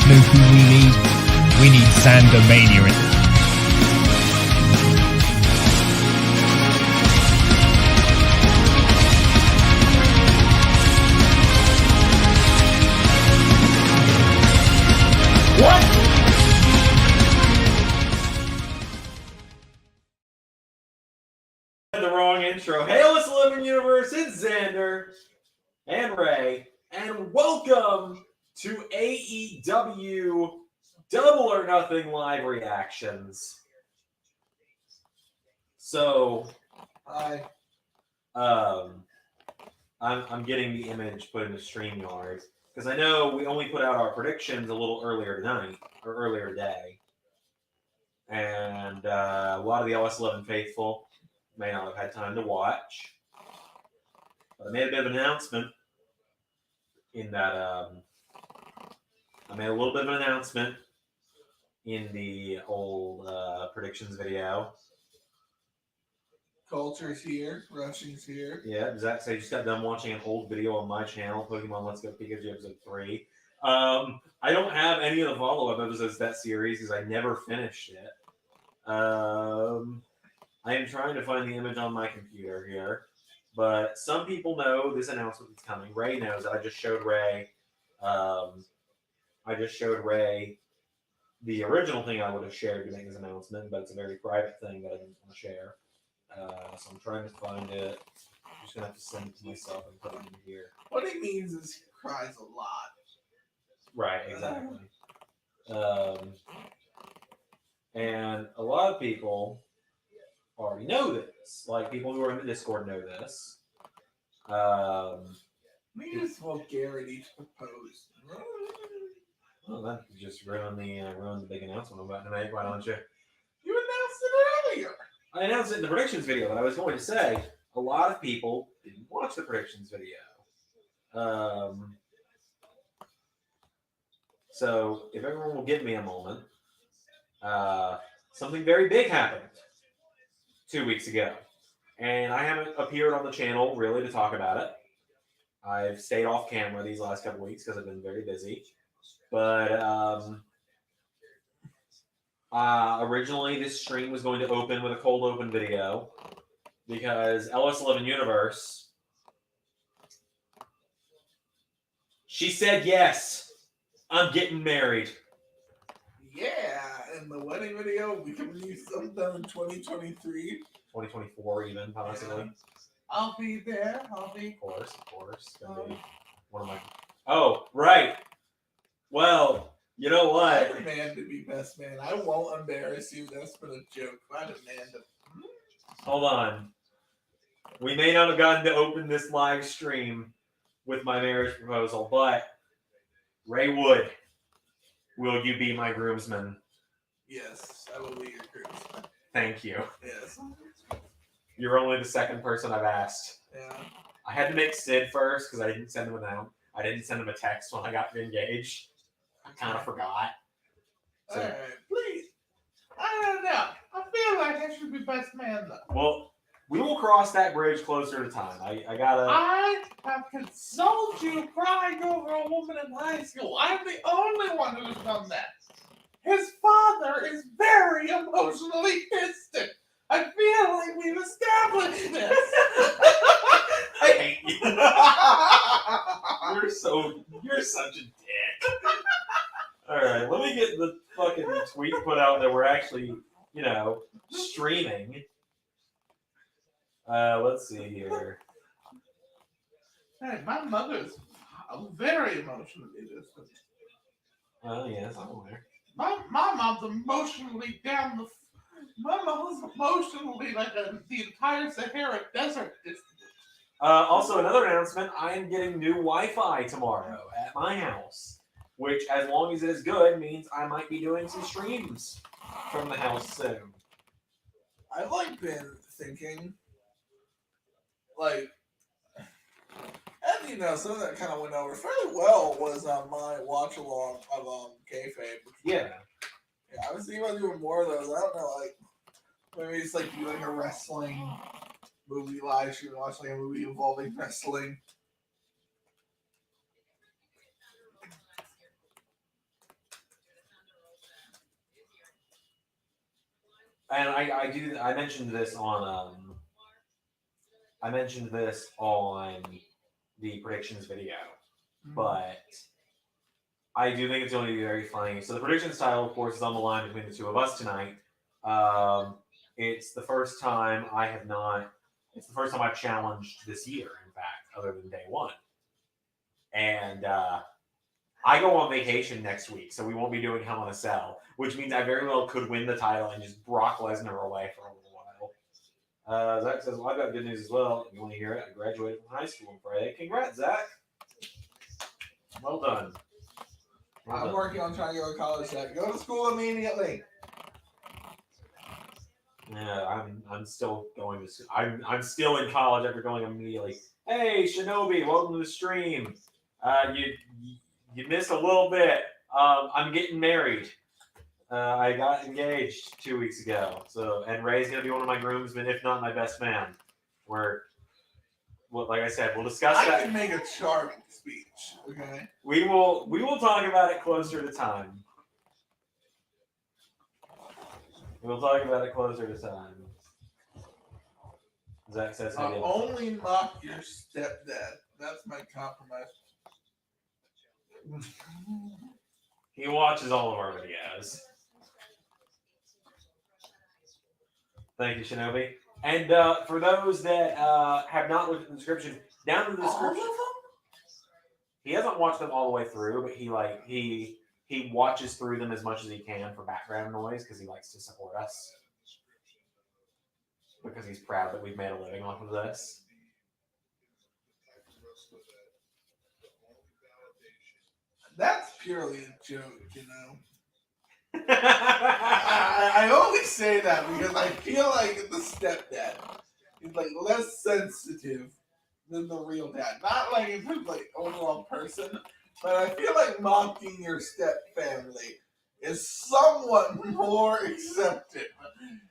know who we need? We need Zander Mania. What? The wrong intro. Hey, LS11 Universe, it's Zander and Ray, and welcome to AEW Double or Nothing live reactions. So, hi. I'm getting the image put into StreamYard because I know we only put out our predictions a little earlier tonight or earlier today, and a lot of the LS11 faithful may not have had time to watch. But I made a bit of an announcement in that I made a little bit of an announcement in the old predictions video. Culture's here. Rushing's here. Yeah, Zach said I just got done watching an old video on my channel, Pokemon Let's Go Pikachu episode 3. I don't have any of the follow-up episodes of that series because I never finished it. I am trying to find the image on my computer here. But some people know this announcement is coming. Ray knows that I just showed Ray. The original thing I would have shared to make this announcement, but it's a very private thing that I didn't want to share. So I'm trying to find it. I'm just gonna have to send it to myself and put it in here. What he means is he cries a lot. Right, exactly. And a lot of people already know this. Like, people who are in the Discord know this. Meanest vulgarity to propose. Well, that just ruined the big announcement I'm about to make. Why don't you? You announced it earlier. I announced it in the predictions video, but I was going to say a lot of people didn't watch the predictions video. So if everyone will give me a moment, something very big happened 2 weeks ago. And I haven't appeared on the channel really to talk about it. I've stayed off camera these last couple weeks because I've been very busy. But originally this stream was going to open with a cold open video because LS11 Universe, she said yes, I'm getting married. Yeah, and the wedding video, we can release sometime in 2023. 2024 even, possibly. Yeah. I'll be there. Of course. Gonna be one of my... Oh, right. Well, you know what? I demand to be best man. I won't embarrass you. That's been a joke. I demand to... Hold on. We may not have gotten to open this live stream with my marriage proposal, but Ray Wood, will you be my groomsman? Yes, I will be your groomsman. Thank you. Yes. You're only the second person I've asked. Yeah. I had to make Sid first because I didn't send him I didn't send him a text when I got engaged. I kind of forgot. So, all right, please. I don't know. I feel like I should be best man though. Well, we will cross that bridge closer to time. I have consoled you crying over a woman in high school. I'm the only one who's done that. His father is very emotionally distant. I feel like we've established this. I hate you. You're such a dick. Alright, let me get the fucking tweet put out that we're actually, streaming. Let's see here. Hey, my mother's very emotionally distant. Oh, yes, I'm aware. My mom's emotionally down the... My mom's emotionally like the entire Sahara Desert distant. Also, another announcement, I am getting new Wi-Fi tomorrow at my house. Which, as long as it is good, means I might be doing some streams from the house soon. I've been thinking, and some of that kind of went over fairly well was my watch along of Kayfabe. Yeah. I was thinking about doing more of those. I don't know, maybe it's doing a wrestling movie live stream, watching a movie involving wrestling. and I mentioned this on the predictions video, but I do think it's going to be very funny. So the predictions title, of course, is on the line between the two of us tonight. It's the first time I have not. It's the first time I've challenged this year, in fact, other than day one. And I go on vacation next week, so we won't be doing Hell in a Cell, which means I very well could win the title and just Brock Lesnar away for a little while. Zach says, well, I've got good news as well. You want to hear it? I graduated from high school on Friday. Congrats, Zach. Well done. I'm working on trying to go to college yet. Go to school immediately. Yeah, I'm still going to. I'm still in college after going immediately. Hey, Shinobi, welcome to the stream. You missed a little bit. I'm getting married. I got engaged 2 weeks ago. And Ray's gonna be one of my groomsmen, if not my best man. Like I said, we'll discuss that. I can make a charming speech. Okay. We will talk about it closer to time. We'll talk about it closer to time. Zach says, I'll only mock your stepdad. That's my compromise. He watches all of our videos. Thank you, Shinobi. And for those that have not looked at the description, down in the description. All of them? He hasn't watched them all the way through, but he watches through them as much as he can for background noise because he likes to support us. Because he's proud that we've made a living off of this. That's purely a joke, you know. I only say that because I feel like the stepdad is like less sensitive than the real dad. Not like in terms of like overall person, but I feel like mocking your step family is somewhat more accepted.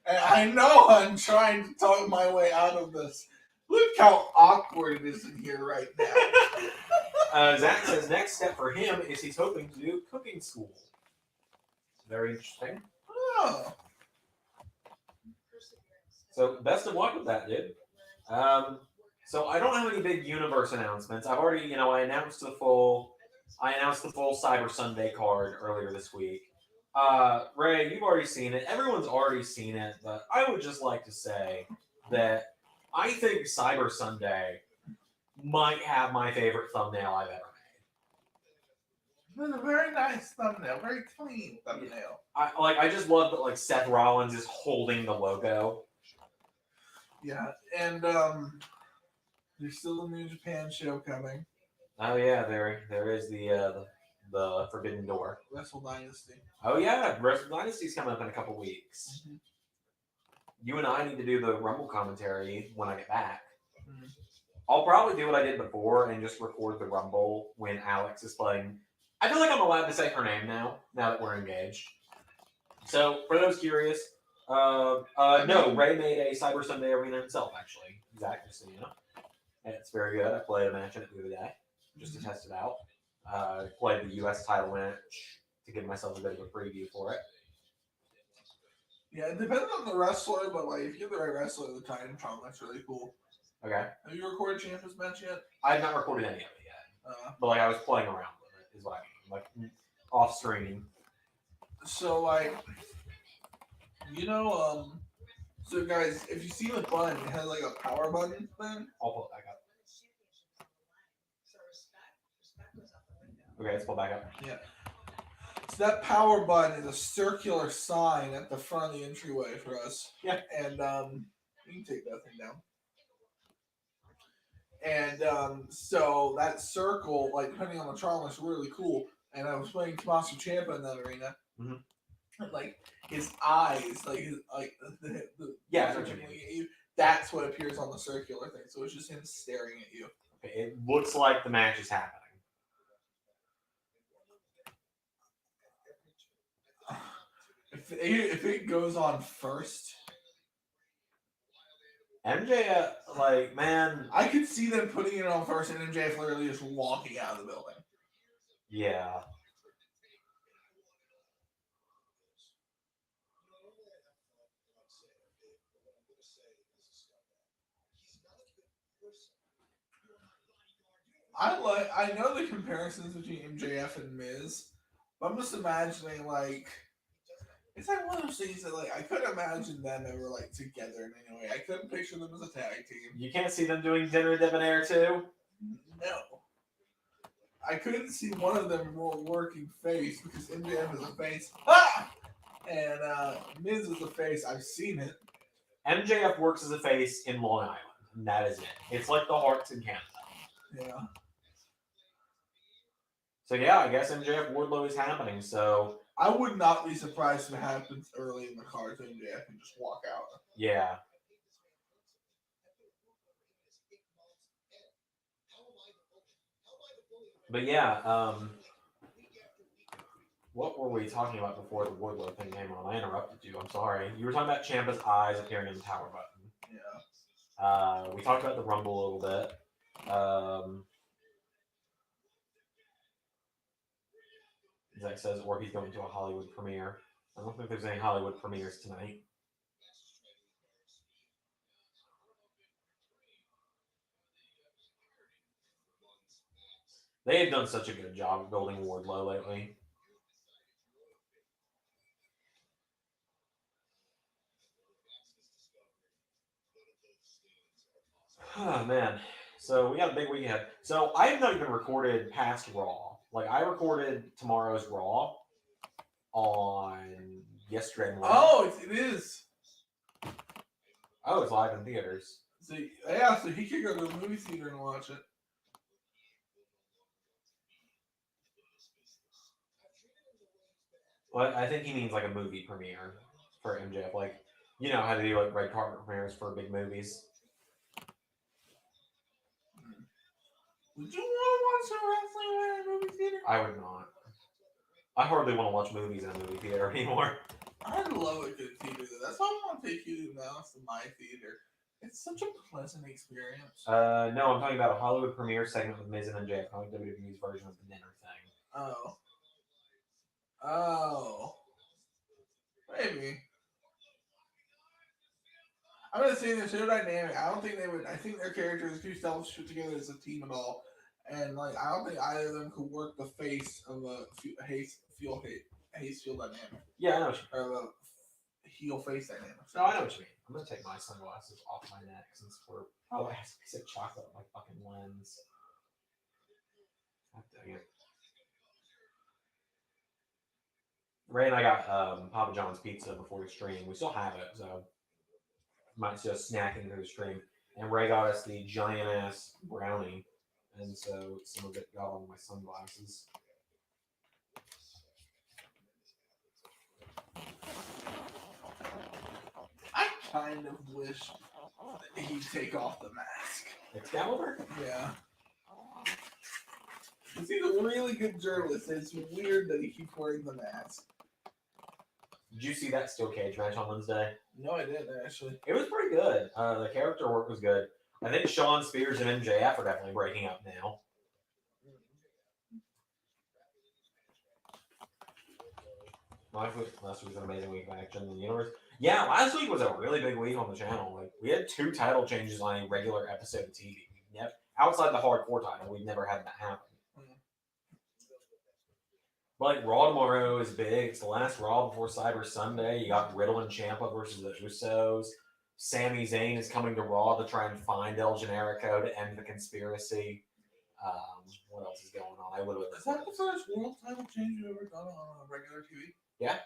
And I know I'm trying to talk my way out of this. Look how awkward it is in here right now. Zach says next step for him is he's hoping to do cooking school. Very interesting. Oh. So best of luck with that, dude. So I don't have any big universe announcements. I've already, I announced the full Cyber Sunday card earlier this week. Ray, you've already seen it. Everyone's already seen it, but I would just like to say that I think Cyber Sunday might have my favorite thumbnail I've ever made. It's a very nice thumbnail, very clean thumbnail. I just love that like Seth Rollins is holding the logo. Yeah, and there's still a New Japan show coming. Oh yeah, there is the Forbidden Door. Wrestle Dynasty. Oh yeah, Wrestle Dynasty's coming up in a couple weeks. Mm-hmm. You and I need to do the Rumble commentary when I get back. Mm-hmm. I'll probably do what I did before and just record the Rumble when Alex is playing. I feel like I'm allowed to say her name now that we're engaged. So for those curious, no, Ray made a Cyber Sunday arena himself, actually. Zach, just so you know. And it's very good. I played a match in it the other day, just to test it out. Played the U.S. title match to give myself a bit of a preview for it. Yeah, it depends on the wrestler, but like if you're the right wrestler, the Titan Trump, that's really cool. Okay. Have you recorded Champions match yet? I have not recorded any of it yet. But like I was playing around with it, is what I mean. Like off streaming. So like, so guys, if you see the button, it has like a power button thing. I'll pull it back up. Okay, let's pull back up. Yeah. So that power button is a circular sign at the front of the entryway for us. Yeah. And you can take that thing down. And so that circle, like depending on the trial, is really cool. And I was playing Tommaso Ciampa in that arena. Mm-hmm. And like his eyes, that's what appears on the circular thing. So it's just him staring at you. Okay, it looks like the match is happening. If it goes on first, MJF, man, I could see them putting it on first and MJF literally just walking out of the building. Yeah. I know the comparisons between MJF and Miz, but I'm just imagining like it's like one of those things that like I couldn't imagine them ever like together in any way. I couldn't picture them as a tag team. You can't see them doing dinner debonair too? No. I couldn't see one of them more working face because MJF is a face. Ah! And Miz is a face. I've seen it. MJF works as a face in Long Island, and that is it. It's like the Hearts in Canada. Yeah. So yeah, I guess MJF Wardlow is happening. So I would not be surprised if it happens early in the card. MJF can just walk out. yeah. But yeah, what were we talking about before the Wardlow thing came on? I interrupted you. I'm sorry. You were talking about Ciampa's eyes appearing in the tower button. Yeah. We talked about the Rumble a little bit. Zach says, or he's going to a Hollywood premiere. I don't think there's any Hollywood premieres tonight. They have done such a good job of building Wardlow lately. Oh, man. So we got a big week ahead. So I have not even recorded past Raw. Like, I recorded tomorrow's Raw on yesterday morning. Oh, it is. Oh, it's live in theaters. So yeah, so he could go to the movie theater and watch it. Well, I think he means like a movie premiere for MJF. Like, you know how they do like red carpet premieres for big movies. Would you want to watch some wrestling in a movie theater? I would not. I hardly want to watch movies in a movie theater anymore. I love a good theater. That's why I want to take you now to my theater. It's such a pleasant experience. No, I'm talking about a Hollywood premiere segment with Miz and MJF, like WWE's version of the dinner thing. Oh. Oh. Maybe. I'm gonna say they're so dynamic. I don't think they would. I think their characters are too selfish put together as a team at all. And like, I don't think either of them could work the face of a face feel dynamic. Yeah, I know what you Or the heel face dynamic. No, I know what you mean. I'm gonna take my sunglasses off my neck since we're. Oh, it has a piece of chocolate on my fucking lens. God dang it. Ray and I got Papa John's pizza before the stream. We still have it, so might just snacking through the stream. And Ray got us the giant ass brownie, and so some of it got on my sunglasses. I kind of wish that he'd take off the mask. Excalibur? Yeah. He's a really good journalist, and it's weird that he keeps wearing the mask. Did you see that steel cage match on Wednesday? No, I didn't actually. It was pretty good. The character work was good. I think Shawn Spears and MJF are definitely breaking up now. Last week was an amazing week of action in the universe. Yeah, last week was a really big week on the channel. Like, we had 2 title changes on a regular episode of TV. Yep. Outside the hardcore title, we've never had that happen. But like, Raw tomorrow is big. It's the last Raw before Cyber Sunday. You got Riddle and Ciampa versus the Usos. Sami Zayn is coming to Raw to try and find El Generico to end the conspiracy. What else is going on? I literally. Is that the first world title change you've ever done on regular TV? Yeah.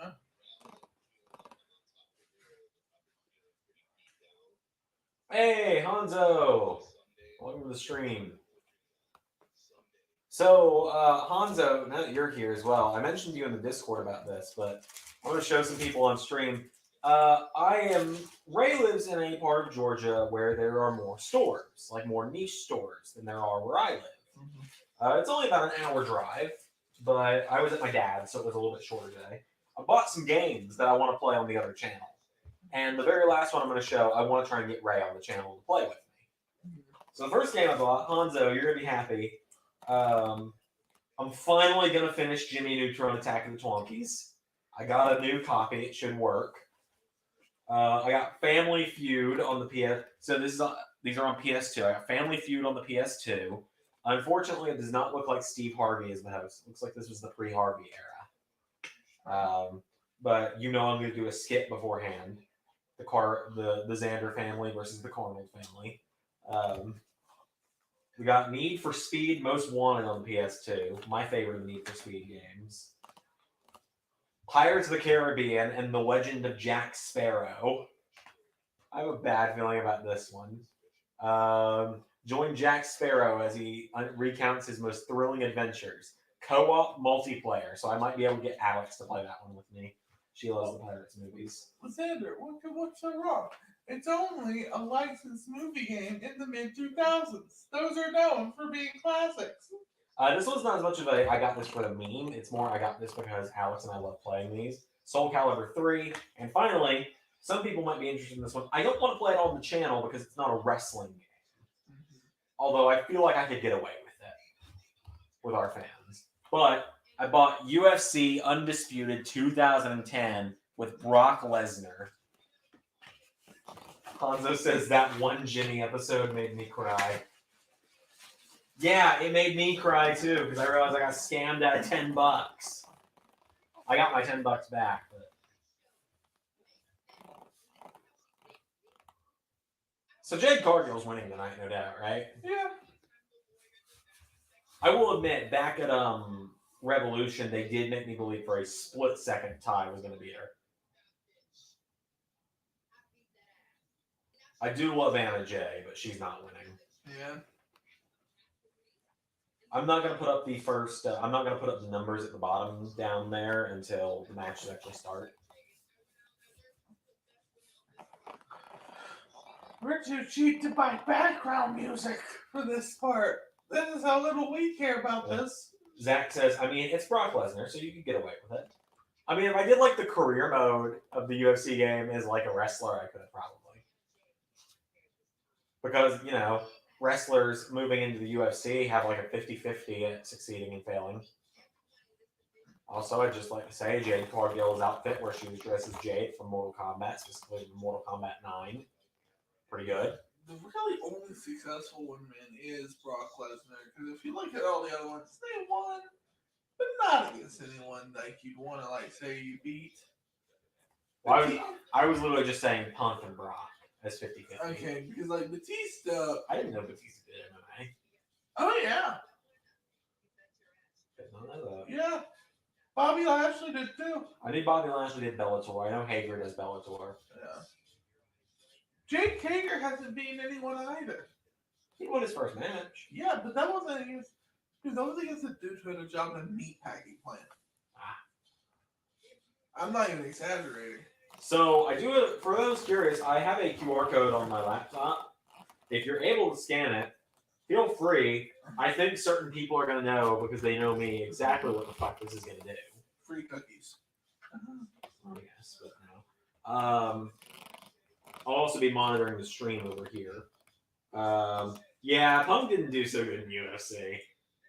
Yeah. Hey, Hanzo! Welcome to the stream. So, Hanzo, now that you're here as well, I mentioned to you in the Discord about this, but I'm going to show some people on stream. Ray lives in a part of Georgia where there are more stores, like more niche stores than there are where I live. Mm-hmm. It's only about an hour drive, but I was at my dad's, so it was a little bit shorter today. I bought some games that I want to play on the other channel. And the very last one I'm going to show, I want to try and get Ray on the channel to play with me. So the first game I bought, Hanzo, you're going to be happy. I'm finally going to finish Jimmy Neutron Attack of the Twonkies. I got a new copy. It should work. I got Family Feud on the PS. So these are on PS2. I got Family Feud on the PS2. Unfortunately, it does not look like Steve Harvey is the host. It looks like this was the pre-Harvey era. But you know I'm going to do a skip beforehand. The Zander family versus the Carnold family. We got Need for Speed Most Wanted on the PS2. My favorite of the Need for Speed games. Pirates of the Caribbean and The Legend of Jack Sparrow. I have a bad feeling about this one. Join Jack Sparrow as he recounts his most thrilling adventures. Co-op multiplayer, so I might be able to get Alex to play that one with me. She loves the Pirates movies. Zander, what's so wrong? It's only a licensed movie game in the mid-2000s. Those are known for being classics. This one's not as much of a I got this for the meme. It's more I got this because Alex and I love playing these. Soul Calibur 3. And finally, some people might be interested in this one. I don't want to play it on the channel because it's not a wrestling game. Although I feel like I could get away with it with our fans. But I bought UFC Undisputed 2010 with Brock Lesnar. Hanzo says that one Jimmy episode made me cry. Yeah, it made me cry too because I realized I got scammed out of $10. I got my $10 back, but so Jade Cargill's winning tonight, no doubt, right? Yeah. I will admit, back at Revolution, they did make me believe for a split second Ty was going to beat her. I do love Anna Jay, but she's not winning. Yeah. I'm not going to put up the first. I'm not going to put up the numbers at the bottom down there until the matches actually start. We're too cheap to buy background music for this part. This is how little we care about this. Zach says, I mean, it's Brock Lesnar, so you could get away with it. I mean, if I did like the career mode of the UFC game as like a wrestler, I could have probably. Because, you know, wrestlers moving into the UFC have like a 50-50 at succeeding and failing. Also, I'd just like to say Jade Cargill's outfit where she was dressed as Jade from Mortal Kombat, specifically from Mortal Kombat 9. Pretty good. The really only successful one, man, is Brock Lesnar. Because if you look at all the other ones, they won, but not against anyone like you'd want to like say you beat. Well, I was literally just saying Punk and Brock as 50-50. Okay, because like Batista. I didn't know Batista did MMA. Oh yeah. Didn't know that. Yeah. Bobby Lashley did too. I knew Bobby Lashley did Bellator. I know Hager does Bellator. Yeah. Jake Hager hasn't beaten anyone either. He won his first match. Yeah, but that wasn't against. Dude, that was against a dude who had a job in a meatpacking plant. I'm not even exaggerating. So I do it for those curious. I have a QR code on my laptop. If you're able to scan it, feel free. I think certain people are going to know because they know me exactly what the fuck this is going to do. Free cookies. Oh yes, but no. I'll also be monitoring the stream over here. Yeah, Punk didn't do so good in UFC.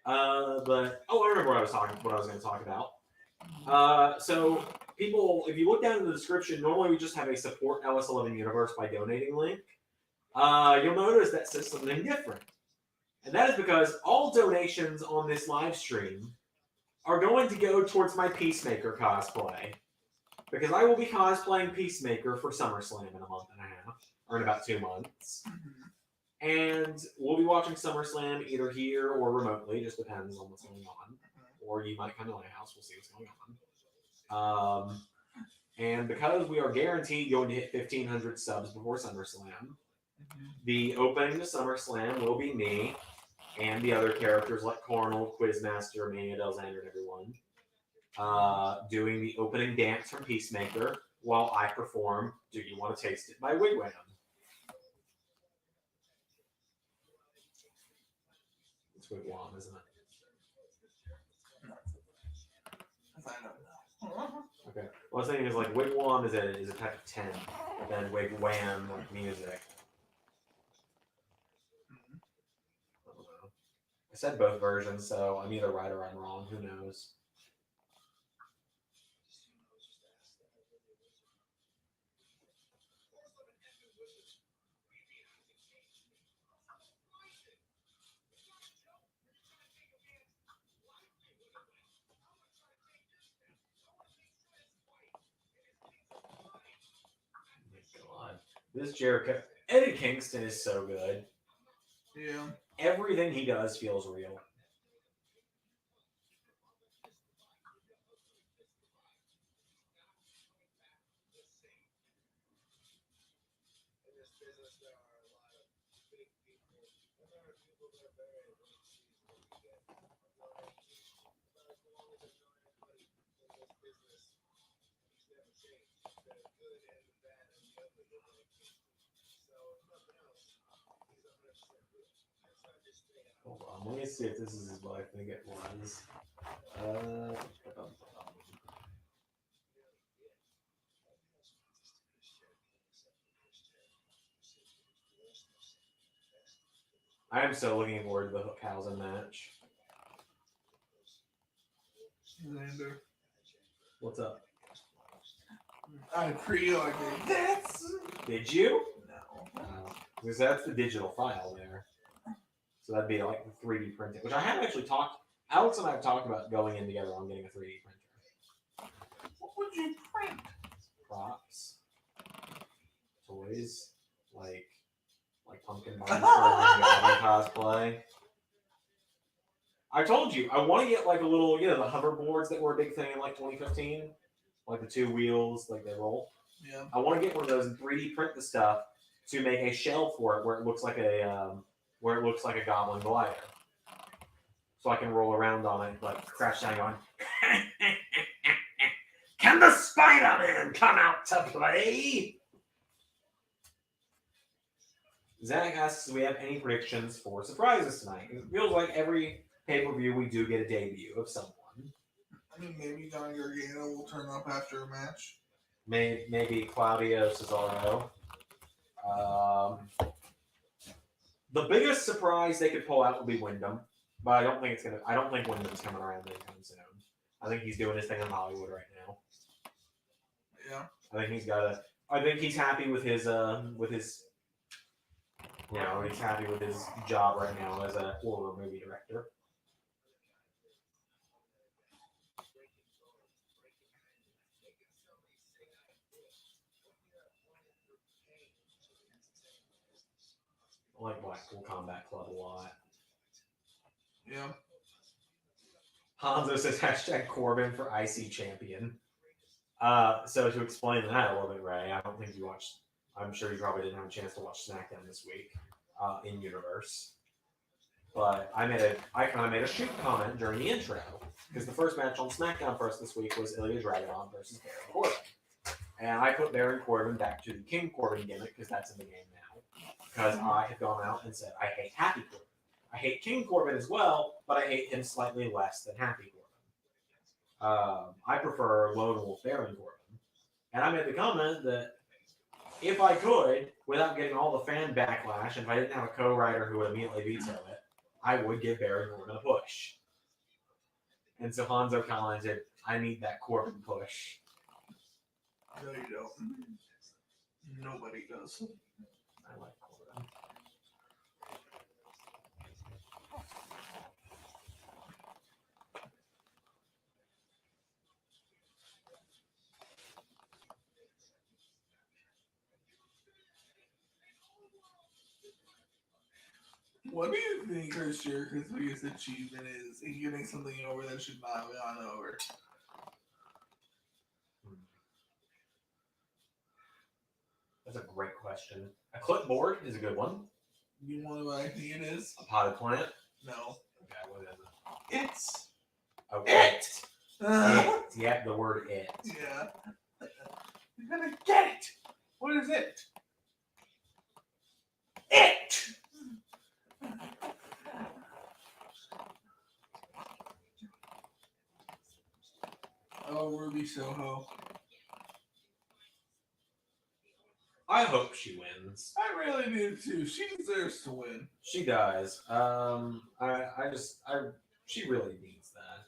But I remember what I was going to talk about. So people, if you look down in the description, normally we just have a support LS11 Universe by donating link. You'll notice that says something different. And that is because all donations on this live stream are going to go towards my Peacemaker cosplay. Because I will be cosplaying Peacemaker for SummerSlam in a month and a half, or in about 2 months. And we'll be watching SummerSlam either here or remotely, just depends on what's going on. Or you might come to my house, we'll see what's going on. And because we are guaranteed going to hit 1,500 subs before SummerSlam, the opening to SummerSlam will be me and the other characters like Carnal, Quizmaster, Mania Del Zander, and everyone. Doing the opening dance from Peacemaker while I perform Do You Want to Taste It by Wigwam. It's Wigwam, isn't it? I don't know. Okay. Well, I was thinking is like Wigwam is a type of 10, but then Wigwam like music. I don't know. I said both versions, so I'm either right or I'm wrong. Who knows? This Jericho, Eddie Kingston is so good. Yeah. Everything he does feels real. Hold on, let me see if this is what I think it was. I am so looking forward to the Hookhausen match. Zander. What's up? I pre-ordered this. Did you? No. Because that's the digital file there. So that'd be like the 3D printing, which I have actually talked. Alex and I have talked about going in together on getting a 3D printer. What would you print? Props, toys, like pumpkin buns for Goblin cosplay. I told you I want to get like a little, the hoverboards that were a big thing in like 2015, like the 2 wheels, like they roll. Yeah. I want to get one of those and 3D print the stuff to make a shell for it where it looks like a goblin glider, so I can roll around on it, like crash down going, "Can the Spider-Man come out to play?" Zach asks, "Do we have any predictions for surprises tonight?" It feels like every pay-per-view we do get a debut of someone. I mean, maybe Johnny Gargano will turn up after a match. Maybe Claudio Cesaro. The biggest surprise they could pull out would be Wyndham, but I don't think Wyndham's coming around anytime soon. I think he's doing his thing in Hollywood right now. Yeah. I think he's happy with his he's happy with his job right now as a horror movie director. I like Blackpool Combat Club a lot. Yeah. Hanzo says hashtag Corbin for IC champion. So to explain that a little bit, Ray, I don't think you watched. I'm sure you probably didn't have a chance to watch SmackDown this week in Universe. But I kind of made a shoot comment during the intro because the first match on SmackDown for us this week was Ilya Dragunov versus Baron Corbin, and I put Baron Corbin back to the King Corbin gimmick because that's in the game now. Because I had gone out and said I hate Happy Corbin. I hate King Corbin as well, but I hate him slightly less than Happy Corbin. I prefer Lone Wolf Baron Corbin, and I made the comment that if I could, without getting all the fan backlash, and if I didn't have a co-writer who would immediately veto it, I would give Baron Corbin a push. And so Hanzo commented, "I need that Corbin push." No, you don't. Nobody does. I like Corbin. What do you think Chris Jericho's biggest achievement is in getting something over that should not have gone over? That's a great question. A clipboard is a good one. You want what I think it is? A potted plant? No. Okay, what is it? It's Okay. it! It. Yeah, the word it. Yeah. You're gonna get it! What is it? It! Oh, Ruby Soho. I hope she wins. I really do too. She deserves to win. She does. She really needs that.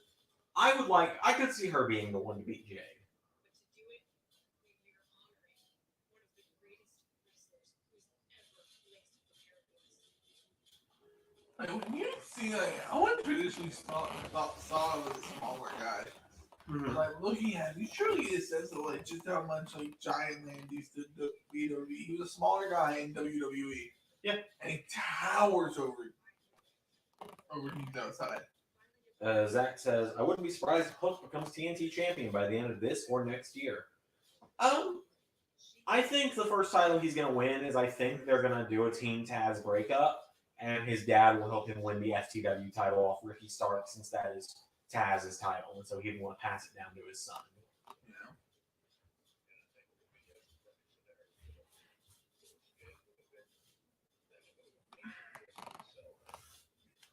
I could see her being the one to beat Jade. Like, when you see, I wouldn't traditionally saw him as a smaller guy. Mhm. Like looking at him, he truly get a sense of like just how much like giant land used to WWE. He was a smaller guy in WWE. Yeah. And he towers over teams outside. Zach says, I wouldn't be surprised if Hook becomes TNT champion by the end of this or next year. I think the first title he's going to win is I think they're going to do a Team Taz breakup, and his dad will help him win the FTW title off Ricky Starks since that is Taz's title, and so he'd want to pass it down to his son. Yeah.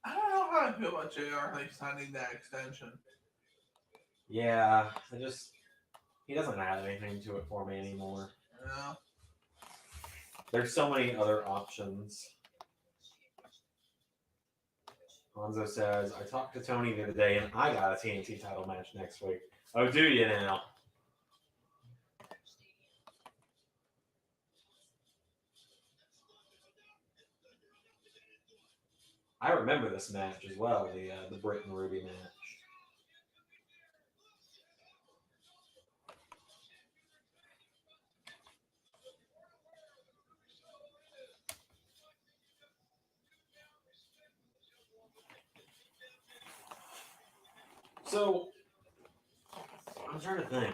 I don't know how I feel about JR like signing that extension. Yeah, he doesn't add anything to it for me anymore. Yeah. There's so many other options. Hanzo says, I talked to Tony the other day and I got a TNT title match next week. Oh, do you now? I remember this match as well, the Britt and Ruby match. So, I'm trying to think.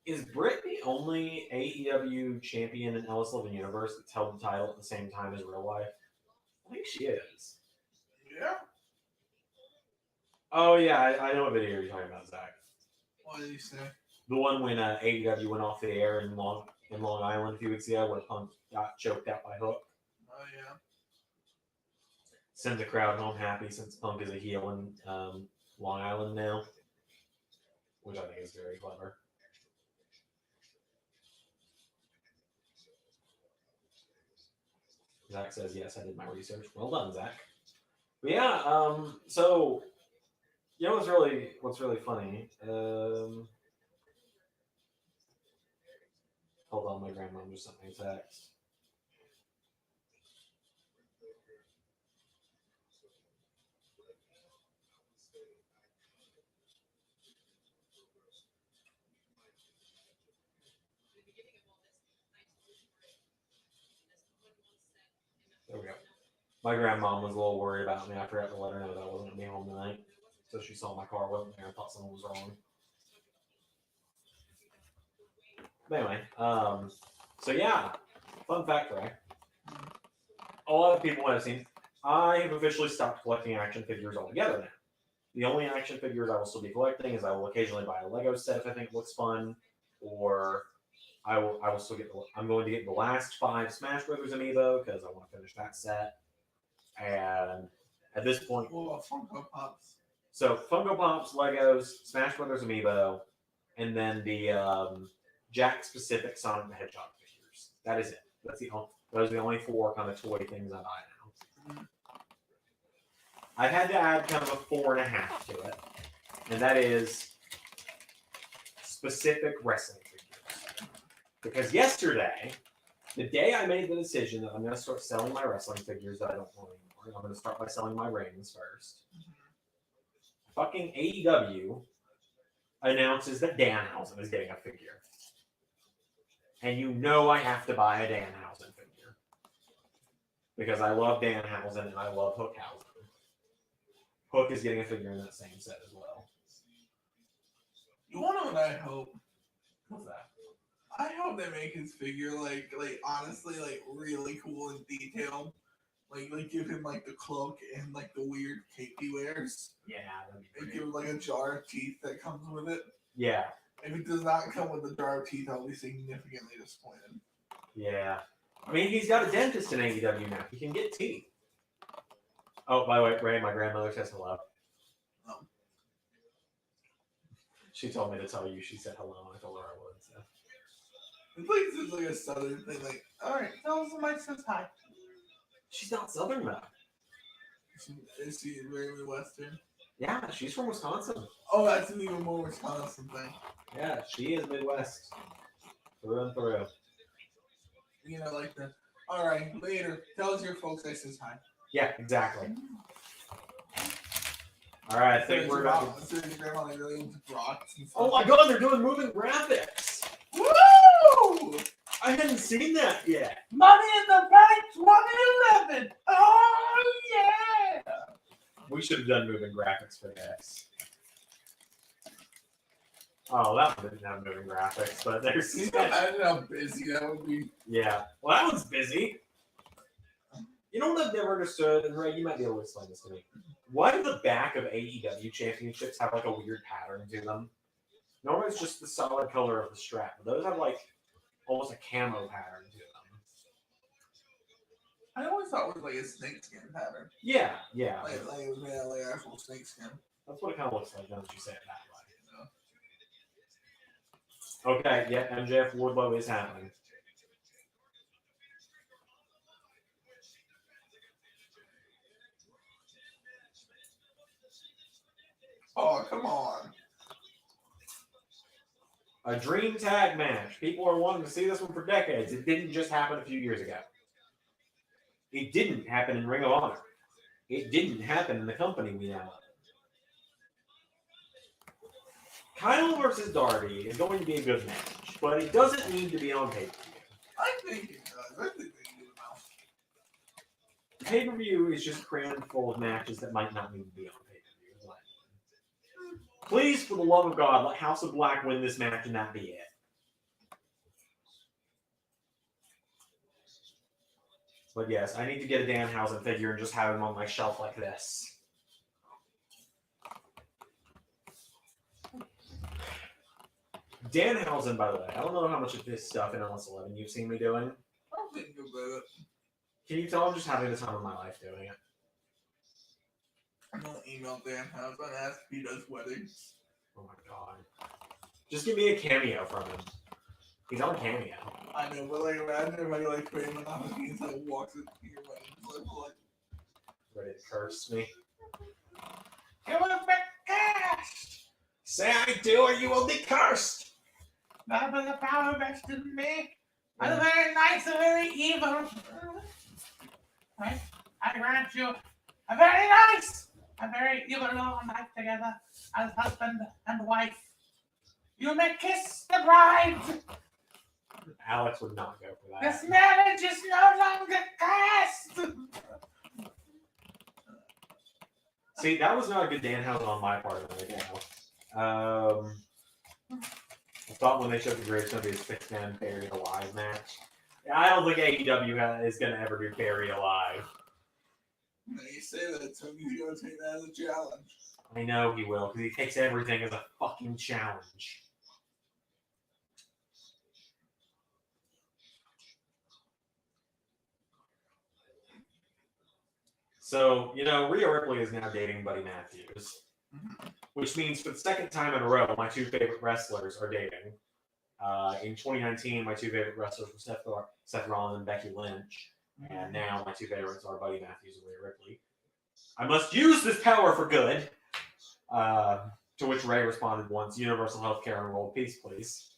Is Britt the only AEW champion in LS11 Universe that's held the title at the same time as real life? I think she is. Yeah. Oh, yeah, I know what video you're talking about, Zach. What did he say? The one when AEW went off the air in Long Island a few weeks ago where Punk got choked out by Hook. Oh, yeah. Sends the crowd home happy since Punk is a heel in Long Island now, which I think is very clever. Zach says, yes, I did my research. Well done, Zach. But yeah, so, you know what's really funny? Hold on, my grandma just sent me a text. There we go. My grandma was a little worried about me. I forgot to let her know that I wasn't going to be home tonight. So she saw my car wasn't there and thought something was wrong. But anyway, so yeah, fun fact, right? A lot of people might have seen, I have officially stopped collecting action figures altogether now. The only action figures I will still be collecting is I will occasionally buy a Lego set if I think it looks fun, or I will still get I'm going to get the last 5 Smash Brothers amiibo because I want to finish that set. And at this point, Funko Pops. So Funko Pops, Legos, Smash Brothers amiibo, and then the Jack specific Sonic the Hedgehog figures. That is it. Those are the only 4 kind of toy things I buy now. I've had to add kind of a 4.5 to it, and that is specific wrestling figures. Because yesterday, the day I made the decision that I'm going to start selling my wrestling figures that I don't want anymore, I'm going to start by selling my rings first. Fucking AEW announces that Danhausen is getting a figure. And you know I have to buy a Danhausen figure. Because I love Danhausen and I love Hookhausen. Hook is getting a figure in that same set as well. You want to know what I hope? What's that? I hope they make his figure like honestly like really cool and detailed. Like give him like the cloak and like the weird cape he wears. Yeah, that'd be And great. give him like a jar of teeth that comes with it. Yeah. If it does not come with the jar of teeth, I'll be significantly disappointed. Yeah. I mean, he's got a dentist in AEW now. He can get teeth. Oh, by the way, Ray, my grandmother says hello. Oh. She told me to tell you she said hello, and I told her I would. So. It's like a southern thing. Like, all right, tell somebody says hi. She's not Southern, though. Is she very Western? Yeah, she's from Wisconsin. Oh, that's an even more Wisconsin thing. Yeah, she is Midwest. Through and through. You know, like the, all right, later, tell your folks I says hi. Yeah, exactly. All right, I think we're about to... Oh my god, they're doing moving graphics! Woo! I hadn't seen that yet. Money in the Bank 2011! Oh, yeah! We should have done moving graphics for this. Oh, that one didn't have moving graphics, but there's... You can imagine how busy that would be. Yeah. Well, that one's busy. You know what I've never understood, and Ray, you might be able to explain this to me. Why do the back of AEW championships have like a weird pattern to them? Normally it's just the solid color of the strap, but those have like almost a camo pattern to them. I always thought it was like a snakeskin pattern. Yeah, yeah. Like it was made out of like actual snakeskin. That's what it kind of looks like now that you say it that way. Okay, yeah, MJF Wardlow is happening. Oh, come on. A dream tag match. People are wanting to see this one for decades. It didn't just happen a few years ago. It didn't happen in Ring of Honor. It didn't happen in the company we now own. Kyle versus Darby is going to be a good match, but it doesn't need to be on pay-per-view. I think it does. I think they can do the mouse. Pay-per-view is just crammed full of matches that might not need to be on pay-per-view. Please, for the love of God, let House of Black win this match and that be it. But yes, I need to get a Danhausen figure and just have him on my shelf like this. Danhausen, by the way, I don't know how much of this stuff in LS11 you've seen me doing. I don't think about it. Can you tell I'm just having the time of my life doing it? I'm gonna email Danhausen and ask if he does weddings. Oh my god. Just give me a cameo from him. He's on Cameo. I know, but like imagine if I like create an opportunity and like walks into your wedding. Like, Ready to curse me? give it back cash! Say I do or you will be cursed! Not by the power vested in me. I'm very nice and very evil. Right? I grant you a very nice, a very evil long life together as husband and wife. You may kiss the bride. Alex would not go for that. This marriage is no longer cast. See, that was not a good Danhausen on my part of it now. I thought when they showed the Graves going to be a 6-man buried alive match. I don't think AEW is going to ever do buried alive. You say that, so he's going to take that as a challenge. I know he will, because he takes everything as a fucking challenge. So, you know, Rhea Ripley is now dating Buddy Matthews. Which means for the second time in a row, my two favorite wrestlers are dating. In 2019, my two favorite wrestlers were Seth Rollins and Becky Lynch. And now my two favorites are Buddy Matthews and Rhea Ripley. I must use this power for good. To which Ray responded once, Universal Healthcare and World Peace, please.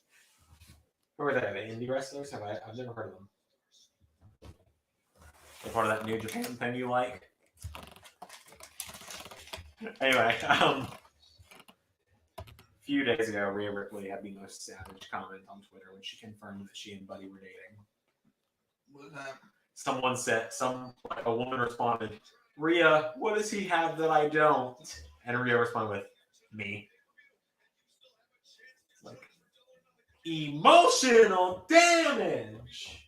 Who are they? Are they indie wrestlers? I've never heard of them. They're part of that New Japan thing you like? Anyway, a few days ago, Rhea Ripley had the most savage comment on Twitter when she confirmed that she and Buddy were dating. What happened? Someone said, a woman responded, Rhea, what does he have that I don't? And Rhea responded with, me. Like, emotional damage!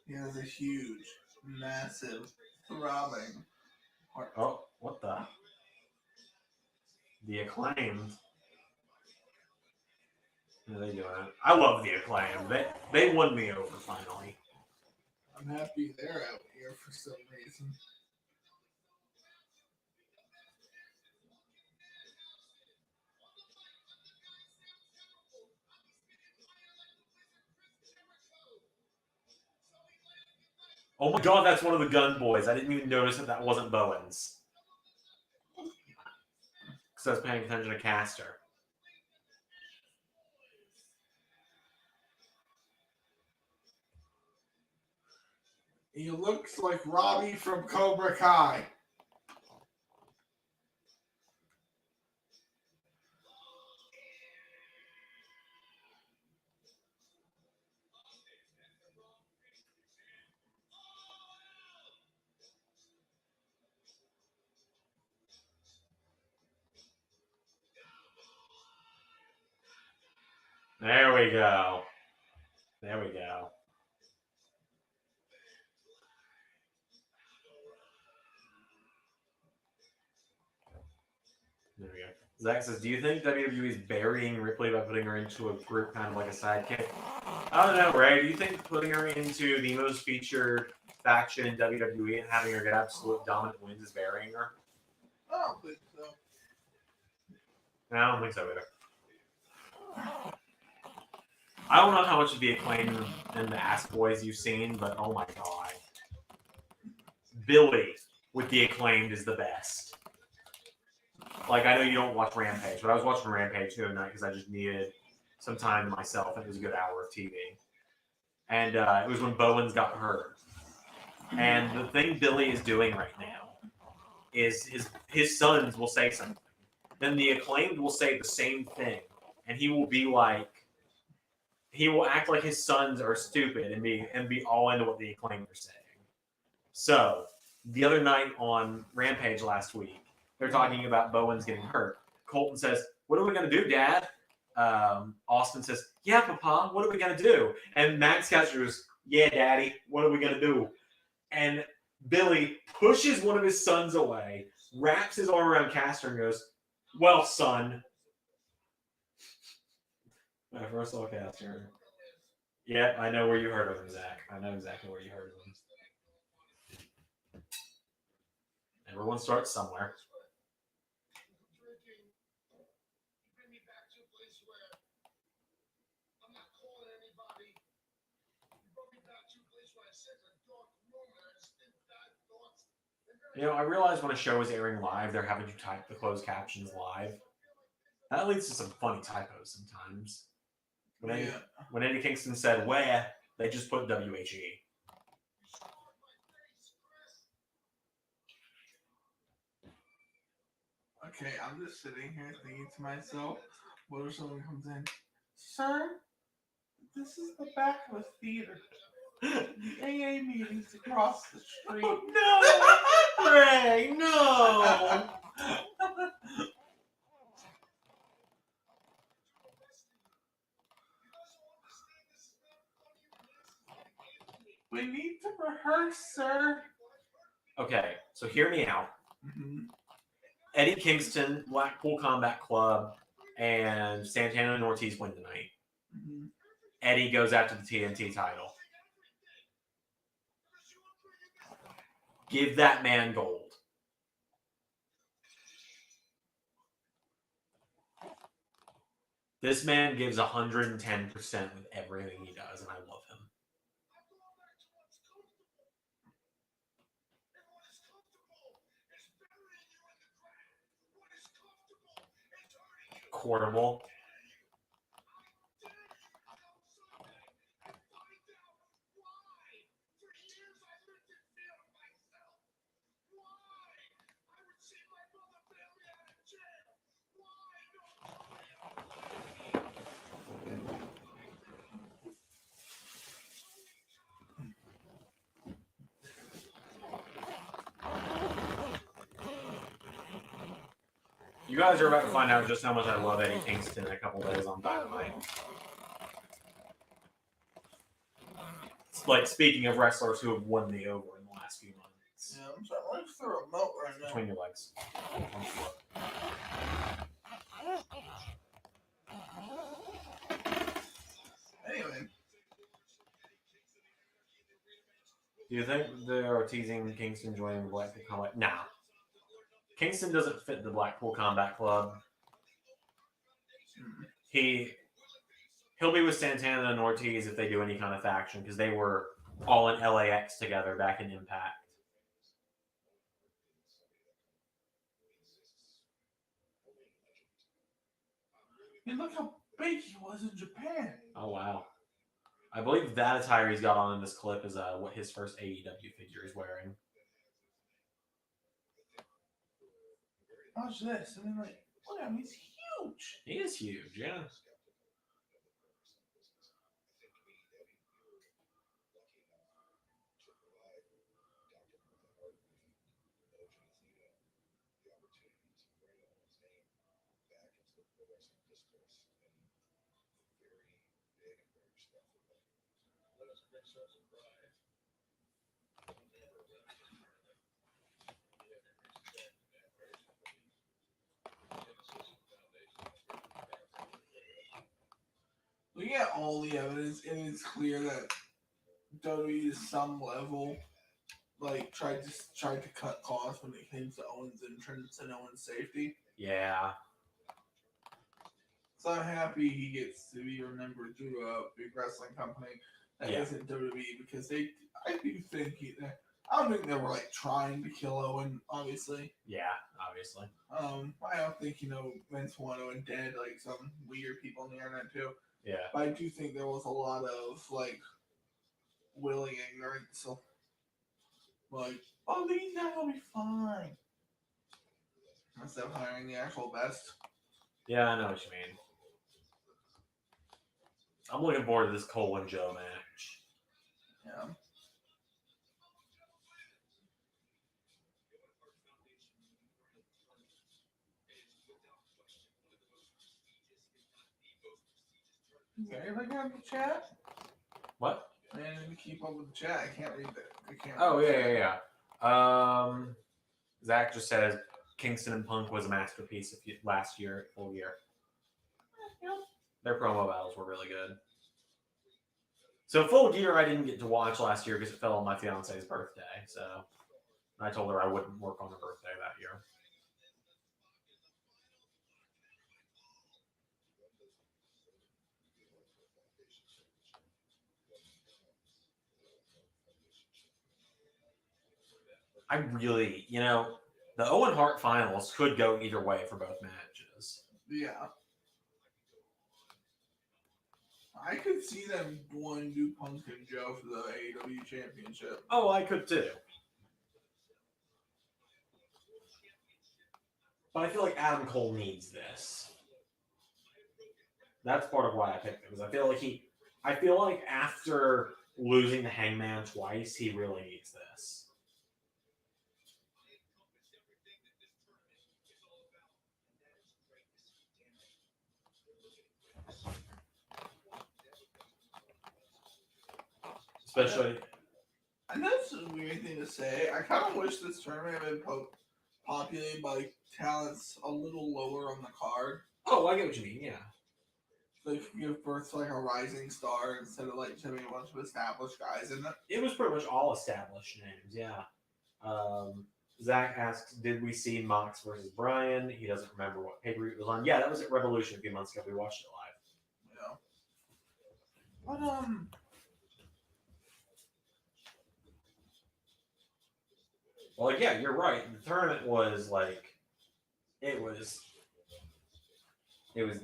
He has a huge, massive, throbbing heart. Oh, what the? The Acclaimed. What are they doing? I love the Acclaimed. They won me over finally. I'm happy they're out here for some reason. Oh my god, that's one of the Gun Boys. I didn't even notice that wasn't Bowens. Because I was paying attention to Caster. He looks like Robbie from Cobra Kai. There we go. There we go. There we go. Zach says, do you think WWE is burying Ripley by putting her into a group kind of like a sidekick? I don't know, Ray. Do you think putting her into the most featured faction in WWE and having her get absolute dominant wins is burying her? I don't think so. No, I don't think so either. I don't know how much of the Acclaim and the Ass Boys you've seen, but oh my god. Billy with the Acclaimed is the best. Like, I know you don't watch Rampage, but I was watching Rampage the other night because I just needed some time to myself, and it was a good hour of TV. And it was when Bowens got hurt. And the thing Billy is doing right now is his sons will say something. Then the Acclaimed will say the same thing. And he will be like, he will act like his sons are stupid and be all into what the Acclaimed are saying. So, the other night on Rampage last week, they're talking about Bowens getting hurt. Colton says, what are we going to do, Dad? Austin says, yeah, Papa, what are we going to do? And Max Caster goes, yeah, Daddy, what are we going to do? And Billy pushes one of his sons away, wraps his arm around Caster and goes, well, son. When I first saw Caster. Yep, I know where you heard of him, Zach. I know exactly where you heard of him. Everyone starts somewhere. You know, I realize when a show is airing live, they're having to type the closed captions live. That leads to some funny typos sometimes. When Eddie Kingston said where, they just put WHE. Okay, I'm just sitting here thinking to myself, what if someone comes in? Sir, this is the back of a theater. The AA meeting's across the street. Oh, no! Ray, no! We need to rehearse, sir. Okay, so hear me out. Mm-hmm. Eddie Kingston, Blackpool Combat Club, and Santana and Ortiz win tonight. Mm-hmm. Eddie goes after the TNT title. Give that man gold. This man gives 110% with everything he does, and I love him. Quotable. You guys are about to find out just how much I love Eddie Kingston in a couple days on Dynamite. Like, speaking of wrestlers who have won me over in the last few months. Yeah, I'm sorry. Let's throw a remote right now. Between your legs. Anyway. Do you think they are teasing Kingston joining the Blackpool Combat? Nah. Kingston doesn't fit the Blackpool Combat Club. He'll be with Santana and Ortiz if they do any kind of faction, because they were all in LAX together back in Impact. And look how big he was in Japan. Oh, wow. I believe that attire he's got on in this clip is what his first AEW figure is wearing. Watch this. I mean, like, look at him. He's huge. He is huge, yeah. Looking at all the evidence, it is clear that WWE to some level, like, tried to cut costs when it came to Owens' entrance and Owens' safety. Yeah. So I'm happy he gets to be remembered through a big wrestling company that isn't WWE, because I do think I don't think they were like trying to kill Owen, obviously. Yeah, obviously. I don't think Vince wanted Owen dead like some weird people on the internet too. Yeah. But I do think there was a lot of like willing ignorance. So like, oh, these guys will be fine. Instead of hiring the actual best. Yeah, I know what you mean. I'm looking forward to this Cole and Joe match. Yeah. Okay, looking at the chat. What? I need to keep up with the chat. I can't read that. I can't. Oh yeah. Zach just says Kingston and Punk was a masterpiece last year, full year. Yep. Their promo battles were really good. So Full Gear I didn't get to watch last year because it fell on my fiance's birthday. So I told her I wouldn't work on her birthday that year. I really, the Owen Hart finals could go either way for both matches. Yeah. I could see them wanting to do Punk and Joe for the AEW Championship. Oh, I could too. But I feel like Adam Cole needs this. That's part of why I picked him, because I feel like after losing the Hangman twice, he really needs this. Especially. I know it's a weird thing to say. I kind of wish this tournament had been populated by talents a little lower on the card. Oh, I get what you mean, yeah. So you can give birth to like a rising star instead of like having a bunch of established guys in it. It was pretty much all established names, yeah. Zach asks, did we see Mox versus Bryan? He doesn't remember what pay-per-view it was on. Yeah, that was at Revolution a few months ago. We watched it live. Yeah. But well, yeah, you're right. The tournament was like, it was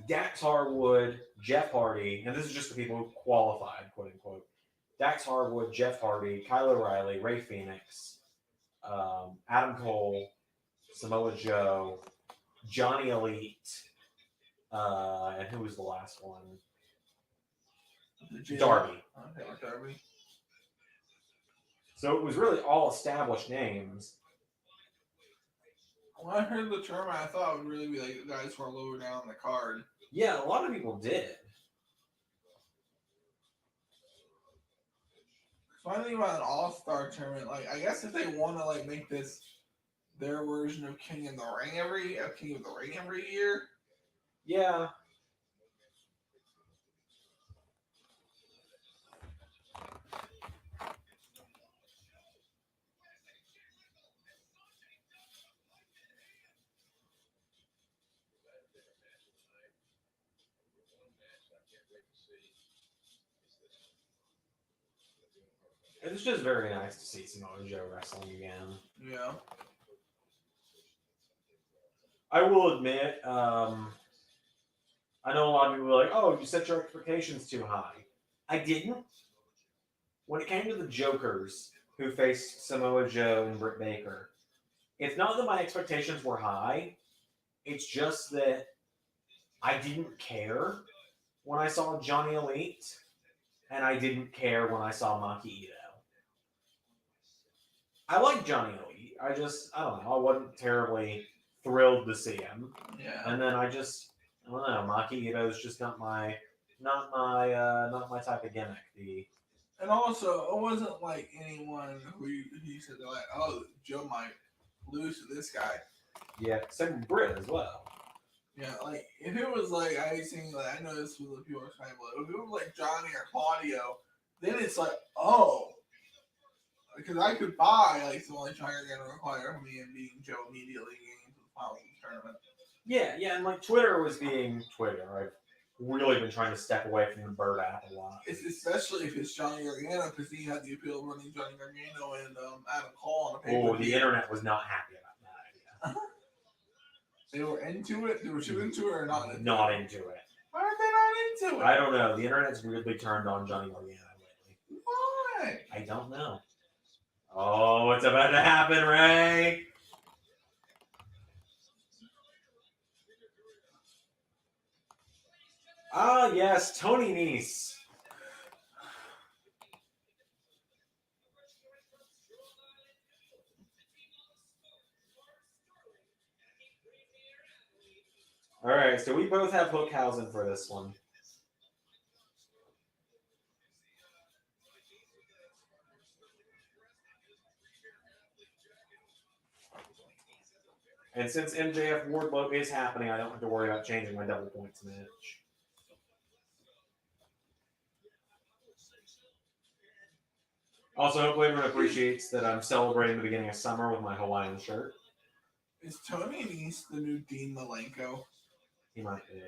Dax Harwood, Jeff Hardy, and this is just the people who qualified, quote unquote. Dax Harwood, Jeff Hardy, Kyle O'Reilly, Ray Phoenix, Adam Cole, Samoa Joe, Johnny Elite, and who was the last one? Darby. Okay, Darby. So it was really all established names. When I heard the tournament, I thought it would really be like the guys who are lower down the card. Yeah, a lot of people did. So I think about an all-star tournament, like I guess if they want to like make this their version of King of the Ring every year. Yeah. It's just very nice to see Samoa Joe wrestling again. Yeah. I will admit, I know a lot of people are like, oh, you set your expectations too high. I didn't. When it came to the Jokers who faced Samoa Joe and Britt Baker, it's not that my expectations were high. It's just that I didn't care when I saw Johnny Elite, and I didn't care when I saw Maki Ito. I like Johnny Elite. I don't know. I wasn't terribly thrilled to see him. Yeah. And then I don't know. Maki Ito is just not my type of gimmick. And also, it wasn't like anyone who he said, like, oh, Joe might lose to this guy. Yeah, same with Britt as well. Yeah, like, if it was like, I know this was the people are trying, but if it was like Johnny or Claudio, then it's like, oh. Because I could buy, like, someone like Johnny going to require me and beating Joe immediately getting into the finals of the tournament. Yeah, and like Twitter was being Twitter. I've really been trying to step away from the Bird app a lot. It's especially if it's Johnny Gargano, because he had the appeal of running Johnny Gargano and Adam Cole on a paper. Oh, the internet was not happy about that idea. They were into it? They were too into it or not into it? Not into it. Why are they not into it? I don't know. The internet's weirdly turned on Johnny Gargano lately. Why? I don't know. Oh, what's about to happen, Ray? Ah, yes, Tony Nese. All right, so we both have Hookhausen for this one. And since MJF Wardlow is happening, I don't have to worry about changing my double points match. Also, hopefully everyone appreciates that I'm celebrating the beginning of summer with my Hawaiian shirt. Is Tony Nese the new Dean Malenko? He might be.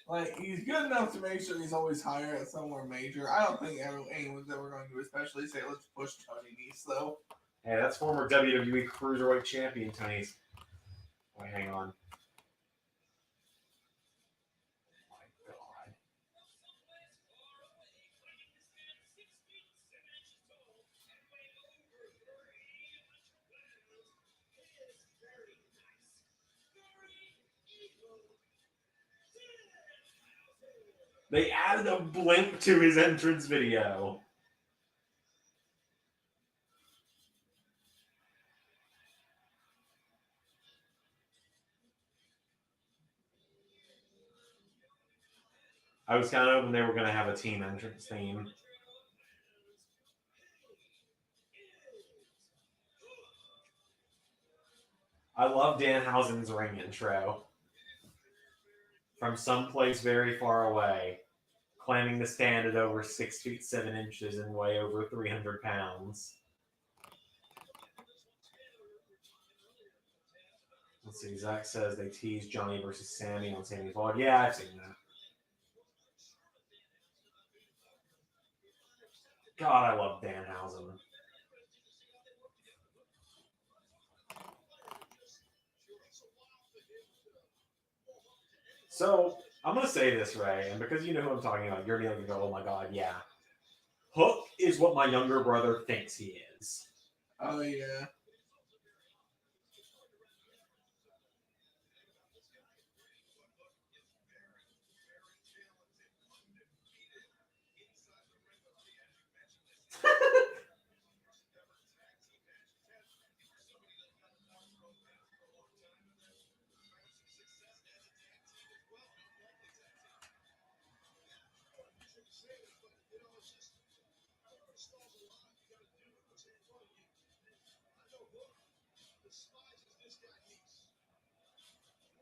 Like, he's good enough to make sure he's always higher at somewhere major. I don't think anyone's ever going to especially say, let's push Tony Nese, though. Hey, that's former WWE Cruiserweight Champion Tony. Wait, hang on. My God. They added a blimp to his entrance video. I was kind of hoping they were going to have a team entrance theme. I love Danhausen's ring intro. From someplace very far away, claiming to stand at over 6 feet 7 inches and weigh over 300 pounds. Let's see, Zach says they teased Johnny versus Sammy on Sammy's vlog. Yeah, I've seen that. God, I love Danhausen. So, I'm going to say this, Ray, and because you know who I'm talking about, you're going to go, oh my God, yeah. Hook is what my younger brother thinks he is. Oh, yeah.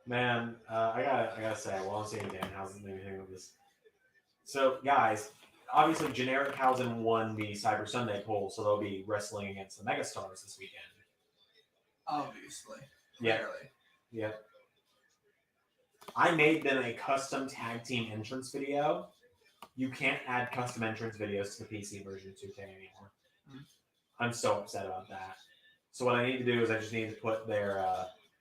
Man, I gotta say, while I'm seeing Danhausen, anything with this. So, guys, obviously, Generic Hausen won the Cyber Sunday poll, so they'll be wrestling against the Megastars this weekend. Obviously. Yeah. Clearly. Yep. I made them a custom tag team entrance video. You can't add custom entrance videos to the PC version of 2K anymore. I'm so upset about that. So what I need to do is I just need to put their...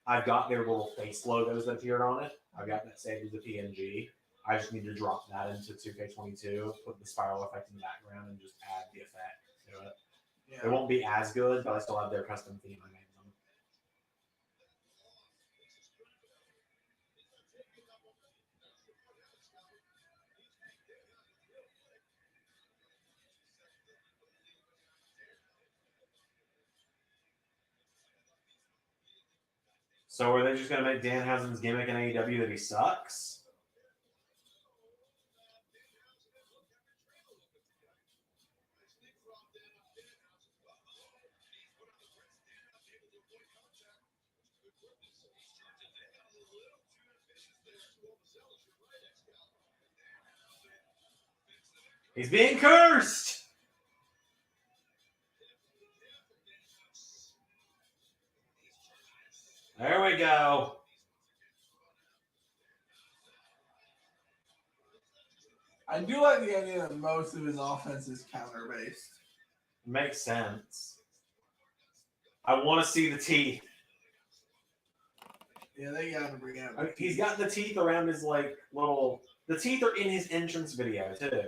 I've got their little face logos that appeared on it. I've got that saved as a PNG. I just need to drop that into 2K22, put the spiral effect in the background, and just add the effect to it. Yeah. It won't be as good, but I still have their custom theme I made them. So are they just going to make Danhausen's gimmick in AEW that he sucks? He's being cursed! There we go. I do like the idea that most of his offense is counter-based. Makes sense. I want to see the teeth. Yeah, they gotta bring out. He's got the teeth around his like little. The teeth are in his entrance video too.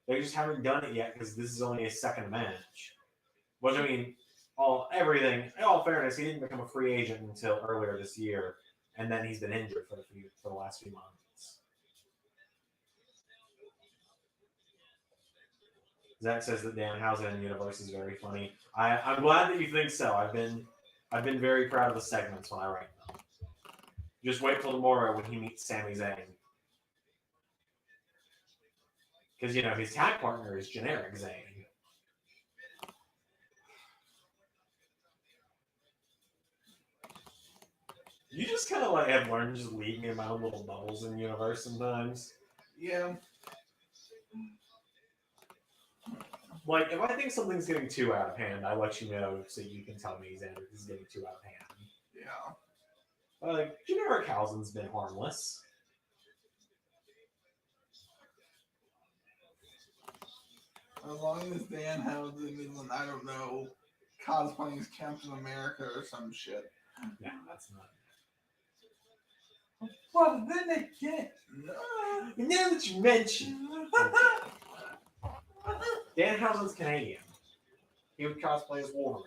They just haven't done it yet because this is only his second match. Which I mean, everything. In all fairness, he didn't become a free agent until earlier this year, and then he's been injured for the last few months. Zach says that Danhausen Universe is very funny. I'm glad that you think so. I've been very proud of the segments when I write them. Just wait till tomorrow when he meets Sami Zayn. Because, his tag partner is generic Zayn. You just kind of like have learned to just leave me in my own little bubbles in the universe sometimes. Yeah. Like, if I think something's getting too out of hand, I let you know so you can tell me Zander this is getting too out of hand. Yeah. Like, generic Hausen's been harmless. As long as Danhausen isn't, I don't know, cosplaying as Captain America or some shit. No, that's not. But then again, Now that you mention, Danhausen's Canadian. He would cosplay as Wolverine.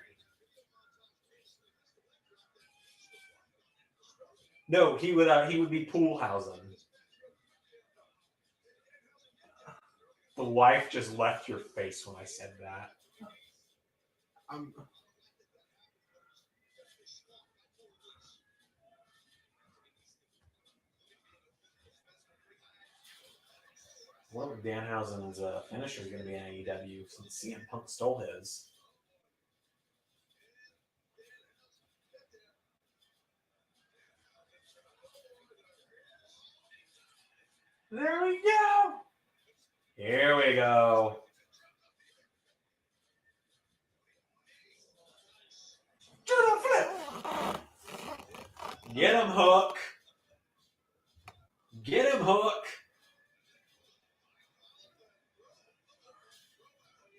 No, he would be Poolhausen. The wife just left your face when I said that. Well, Danhausen's finisher is going to be in AEW since CM Punk stole his. There we go. Here we go. Do the flip. Get him, Hook. Get him, Hook.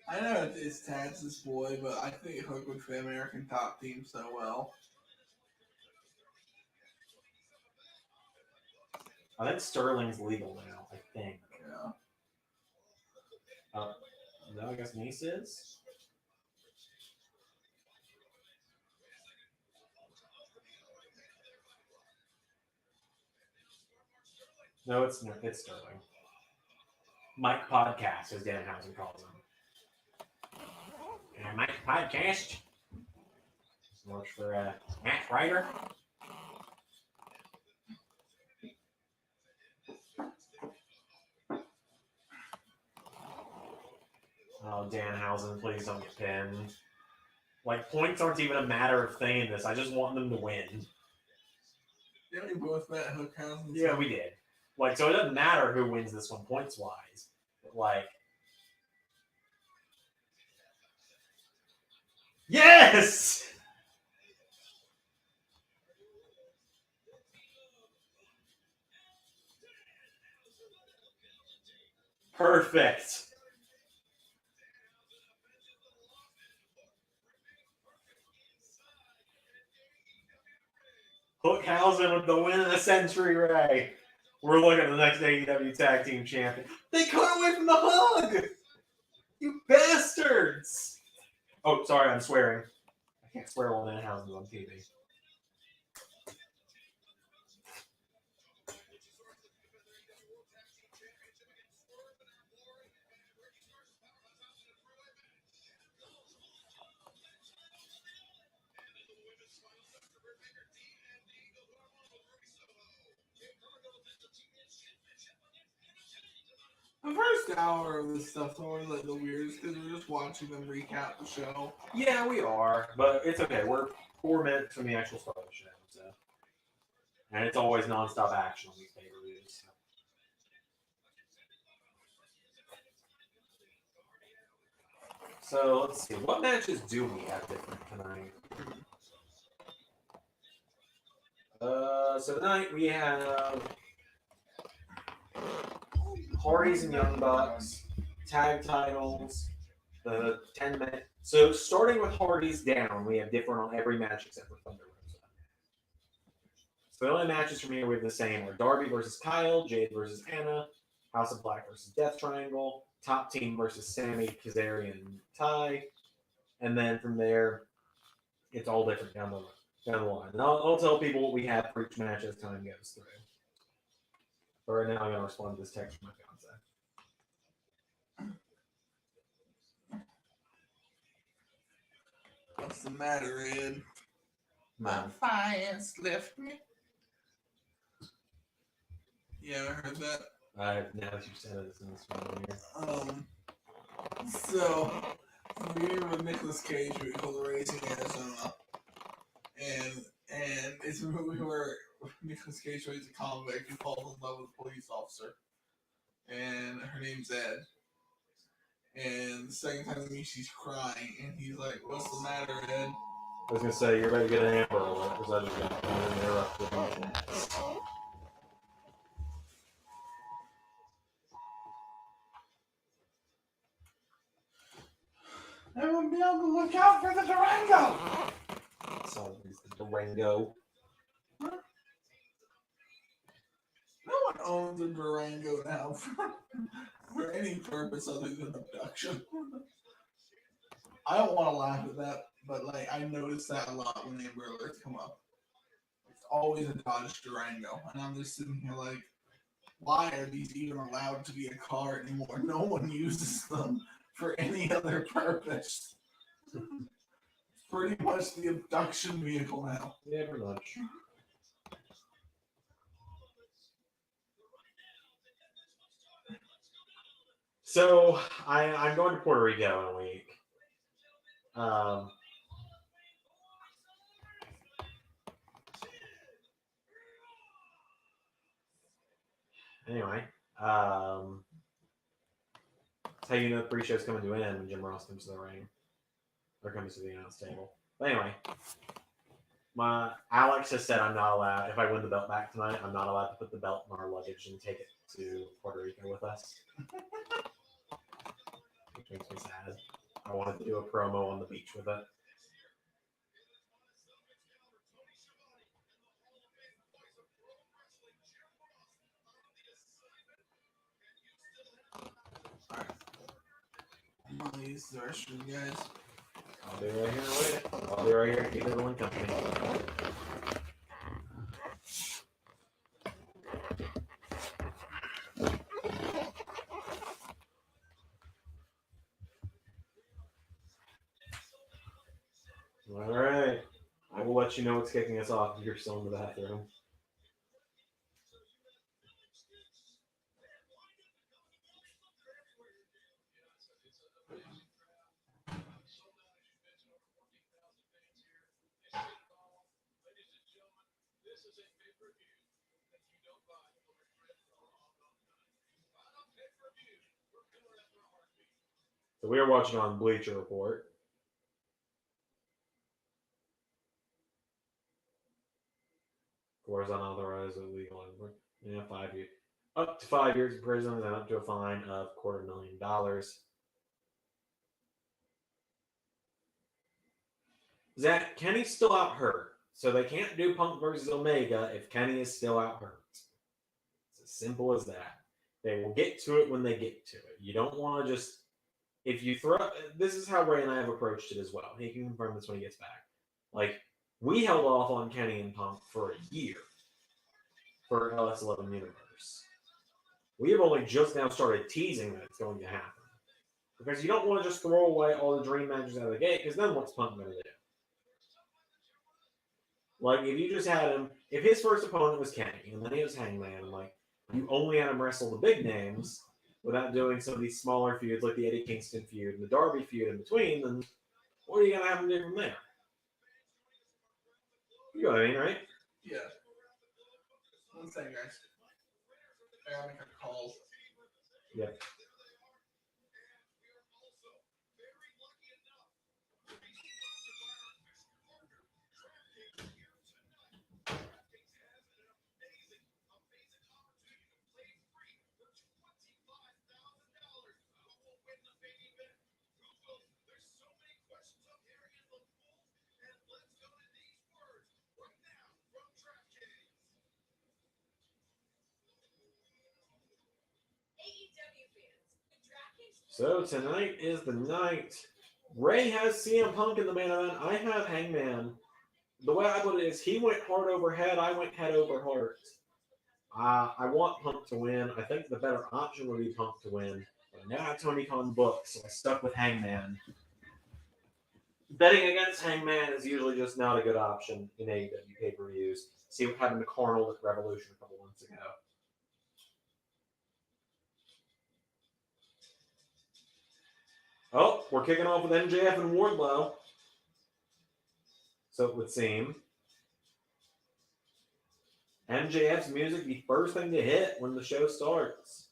I know it's Taz's boy, but I think Hook would fit American Top Team so well. I think Sterling's legal now, I think. Yeah. No, I guess Nice is? No, it's Sterling. Mike Podcast, as Danhausen calls him. Mike Podcast. Works for Matt Ryder. Oh, Danhausen, please don't get pinned. Like, points aren't even a matter of thing in this. I just want them to win. Yeah, we both met Hookhausen. Yeah, we did. Like, so it doesn't matter who wins this one points-wise. But, like... Yes! Perfect. Hookhausen with the win of the century, Ray. We're looking at the next AEW Tag Team Champion. They cut away from the hug! You bastards! Oh, sorry, I'm swearing. I can't swear while Danhausen's on TV. The first hour of this stuff's always like the weirdest because we're just watching them recap the show. Yeah, we are, but it's okay. We're 4 minutes from the actual start of the show, so. And it's always non-stop action on these pay-per-views. So let's see. What matches do we have different tonight? So tonight we have Hardys and Young Bucks, tag titles, the 10-minute. So starting with Hardys down, we have different on every match except for Thunder Rosa. So the only matches from here we have the same are Darby versus Kyle, Jade versus Anna, House of Black versus Death Triangle, Top Team versus Sammy, Kazarian, and Ty. And then from there, it's all different down the line. And I'll tell people what we have for each match as time goes through. But right now, I'm going to respond to this text from my fiance. What's the matter, Ed? My fiance left me. Yeah, I heard that. Now that you said it, it's nice familiar. So we were with Nicolas Cage, we called Raising Arizona, and it's a movie where Nicolas Cage plays a convict who falls in love with a police officer, and her name's Ed. And the second time we meet, she's crying, and he's like, "What's the matter, Ed?" I was going to say, you're about to get an Amber Alert because I just got interrupted. I won't be able to look out for the Durango. So he's the Durango. No one owns a Durango now for any purpose other than abduction. I don't want to laugh at that, but like I notice that a lot when Amber Alerts come up. It's always a Dodge Durango, and I'm just sitting here like, why are these even allowed to be a car anymore? No one uses them for any other purpose. It's pretty much the abduction vehicle now. Yeah, pretty much. So I'm going to Puerto Rico in a week. Anyway, that's how you know the pre-show's coming to an end when Jim Ross comes to the ring. Or comes to the announce table. But anyway, my Alex has said I'm not allowed, if I win the belt back tonight, I'm not allowed to put the belt in our luggage and take it to Puerto Rico with us. Which makes me sad. I wanted to do a promo on the beach with it. I'm gonna use the restroom, guys. I'll be right here waiting. I'll be right here to keep everyone company. All right. I will let you know what's kicking us off if you're still in the bathroom. So we are watching on Bleacher Report. Of course, unauthorized illegal. Yeah, 5 years. Up to 5 years in prison and up to a fine of $250,000. Zach, Kenny's still out hurt. So they can't do Punk versus Omega if Kenny is still out hurt. It's as as simple as that. They will get to it when they get to it. You don't want to just, if you throw, this is how Ray and I have approached it as well. He can confirm this when he gets back. Like, we held off on Kenny and Punk for a year for LS11 Universe. We have only just now started teasing that it's going to happen. Because you don't want to just throw away all the dream matches out of the gate, because then what's Punk going to do? Like, if you just had him, if his first opponent was Kenny, and then he was Hangman, like, you only had him wrestle the big names without doing some of these smaller feuds, like the Eddie Kingston feud and the Darby feud in between, then what are you going to have him do from there? You know what I mean, right? Yeah. One second, guys. I gotta make a call. Yep. So tonight is the night. Ray has CM Punk in the main event. I have Hangman. The way I put it is he went heart over head. I went head over heart. I want Punk to win. I think the better option would be Punk to win. But I now have Tony Khan booked, so I stuck with Hangman. Betting against Hangman is usually just not a good option in AEW pay-per-views. See what happened to Carnal at Revolution a couple months ago. Oh, we're kicking off with MJF and Wardlow. So it would seem. MJF's music, the first thing to hit when the show starts.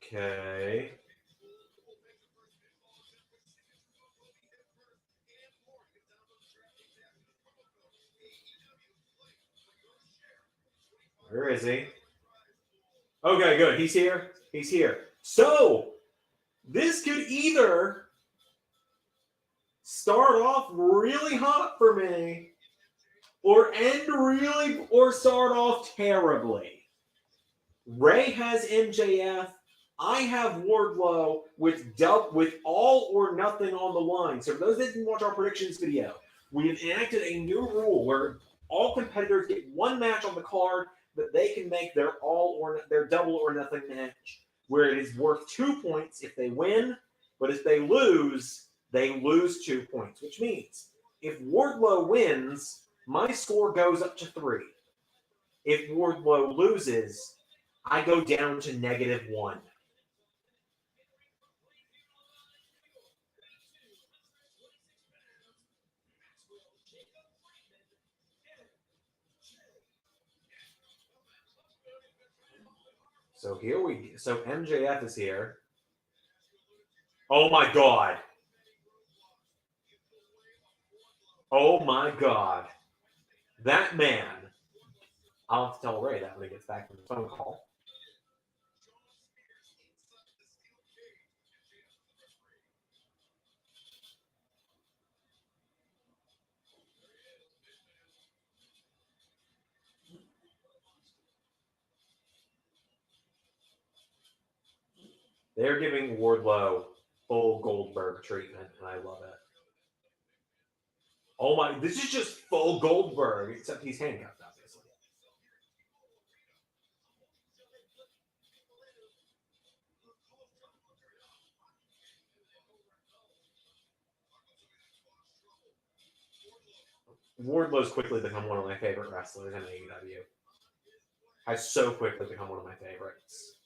Okay. Where is he? Okay, good. He's here. He's here. So, this could either start off really hot for me or start off terribly. Ray has MJF. I have Wardlow with all or nothing on the line. So for those that didn't watch our predictions video, we have enacted a new rule where all competitors get one match on the card that they can make their double or nothing match, where it is worth 2 points if they win, but if they lose 2 points, which means if Wardlow wins, my score goes up to 3. If Wardlow loses, I go down to -1. So so MJF is here. Oh my God. Oh my God. That man. I'll have to tell Ray that when he gets back from the phone call. They're giving Wardlow full Goldberg treatment, and I love it. Oh my, this is just full Goldberg, except he's handcuffed, obviously. Wardlow's quickly become one of my favorite wrestlers in AEW. Has so quickly become one of my favorites.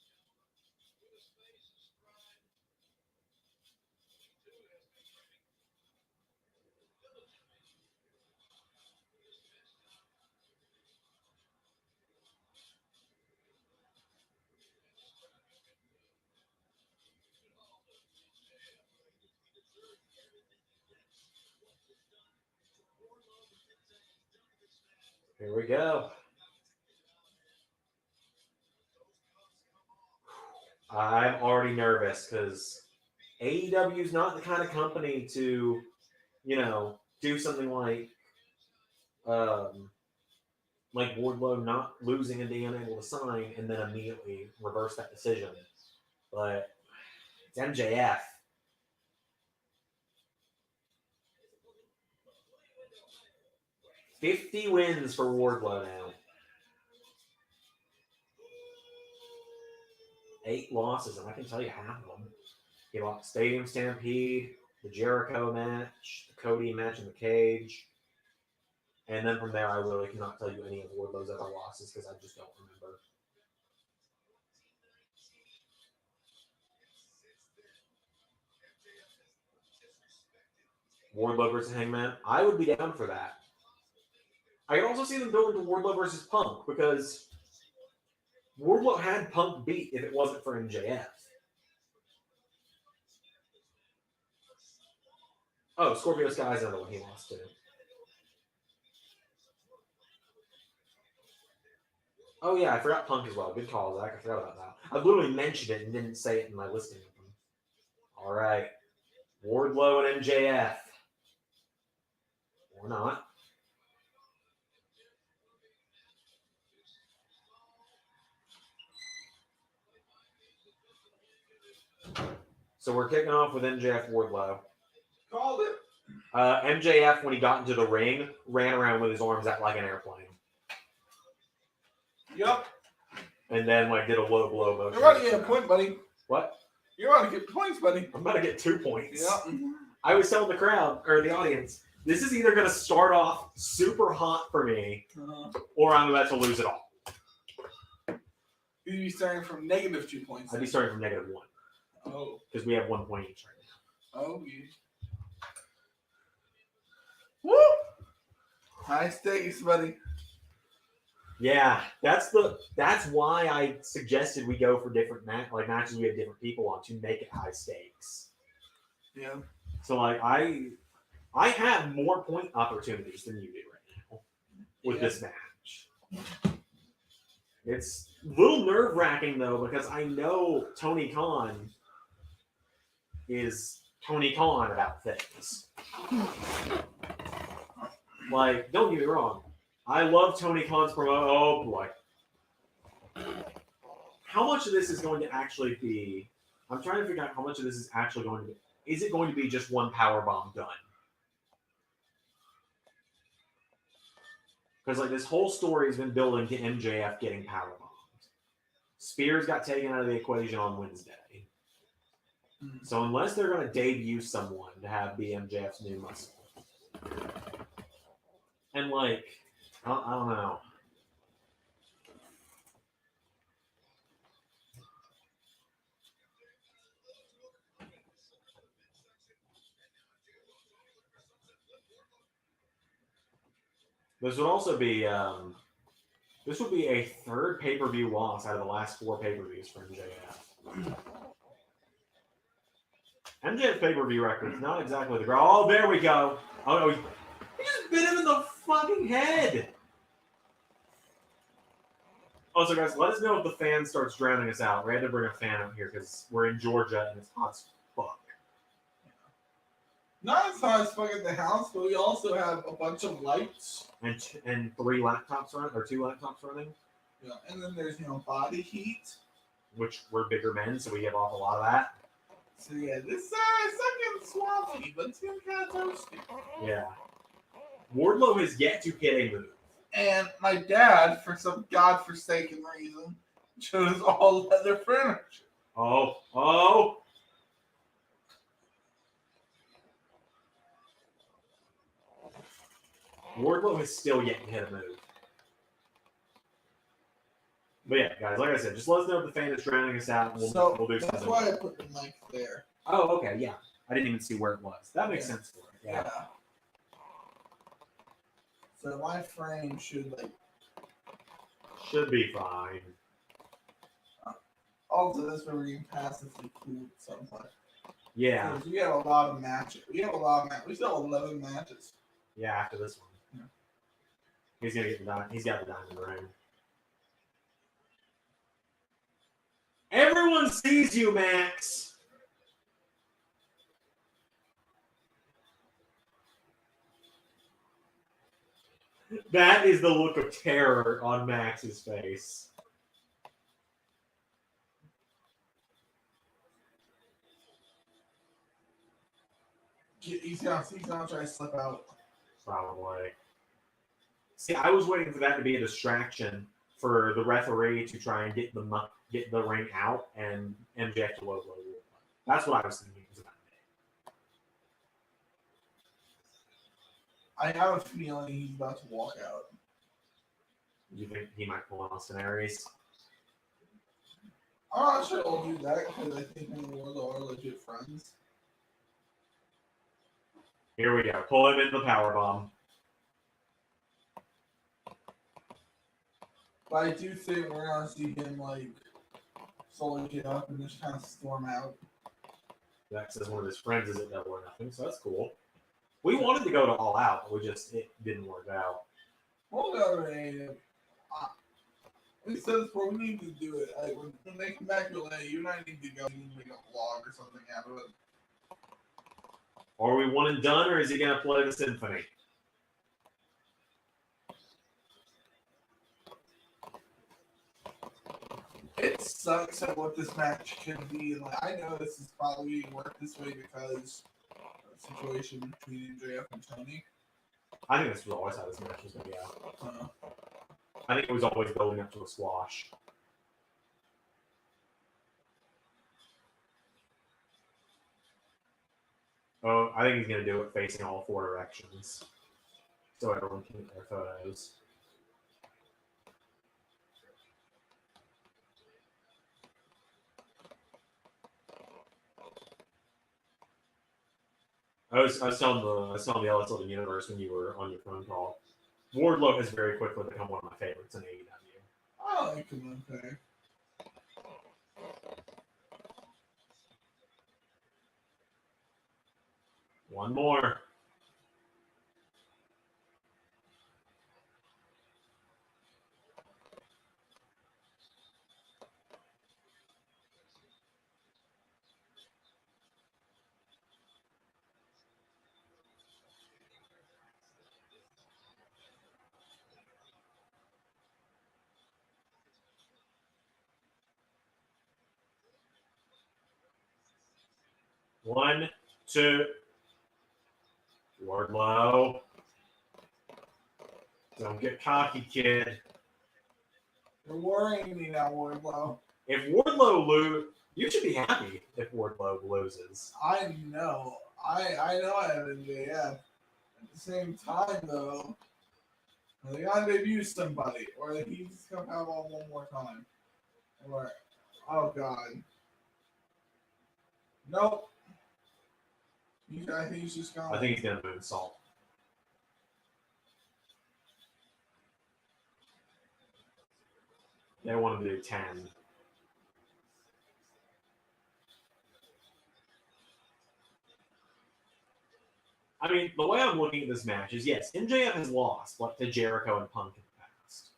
Here we go. I'm already nervous because AEW is not the kind of company to, do something like like Wardlow not losing and being unable to sign, and then immediately reverse that decision. But it's MJF. $50 wins for Wardlow now. 8 losses, and I can tell you half of them. He lost Stadium Stampede, the Jericho match, the Cody match in the cage. And then from there, I really cannot tell you any of Wardlow's other losses because I just don't remember. Wardlow versus Hangman. I would be down for that. I can also see them building to Wardlow versus Punk because Wardlow had Punk beat if it wasn't for MJF. Oh, Scorpio Sky's another one he lost to. Oh, yeah, I forgot Punk as well. Good call, Zach. I forgot about that. I literally mentioned it and didn't say it in my listing of them. All right. Wardlow and MJF. Or not. So we're kicking off with MJF Wardlow. Called it. MJF, when he got into the ring, ran around with his arms out like an airplane. Yup. And then, like, did a low blow motion. You're about to get a point, buddy. What? You're about to get points, buddy. I'm about to get 2 points. Yep. I was telling the crowd, or the audience, this is either going to start off super hot for me, or I'm about to lose it all. You'd be starting from negative 2 points. I'd be starting from -1. Oh. Because we have 1 point each right now. Oh, yeah. Woo! High stakes, buddy. Yeah, that's why I suggested we go for different matches we have different people on to make it high stakes. Yeah. So like I have more point opportunities than you do right now with this match. It's a little nerve-wracking though because I know Tony Khan is Tony Khan about things. Like, don't get me wrong. I love Tony Khan's promo. Oh boy. How much of this is going to actually be? I'm trying to figure out how much of this is actually going to be. Is it going to be just one powerbomb done? Because like this whole story has been building to MJF getting powerbombed. Spears got taken out of the equation on Wednesday. So unless they're going to debut someone to have be MJF's new muscle. And like, I don't know. This would also be this would be a third pay-per-view loss out of the last 4 pay-per-views for MJF. MJF pay-per-view record is not exactly the oh, there we go. Oh no, he just bit him in the fucking head. Also, guys, let us know if the fan starts drowning us out. We had to bring a fan out here because we're in Georgia and it's hot as fuck. Not as hot as fuck at the house, but we also have a bunch of lights. And 3 laptops running, or 2 laptops running. Yeah, and then there's, body heat. Which we're bigger men, so we give off a lot of that. So yeah, this it's not getting swampy, but it's getting kind of toasty. Yeah. Wardlow has yet to get a move. And my dad, for some godforsaken reason, chose all leather furniture. Oh. Wardlow has still yet to hit a move. But yeah, guys, like I said, just let us know if the fan is drowning us out, and we'll do something. That's why I put the mic there. Oh, okay, yeah. I didn't even see where it was. That makes sense for it. Yeah. So my frame should be fine. Also, this way we're getting past this include somewhat. Yeah. Because we have a lot of matches. We still have 11 matches. Yeah, after this one. Yeah. He's gonna get the diamond. He's got the diamond ring. Everyone sees you, Max. That is the look of terror on Max's face. He's gonna try to slip out. Probably. See, I was waiting for that to be a distraction for the referee to try and get the ring out and MJF to low blow. That's what I was thinking it was about. I have a feeling he's about to walk out. You think he might pull Austin Aries? I'm not sure he'll do that because I think him and Wardlow are legit friends. Here we go. Pull him into the powerbomb. But I do think we're gonna see him like slowly get up and just kind of storm out. That says one of his friends is at Double or Nothing, so that's cool. We wanted to go to All Out, but it didn't work out. We'll go to AEW. We said this before, we need to do it. Like, when they come back to LA, you and I need to go. We need to make a vlog or something out of it. Are we one and done, or is he going to play the symphony? It sucks at what this match can be. Like, I know this is probably worked this way because of the situation between MJF and Tony. I think this was always how this match was going to go. I think it was always building up to a squash. Oh, I think he's going to do it facing all four directions, so everyone can get their photos. I was telling the LS11 Universe when you were on your phone call. Wardlow has very quickly become one of my favorites in AEW. I like him, okay. One more. One, two. Wardlow. Don't get cocky, kid. You're worrying me now, Wardlow. If Wardlow loses, you should be happy if Wardlow loses. I know. I know I have MJF. At the same time, though, they gotta debut somebody, or he's come out on one more time. Or, oh god. Nope. I think he's just gonna. I think he's gonna moonsault. They want to do 10. I mean, the way I'm looking at this match is, yes, MJF has lost to Jericho and Punk in the past.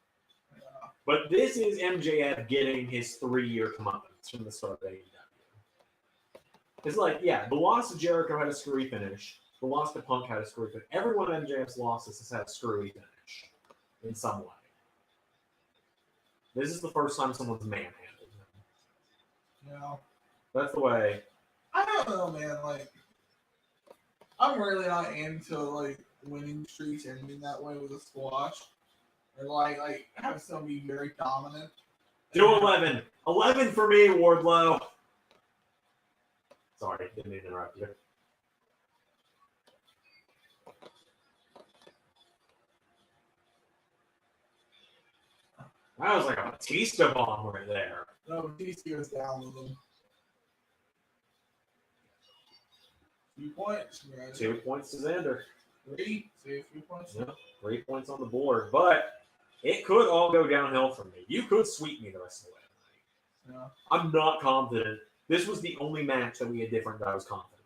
Yeah. But this is MJF getting his 3-year comeuppance from the start of AEW. It's like, yeah, the loss to Jericho had a screwy finish. The loss to Punk had a screwy finish. Every one of MJF's losses has had a screwy finish in some way. This is the first time someone's manhandled him. Yeah. That's the way. I don't know, man. Like, I'm really not into like winning streaks ending that way with a squash, or like have somebody be very dominant. Do 11. 11 for me, Wardlow. Sorry, didn't mean to interrupt you. That was like a Batista bomb right there. No, Batista goes down with him. 2 points. 2 points to Zander. 3. Say 3 points. Yeah, 3 points on the board. But it could all go downhill for me. You could sweep me the rest of the way. Yeah. I'm not confident. This was the only match that we had different that I was confident in.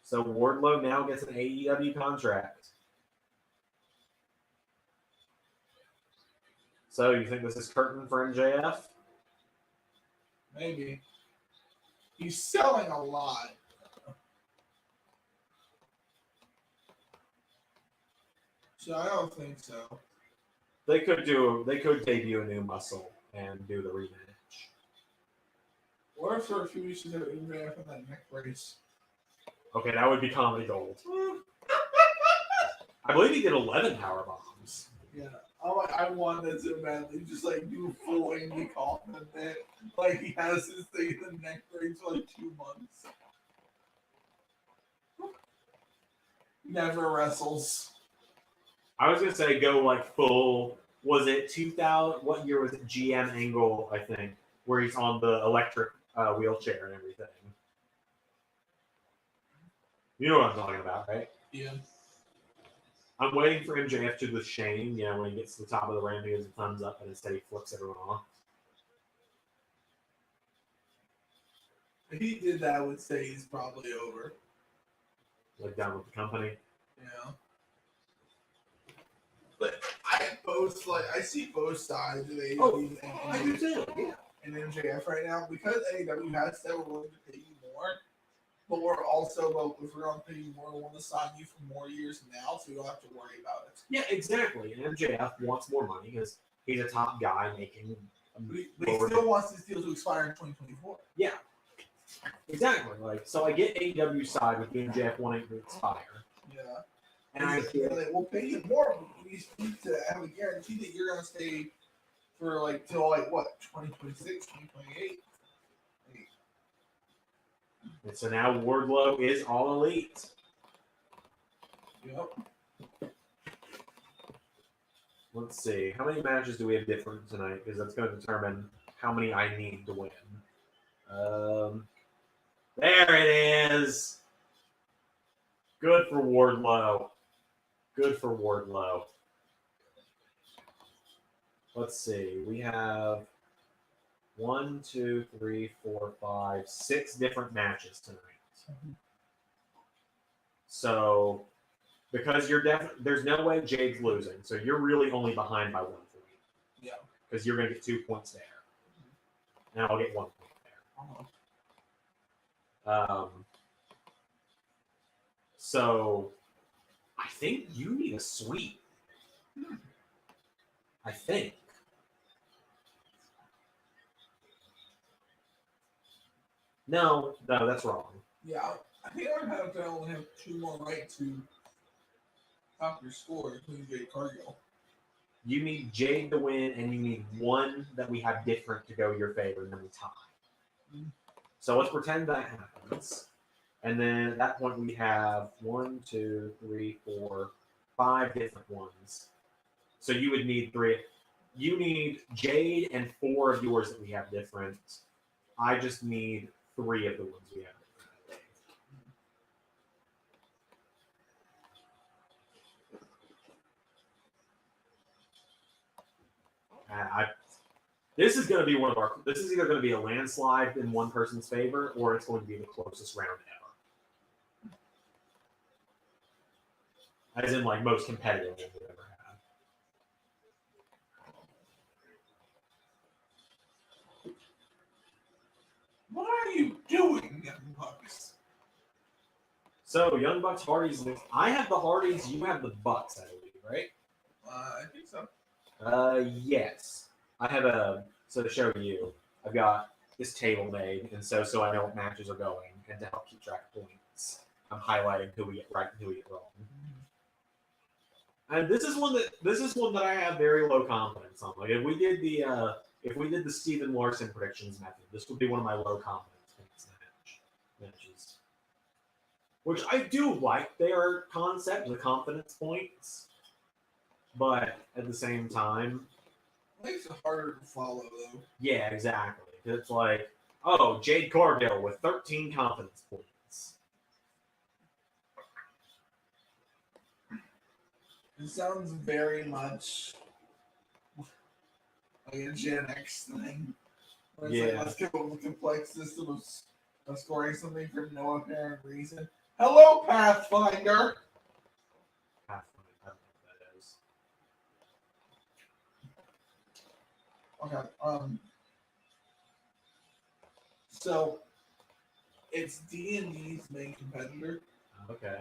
So Wardlow now gets an AEW contract. So you think this is curtain for MJF? Maybe. He's selling a lot. So I don't think so. They could debut a new muscle and do the rematch. What if for a few weeks you have MJF in that neck brace? Okay, that would be comedy gold. I believe he did 11 power bombs. Yeah. I want that so badly. Just like do a full Andy Kaufman bit. Like he has his thing in the neck brace for like 2 months. Never wrestles. I was gonna say go like full. Was it 2000? What year was it? GM Angle, I think, where he's on the electric wheelchair and everything. You know what I'm talking about, right? Yeah. I'm waiting for MJF to do the Shane. You know, when he gets to the top of the ramp, he gives a thumbs up, and instead he flips everyone off. If he did that, I would say he's probably over. Like done with the company. Yeah. But I see both sides of AEW I do too. Yeah. and MJF right now because AEW has said we're willing to pay you more, but we're also if we're going to pay you more, we want to sign you for more years now, so you don't have to worry about it. Yeah, exactly. And MJF wants more money because he's a top guy making. But he still wants this deal to expire in 2024. Yeah. Exactly. Like, so I get AEW side with MJF wanting to expire. Yeah. And I get like, we'll pay you more, but we need to have a guarantee that you're going to stay for like till like what 2026, 2028. And so now Wardlow is all elite. Yep. Let's see. How many matches do we have different tonight? Because that's going to determine how many I need to win. There it is. Good for Wardlow. Good for Wardlow. Let's see. We have 1, 2, 3, 4, 5, 6 different matches tonight. So, because there's no way Jade's losing, so you're really only behind by 1 point. Yeah. Because you're going to get 2 points there, and I'll get 1 point there. So, I think you need a sweep. I think. No, that's wrong. Yeah, I think I would have to only have 2 more right to top your score, including Jade Cargill. You need Jade to win, and you need 1 that we have different to go your favor, and then we tie. So let's pretend that happens. And then at that point, we have 1, 2, 3, 4, 5 different ones. So you would need 3. You need Jade and 4 of yours that we have different. I just need 3 of the ones we have different. This is going to be one of our. This is either going to be a landslide in one person's favor, or it's going to be the closest round ever. As in, like, most competitive one we've ever had. What are you doing, Young Bucks? So, Young Bucks, Hardys. I have the Hardys. You have the Bucks, I believe, right? I think so. Yes. I have so to show you, I've got this table made, and so I know what matches are going, and to help keep track of points, I'm highlighting who we get right and who we get wrong. And this is one that I have very low confidence on. Like if we did the Steven Larson predictions method, this would be one of my low confidence matches. Which I do like their concept, the confidence points, but at the same time, Makes it harder to follow, though. Yeah, exactly. It's like, oh, Jade Cargill with 13 confidence points. It sounds very much like a Gen X thing. Where it's like, let's come up with a complex system of scoring something for no apparent reason. Hello, Pathfinder! I don't know what that is. Okay. So it's D&D's main competitor. Okay.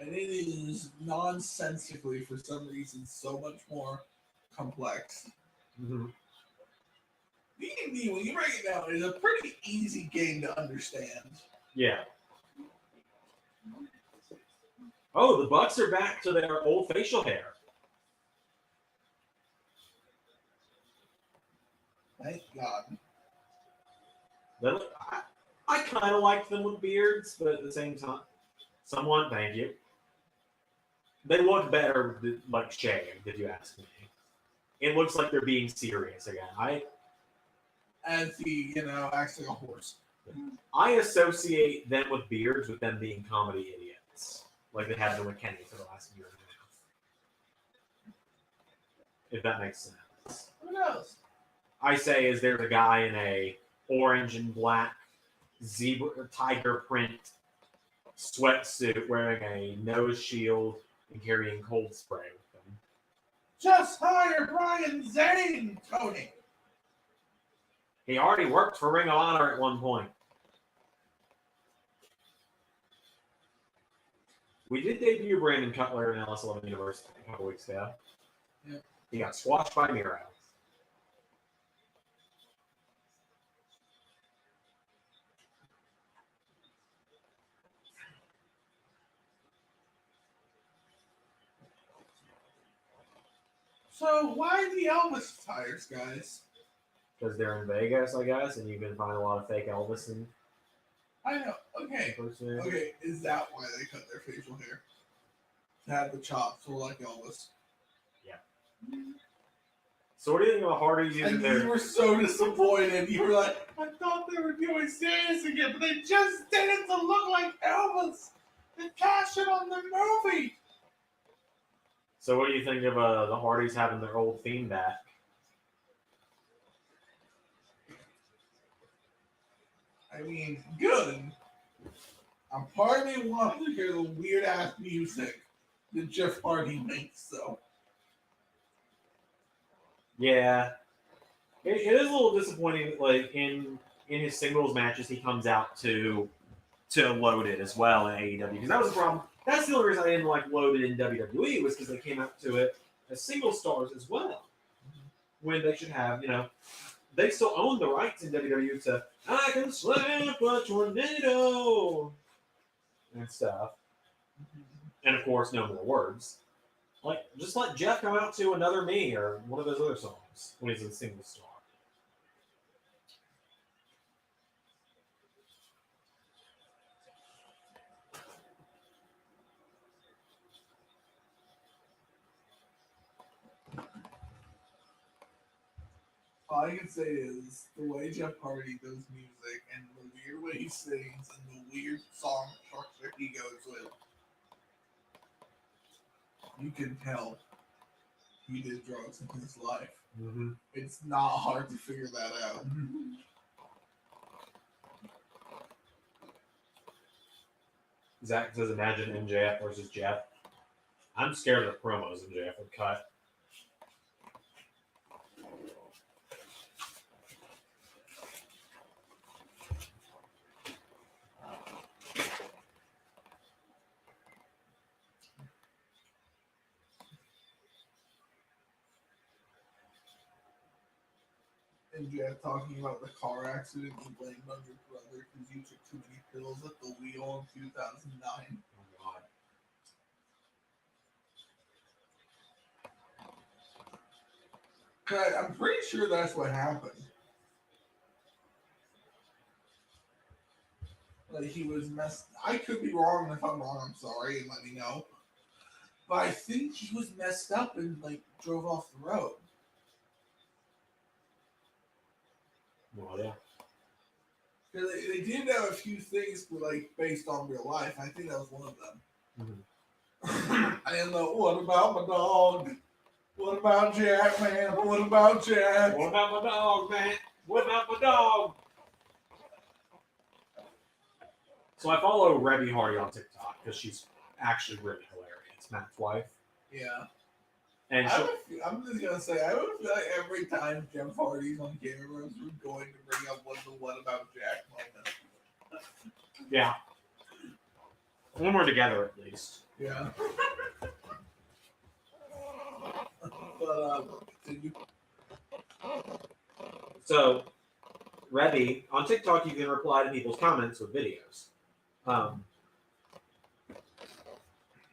And it is nonsensically, for some reason, so much more complex. Mm-hmm. D&D, when you break it down, is a pretty easy game to understand. Yeah. Oh, the Bucks are back to their old facial hair. Thank God. I kind of like them with beards, but at the same time, thank you. They look better, like shaved, if you ask me. It looks like they're being serious again. As he, acts like a horse. I associate them with beards with them being comedy idiots, like they have been with Kenny for the last year and a half. If that makes sense. Who knows? I say is there's a guy in a orange and black zebra or tiger print sweatsuit wearing a nose shield and carrying cold spray with him. Just hire Brian Zane, Tony. He already worked for Ring of Honor at one point. We did debut Brandon Cutler in LS11 Universe a couple weeks ago. Yep. He got squashed by Miro. So why the Elvis tires, guys? Because they're in Vegas, I guess, and you can find a lot of fake Elvis in I know. Okay. Okay, is that why they cut their facial hair? To have the chops look like Elvis. Yeah. So what do you think of the Hardys using And their... you were so disappointed. You were like, I thought they were doing serious again, but they just did it to look like Elvis. They cashed it on the movie. So what do you think of the Hardys having their old theme back? I mean, good. Part of me wants to hear the weird ass music that Jeff Hardy makes, though. Yeah. It is a little disappointing, like, in his singles matches, he comes out to Loaded as well in AEW, because that was the problem. That's the only reason I didn't like Loaded in WWE, was because they came out to it as single stars as well. When they should have, they still own the rights in WWE to I can slap a tornado and stuff. And of course, no more words. Like, just let Jeff come out to Another Me or one of those other songs when he's a single star. All I can say is the way Jeff Hardy does music and the weird way he sings and the weird song structure he goes with, you can tell he did drugs in his life. Mm-hmm. It's not hard to figure that out. Zach says, imagine MJF versus Jeff. I'm scared of the promos MJF would cut. And Jeff talking about the car accident you blamed on your brother because you took too many pills at the wheel in 2009. Oh, God. I'm pretty sure that's what happened. Like, he was messed. I could be wrong, and if I'm wrong, I'm sorry, and let me know. But I think he was messed up and drove off the road. Well, yeah. They did have a few things based on real life. I think that was one of them. Mm-hmm. And what about my dog? What about Jack, man? What about Jack? What about my dog, man? What about my dog? So I follow Rebby Hardy on TikTok because she's actually really hilarious. Matt's wife. Yeah. And I'm just gonna say, I would feel like every time Jeff Hardy's on camera, we're going to bring up what about Jack moment. Yeah. When we're together, at least. Yeah. But continue. So, Rebby, on TikTok, you can reply to people's comments with videos.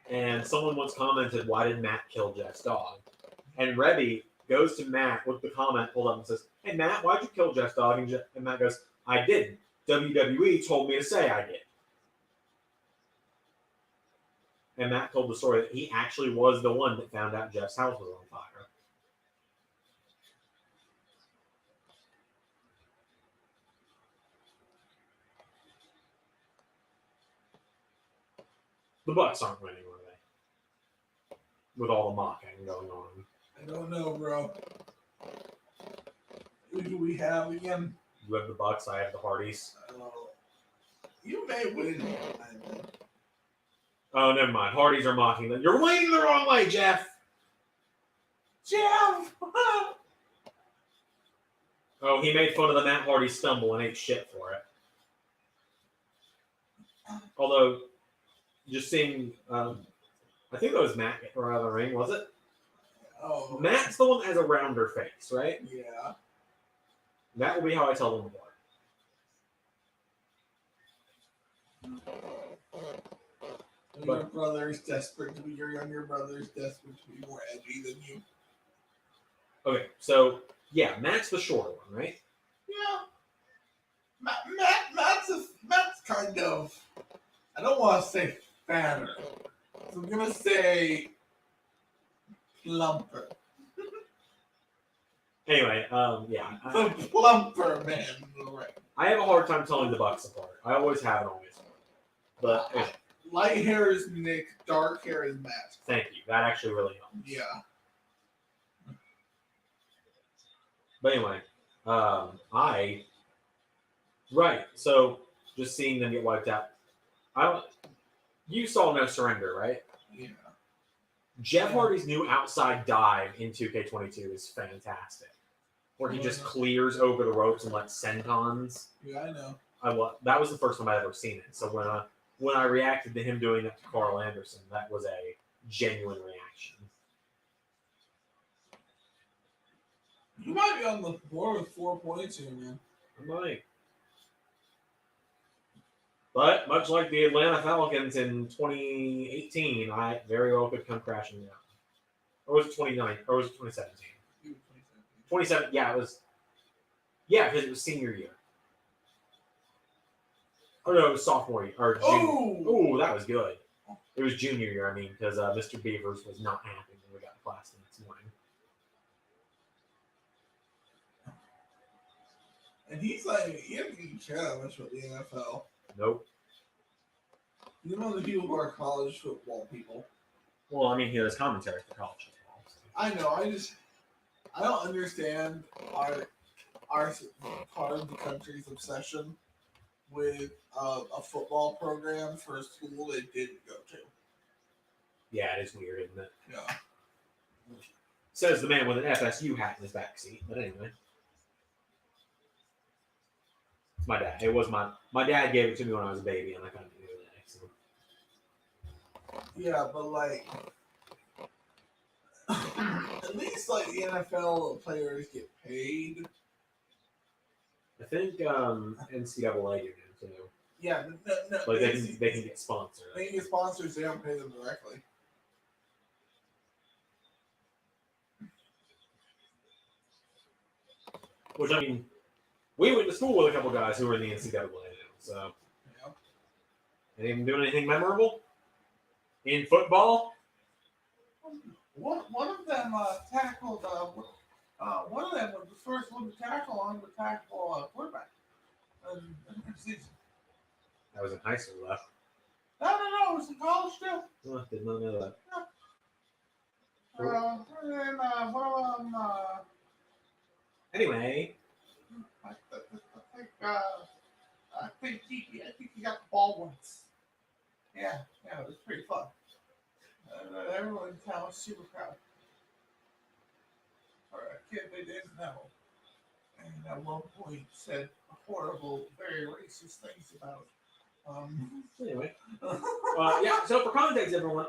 And someone once commented, "Why did Matt kill Jeff's dog?" And Rebby goes to Matt with the comment pulled up and says, "Hey Matt, why'd you kill Jeff's dog?" And Matt goes, "I didn't. WWE told me to say I did." And Matt told the story that he actually was the one that found out Jeff's house was on fire. The Bucks aren't winning, are they? With all the mocking going on. I don't know, bro. Who do we have again? You have the Bucks, I have the Hardys. You may win. Oh, never mind. Hardys are mocking them. You're leaning the wrong way, Jeff! Jeff! Oh, he made fun of the Matt Hardy stumble and ate shit for it. Although, just seeing, I think that was Matt getting her out of the ring, was it? Oh. Matt's the one that has a rounder face, right? Yeah. That will be how I tell them apart. Your brother is desperate to be your younger brother is desperate to be more edgy than you. Okay, so yeah, Matt's the shorter one, right? Yeah. Matt's kind of. I don't want to say fatter. So I'm gonna say plumper. Anyway, yeah. The plumper man. Right. I have a hard time telling the Bucks apart. I always have and always will. But anyway, Light hair is Nick, dark hair is Matt. thank you. That actually really helps. Yeah. But anyway, right. So just seeing them get wiped out. You saw No Surrender, right? Yeah. Jeff Hardy's new outside dive in 2K22 is fantastic. Where he just clears over the ropes and lets sentons. Yeah, I know. That was the first time I'd ever seen it. So when I reacted to him doing that to Carl Anderson, that was a genuine reaction. You might be on the floor with 4 points here, man. I might. But much like the Atlanta Falcons in 2018, I very well could come crashing down. Or was it 29? Or was it 2017? 27. Yeah, it was. Yeah, because it was senior year. Oh no, it was sophomore year or junior. Oh, that was good. It was junior year. I mean, because Mr. Beavers was not happy when we got to class the next morning. And he's like, he doesn't even care that much about the NFL. Nope. You know the people who are college football people. Well, I mean, he does commentary for college football. So. I know. I don't understand our part of the country's obsession with a football program for a school they didn't go to. Yeah, it is weird, isn't it? Yeah. Says the man with an FSU hat in his backseat. But anyway. It's my dad. It was my dad gave it to me when I was a baby, and I kind of knew that. So. Yeah, but like, at least like the NFL players get paid. I think NCAA do too. Yeah, no, like they can get sponsored. They can get sponsors. They don't pay them directly. Which, I mean, we went to school with a couple guys who were in the NCAA now, so. Yeah. They didn't do anything memorable in football. One of them tackled. One of them was the first one to tackle on the tackle quarterback in the season. That was in high school, though. No, it was in college too. Oh, did not know that. Yeah. And then one of them. Anyway. I think he got the ball once. Yeah, it was pretty fun. Everyone in town was super proud. For a kid they didn't know. And at one point said horrible, very racist things about Anyway, yeah. So for context, everyone,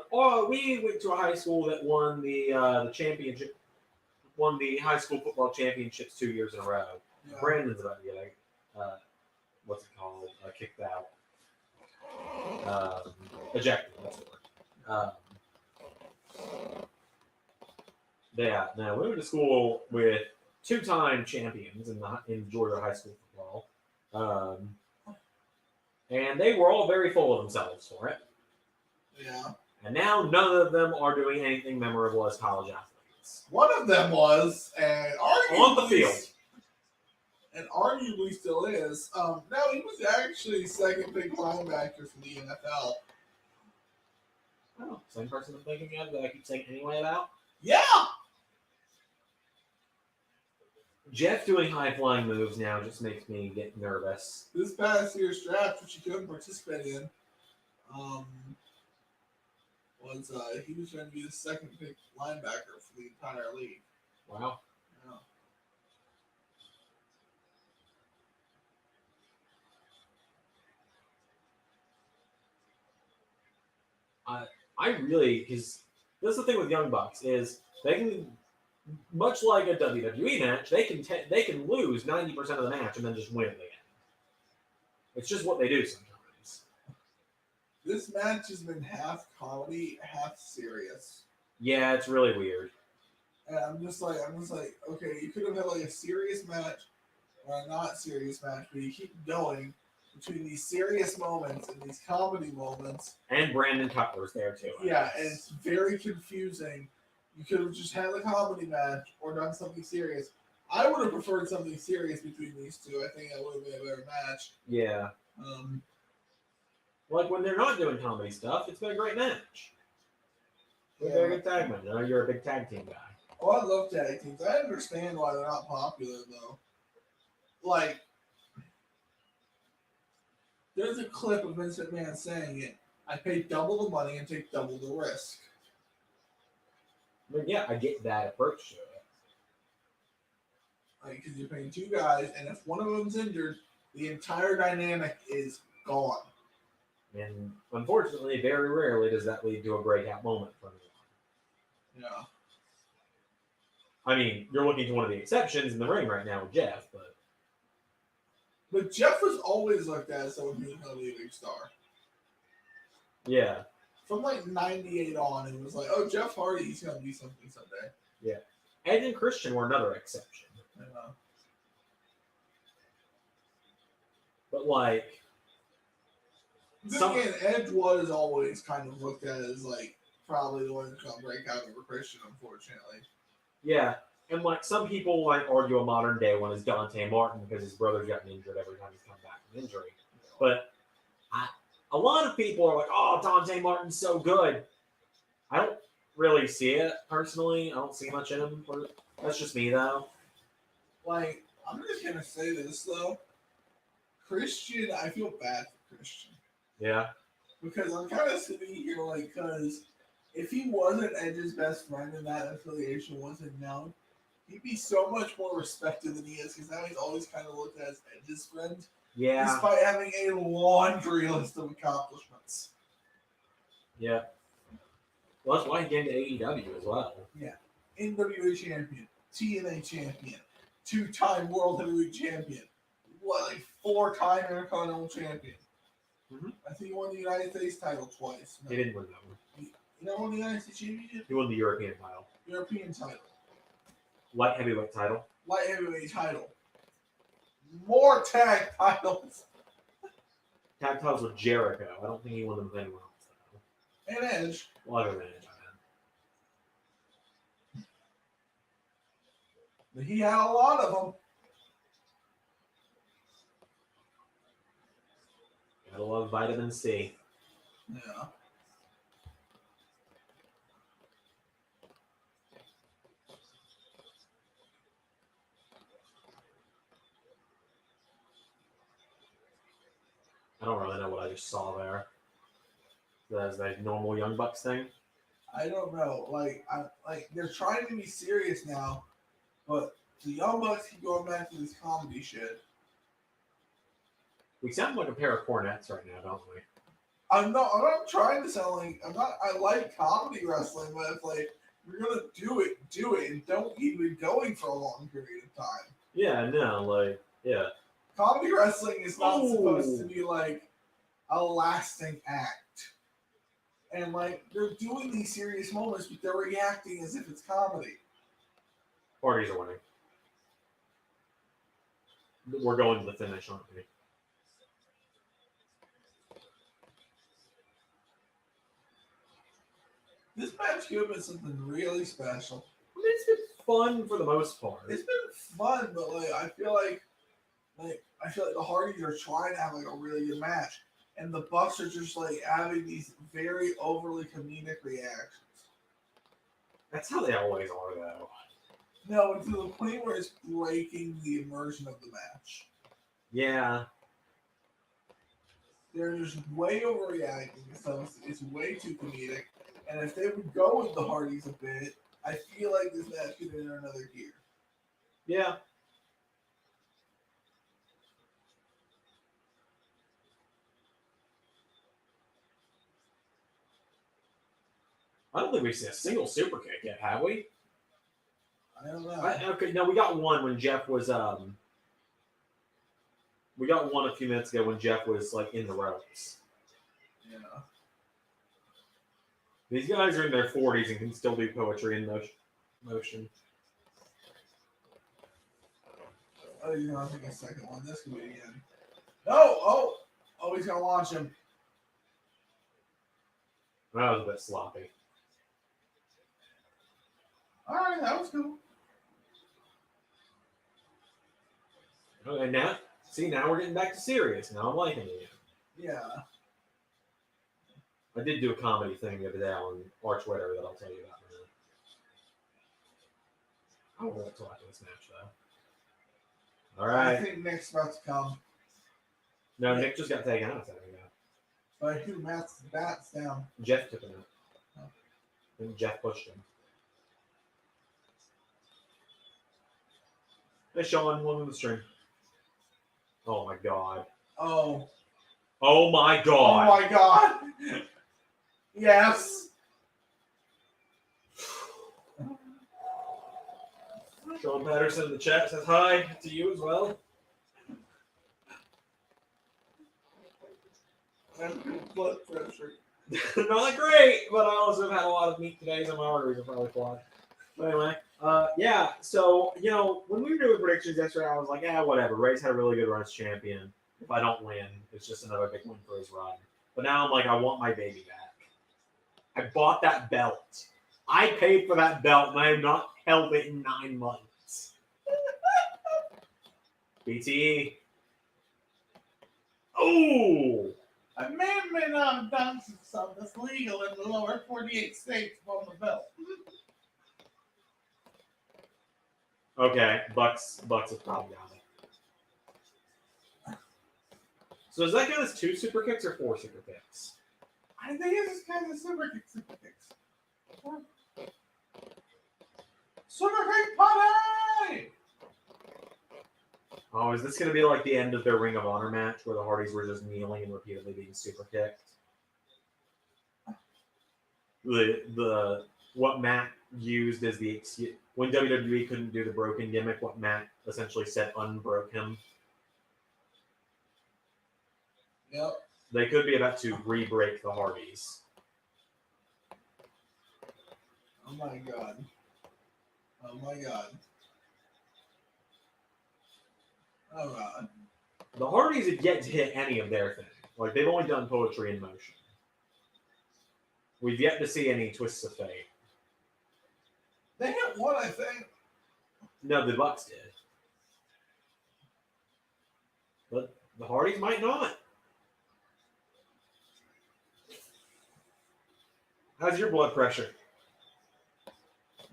we went to a high school that won the championship, won the high school football championships 2 years in a row. Yeah. Brandon's about to get what's it called? Kicked out, ejected. That's the word. Yeah. Now we went to school with two-time champions in Georgia high school football, and they were all very full of themselves for it. Yeah. And now none of them are doing anything memorable as college athletes. One of them was, and arguably On the field. And arguably still is. No, he was actually second pick linebacker for the NFL. Oh, same person I'm thinking of that I keep saying anyway about? Yeah! Jeff doing high flying moves now just makes me get nervous. This past year's draft, which he couldn't participate in, was he was going to be the second pick linebacker for the entire league. Wow. Yeah. I really, because this is the thing with Young Bucks is they can, much like a WWE match, they can lose 90% of the match and then just win at the end. It's just what they do sometimes. This match has been half comedy, half serious. Yeah, it's really weird. And I'm just like, okay, you could have had like a serious match or a not serious match, but you keep going between these serious moments and these comedy moments. And Brandon Cutler's there too. Yeah, and it's very confusing. You could have just had a comedy match or done something serious. I would have preferred something serious between these two. I think that would have been a better match. Yeah. Like when they're not doing comedy stuff, it's been a great match. They're a good tag match. I know you're a big tag team guy. Oh, I love tag teams. I understand why they're not popular though. Like, there's a clip of Vince McMahon saying it. I pay double the money and take double the risk. I mean, yeah, I get that approach to it. Like, because you're paying two guys, and if one of them's injured, the entire dynamic is gone. And unfortunately, very rarely does that lead to a breakout moment for anyone. Yeah. I mean, you're looking to one of the exceptions in the ring right now with Jeff, But Jeff was always like that, so he was going to be a big star. Yeah. From like 98 on, it was like, oh, Jeff Hardy, he's going to be something someday. Yeah. Edge and Christian were another exception. I know. But like, Again, Edge was always kind of looked at as like probably the one who's going to break out over Christian, unfortunately. Yeah. And like some people might argue a modern day one is Dante Martin because his brother's gotten injured every time he's come back from injury. But a lot of people are like, oh, Dante Martin's so good. I don't really see it personally. I don't see much in him. That's just me though. Like, I'm just going to say this though. Christian, I feel bad for Christian. Yeah. Because I'm kind of sitting here like, because if he wasn't Edge's best friend and that affiliation wasn't known, he'd be so much more respected than he is because now he's always kind of looked at as Edge's friend. Yeah. Despite having a laundry list of accomplishments. Yeah. Well, that's why he came to AEW as well. Yeah. NWA champion, TNA champion, 2-time World Heavyweight champion, like 4-time Intercontinental champion. Mm-hmm. I think he won the United States title twice. No. He didn't win that one. You know, won the United States championship? He won the European title. European title. Light heavyweight title. Light heavyweight title. More tag titles. Tag titles with Jericho. I don't think he won them with anyone else though. And Edge. Well, other than Edge, But he had a lot of them. Gotta love vitamin C. Yeah. I don't really know what I just saw there. That's like normal Young Bucks thing. I don't know. Like they're trying to be serious now, but the Young Bucks keep going back to this comedy shit. We sound like a pair of cornets right now, don't we? I'm not trying to sound like I like comedy wrestling, but it's like you're gonna do it, and don't keep it going for a long period of time. Yeah, no, like, yeah. Comedy wrestling is not supposed to be like a lasting act. And like they're doing these serious moments, but they're reacting as if it's comedy. Parties are winning. We're going to the finish, aren't we? This match could have been something really special. I mean, it's been fun for the most part. It's been fun, but like I feel like the Hardys are trying to have like a really good match, and the Bucks are just like having these very overly comedic reactions. That's how they always are, though. No, to the point where it's breaking the immersion of the match. Yeah. They're just way overreacting, so it's way too comedic. And if they would go with the Hardys a bit, I feel like this match could enter another gear. Yeah. I don't think we've seen a single super kick yet, have we? I don't know. Okay, no, we got one when Jeff was we got one a few minutes ago when Jeff was like in the ropes. Yeah. These guys are in their 40s and can still do poetry in motion. Oh, you're gonna take a second one. This could be the end. No! Oh, he's gonna launch him. That was a bit sloppy. Alright, that was cool. Okay, now we're getting back to serious. Now I'm liking it. Yeah. I did do a comedy thing the other day on our Twitter that I'll tell you about in a minute. I won't talk to this match though. All right. I think Nick's about to come. No, Nick just got taken out a second ago. But who Matt's down? Jeff took him out. Oh. And Jeff pushed him. Hey, Sean, one in the string. Oh my god. Oh. Oh my god. Oh my god. Yes. Sean Patterson in the chat says hi to you as well. That's good blood pressure. Not great, but I also have had a lot of meat today, so my arteries are probably clogged. But anyway, yeah, so, you know, when we were doing predictions yesterday, I was like, whatever. Ray's had a really good run as champion. If I don't win, it's just another big win for his run. But now I'm like, I want my baby back. I bought that belt. I paid for that belt, and I have not held it in 9 months. BTE. Oh! A man may not have done some stuff that's legal in the lower 48 states on the belt. Okay, Bucks have probably got it. So does that count as 2 super kicks or 4 super kicks? I think it's just kind of super kicks. Super kick party! Oh, is this going to be like the end of their Ring of Honor match where the Hardys were just kneeling and repeatedly being super kicked? What Matt used as the excuse when WWE couldn't do the broken gimmick, what Matt essentially said unbroke him. Yep. They could be about to re-break the Hardys. Oh my god. Oh my god. Oh god. The Hardys have yet to hit any of their things. Like, they've only done poetry in motion. We've yet to see any twists of fate. They hit one, I think. No, the Bucks did. But the Hardys might not. How's your blood pressure?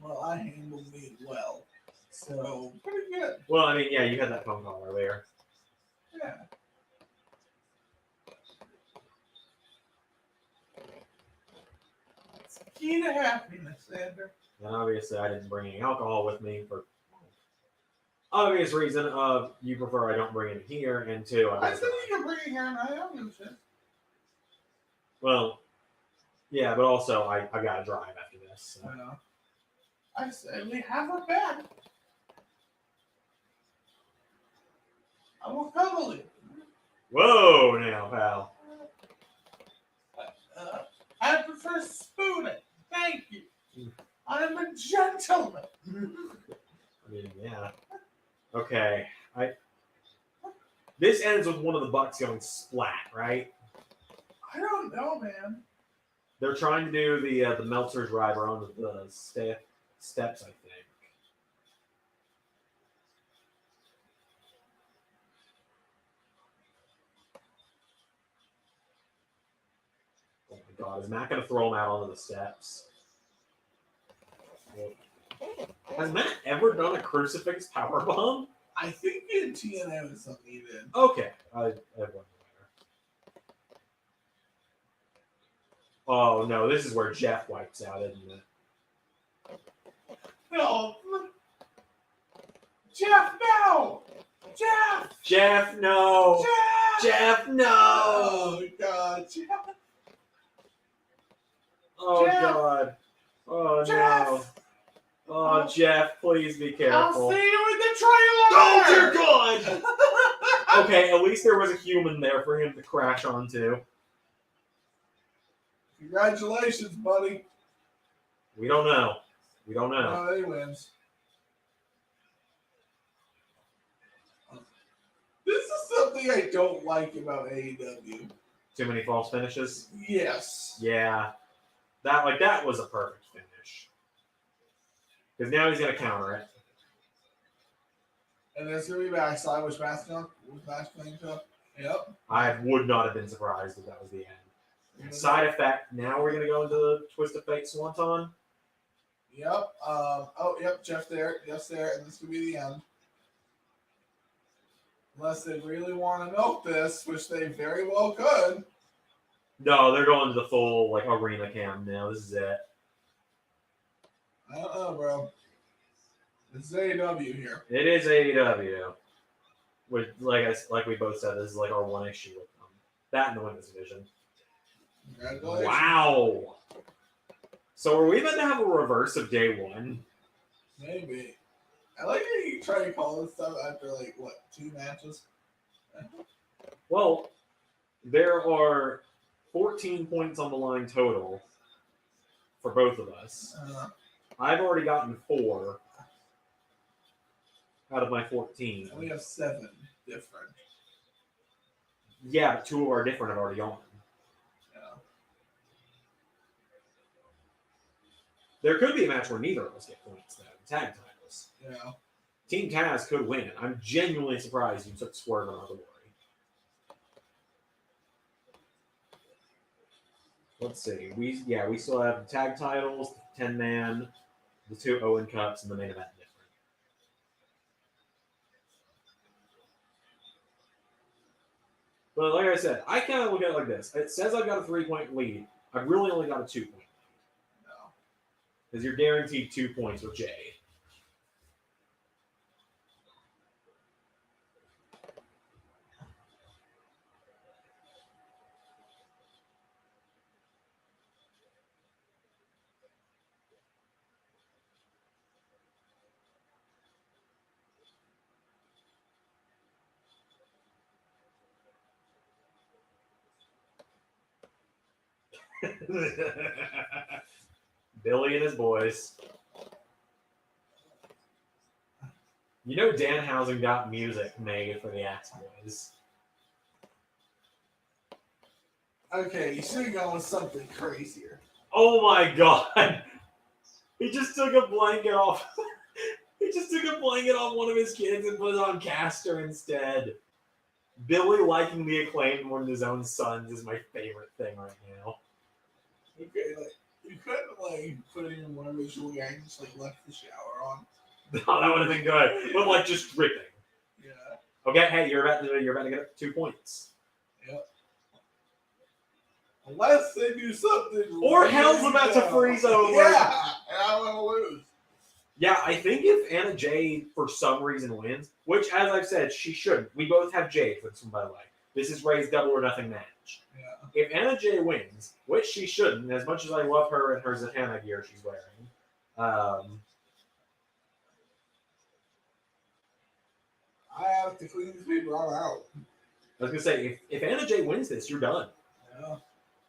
Well, I handled me well. So, pretty good. Well, I mean, yeah, you had that phone call earlier. Yeah. It's key to happiness, Zander. And obviously, I didn't bring any alcohol with me for obvious reason of you prefer I don't bring it here, and two, I said you can bring it here and I don't give a shit. Well, yeah, but also I gotta drive after this. So. I said we have a bed. I will cuddle you. Whoa, now, pal. I prefer spooning. Thank you. I'm a gentleman. I mean, yeah. Okay. This ends with one of the bucks going splat, right? I don't know, man. They're trying to do the Meltzer's ride around the steps, I think. Oh my god, is Matt going to throw him out onto the steps? Has Matt ever done a crucifix powerbomb? I think in TNA is something he did. Okay. I have one there. Oh no, this is where Jeff wipes out, isn't it? No. Jeff, no! Jeff! Jeff, no! Jeff! Jeff, no! Oh, God, Jeff! Oh, Jeff! God. Oh, Jeff! no. Oh, Jeff, please be careful. I'll see you in the trailer! Oh, dear God! Okay, at least there was a human there for him to crash onto. Congratulations, buddy. We don't know. We don't know. No, he wins. This is something I don't like about AEW. Too many false finishes? Yes. Yeah. That was a perfect finish. Because now he's going to counter it. And there's going to be backside, which Mascon with Mascon Cup. Yep. I would not have been surprised if that was the end. Side effect, now we're going to go into the Twist of Fate Swanton. Yep. Yep, Jeff there. Jeff's there, and this could be the end. Unless they really want to milk this, which they very well could. No, they're going to the full arena cam now. This is it. I don't know, bro. This is AEW here. It is AEW. Which, like we both said, this is our one issue with them. That and the women's division. Congratulations. Wow. So are we about to have a reverse of day one? Maybe. I like how you try to call this stuff after 2 matches. Well, there are 14 points on the line total for both of us. I've already gotten 4 out of my 14. And we have 7 different. Yeah, but 2 of our different have already gone. Yeah. There could be a match where neither of us get points, though. Tag titles. Yeah. Team Taz could win. I'm genuinely surprised you took Swerve on the Glory. Let's see. We still have the tag titles, the 10-man, the 2 Owen Cups, and the main event different. But like I said, I kind of look at it like this. It says I've got a 3-point lead. I've really only got a 2-point lead. No. Because you're guaranteed 2 points with Jay. Billy and his boys. You know Danhausen got music made for the Axe Boys. Okay, you should have gone with something crazier. Oh my god! He just took a blanket off. He just took a blanket off one of his kids and put it on Castor instead. Billy liking the Acclaimed more than his own sons is my favorite thing right now. Okay, you couldn't put it in one of his jewelry and just left the shower on. No, that would have been good. But just dripping. Yeah. Okay, hey, you're about to get 2 points. Yep. Unless they do something. Or hell's about to freeze over. Yeah, and I want to lose. Yeah, I think if Anna Jay for some reason wins, which as I've said, she shouldn't. We both have Jade for this one, by the way. This is Ray's double or nothing match. Yeah. If Anna Jay wins, which she shouldn't, as much as I love her and her Zatanna gear she's wearing, I have to clean these people all out. I was gonna say if Anna Jay wins this, you're done. Yeah.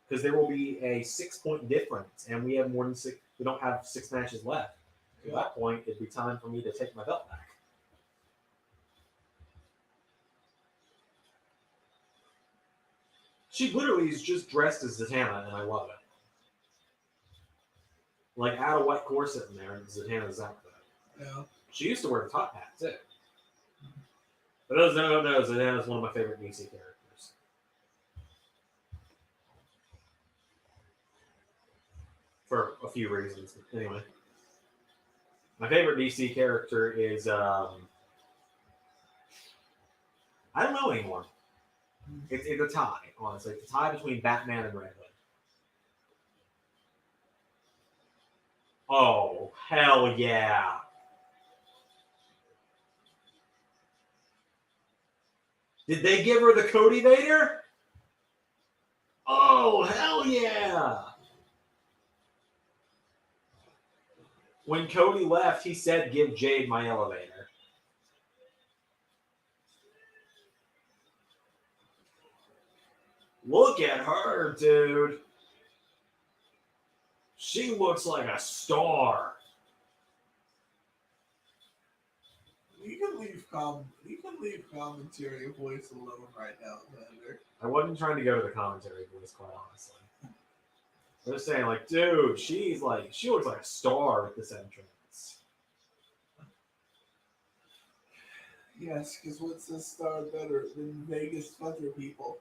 Because there will be a 6-point difference, and we have more than 6. We don't have 6 matches left. At that point, it'd be time for me to take my belt back. She literally is just dressed as Zatanna, and I love it. Like, add a white corset in there, and Zatanna's outfit. Yeah. She used to wear the top hat, too. For those that don't know, Zatanna's one of my favorite DC characters. For a few reasons. Anyway. My favorite DC character is, I don't know anymore. It's a tie, honestly. It's a tie between Batman and Red Hood. Oh, hell yeah. Did they give her the Cody Vader? Oh, hell yeah. When Cody left, he said, give Jade my elevator. Look at her, dude. She looks like a star. You can leave commentary voice alone right now, Zander. I wasn't trying to go to the commentary voice, quite honestly. I was saying, like, dude, she looks like a star with this entrance. Yes, because what's this star better than Vegas Thunder people?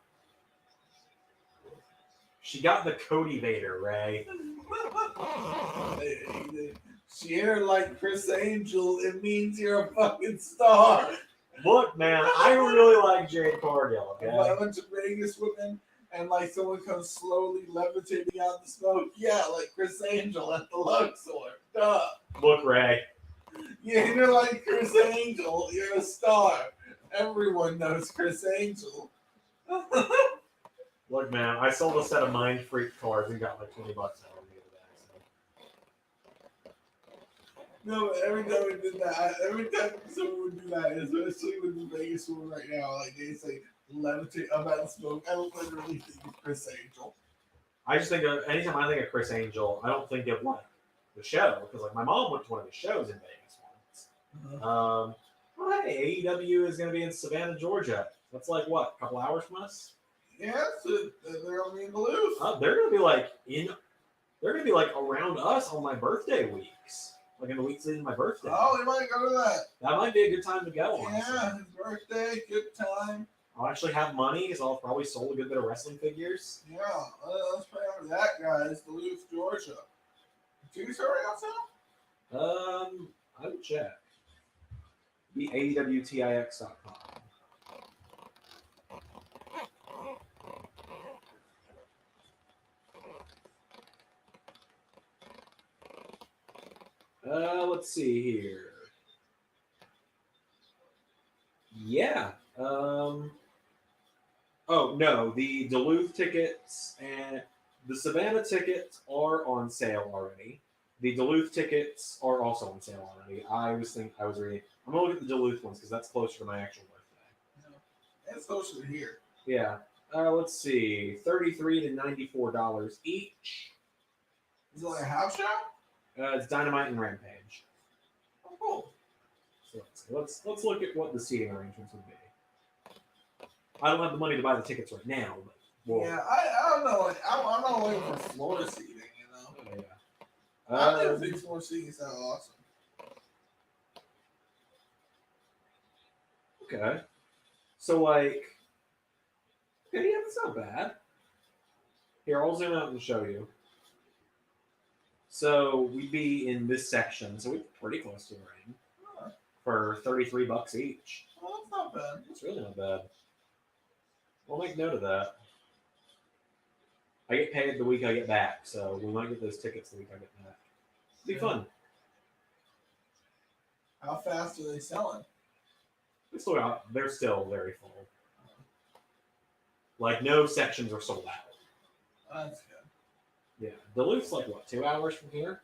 She got the Cody Vader, Ray. Cheer like Chris Angel, it means you're a fucking star. Look, man, I really like Jade Cargill, okay? A bunch of Vegas women and like someone comes slowly levitating out the smoke. Yeah, like Chris Angel at the Luxor. Duh. Look, Ray. Yeah, you're like Chris Angel. You're a star. Everyone knows Chris Angel. Look, man, I sold a set of Mind Freak cards and got like $20 out of it the other day. No, but every time we did that, every time someone would do that, especially with the Vegas one right now, like they say, levitate about the smoke, I literally think it's Chris Angel. I just think of, anytime I think of Chris Angel, I don't think of like the show, because like my mom went to one of the shows in Vegas once. Oh, hey, AEW is going to be in Savannah, Georgia. That's like what, a couple hours from us? Yeah, so they're going to be in Duluth. They're going to be like they're going to be like around us on my birthday weeks. Like in the weeks leading my birthday. Oh, we might go to that. That might be a good time to go, honestly. Yeah, his birthday, good time. I'll actually have money, so I'll probably sold a good bit of wrestling figures. Yeah, let's pray for that, guys. Duluth, Georgia. Tickets already on sale? I would check. Be AEWTIX.com. Let's see here. Yeah. Oh no, the Duluth tickets and the Savannah tickets are on sale already. The Duluth tickets are also on sale already. I was reading. I'm gonna look at the Duluth ones because that's closer to my actual birthday. Yeah. It's closer to here. Yeah. Let's see. $33 to $94 each. Is it like a house show? It's Dynamite and Rampage. Oh, cool. So let's look at what the seating arrangements would be. I don't have the money to buy the tickets right now, but well, yeah, I don't know. Like, I'm not looking for floor seating, you know. Yeah. I don't think floor seating sounds awesome. Okay. So like, okay, yeah, that's not bad. Here, I'll zoom out and show you. So we'd be in this section, so we'd be pretty close to the ring for $33 each. Well, that's not bad. It's really not bad. We'll make note of that. I get paid the week I get back, so we might get those tickets the week I get back. It'll be fun. How fast are they selling? They're still very full. Like, no sections are sold out. That's good. Yeah. Duluth's like, what, 2 hours from here?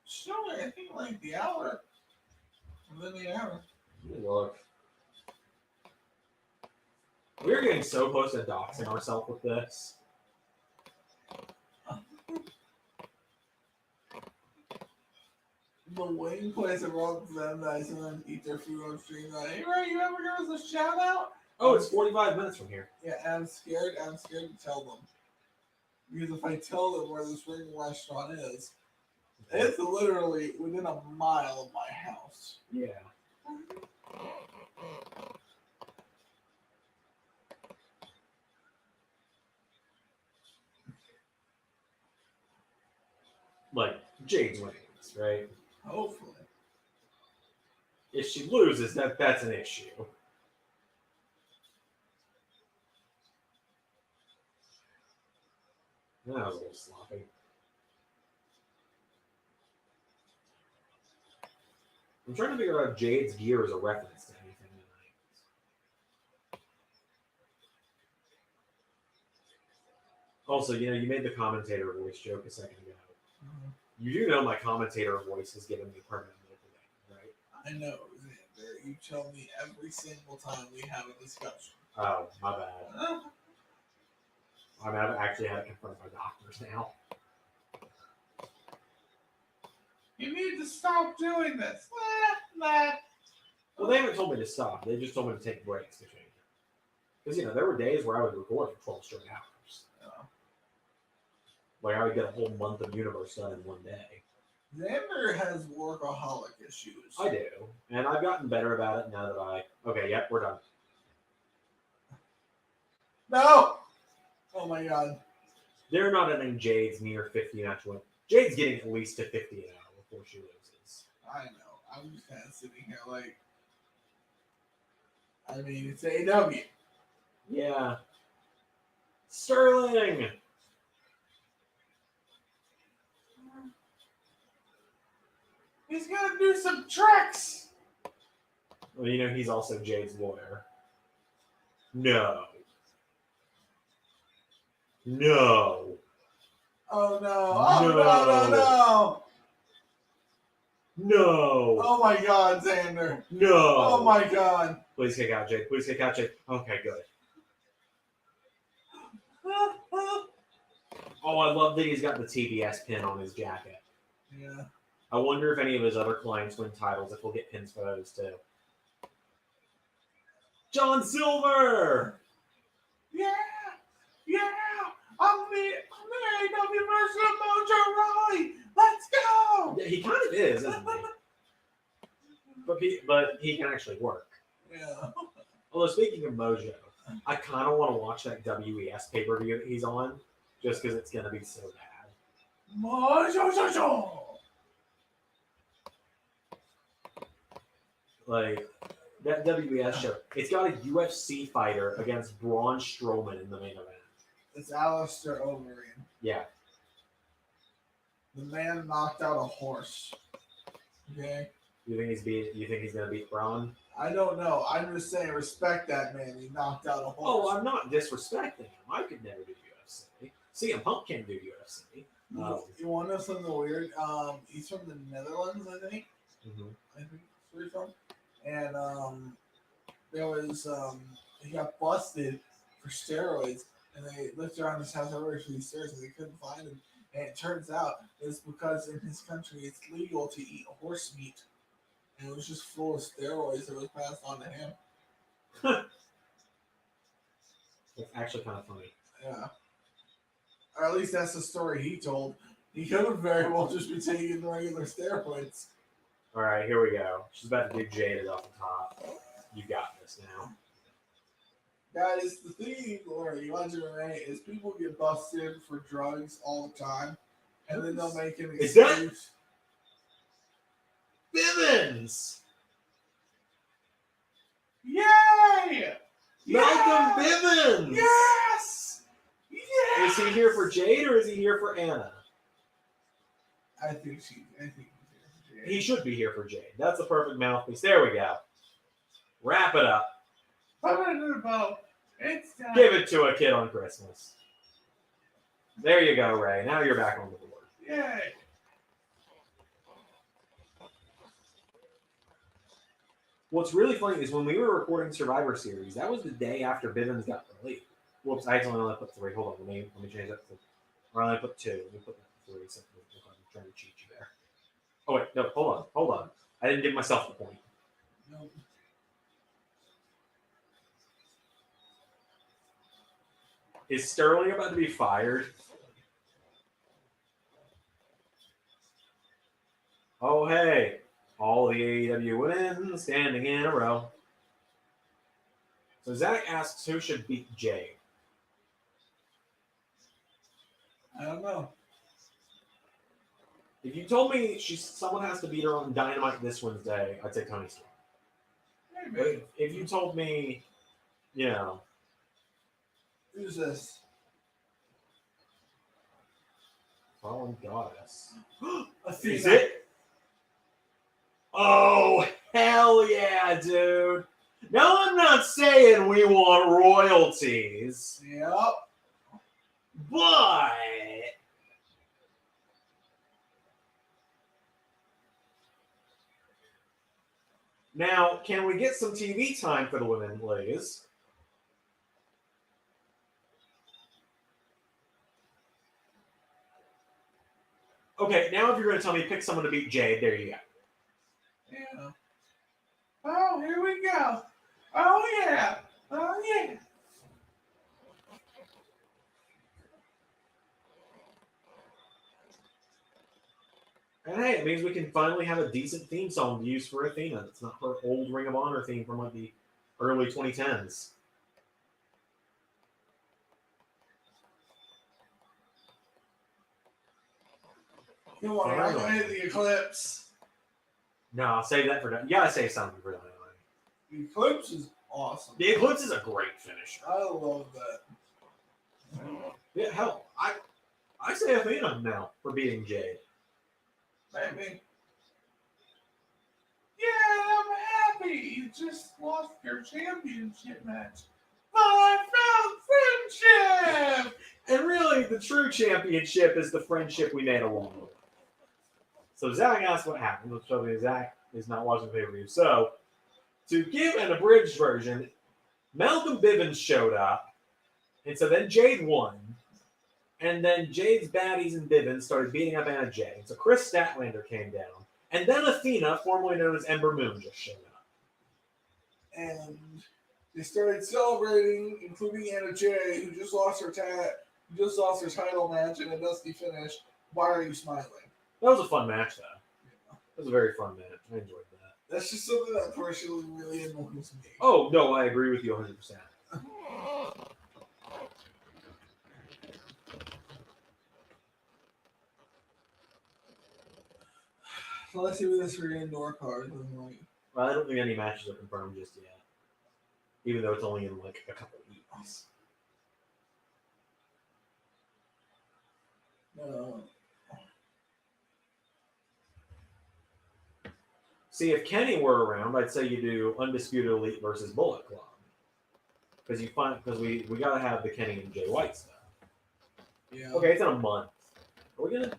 Still, I think like the hour. Within the hour. Let me look. We're getting so close to doxing ourselves with this. The wing place around them that I sometimes eat their food on stream. Like, hey, Ray, you ever give us a shout out? Oh, it's 45 minutes from here. Yeah, and I'm scared to tell them. Because if I tell them where this ring restaurant is, it's literally within a mile of my house. Yeah. Like, Jade's wins, right? Hopefully. If she loses, that's an issue. That was a little sloppy. I'm trying to figure out if Jade's gear is a reference to anything tonight. Also, you made the commentator voice joke a second ago. Mm-hmm. You do know my commentator voice has given me permanent nickname, right? I know, Zander. You tell me every single time we have a discussion. Oh, my bad. I've actually had to confront my doctors now. You need to stop doing this. Well, they haven't told me to stop. They just told me to take breaks between. Because, there were days where I would record for 12 straight hours. Like, I would get a whole month of Universe done in one day. Zander has workaholic issues. I do. And I've gotten better about it now that Okay, yep, we're done. No! Oh my god. They're not ending Jade's near 50 enough to win. Jade's getting at least to 50 an hour before she loses. I know. I'm just kind of sitting here like... I mean, it's AEW. Yeah. Sterling! He's gonna do some tricks! Well, he's also Jade's lawyer. No. No. Oh no. Oh no. No. Oh my god, Zander. No. Oh my god. Please kick out Jade. Please kick out Jade. Okay, good. Oh, I love that he's got the TBS pin on his jacket. Yeah. I wonder if any of his other clients win titles, if we'll get pins for those too. John Silver! Yeah! I'm the AEW version of Mojo Rawley! Let's go! Yeah, he kind of is, isn't he? But he can actually work. Yeah. Although, speaking of Mojo, I kind of want to watch that WES pay-per-view that he's on, just because it's going to be so bad. Mojo! Like, that WES show, it's got a UFC fighter against Braun Strowman in the main event. It's Alistair Overeem. Yeah. The man knocked out a horse. Okay? You think he's gonna beat Braun? I don't know. I'm just saying, respect that man. He knocked out a horse. Oh, I'm not disrespecting him. I could never do UFC. CM Punk can't do UFC. You want to know something weird? He's from the Netherlands, I think. Mm-hmm. I think that's where he's from. And there was he got busted for steroids, and they looked around his house everywhere for these steroids, and they couldn't find him. And it turns out it's because in his country it's legal to eat horse meat, and it was just full of steroids that was passed on to him. It's actually kind of funny. Yeah, or at least that's the story he told. He could have very well just been taking regular steroids. All right, here we go. She's about to do Jaded off the top. You got this now. Guys, the thing where you watch MMA is people get busted for drugs all the time, and then they'll make an excuse. Is that Bivens? Yay! Malcolm Bivens! Yes! Is he here for Jade or is he here for Anna? I think he's here for Jade. He should be here for Jade. That's the perfect mouthpiece. There we go. Wrap it up. Put it in the boat. It's time. Give it to a kid on Christmas. There you go, Ray. Now you're back on the board. Yay. What's really funny is when we were recording Survivor Series, that was the day after Bivens got released. Whoops, I accidentally only put 3. Hold on, let me change that. Or I only put 2. Let me put that 3. So I'm trying to cheat you there. Oh wait, no, hold on. I didn't give myself the point. No. Is Sterling about to be fired? Oh hey, all the AEW women standing in a row. So Zach asks who should beat Jay. I don't know. If you told me someone has to beat her on Dynamite this Wednesday, I'd say Tony Storm. Maybe. But if you told me, you know, Who's this? Fallen Goddess. Athena. Is it? Oh, hell yeah, dude. Now, I'm not saying we want royalties, Yep. but now, can we get some TV time for the women, ladies? Okay, now if you're going to tell me pick someone to beat Jade, there you go. Yeah. Oh, here we go. Oh, yeah. Oh, yeah. And hey, it means we can finally have a decent theme song to use for Athena. It's not her old Ring of Honor theme from like the early 2010s. You want Wow. to hit the Eclipse? No, I'll save that for done. You gotta save something for Dynamite. The Eclipse is awesome. The Eclipse is a great finisher. I love that. Yeah, hell, I say Athena now for beating Jade. Maybe. Yeah, I'm happy. You just lost your championship match. But I found friendship! And really, the true championship is the friendship we made along the way. So Zach asked what happened. Let's show you Zach is not watching the pay-per-view. So, to give an abridged version, Malcolm Bivens showed up, and so then Jade won, and then Jade's baddies and Bivens started beating up Anna Jay. So Chris Statlander came down, and then Athena, formerly known as Ember Moon, just showed up. And they started celebrating, including Anna Jay, who just lost her title match in a dusty finish. Why are you smiling? That was a fun match, though. It was a very fun match. I enjoyed that. That's just something that personally really annoys me. Oh, no, I agree with you 100%. Let's see what this for indoor card looks like. Well, I don't think any matches are confirmed just yet. Even though it's only in like a couple weeks. No. See, if Kenny were around, I'd say you do Undisputed Elite versus Bullet Club. Because we gotta have the Kenny and Jay White stuff. Yeah. Okay, it's in a month. Are we gonna?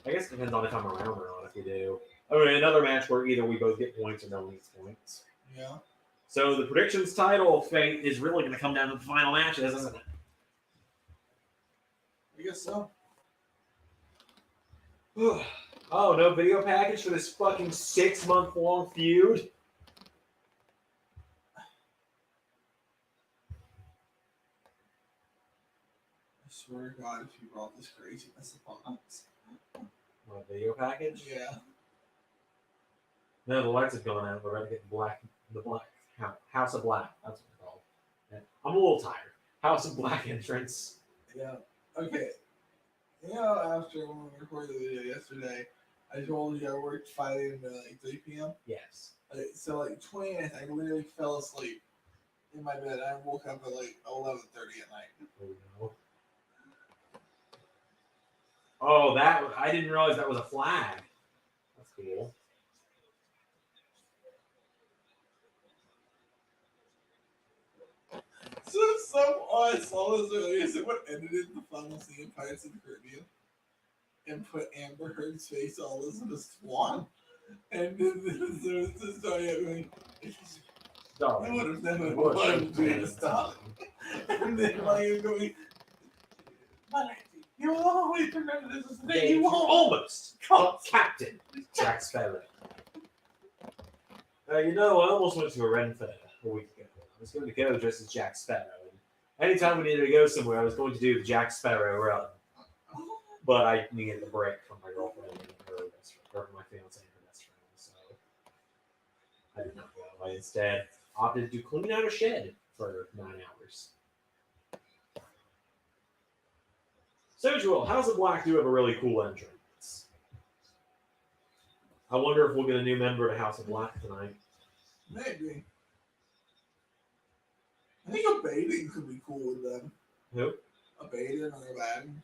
I guess it depends on if I'm around or not. If we do, another match where either we both get points or no one gets points. Yeah. So the predictions title fate is really going to come down to the final matches, isn't it? I guess so. Oh, no video package for this fucking 6-month-long feud? I swear to God, if you brought this craziness upon us. What, a video package? Yeah. No, the lights have gone out. We're about to get the black House of Black. That's what it's called. I'm a little tired. House of Black entrance. Yeah. Okay. You know, after when we recorded the video yesterday, I told you I worked 5 a.m. to like 3 p.m. Yes. So like 20th, I literally fell asleep in my bed. I woke up at like 11:30 at night. Oh, no. Oh, I didn't realize that was a flag. cool. I saw this earlier. Someone edited the final scene of Pirates of the Caribbean and put Amber Heard's face all as a swan. And there was this story of going, I would have never wanted to be a star. And then like going, but you will always remember this as the day you won't. Almost caught Captain Jack Sparrow. You know, I almost went to a Ren Fair a week ago. I was going to go dressed as Jack Sparrow. And anytime we needed to go somewhere, I was going to do the Jack Sparrow run. But I needed a break from my girlfriend and her best friend, or my fiance and her best friend. So I did not go. I instead opted to clean out a shed for 9 hours. So, Joel, House of Black do have a really cool entrance. I wonder if we'll get a new member to House of Black tonight. Maybe. I think Abaddon could be cool with them. Who? Abaddon or Abaddon.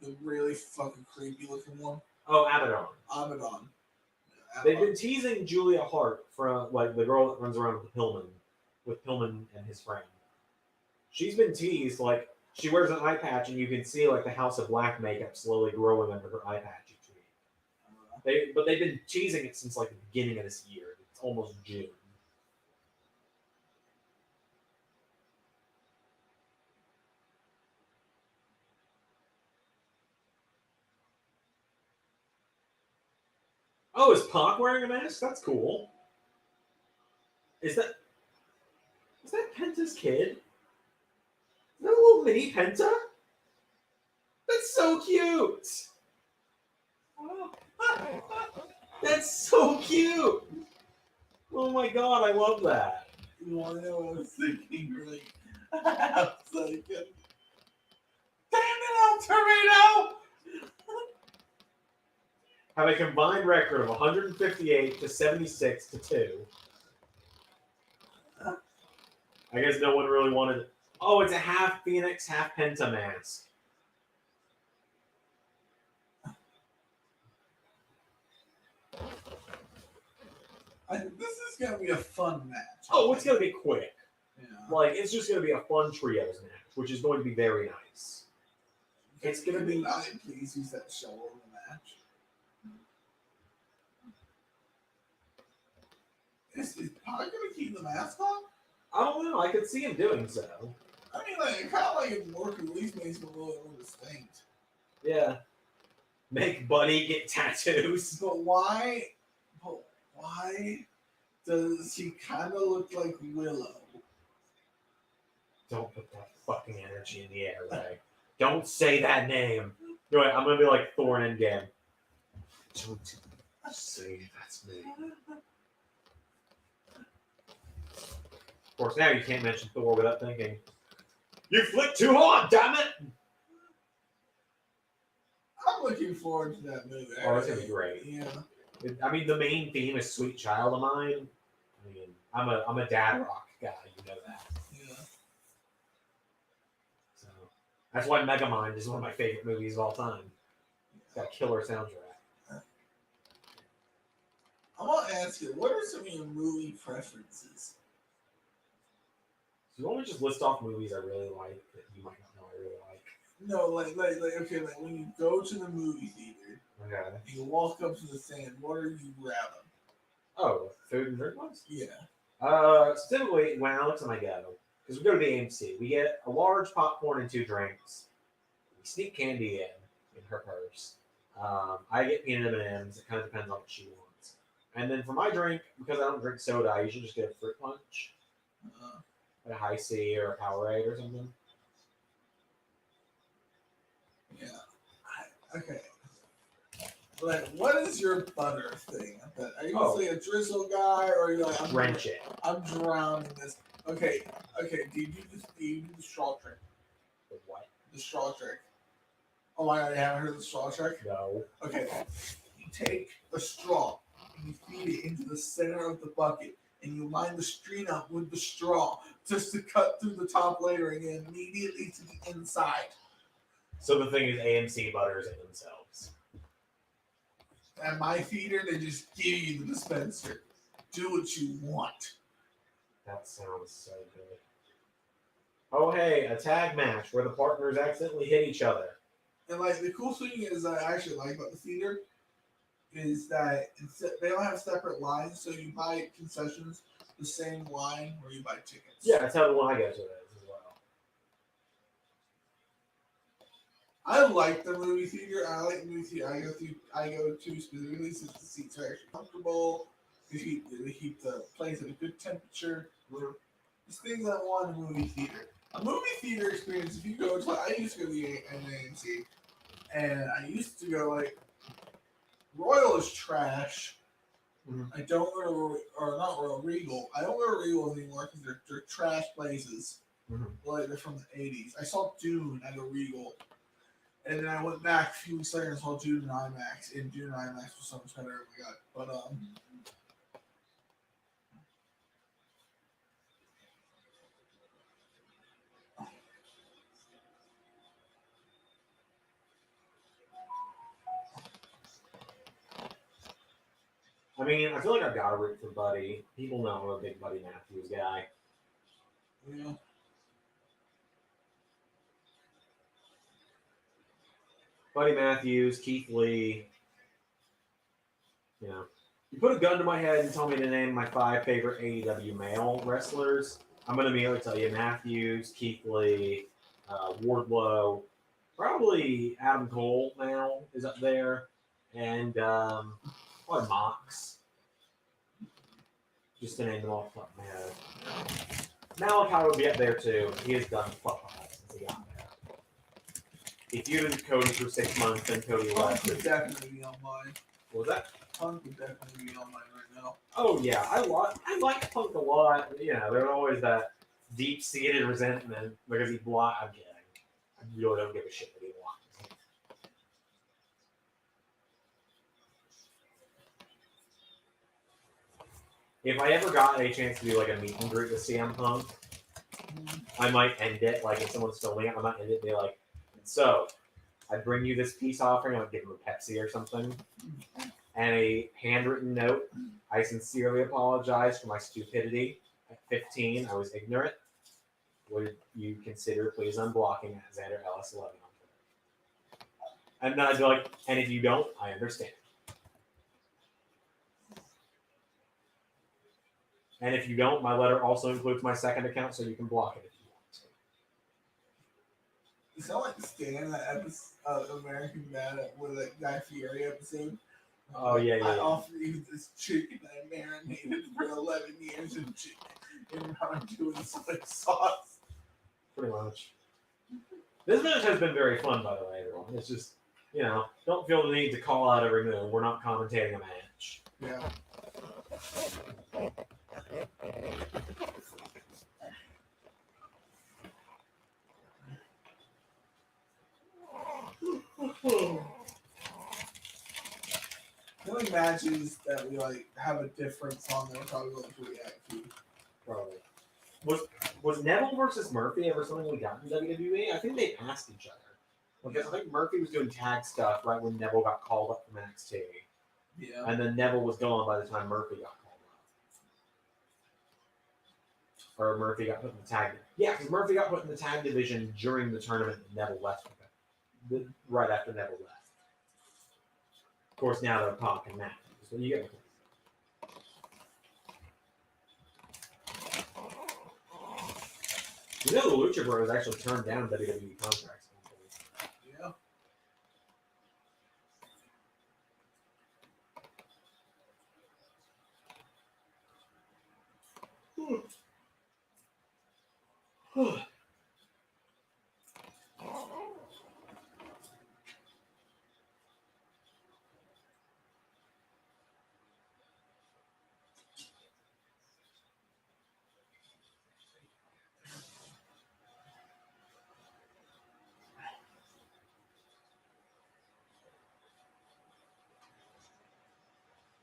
The really fucking creepy looking one. Oh, Abaddon. Abaddon. They've been teasing Julia Hart from like the girl that runs around with Pillman and his friend. She's been teased like she wears an eye patch and you can see like the House of Black makeup slowly growing under her eye patch each week. But they've been teasing it since like the beginning of this year. It's almost June. Oh, is Pac wearing a mask? That's cool. Is that Penta's kid? Is that a little mini Penta? That's so cute. That's so cute. Oh my god, I love that. You want to know what I was thinking? Right? I was like, damn it, El Torito! Have a combined record of 158 to 76 to 2. I guess no one really wanted. Oh, it's a half Phoenix, half Penta mask. This is gonna be a fun match. Oh, it's gonna be quick. Yeah. Like it's just gonna be a fun trios match, which is going to be very nice. It's gonna be. Please use that shovel in the match. Is Pac gonna keep the mask on? I don't know. I could see him doing so. I mean, like, it kind of like if Mork at least makes him a little more distinct. Yeah. Make Buddy get tattoos. But why does he kind of look like Willow? Don't put that fucking energy in the air, Ray. Don't say that name. Go ahead. I'm gonna be like Thor in Endgame. Don't say that's me. Of course, now you can't mention Thor without thinking, you flicked too hard, damn it! I'm looking forward to that movie. Oh, it's gonna be great. Yeah. I mean, the main theme is "Sweet Child of Mine." I mean, I'm a dad rock guy, you know that. Yeah. So that's why Megamind is one of my favorite movies of all time. It's got a killer soundtrack. I want to ask you, what are some of your movie preferences? So you want to just list off movies I really like that you might not know I really like? No, like okay, like when you go to the movie theater, Okay. and you walk up to the stand, what are you grabbing? Oh, food and drink ones? Yeah. So typically when Alex and I go, because we go to the AMC, we get a large popcorn and 2 drinks. We sneak candy in her purse. I get peanut M&Ms. It kind of depends on what she wants. And then for my drink, because I don't drink soda, I usually just get a fruit punch. Like a high C or a Powerade or something. Yeah. Okay. Like, what is your butter thing? Are you like a drizzle guy, or are you like Drench it? I'm drowning this. Okay. Do you do the straw trick? The what? The straw trick. Oh my god, you haven't heard of the straw trick? No. Okay. You take a straw and you feed it into the center of the bucket, and you line the string up with the straw just to cut through the top layer and get immediately to the inside. So the thing is, AMC butters it themselves. At my theater, they just give you the dispenser. Do what you want. That sounds so good. Oh, hey, a tag match where the partners accidentally hit each other. And like the cool thing is that I actually like about the theater is that they don't have separate lines, so you buy concessions the same line where you buy tickets. Yeah, that's how the one I go to is as well. I like the movie theater. I like the movie theater. I go to specifically since the seats are actually comfortable. They keep the place at a good temperature. There's things I want in a movie theater. A movie theater experience. If you go to, I used to go to the AMC, and I used to go like Royal is trash. Mhm. I don't go to, or not Royal, Regal. I don't go to Regal anymore because they're trash places. Mhm. Like they're from the 80s. I saw Dune at a Regal. And then I went back a few weeks later and saw Dune in IMAX. And Dune in IMAX was so much better. Oh my god. But I mean, I feel like I've got to root for Buddy. People know I'm a big Buddy Matthews guy. yeah. Buddy Matthews, Keith Lee. You know, you put a gun to my head and tell me to name my 5 favorite AEW male wrestlers. I'm going to immediately tell you Matthews, Keith Lee, Wardlow, probably Adam Cole now is up there, and probably Mox. Just to name them off the top of my head. Malachi would be up there too. He has done fuck all since he got there. He feuded with Cody for 6 months, then Cody Punk left. would definitely be on mine. What was that? Punk would definitely be on mine right now. Oh yeah, I like Punk a lot. You know, there's always that deep-seated resentment because he blocked. I'm kidding. I really don't give a shit that he blocked. If I ever got a chance to do like a meet and greet with CM Punk, I might end it. Like if someone's filming it, I might end it and be like, "So, I bring you this peace offering. I'll give him a Pepsi or something, and a handwritten note. I sincerely apologize for my stupidity. At 15, I was ignorant. Would you consider please unblocking at Zander LS11 on Twitter?" And then I'd be like, "And if you don't, I understand. And if you don't, my letter also includes my second account, so you can block it if you want to." You sound like Stan, that episode of American Dad with that Guy Fieri episode. Oh, yeah. I offered you this chicken I marinated for 11 years in how I'm doing soy sauce. Pretty much. This match has been very fun, by the way, everyone. It's just, you know, don't feel the need to call out every move. We're not commentating a match. Yeah. The only matches that we like have a difference on that we're probably going to react to. Probably. Was Neville versus Murphy ever something we got in WWE? I think they passed each other. Because I think Murphy was doing tag stuff right when Neville got called up from NXT. Yeah. And then Neville was gone by the time Murphy got called up. Or Murphy got put in the tag. Yeah, because Murphy got put in the tag division during the tournament and Neville left with it. Right after Neville left. Of course, now they're Punk and Matthews. So you get the point. You know the Lucha Bros actually turned down WWE contracts. Yeah.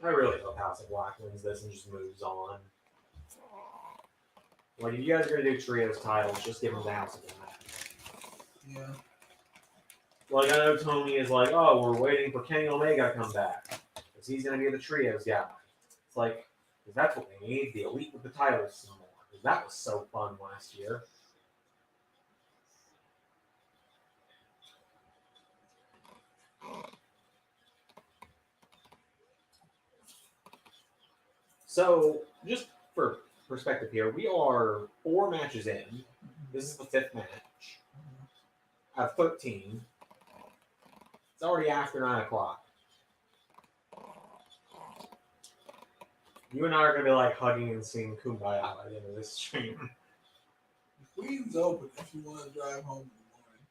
I really hope House of Black wins this and just moves on. Like, if you guys are going to do trios titles, just give them the House of Black. Yeah. Like, I know Tony is like, oh, we're waiting for Kenny Omega to come back. trios. He's going to be the trios guy. It's like, because that's what they need, the elite with the titles some more. Because that was so fun last year. So, just for perspective here, we are 4 matches in. This is the 5th match out of 13. It's already after 9 o'clock. You and I are going to be like hugging and singing Kumbaya by the end of this stream. The Queen's open if you want to drive home in the morning.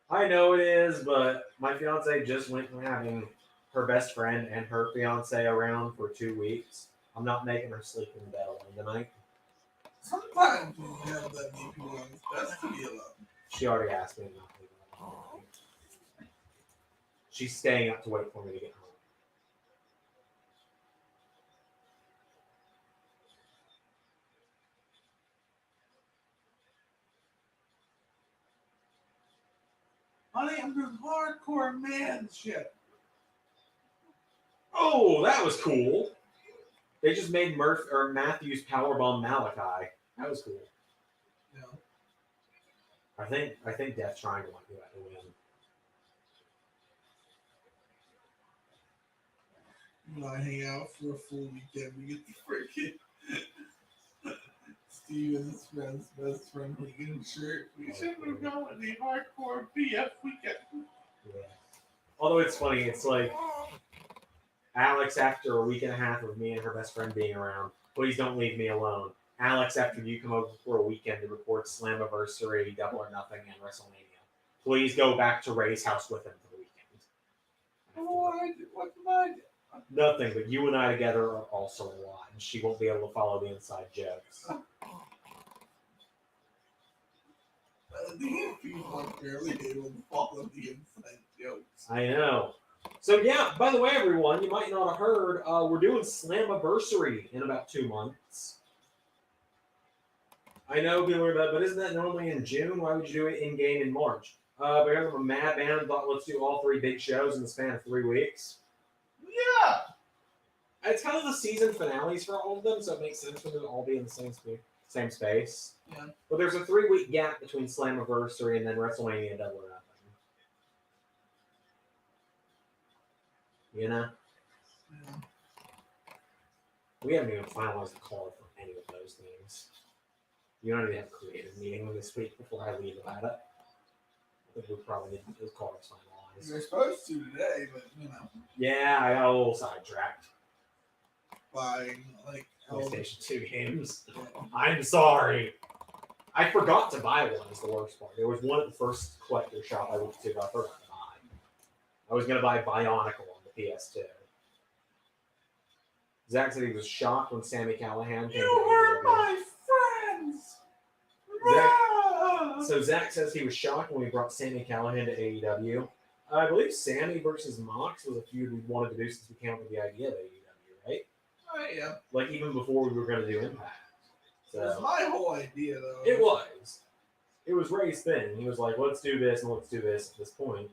I know it is, but my fiance just went from having her best friend and her fiance around for 2 weeks. I'm not making her sleep in bed alone tonight. Sometimes when you have that many people on, it's best to be alone. She already asked me not to leave her alone. She's staying up to wait for me to get home. Honey, I'm doing hardcore man shit. Oh, that was cool. They just made Matthews powerbomb Malachi. That was cool. Yeah. I think Death Triangle might do that to win. You know, I hang out for a full weekend. We get the freaking Steven's friend's best friend weekend shirt. We should have gone the hardcore BF weekend. Yeah. Although it's funny, it's like Alex after a week and a half of me and her best friend being around. Please don't leave me alone. Alex after you come over for a weekend to record Slammiversary, Double or Nothing, and WrestleMania. Please go back to Ray's house with him for the weekend. What did I do? Nothing, but you and I together are also a lot, and she won't be able to follow the inside jokes. These people are barely able to follow the inside jokes. I know. So yeah, by the way, everyone, you might not have heard, we're doing Slammiversary in about 2 months. I know people are about, but isn't that normally in June? Why would you do it in game in March? Because I'm a mad man and thought let's do all 3 big shows in the span of 3 weeks. Yeah. It's kind of the season finales for all of them, so it makes sense for them to all be in the same space. Yeah. But there's a 3-week gap between Slammiversary and then WrestleMania Double or Nothing. You know? Yeah. We haven't even finalized the call for any of those things. You don't even have a creative meeting this week before I leave about it. I think we probably need those cards finalized. You're supposed to today, but you know. Yeah, I got a little sidetracked. Buying like PlayStation 2 games. I'm sorry. I forgot to buy one is the worst part. There was one at the first collector shop I went to that I forgot to buy. I was going to buy Bionicle on the PS2. Zach said he was shocked when Sami Callihan came You to were AEW. my friends! So Zach says he was shocked when we brought Sami Callihan to AEW. I believe Sami versus Mox was a feud we wanted to do since we came up with the idea of AEW, right? Oh, yeah. Like even before we were going to do Impact. It was So my whole idea, though. it was. It was Ray's thing. He was like, let's do this and let's do this at this point.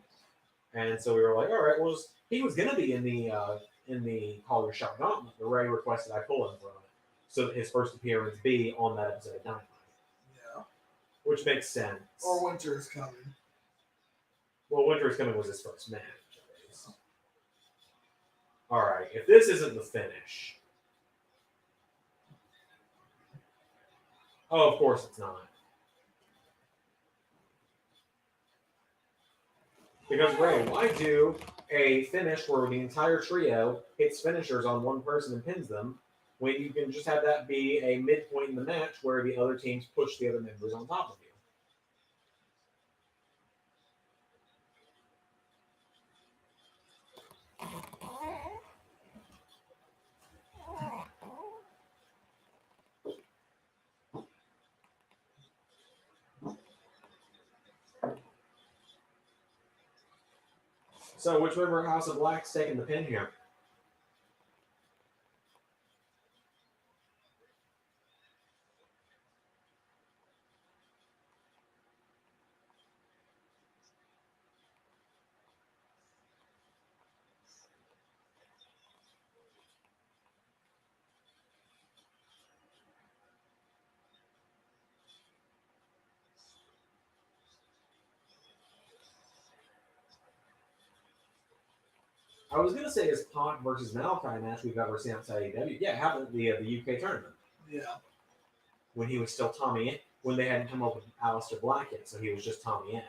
And so we were like, all right, well, he was going to be in the Collar Shot Gauntlet, but Ray requested I pull him from it. So that his first appearance be on that episode of Dynamite. Yeah. Which makes sense. Or Winter's coming. Well, Winter is Coming was his first match. All right, if this isn't the finish. Oh, of course it's not. Because, Ray, why do a finish where the entire trio hits finishers on one person and pins them when you can just have that be a midpoint in the match where the other teams push the other members on top of you? So, which member of House of Black's taking the pin here? I was gonna say is Pac versus Malachi match we've ever seen outside AEW. Yeah, it happened at the UK tournament. Yeah. When he was still Tommy, when they hadn't come up with Aleister Black yet, so he was just Tommy End.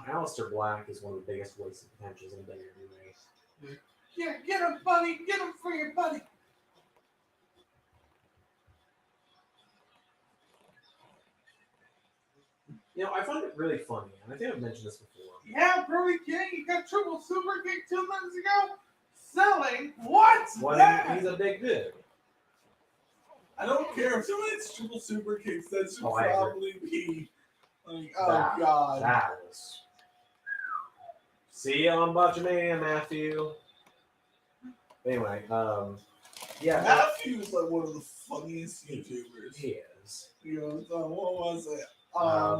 God, Aleister Black is one of the biggest wasted potentials in WWE. Yeah, get him, buddy. Get him for your buddy. You know, I find it really funny, and I think I've mentioned this before. Yeah, Brody King, he got triple super kick 2 months ago. Selling what's Well, that? he's a big dude. I don't care if someone hits triple super kicks. That should I agree. probably be like, oh god. That was. See you on Botchamania, Matthew. Anyway, yeah. Matthew's like one of the funniest YouTubers. He is. You know, so what was it?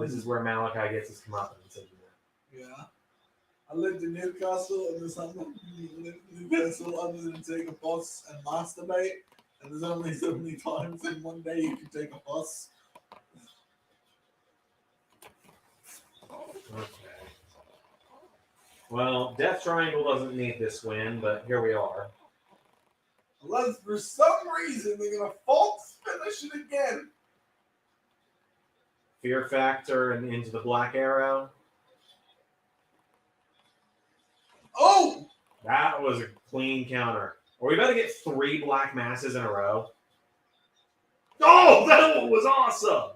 This is where Malachi gets his comeuppance. Yeah. I lived in Newcastle, and there's something Newcastle other than take a bus and masturbate. And there's only so many times in one day you can take a bus. Okay. Well, Death Triangle doesn't need this win, but here we are. Unless for some reason they're gonna false finish it again. Fear Factor and into the Black Arrow. Oh! That was a clean counter. Are we about to get 3 black masses in a row? Oh, that one was awesome!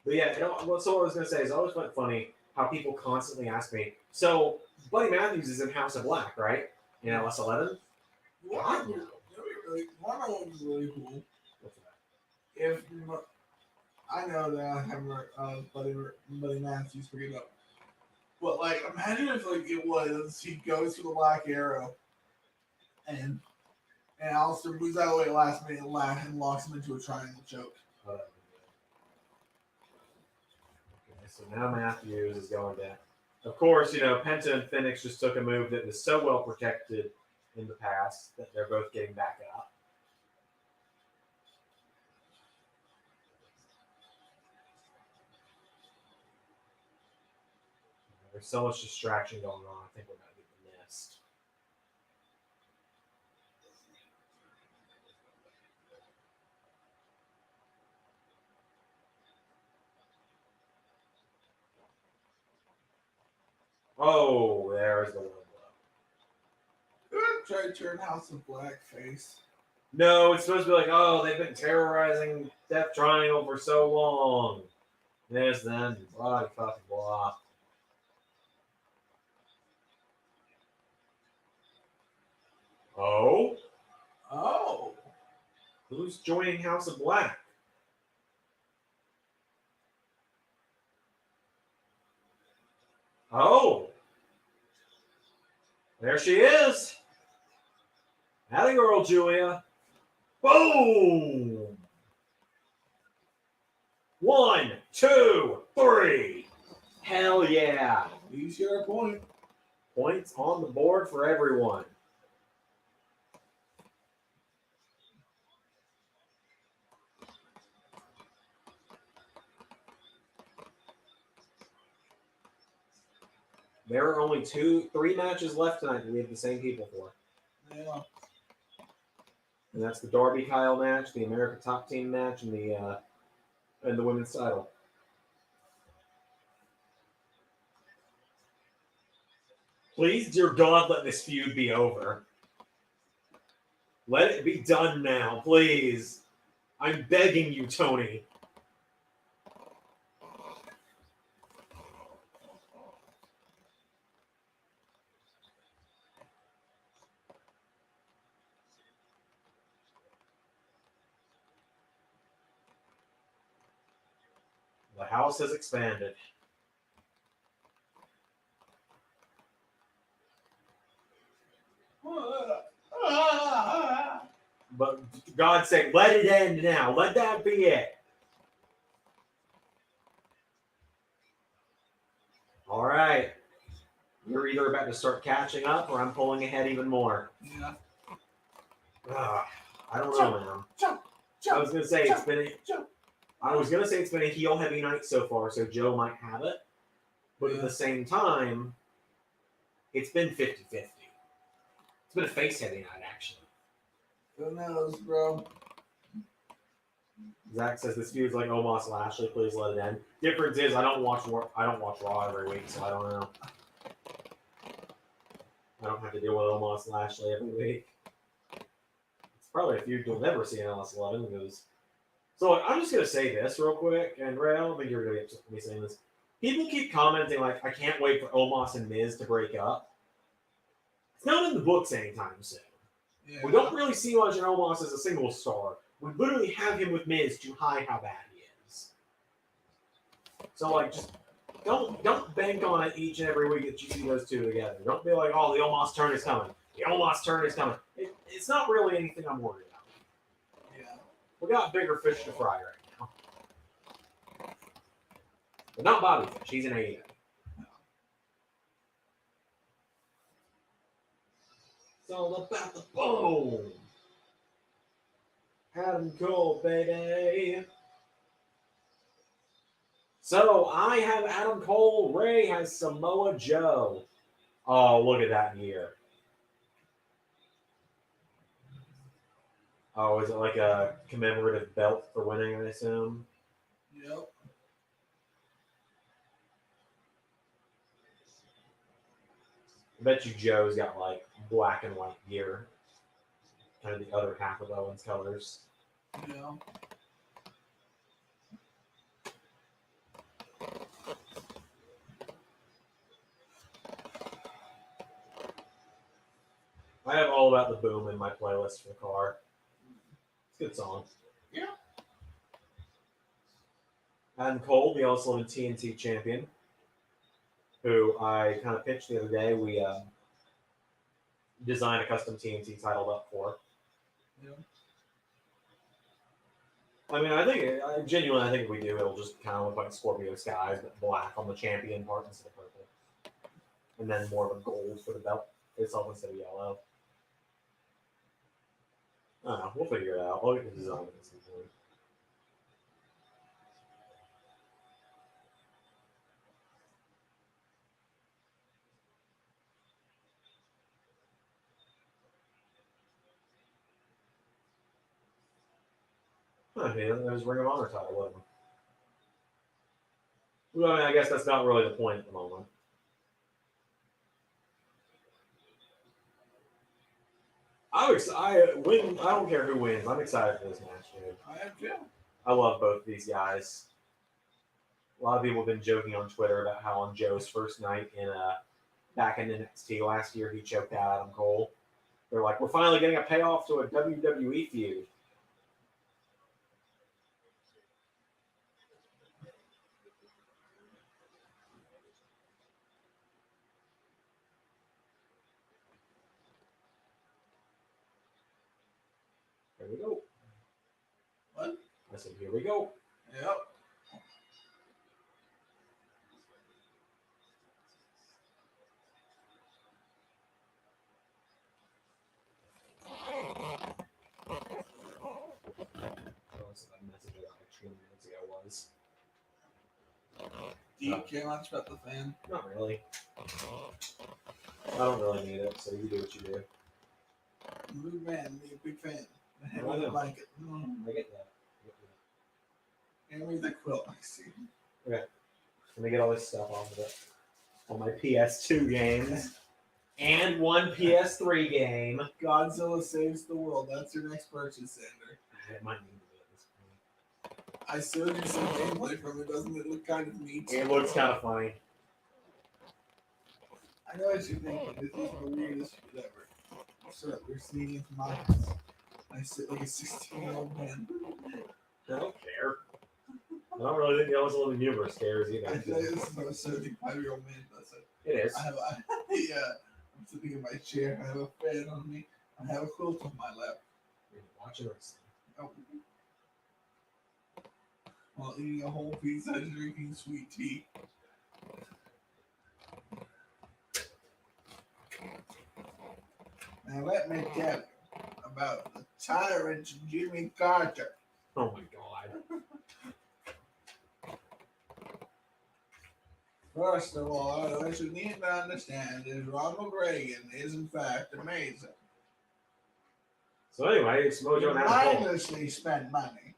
But yeah, you know, so what I was going to say is, I always find it funny how people constantly ask me, so Buddy Matthews is in House of Black, right? In LS11? One was really cool. What's that? If I know that I haven't Buddy Matthews figured out. But like imagine if like it was he goes for the Black Arrow and Alistair moves out of the way last minute and locks him into a triangle choke. Okay, so now Matthews is going down. Of course, you know, Penta and Phoenix just took a move that was so well protected in the past that they're both getting back up. There's so much distraction going on. I think we're going to get missed. Oh, there's the one blow. Try to turn House of Black face. No, it's supposed to be like, oh, they've been terrorizing Death Triangle for so long. This, then, blah, fucking blah. Oh? Oh. Who's joining House of Black? Oh. There she is. Howdy, girl, Julia. Boom. 1, 2, 3. Hell yeah. He's your point. Points on the board for everyone. There are only 3 matches left tonight that we have the same people for. Yeah. And that's the Darby Kyle match, the America Top Team match, and the women's title. Please, dear God, let this feud be over. Let it be done now, please. I'm begging you, Tony. The house has expanded. But for God's sake, let it end now. Let that be it. All right. You're either about to start catching up or I'm pulling ahead even more. Yeah. I don't know, man. I was gonna say it's been a heel heavy night so far, so Joe might have it. But at the same time, it's been 50-50. It's been a face heavy night, actually. Who knows, bro? Zach says this feud's like Omos Lashley. Please let it end. Difference is I don't watch Raw every week, so I don't know. I don't have to deal with Omos Lashley every week. It's probably a feud you'll never see in LS11 because. So I'm just gonna say this real quick, and Ray, I don't think you're gonna be upset with me saying this. People keep commenting like, "I can't wait for Omos and Miz to break up." It's not in the books anytime soon. Yeah. We don't really see much in Omos as a single star. We literally have him with Miz to hide how bad he is. So like, just don't bank on it each and every week that you see those two together. Don't be like, "Oh, the Omos turn is coming. The Omos turn is coming." It's not really anything I'm worried about. Yeah. We got bigger fish to fry right now. But not Bobby Fish. He's an AEW. It's all about the boom. Adam Cole, baby. So I have Adam Cole. Ray has Samoa Joe. Oh, look at that gear. Oh, is it like a commemorative belt for winning, I assume? Yep. I bet you Joe's got like black and white gear. Kind of the other half of Owen's colors. Yeah. I have All About the Boom in my playlist for the car. It's a good song. Yeah. Adam Cole, the LS11 TNT champion, who I kind of pitched the other day. We designed a custom TNT title up for. Yeah. I mean, I genuinely think if we do, it'll just kind of look like Scorpio Skies, but black on the champion part instead of purple. And then more of a gold for the belt itself instead of yellow. I don't know. We'll figure it out. I'll get the design at some point. There's Ring of Honor title, wasn't it? Well, I mean, I guess that's not really the point at the moment. I don't care who wins. I'm excited for this match, dude. I am too. I love both of these guys. A lot of people have been joking on Twitter about how on Joe's first night back in NXT last year, he choked out Adam Cole. They're like, we're finally getting a payoff to a WWE feud. Here we go. What? I said, here we go. Yep. Do you care much about the fan? Not really. I don't really need it, so you do what you do. I'm a big fan. Be a big fan. I I know. don't like it. I get that. Hand me the quilt. I see. Okay. Let me get all this stuff off of it. On my PS2 games. And one PS3 game. Godzilla saves the world. That's your next purchase, Zander. It might need to be at this point. I showed you some gameplay from it. Doesn't it look kind of neat? It looks kind of funny. I know what you're thinking. This is the weirdest shit ever. So we're sneaking into my house. I sit like a 16-year-old man. I don't care. I don't really think the LS11 Universe cares either. I tell you, this is what a 75-year-old man does it. It is. Yeah. I'm sitting in my chair. I have a fan on me. I have a quilt on my lap. You're watching wrestling. Oh. While eating a whole pizza and drinking sweet tea. Now let me tell you about the tyrant Jimmy Carter. Oh my god. First of all, what you need to understand is Ronald Reagan is in fact amazing. So anyway, it's Mojo We and Adam Cole. mindlessly spent money,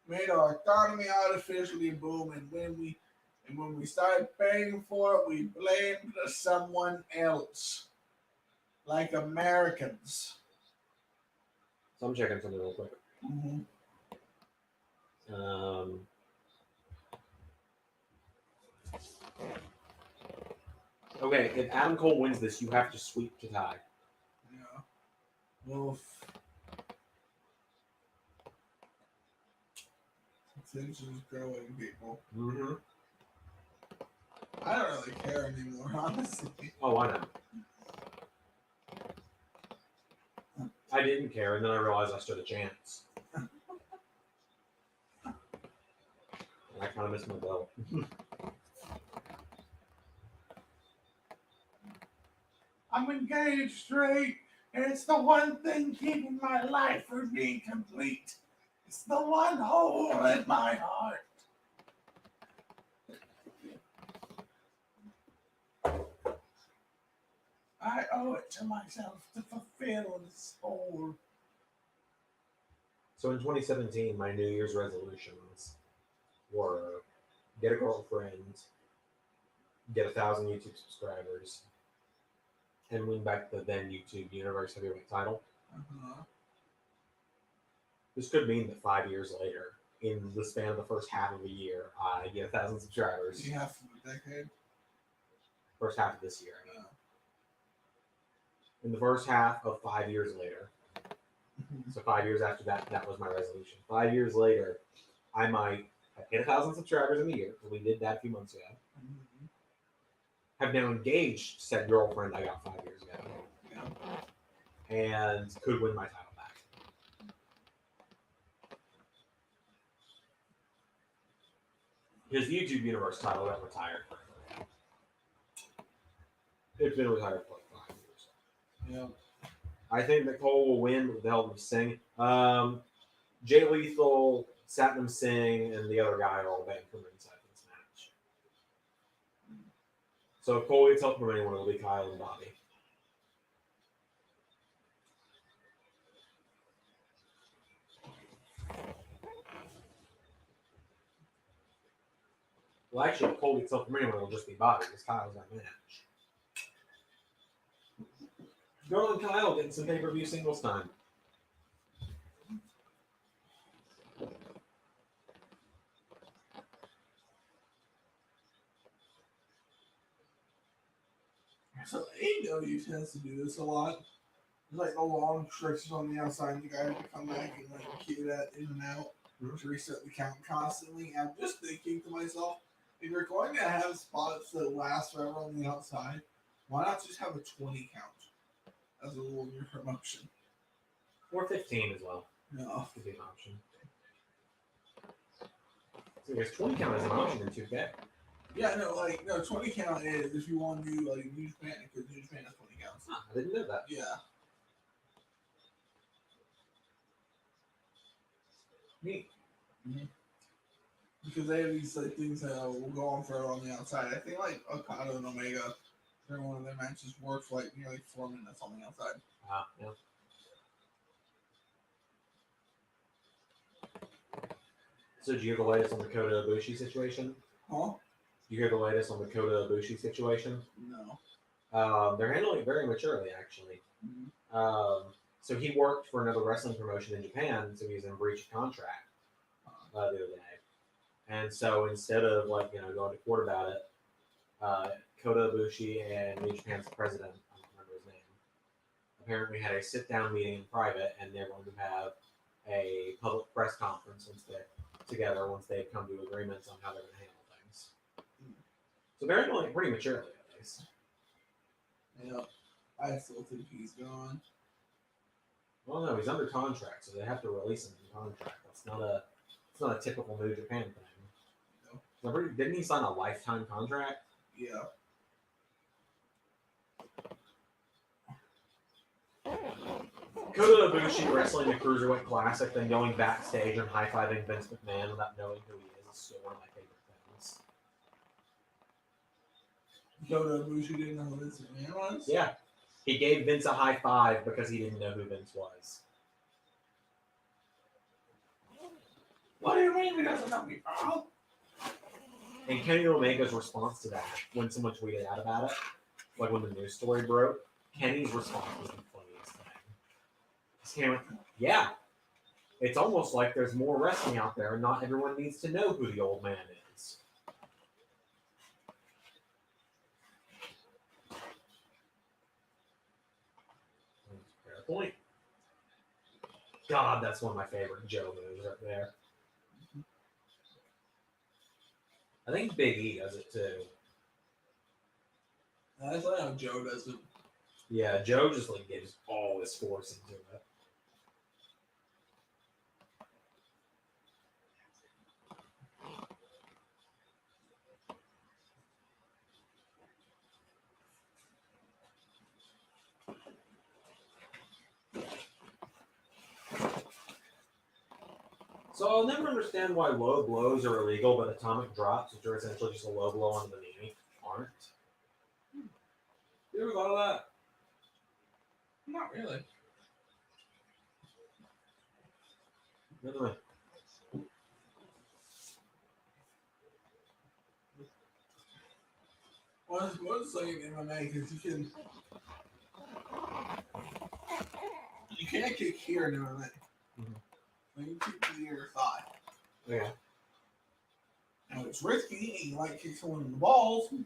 made our economy artificially boom, and when we started paying for it, we blamed someone else, like Americans. So I'm checking something real quick. Mm-hmm. Okay, if Adam Cole wins this, you have to sweep to tie. Yeah. Well, tension's growing, people. Mm-hmm. I don't really care anymore, honestly. Oh, I know. I didn't care, and then I realized I stood a chance. And I kind of missed my belt. I'm engaged straight, and it's the one thing keeping my life from being complete. It's the one hole in my heart. I owe it to myself to fulfill this hole. So in 2017, my New Year's resolutions were get a girlfriend, get 1,000 YouTube subscribers, and win back the then YouTube Universe heavyweight title. Uh-huh. This could mean that 5 years later, in the span of the first half of a year, I get 1,000 subscribers. You have a decade? First half of this year. Yeah. In the first half of 5 years later, so 5 years after that, that was my resolution. 5 years later, I might have hit 1,000 subscribers in a year, because we did that a few months ago. Mm-hmm. Have now engaged said girlfriend I got 5 years ago. Yeah. And could win my title back. His YouTube Universe title got retired. It's been retired for like 5 years. Yeah. I think that Cole will win with the help of Singh. Jay Lethal, Satnam Singh, and the other guy are all banned from ringside in this match. So if Cole gets help from anyone, it'll be Kyle and Bobby. Well, actually, if Cole gets help from anyone, it'll just be Bobby, because Kyle's got a match. Girl and Kyle getting some pay-per-view singles time. So AEW tends to do this a lot. There's like a long stretches on the outside, and the guy to come back and like cue that in and out to reset the count constantly. I'm just thinking to myself, if you're going to have spots that last forever on the outside, why not just have a 20 count as a rule in your promotion? Or 15 as well. No. Could be an option. So I guess 20 count is an option in 2K. Yeah, no, 20 count is if you want to do like New Japan, because New Japan has 20 counts. Huh, I didn't know that. Yeah. Neat. Mm-hmm. Because they have these like things that will go on forever on the outside. I think like Okada and Omega, during one of their matches, worked for like nearly 4 minutes on the outside. Yeah. So did you hear the latest on the Kota Ibushi situation? Huh? You hear the latest on the Kota Ibushi situation? No. They're handling it very maturely, actually. Mm-hmm. So he worked for another wrestling promotion in Japan, so he's in breach of contract the other day. And so instead of going to court about it, Kota Ibushi and New Japan's president, I don't remember his name, apparently had a sit-down meeting in private, and they're going to have a public press conference once they've come to agreements on how they're going to handle things. So they're handling it pretty maturely, at least. Yeah. I still think he's gone. Well, no, he's under contract, so they have to release him from contract. It's not a typical New Japan thing. No. Didn't he sign a lifetime contract? Yeah. Kota Ibushi wrestling the Cruiserweight Classic, then going backstage and high-fiving Vince McMahon without knowing who he is still one of my favorite things. Kota Ibushi didn't know who Vince McMahon was? Yeah. He gave Vince a high five because he didn't know who Vince was. What do you mean he doesn't know me, Carl? And Kenny Omega's response to that, when someone tweeted out about it, like when the news story broke, Kenny's response was the funniest thing. He went, yeah, it's almost like there's more wrestling out there and not everyone needs to know who the old man is. Fair point. God, that's one of my favorite Joe moves right there. I think Big E does it too. That's not how Joe does it. Yeah, Joe just like gives all his force into it. So I'll never understand why low blows are illegal, but atomic drops, which are essentially just a low blow on the knee, aren't. You ever thought of that? Not really. Anyway. What's like in MMA? Because you can't kick here in MMA. Mm-hmm. Like you kick to your thigh. Yeah. Now it's risky, and you might kick someone in the balls. And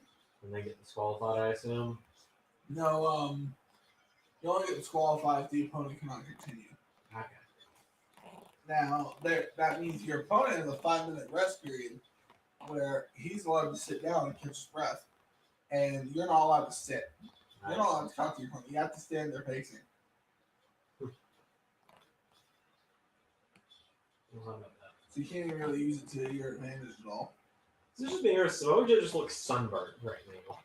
they get disqualified, I assume. No, you only get disqualified if the opponent cannot continue. Okay. Now, that means your opponent has a 5-minute rest period where he's allowed to sit down and catch his breath, and you're not allowed to sit. You're not allowed to talk to your opponent. You have to stand there pacing. So you can't even really use it to your advantage at all. This is just being here. Samoa just looks sunburned right now.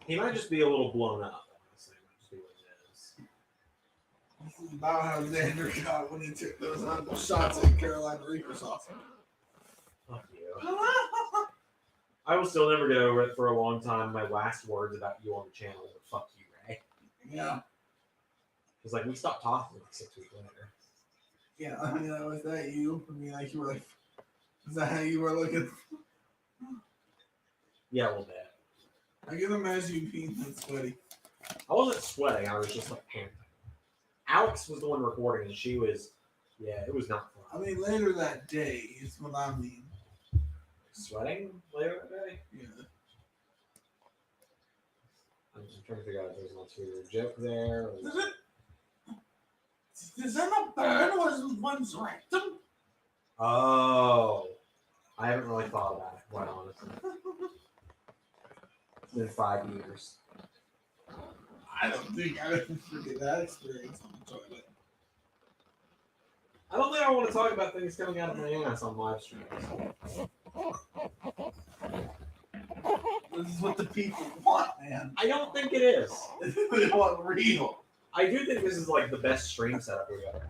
He might just be a little blown up. Honestly, might just be what it is. This is about how Zander got when he took those shots at Carolina Reaper sauce. Fuck you. I will still never get over it for a long time. My last words about you on the channel were "fuck you, Ray." Yeah. It's like we stopped talking like 6 weeks later. Yeah, I mean, was that you? I mean, like, you were like, is that how you were looking? Yeah, a little bit. I can imagine you being that sweaty. I wasn't sweating. I was just like panting. Alex was the one recording, and she was, yeah, it was not fun. I mean, later that day is what I mean. Sweating later that day? Yeah. I'm just trying to figure out if there's an ulterior joke there. Does that not burn one's rectum? Oh, I haven't really thought about it, quite honestly. It's been 5 years. I don't think I would forget that experience on the toilet. I don't think I want to talk about things coming out of my ass on live streams. This is what the people want, man. I don't think it is. They want real. I do think this is like the best stream setup we've ever had.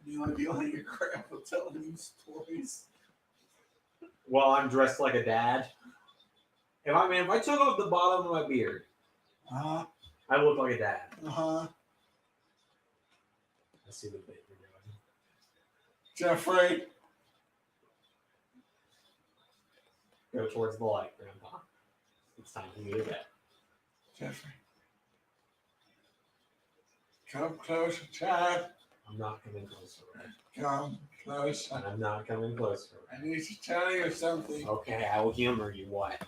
You want to be like your grandpa telling you stories? While I'm dressed like a dad. If I took off the bottom of my beard, Uh-huh. I look like a dad. Uh-huh. I see the bit you're doing. Jeffrey. Go towards the light, Grandpa. It's time for you to bed. Jeffrey. Come closer, Chad. I'm not coming closer, Ray. Come closer. I'm not coming closer, I need to tell you something. Okay, I will humor you. What?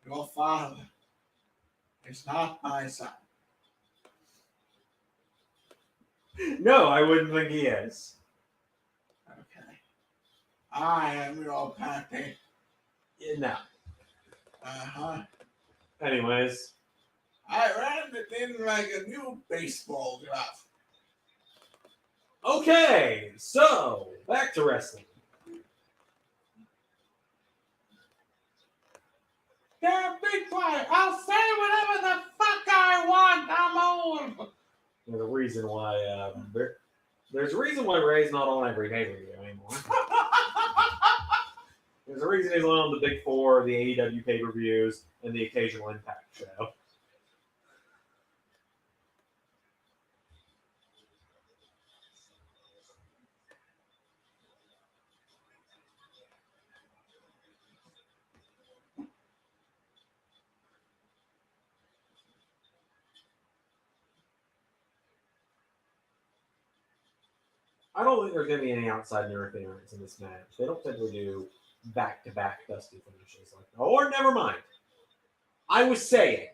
Your father is not my son. No, I wouldn't think he is. Okay. I am your pappy. Yeah, no. Uh-huh. Anyways. I ran it in like a new baseball glove. Okay, so back to wrestling. Damn, be quiet. I'll say whatever the fuck I want. I'm old. There's a reason why. There's a reason why Ray's not on every pay-per-view anymore. There's a reason he's only on the big four, the AEW pay-per-views, and the occasional Impact show. I don't think there's going to be any outside interference in this match. They don't typically do back-to-back dusty finishes like that. Or never mind. I was saying.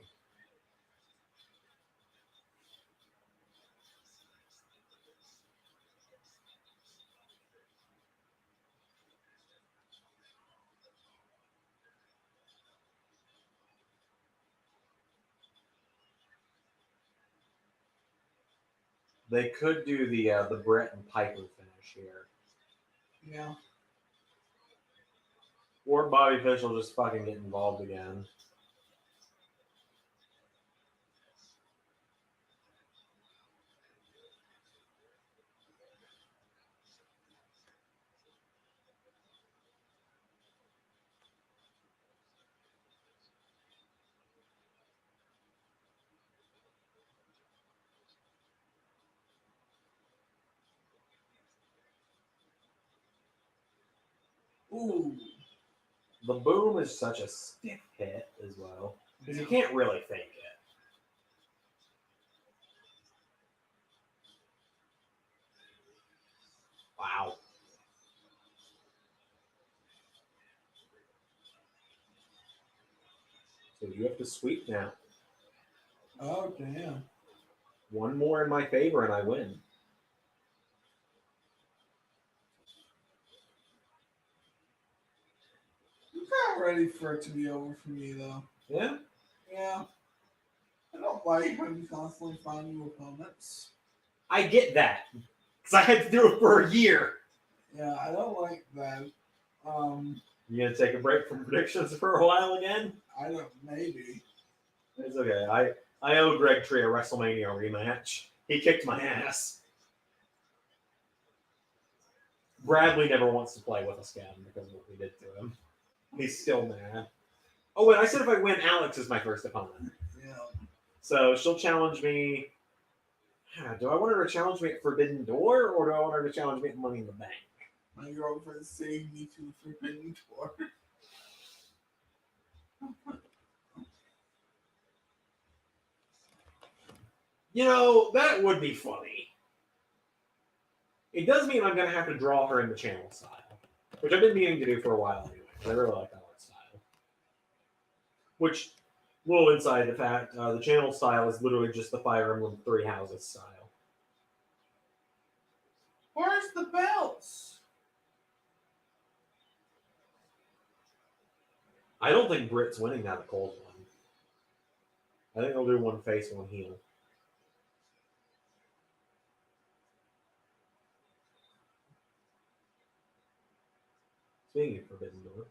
They could do the Brett and Piper finish here. Yeah. Or Bobby Fish will just fucking get involved again. Ooh. The boom is such a stiff hit as well. Because you can't really fake it. Wow. So you have to sweep now. Oh, damn. One more in my favor and I win. I'm not ready for it to be over for me, though. Yeah? Yeah. I don't like when you constantly find new opponents. I get that. Because I had to do it for a year. Yeah, I don't like that. You gonna take a break from predictions for a while again? I don't, maybe. It's okay. I owe Greg Tree a WrestleMania rematch. He kicked my ass. Bradley never wants to play with us again because of what we did to him. He's still mad. Oh, wait, I said if I win, Alex is my first opponent. Yeah. So she'll challenge me. Do I want her to challenge me at Forbidden Door, or do I want her to challenge me at Money in the Bank? My girlfriend saved me to the Forbidden Door. You know, that would be funny. It does mean I'm going to have to draw her in the channel style, which I've been meaning to do for a while anyway, because I really like that art style. Which, little inside the fact, the channel style is literally just the Fire Emblem Three Houses style. Where's the belts? I don't think Britt's winning now the cold one. I think they'll do one face, one heel. Speaking of Forbidden Door.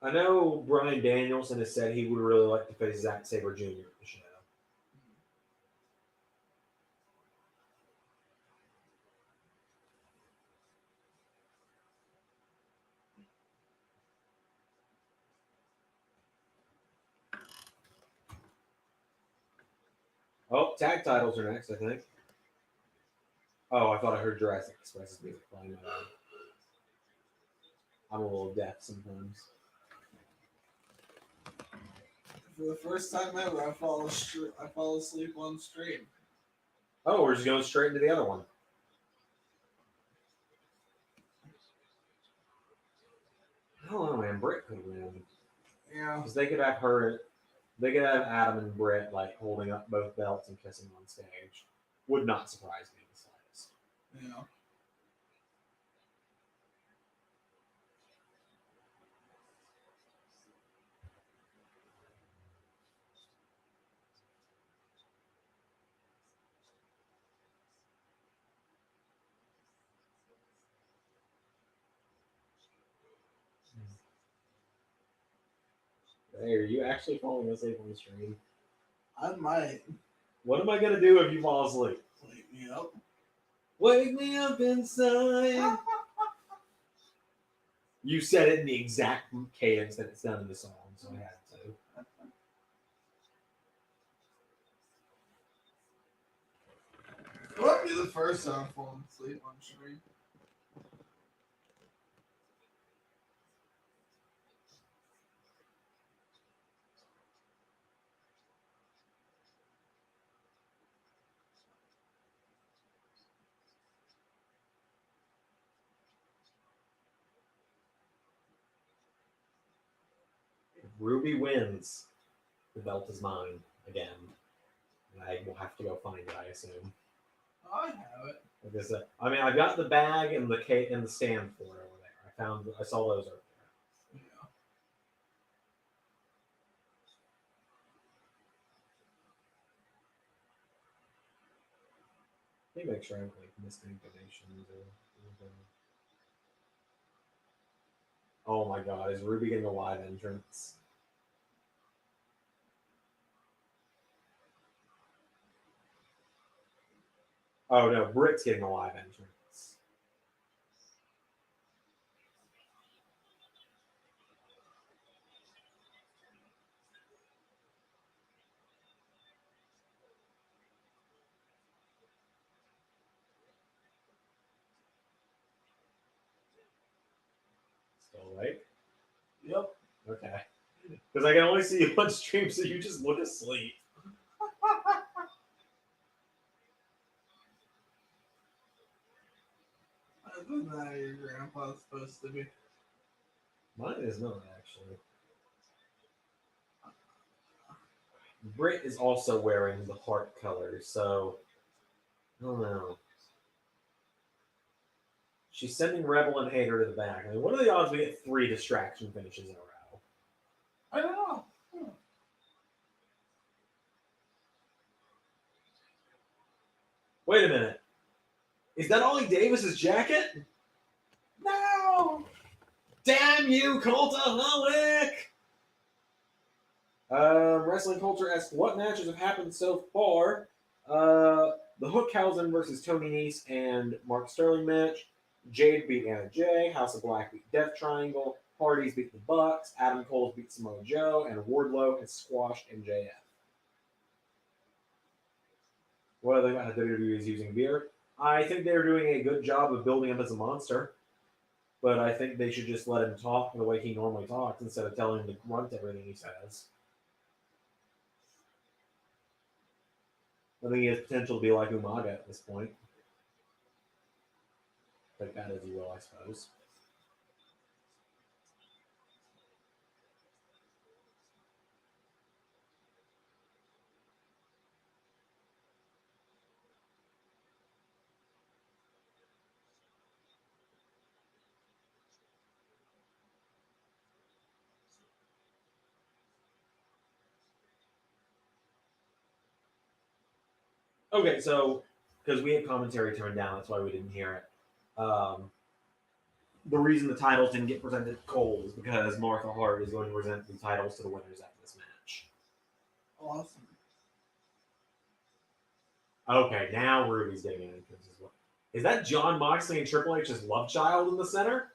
I know Bryan Danielson has said he would really like to face Zack Sabre Jr. at the show. Oh, tag titles are next, I think. Oh, I thought I heard Jurassic Express's music playing. I'm a little deaf sometimes. For the first time ever, I fall asleep on stream. Oh, we're just going straight into the other one. I don't know, man. Britt could win. Yeah. Because they could have Adam and Britt like holding up both belts and kissing on stage. Would not surprise me in the slightest. Yeah. Hey, are you actually falling asleep on the stream? I might. What am I gonna do if you fall asleep? Wake me up. Wake me up inside. You said it in the exact cadence that it's done in the song, so I had to. What would be the first time falling asleep on stream? If Ruby wins, the belt is mine again. And I will have to go find it, I assume. I have it. Like I said, I mean, I've got the bag and the cake and the stand for it over there. I saw those over there. Yeah. Let me make sure I haven't like missed any donations or anything. Oh my god, is Ruby getting a live entrance? Oh no, Britt's getting a live entrance. Still right? Yep. Okay. Because I can only see you on stream, so you just look asleep. Isn't that how your grandpa's supposed to be? Mine is not, actually. Britt is also wearing the heart colors, so I don't know. She's sending Rebel and Hater to the back. I mean, what are the odds we get 3 distraction finishes in a row? I don't know. Wait a minute. Is that Ollie Davis's jacket? No! Damn you, Cultaholic! Wrestling Culture asks, what matches have happened so far? The Hookhausen versus Tony Nese and Mark Sterling match. Jade beat Anna Jay. House of Black beat Death Triangle. Hardys beat the Bucks. Adam Cole beat Samoa Joe. And Wardlow has squashed MJF. What do they think about how WWE is using Veer? I think they're doing a good job of building him as a monster. But I think they should just let him talk the way he normally talks instead of telling him to grunt everything he says. I think he has potential to be like Umaga at this point. Take that as you will, I suppose. Okay, so because we had commentary turned down, that's why we didn't hear it. The reason the titles didn't get presented to Cole is because Martha Hart is going to present the titles to the winners after this match. Awesome. Okay, now Ruby's getting an entrance as well. Is that John Moxley and Triple H's love child in the center?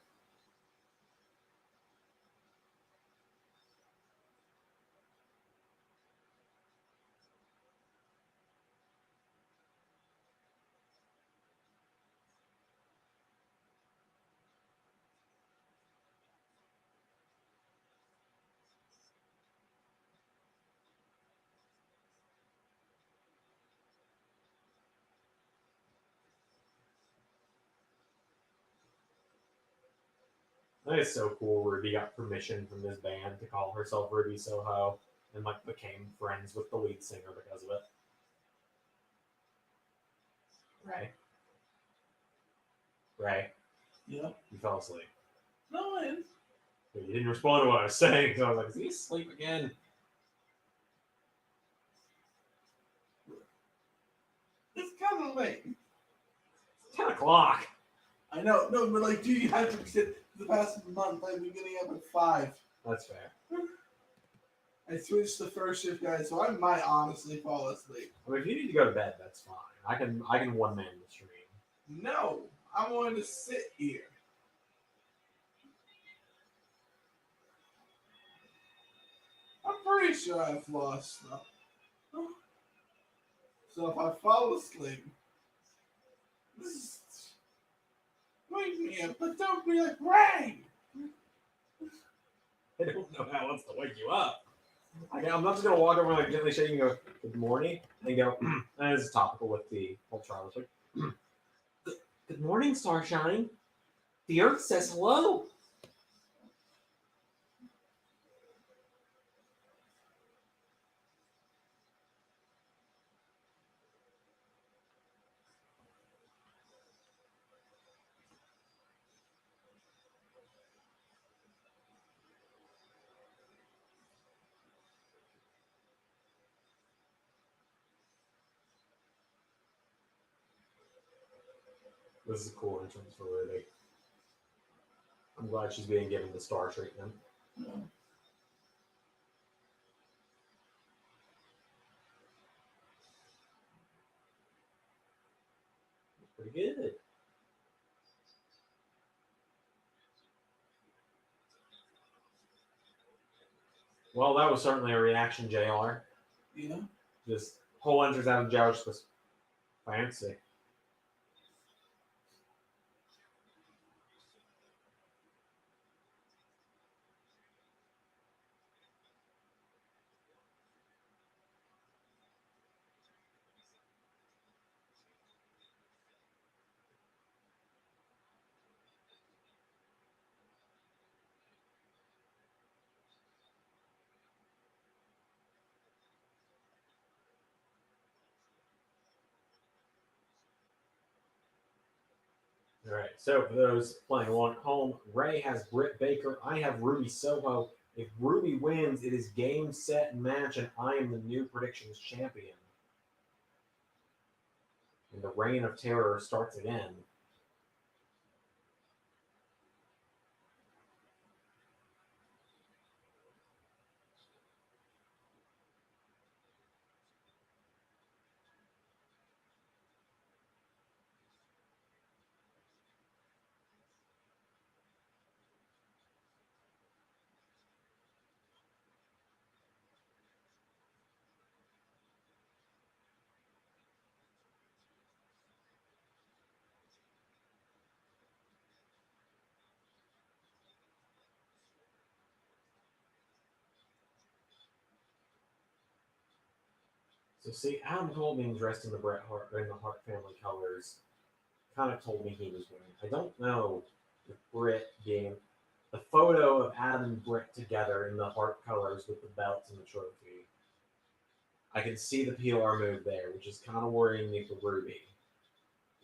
That is so cool. Ruby got permission from this band to call herself Ruby Soho and like became friends with the lead singer because of it. Ray, Yeah. you fell asleep. No, I didn't. But you didn't respond to what I was saying, so I was like, is he asleep again? It's kind of late. It's 10 o'clock. I know, no, but like, dude, you have to sit the past month. I've been getting up at 5. That's fair. I switched the first shift, guys, so I might honestly fall asleep. I mean, if you need to go to bed, that's fine. I can one man the stream. No, I'm going to sit here. I'm pretty sure I've lost stuff. So if I fall asleep, just wake me up, but don't be like, Ray! I don't know how else to wake you up. I'm not just gonna walk over like gently shaking and go, good morning, and go, and it's topical with the whole trial. It's like, good morning, Starshine. The Earth says hello. This is a cool entrance for Ruby. I'm glad she's being given the star treatment. Pretty good. Well, that was certainly a reaction, JR. Yeah. Just whole entrance out of Joust was fancy. All right, so for those playing along at home, Ray has Britt Baker. I have Ruby Soho. If Ruby wins, it is game, set, match, and I am the new predictions champion. And the reign of terror starts again. So see, Adam Cole being dressed in the Bret Hart in the Hart family colors kind of told me he was winning. I don't know if Britt being the photo of Adam and Britt together in the Hart colors with the belts and the trophy. I can see the PR move there, which is kind of worrying me for Ruby.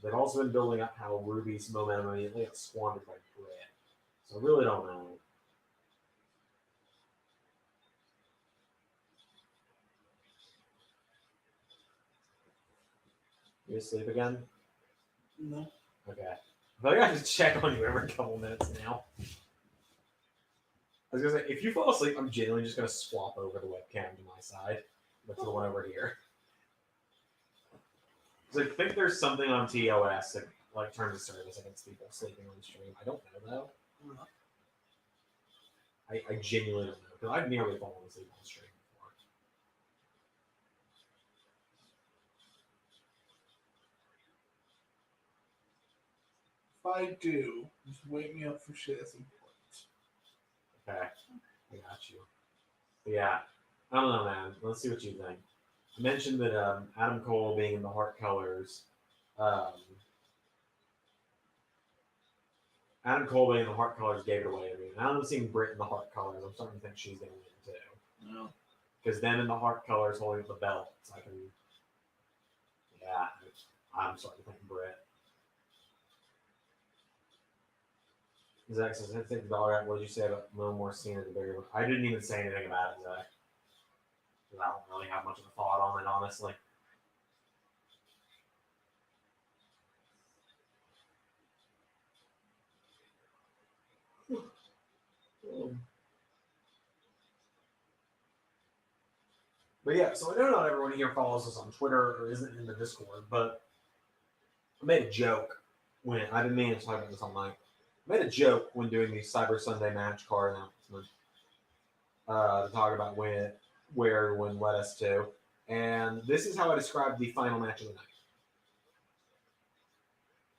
They've also been building up how Ruby's momentum immediately got squandered by Britt. So I really don't know. You asleep again? No. Okay. I feel like I have to check on you every couple minutes now. I was gonna say, if you fall asleep, I'm genuinely just gonna swap over the webcam to my side, but to the one over here. Because I think there's something on TOS that like terms of service against people sleeping on stream. I don't know though. I genuinely don't know because I've nearly fallen asleep on stream before. If I do, just wake me up for shit that's important. Okay, I got you. But yeah, I don't know, man. Let's see what you think. I mentioned that Adam Cole being in the Heart colors. Adam Cole being in the Heart colors gave it away to me. Now I'm seeing Britt in the Heart colors. I'm starting to think she's going to win too. No. Because then in the Heart colors holding up the belt, I can. Yeah, I'm starting to think Britt. Zach says, "Let's take the dollar. What did you say about no more scene at the very end?" I didn't even say anything about it, Zach. Because I don't really have much of a thought on it, honestly. But yeah, so I know not everyone here follows us on Twitter or isn't in the Discord, but I made a joke when I've been meaning to talk about this all night. I made a joke when doing the Cyber Sunday match card announcement to talk about where everyone led us to. And this is how I described the final match of the night.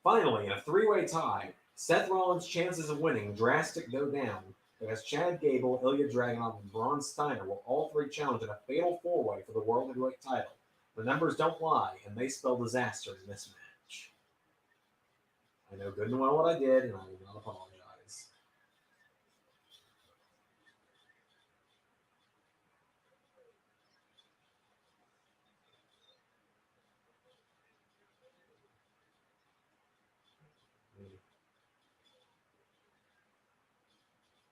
Finally, in a three-way tie, Seth Rollins' chances of winning drastic go down as Chad Gable, Ilya Dragunov, and Braun Steiner will all three challenge in a fatal four-way for the World Heavyweight title. The numbers don't lie, and they spell disaster in this match. I know good and well what I did, and I will not apologize.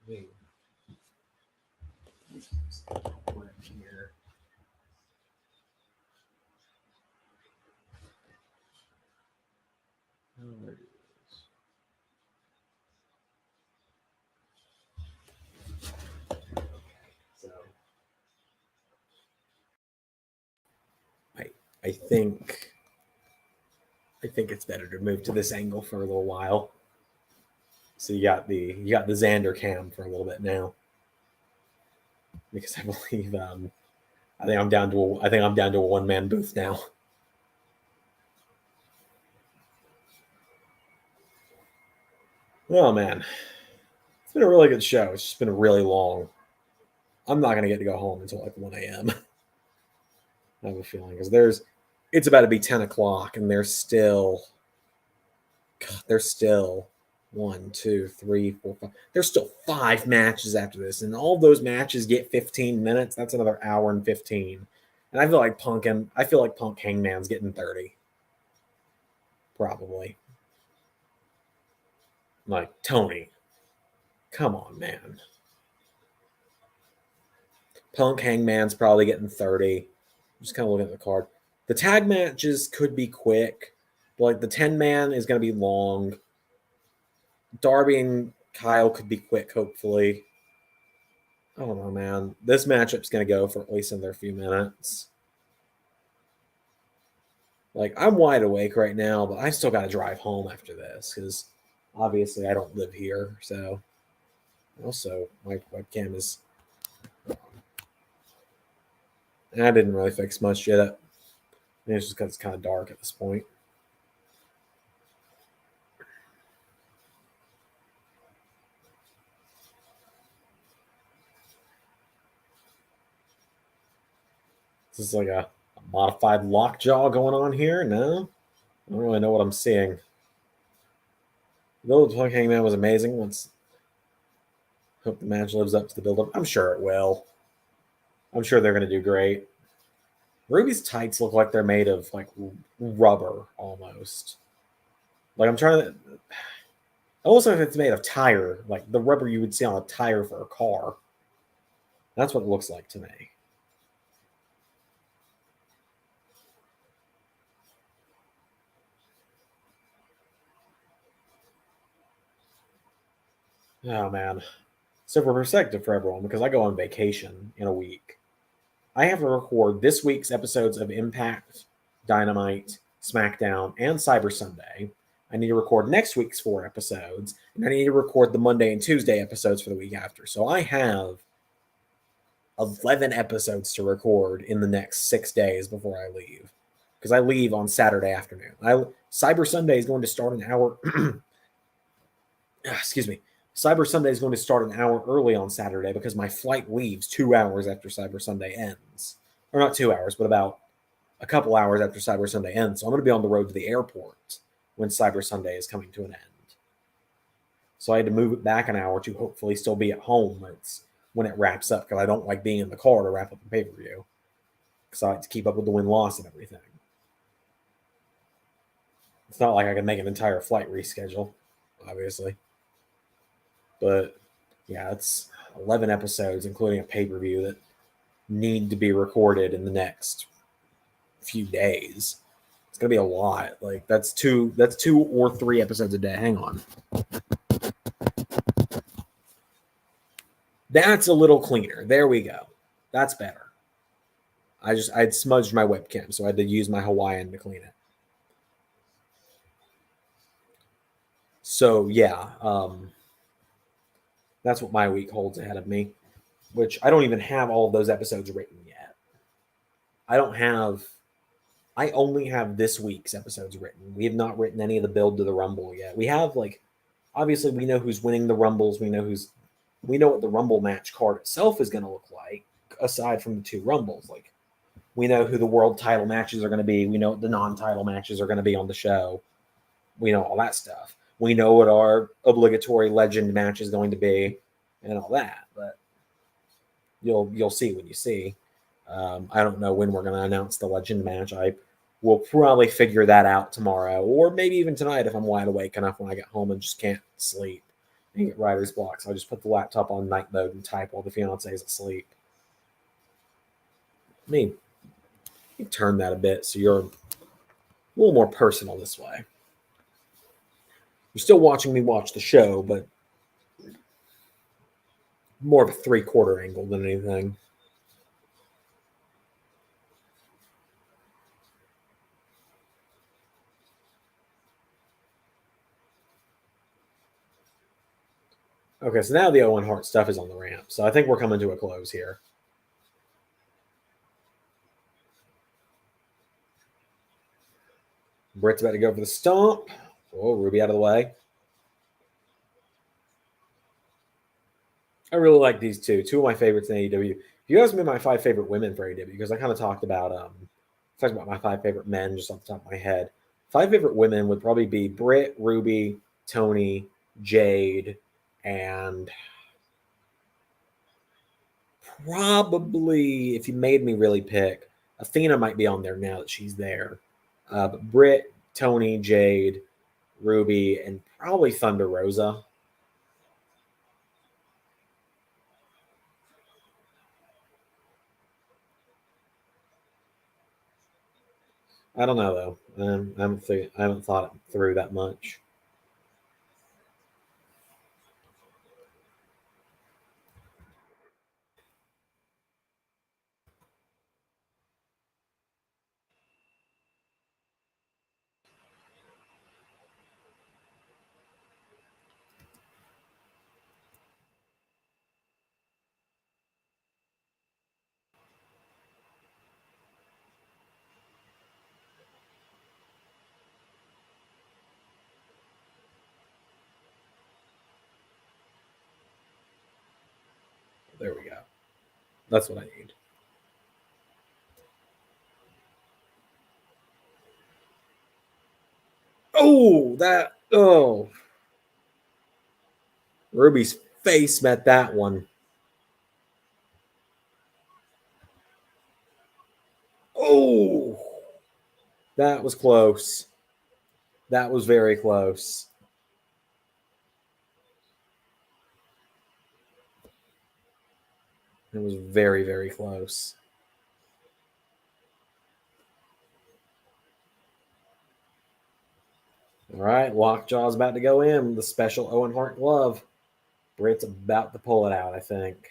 Me. Here. Oh, there it is. Okay, so I think it's better to move to this angle for a little while. So you got the Zander cam for a little bit now, because I believe I think I'm down to a one-man booth now. Oh man, it's been a really good show. It's just been really long. I'm not gonna get to go home until like 1 a.m. I have a feeling because it's about to be 10 o'clock and there's still 1, 2, 3, 4, 5. There's still 5 matches after this, and all those matches get 15 minutes. That's another hour and 15. And I feel like Punk Hangman's getting 30. Probably. Like, Tony, come on, man. Punk Hangman's probably getting 30. Just kind of looking at the card. The tag matches could be quick, but like the 10-man is going to be long. Darby and Kyle could be quick, hopefully. I don't know, man. This matchup's going to go for at least another few minutes. Like, I'm wide awake right now, but I still got to drive home after this because obviously I don't live here. So, also, my webcam is. I didn't really fix much yet. Maybe it's just because it's kind of dark at this point. This is like a modified lockjaw going on here. No, I don't really know what I'm seeing. Though the Punk Hangman was amazing. Hope the match lives up to the build-up. I'm sure it will. I'm sure they're going to do great. Ruby's tights look like they're made of like rubber almost. Like I'm trying to. Also, if it's made of tire, like the rubber you would see on a tire for a car. That's what it looks like to me. Oh man. So for perspective for everyone, because I go on vacation in a week, I have to record this week's episodes of Impact, Dynamite, SmackDown, and Cyber Sunday. I need to record next week's 4 episodes, and I need to record the Monday and Tuesday episodes for the week after. So I have 11 episodes to record in the next 6 days before I leave, because I leave on Saturday afternoon. Cyber Sunday is going to start an hour. Excuse me. Cyber Sunday is going to start an hour early on Saturday because my flight leaves 2 hours after Cyber Sunday ends. Or not 2 hours, but about a couple hours after Cyber Sunday ends. So I'm going to be on the road to the airport when Cyber Sunday is coming to an end. So I had to move it back an hour to hopefully still be at home when it wraps up, because I don't like being in the car to wrap up the pay-per-view, because I like to keep up with the win-loss and everything. It's not like I can make an entire flight reschedule, obviously. But yeah, it's 11 episodes, including a pay-per-view, that need to be recorded in the next few days. It's gonna be a lot. Like that's two or 3 episodes a day. Hang on. That's a little cleaner. There we go. That's better. I'd smudged my webcam, so I had to use my Hawaiian to clean it. So yeah, that's what my week holds ahead of me, which I don't even have all of those episodes written yet. I only have this week's episodes written. We have not written any of the build to the Rumble yet. We have, like, obviously we know who's winning the Rumbles. We know what the Rumble match card itself is going to look like, aside from the 2 Rumbles. Like, we know who the world title matches are going to be. We know what the non-title matches are going to be on the show. We know all that stuff. We know what our obligatory legend match is going to be and all that. But you'll see when you see. I don't know when we're going to announce the legend match. I will probably figure that out tomorrow, or maybe even tonight if I'm wide awake enough when I get home and just can't sleep and get writer's block. So I'll just put the laptop on night mode and type while the fiance is asleep. I mean, you turn that a bit so you're a little more personal this way. You're still watching me watch the show, but more of a 3/4 angle than anything. Okay, so now the Owen Hart stuff is on the ramp. So I think we're coming to a close here. Britt's about to go for the stomp. Oh, Ruby out of the way. I really like these two. 2 of my favorites in AEW. If you ask me my 5 favorite women for AEW, because I kind of talked about my 5 favorite men just off the top of my head. 5 favorite women would probably be Britt, Ruby, Tony, Jade, and probably, if you made me really pick, Athena might be on there now that she's there. But Britt, Tony, Jade, Ruby, and probably Thunder Rosa. I don't know though. I haven't thought it through that much. There we go. That's what I need. Oh. Ruby's face met that one. Oh, that was close. That was very close. It was very, very close. All right, Lockjaw's about to go in. The special Owen Hart glove. Britt's about to pull it out, I think.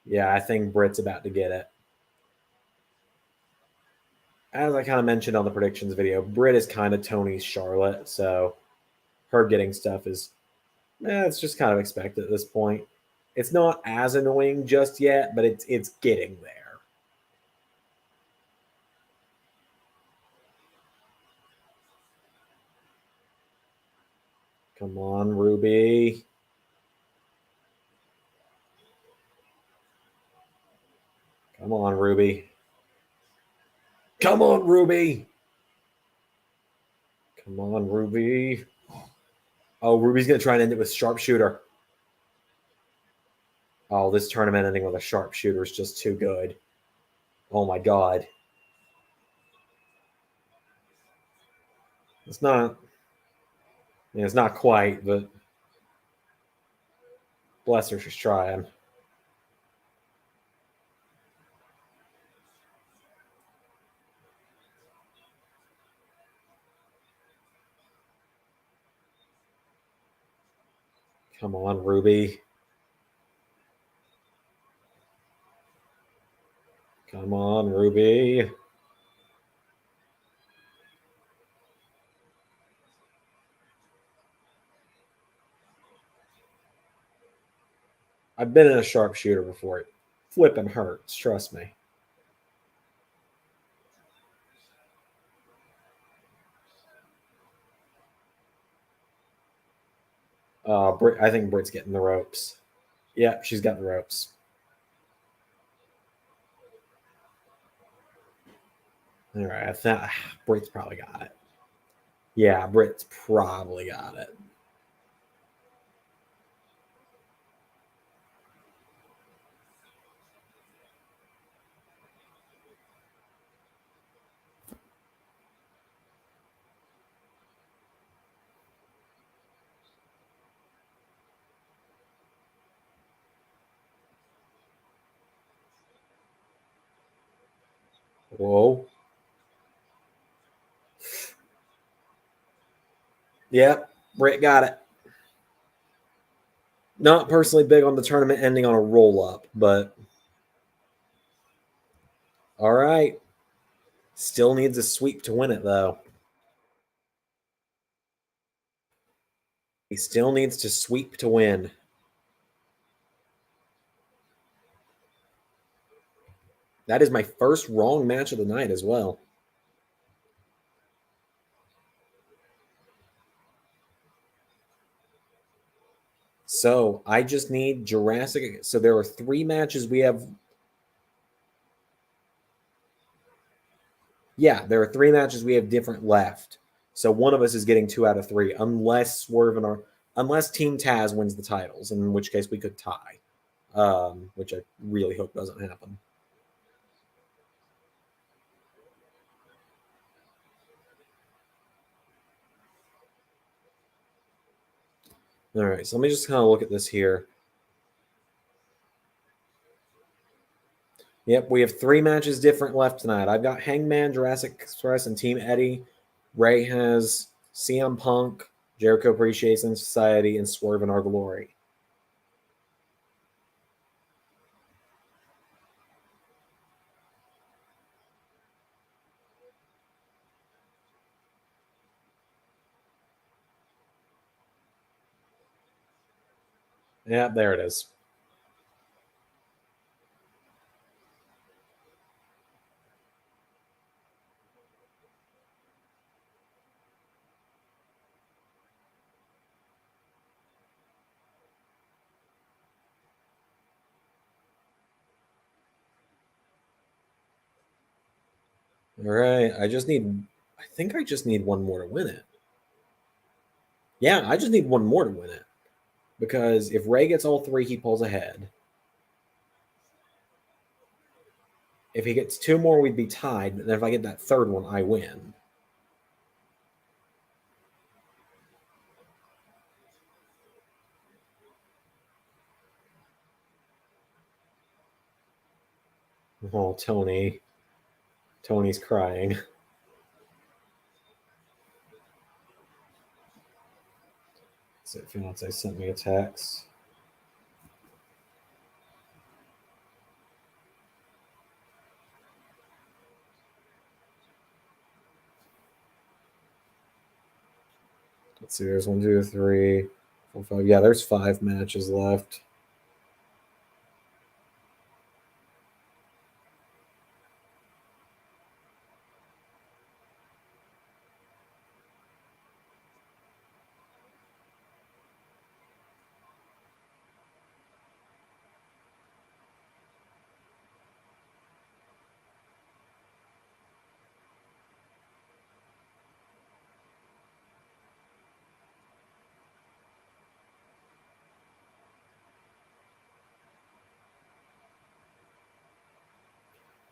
Yeah, I think Britt's about to get it. As I kind of mentioned on the predictions video, Britt is kind of Tony's Charlotte, so her getting stuff is, it's just kind of expected at this point. It's not as annoying just yet, but it's getting there. Come on, Ruby. Come on, Ruby. Come on, Ruby. Come on, Ruby. Oh, Ruby's going to try and end it with sharpshooter. Oh, this tournament ending with a sharpshooter is just too good. Oh, my God. It's not quite, but bless her, she's trying. Come on, Ruby. Come on, Ruby. I've been in a sharpshooter before. It flipping hurts, trust me. I think Britt's getting the ropes. Yeah, she's got the ropes. All right, I thought Britt's probably got it. Yeah, Britt's probably got it. Whoa. Yep, Britt got it. Not personally big on the tournament ending on a roll up, but all right. Still needs a sweep to win it, though. He still needs to sweep to win. That is my first wrong match of the night as well. So I just need Jurassic. So there are 3 matches we have. Yeah, there are 3 matches we have different left. So one of us is getting 2 out of 3, unless unless Team Taz wins the titles, in which case we could tie, which I really hope doesn't happen. All right, so let me just kind of look at this here. Yep, we have 3 matches different left tonight. I've got Hangman, Jurassic Express, and Team Eddie. Ray has CM Punk, Jericho Appreciation Society, and Swerve in Our Glory. Yeah, there it is. All right, I think I just need one more to win it. Yeah, I just need one more to win it. Because if Ray gets all 3, he pulls ahead. If he gets 2 more, we'd be tied. But then if I get that 3rd one, I win. Oh, Tony. Tony's crying. So fiance sent me a text. Let's see, there's 1, 2, 3, 4, 5. Yeah, there's 5 matches left.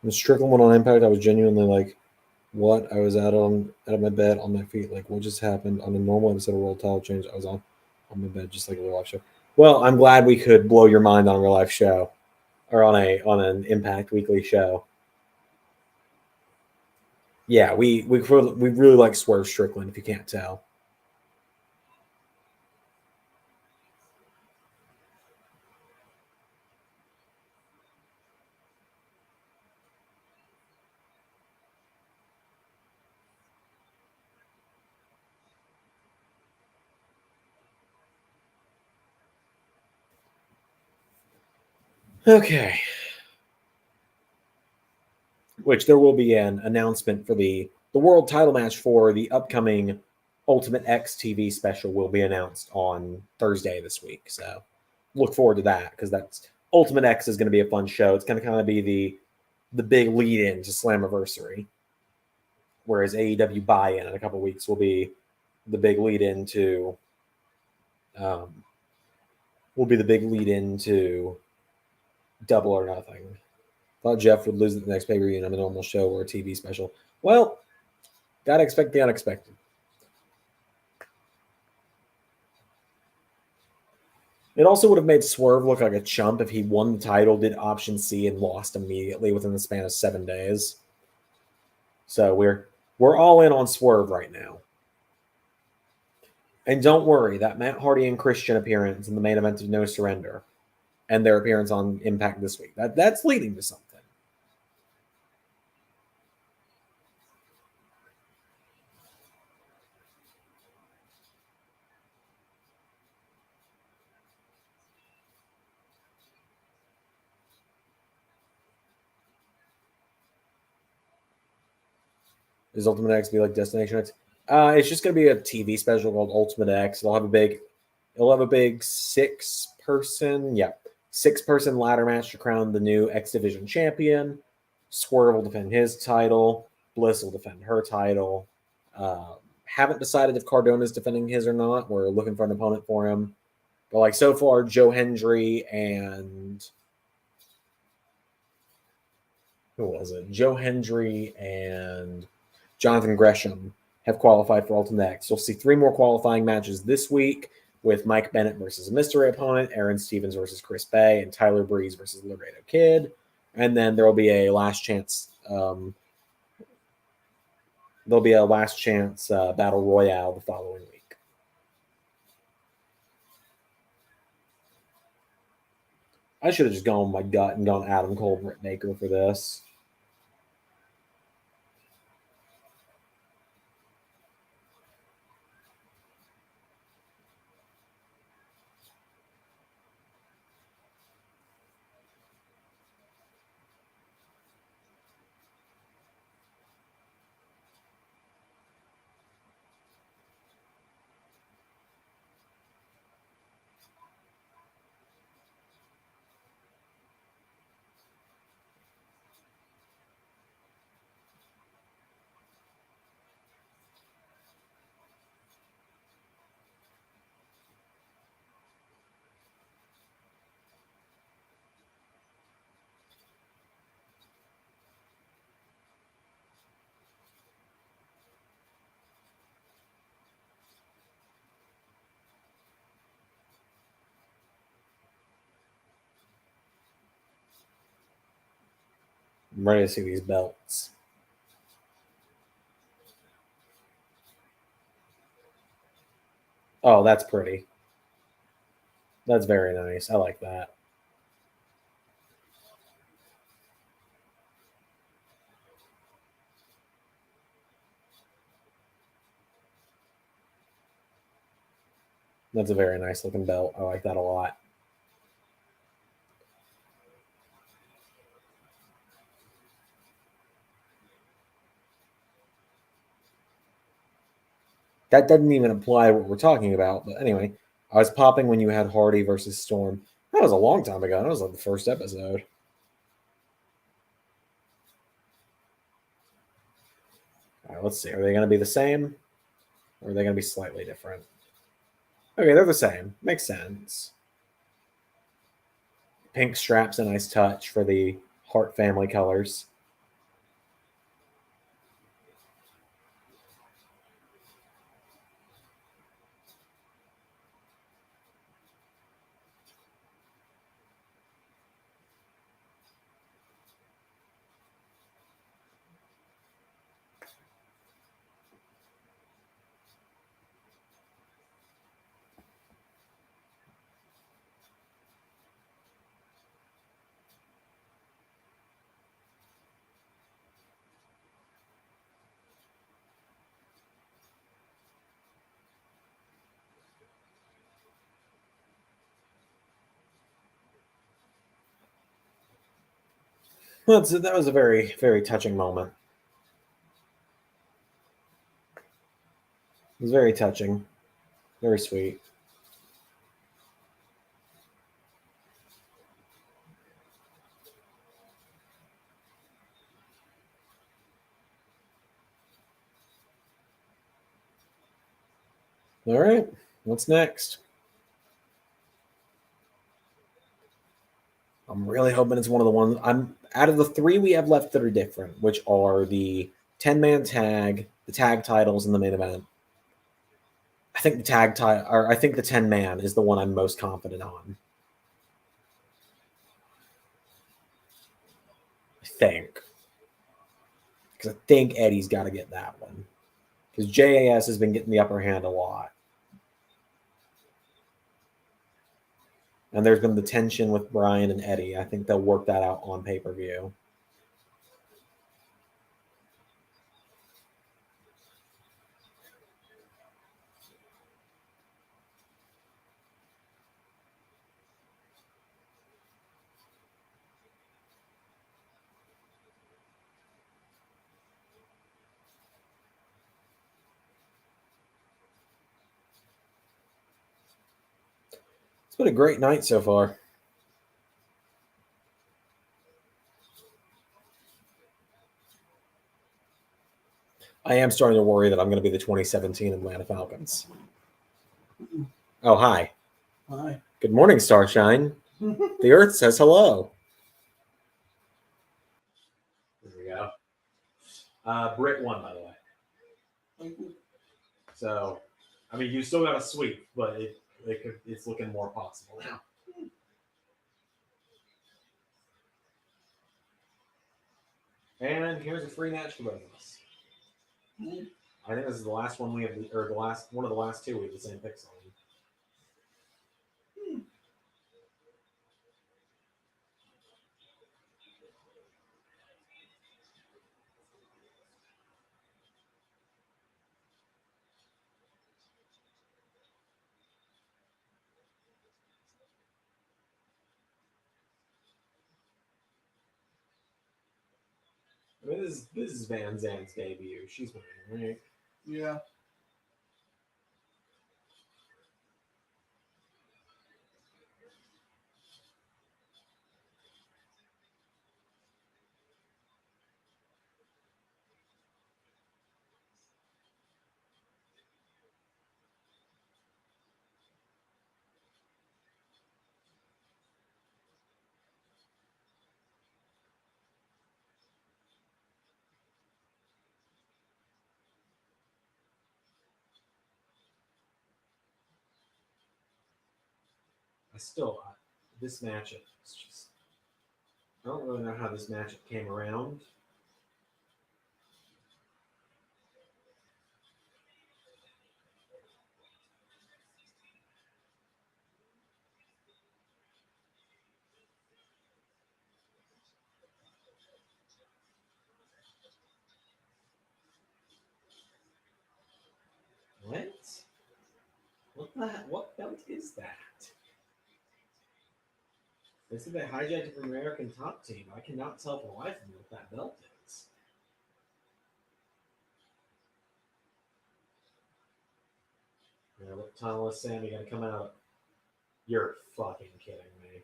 When Strickland went on Impact, I was genuinely like, what? I was out of my bed on my feet. Like, what just happened? On a normal episode of World Title Change, I was on my bed just like a real life show. Well, I'm glad we could blow your mind on a real life show, or on an Impact Weekly show. Yeah, we really like Swerve Strickland, if you can't tell. Okay. Which there will be an announcement for the world title match for the upcoming Ultimate X TV special will be announced on Thursday this week. So look forward to that because that's Ultimate X is going to be a fun show. It's going to kind of be the big lead in to Slammiversary, whereas AEW Buy-In in a couple weeks will be the big lead into Double or Nothing. Thought Jeff would lose at the next pay-per-view on a normal show or a TV special. Well, gotta expect the unexpected. It also would have made Swerve look like a chump if he won the title, did Option C, and lost immediately within the span of 7 days. So we're all in on Swerve right now. And don't worry, that Matt Hardy and Christian appearance in the main event of No Surrender and their appearance on Impact this week, that's leading to something. Does Ultimate X be like Destination X? It's just going to be a TV special called Ultimate X. It'll have a big six-person ladder match to crown the new X Division champion. Swerve will defend his title. Bliss will defend her title. Haven't decided if Cardona's defending his or not. We're looking for an opponent for him. But like so far, Joe Hendry and who was it? Joe Hendry and Jonathan Gresham have qualified for Ultimate X. You'll see 3 more qualifying matches this week with Mike Bennett versus a mystery opponent, Aaron Stevens versus Chris Bay, and Tyler Breeze versus Laredo Kid. And then there will be a last chance. Battle royale the following week. I should have just gone with my gut and gone Adam Cole, Britt Baker for this. I'm ready to see these belts. Oh, that's pretty. That's very nice. I like that. That's a very nice looking belt. I like that a lot. That doesn't even apply to what we're talking about. But anyway, I was popping when you had Hardy versus Storm. That was a long time ago. That was like the first episode. All right, let's see. Are they going to be the same? Or are they going to be slightly different? Okay, they're the same. Makes sense. Pink straps, a nice touch for the Hart family colors. That was a very, very touching moment. It was very touching. Very sweet. All right. What's next? I'm really hoping it's one of the ones I'm out of the three we have left that are different, which are the 10-man tag, the tag titles, and the main event. I think the tag title, or I think the 10-man is the one I'm most confident on. I think. Because I think Eddie's got to get that one. Because JAS has been getting the upper hand a lot. And there's been the tension with Brian and Eddie. I think they'll work that out on pay-per-view. It's been a great night so far. I am starting to worry that I'm going to be the 2017 Atlanta Falcons. Oh, hi. Hi. Good morning, Starshine. The Earth says hello. There we go. Britt won, by the way. So, I mean, you still got a sweep, but it's looking more possible now. And here's a free match for both of us. I think this is the last one we have, or the last one of the last two we have the same picks on. I mean, this is Van Zandt's debut. She's winning, right? Yeah. This matchup is just, I don't really know how this matchup came around. What belt is that? They said they hijacked it from American Top Team. I cannot tell for the life of me what that belt is. Yeah, what tunnel is Sammy gonna come out? You're fucking kidding me.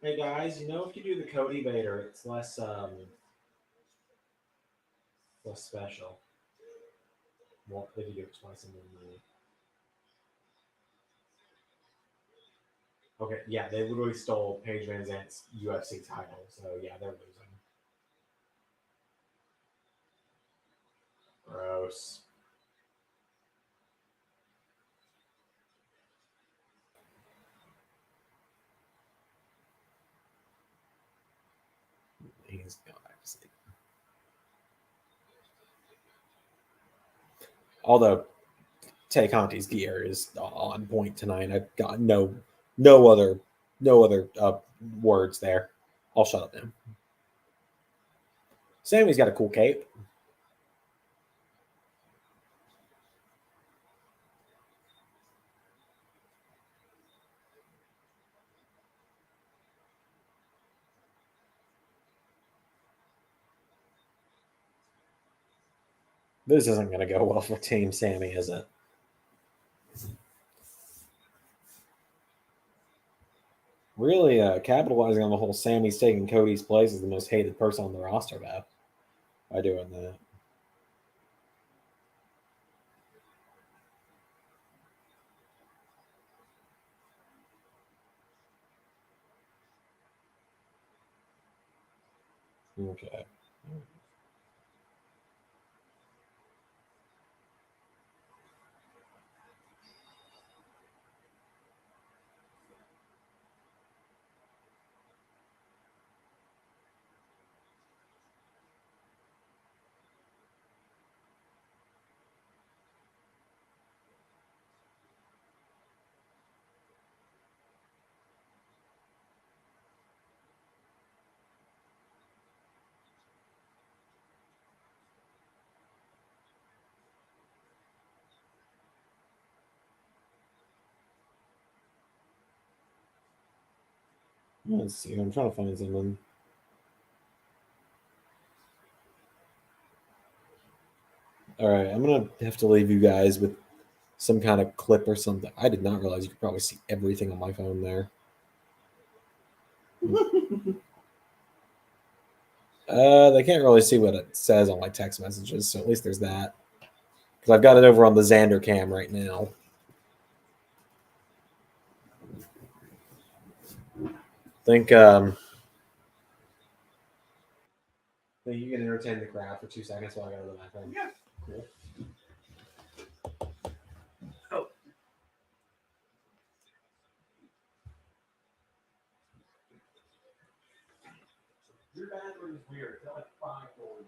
Hey guys, you know if you do the Cody Vader, it's less special. More if you do it twice in 1 minute. Okay, yeah, they literally stole Paige Van Zandt's UFC title, so yeah, they're losing. Gross. He's going back to sleep. Although Tay Conti's gear is on point tonight. I've got no other words there. I'll shut up now. Sammy's got a cool cape. This isn't going to go well for Team Sammy, is it? Really capitalizing on the whole Sammy's taking Cody's place as the most hated person on the roster, though, by doing that. Okay. Let's see. I'm trying to find someone. All right, I'm gonna have to leave you guys with some kind of clip or something. I did not realize you could probably see everything on my phone there. They can't really see what it says on my text messages, so at least there's that. Because I've got it over on the Zander cam right now. Think you can entertain the crowd for 2 seconds while I go to the bathroom. Yeah. Cool. Your bathroom is weird. It's got like 5 doors.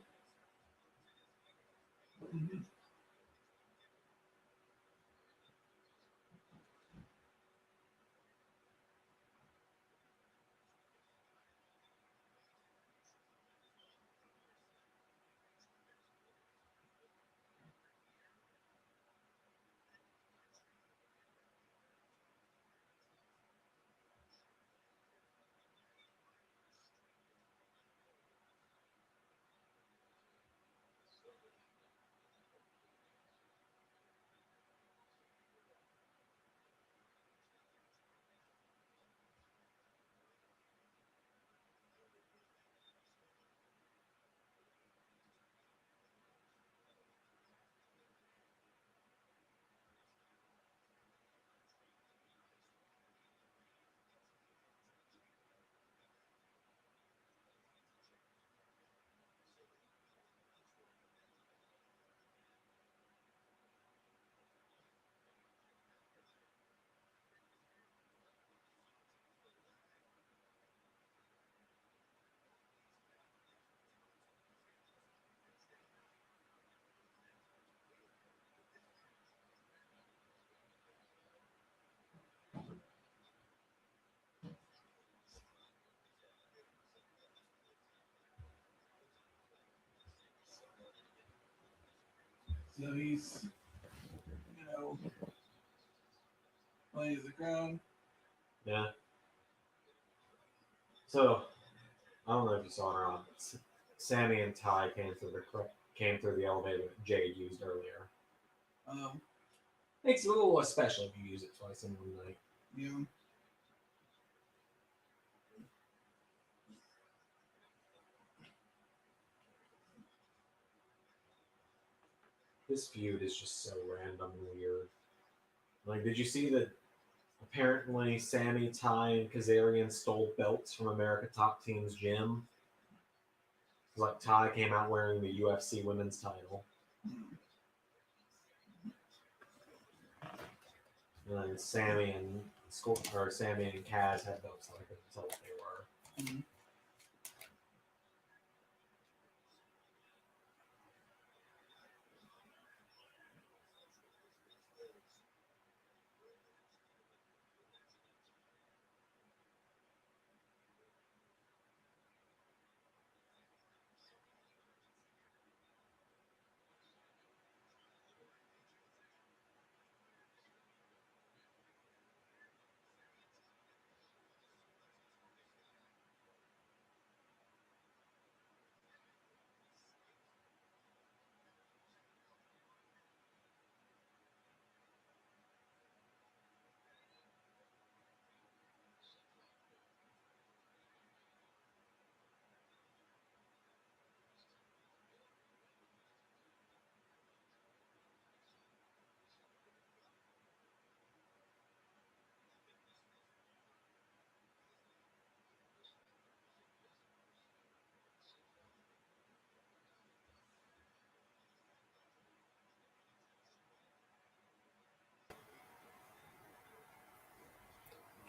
So he's, plays the crowd. Yeah. So I don't know if you saw it or not, but Sammy and Ty came through the elevator that Jade used earlier. Makes it a little less special if you use it twice in one night. Yeah. This feud is just so random and weird. Like, did you see that apparently Sammy, Ty, and Kazarian stole belts from America Top Team's gym? Like, Ty came out wearing the UFC women's title. And then Sammy and Kaz had belts, so I couldn't tell what they were.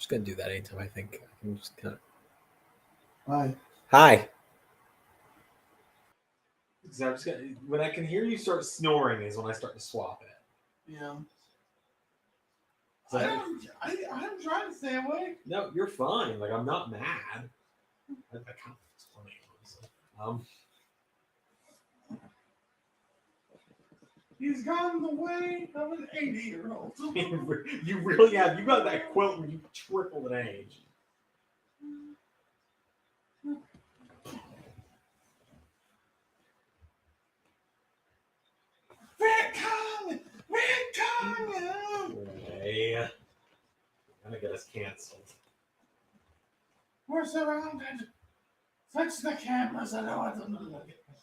just gonna do that anytime I think. I'm just kind of. Hi. Hi. So I'm just gonna, when I can hear you start snoring is when I start to swap it. Yeah. So I'm trying to stay awake. no, you're fine. Like I'm not mad. I kind of it's funny, honestly. He's gone the way of an 80-year-old. You really have. You got that quote when you tripled in age. Hey, gonna get us canceled. We're surrounded. Fix the cameras. I don't want them to look at us.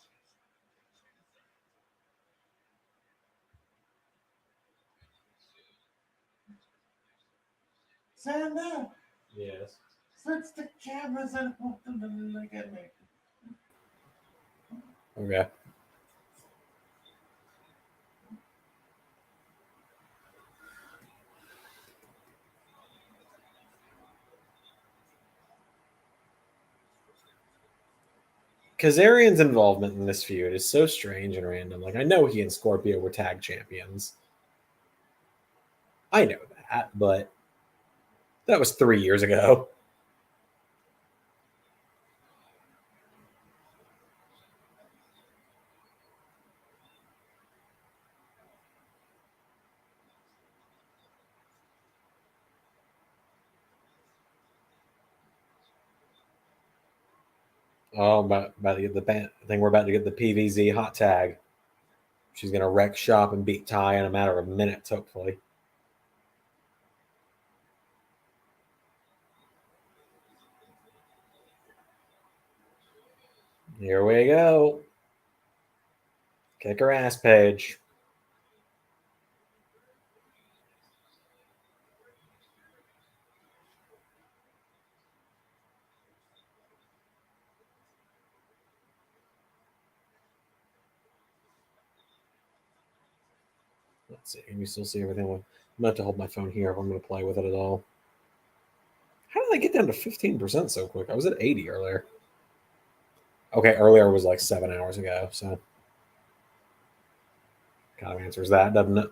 Zander, Yes. fix the cameras. I don't want them to look at me. Okay. Kazarian's involvement in this feud is so strange and random. Like, I know he and Scorpio were tag champions. I know that, but that was 3 years ago. Oh, about to get the band. I think we're about to get the PVZ hot tag. She's gonna wreck shop and beat Ty in a matter of minutes, hopefully. Here we go. Kick her ass, Paige. Let's see. Can you still see everything? I'm going to have to hold my phone here if I'm going to play with it at all. How did I get down to 15% so quick? I was at 80 earlier. Okay, earlier was like 7 hours ago, so kind of answers that, doesn't it?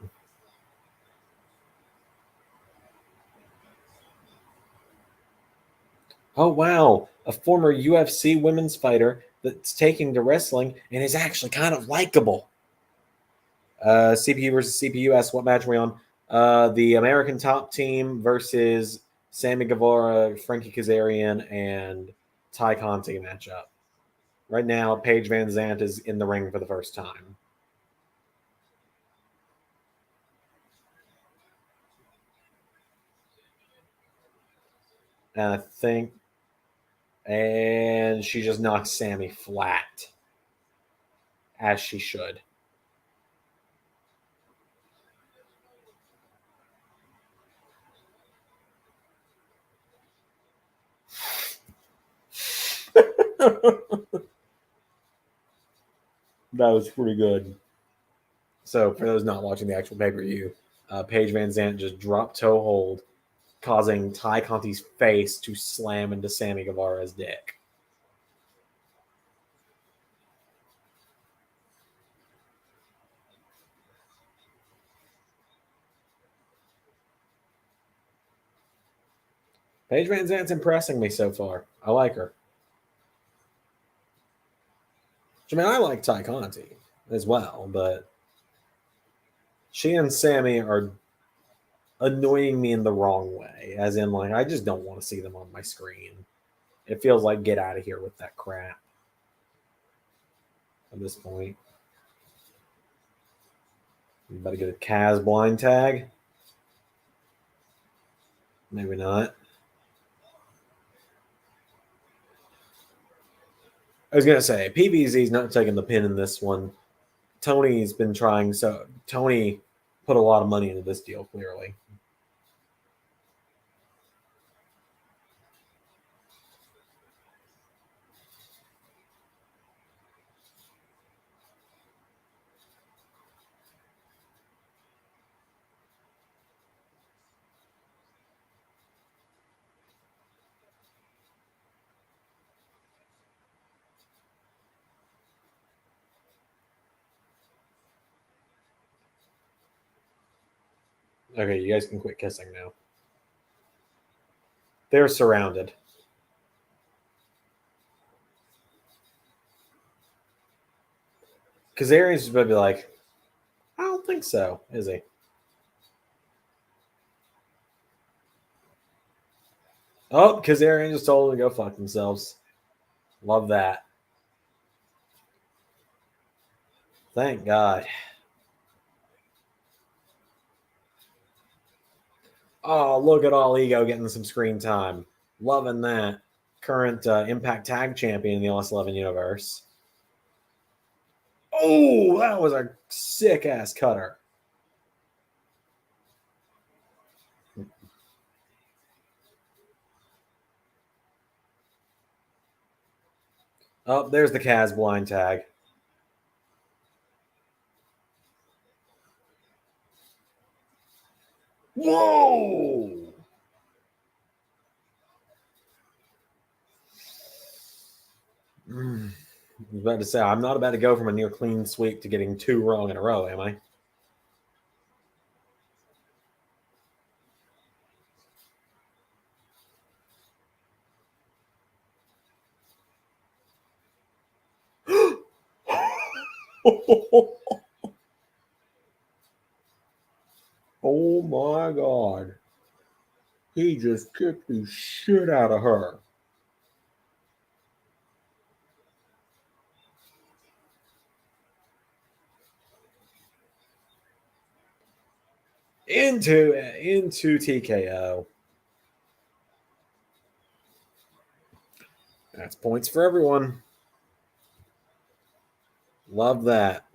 Oh, wow. A former UFC women's fighter that's taking to wrestling and is actually kind of likable. CPU versus CPU asks, what match are we on? The American Top Team versus Sammy Guevara, Frankie Kazarian, and Ty Conti matchup. Right now, Paige Van Zant is in the ring for the first time. And I think, and she just knocks Sammy flat, as she should. That was pretty good. So, for those not watching the actual pay-per-view, Paige Van Zant just dropped toe hold, causing Ty Conti's face to slam into Sammy Guevara's dick. Paige Van Zant's impressing me so far. I like her. I mean, I like Ty Conti as well, but she and Sammy are annoying me in the wrong way. As in, like, I just don't want to see them on my screen. It feels like get out of here with that crap at this point. You better get a Kaz blind tag. Maybe not. I was gonna say PVZ's not taking the pin in this one. Tony's been trying, so Tony put a lot of money into this deal, clearly. Okay, you guys can quit kissing now. They're surrounded. Kazarian's just going to be like, I don't think so, is he? Oh, Kazarian just told them to go fuck themselves. Love that. Thank God. Oh, look at All Ego getting some screen time. Loving that. Current Impact Tag Champion in the LS11 Universe. Oh, that was a sick ass cutter. Oh, there's the Kaz blind tag. Whoa! I was about to say, I'm not about to go from a near clean sweep to getting 2 wrong in a row, am I? Oh my God. He just kicked the shit out of her. Into TKO. That's points for everyone. Love that.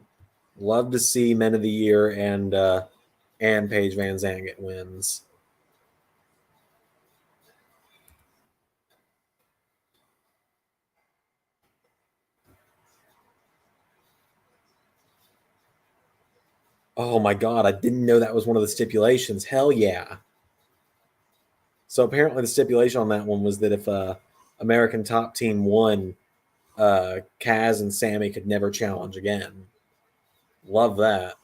Love to see Men of the Year and Paige Van Zandt get wins. Oh my God, I didn't know that was one of the stipulations. Hell yeah. So apparently the stipulation on that one was that if American Top Team won, Kaz and Sammy could never challenge again. Love that.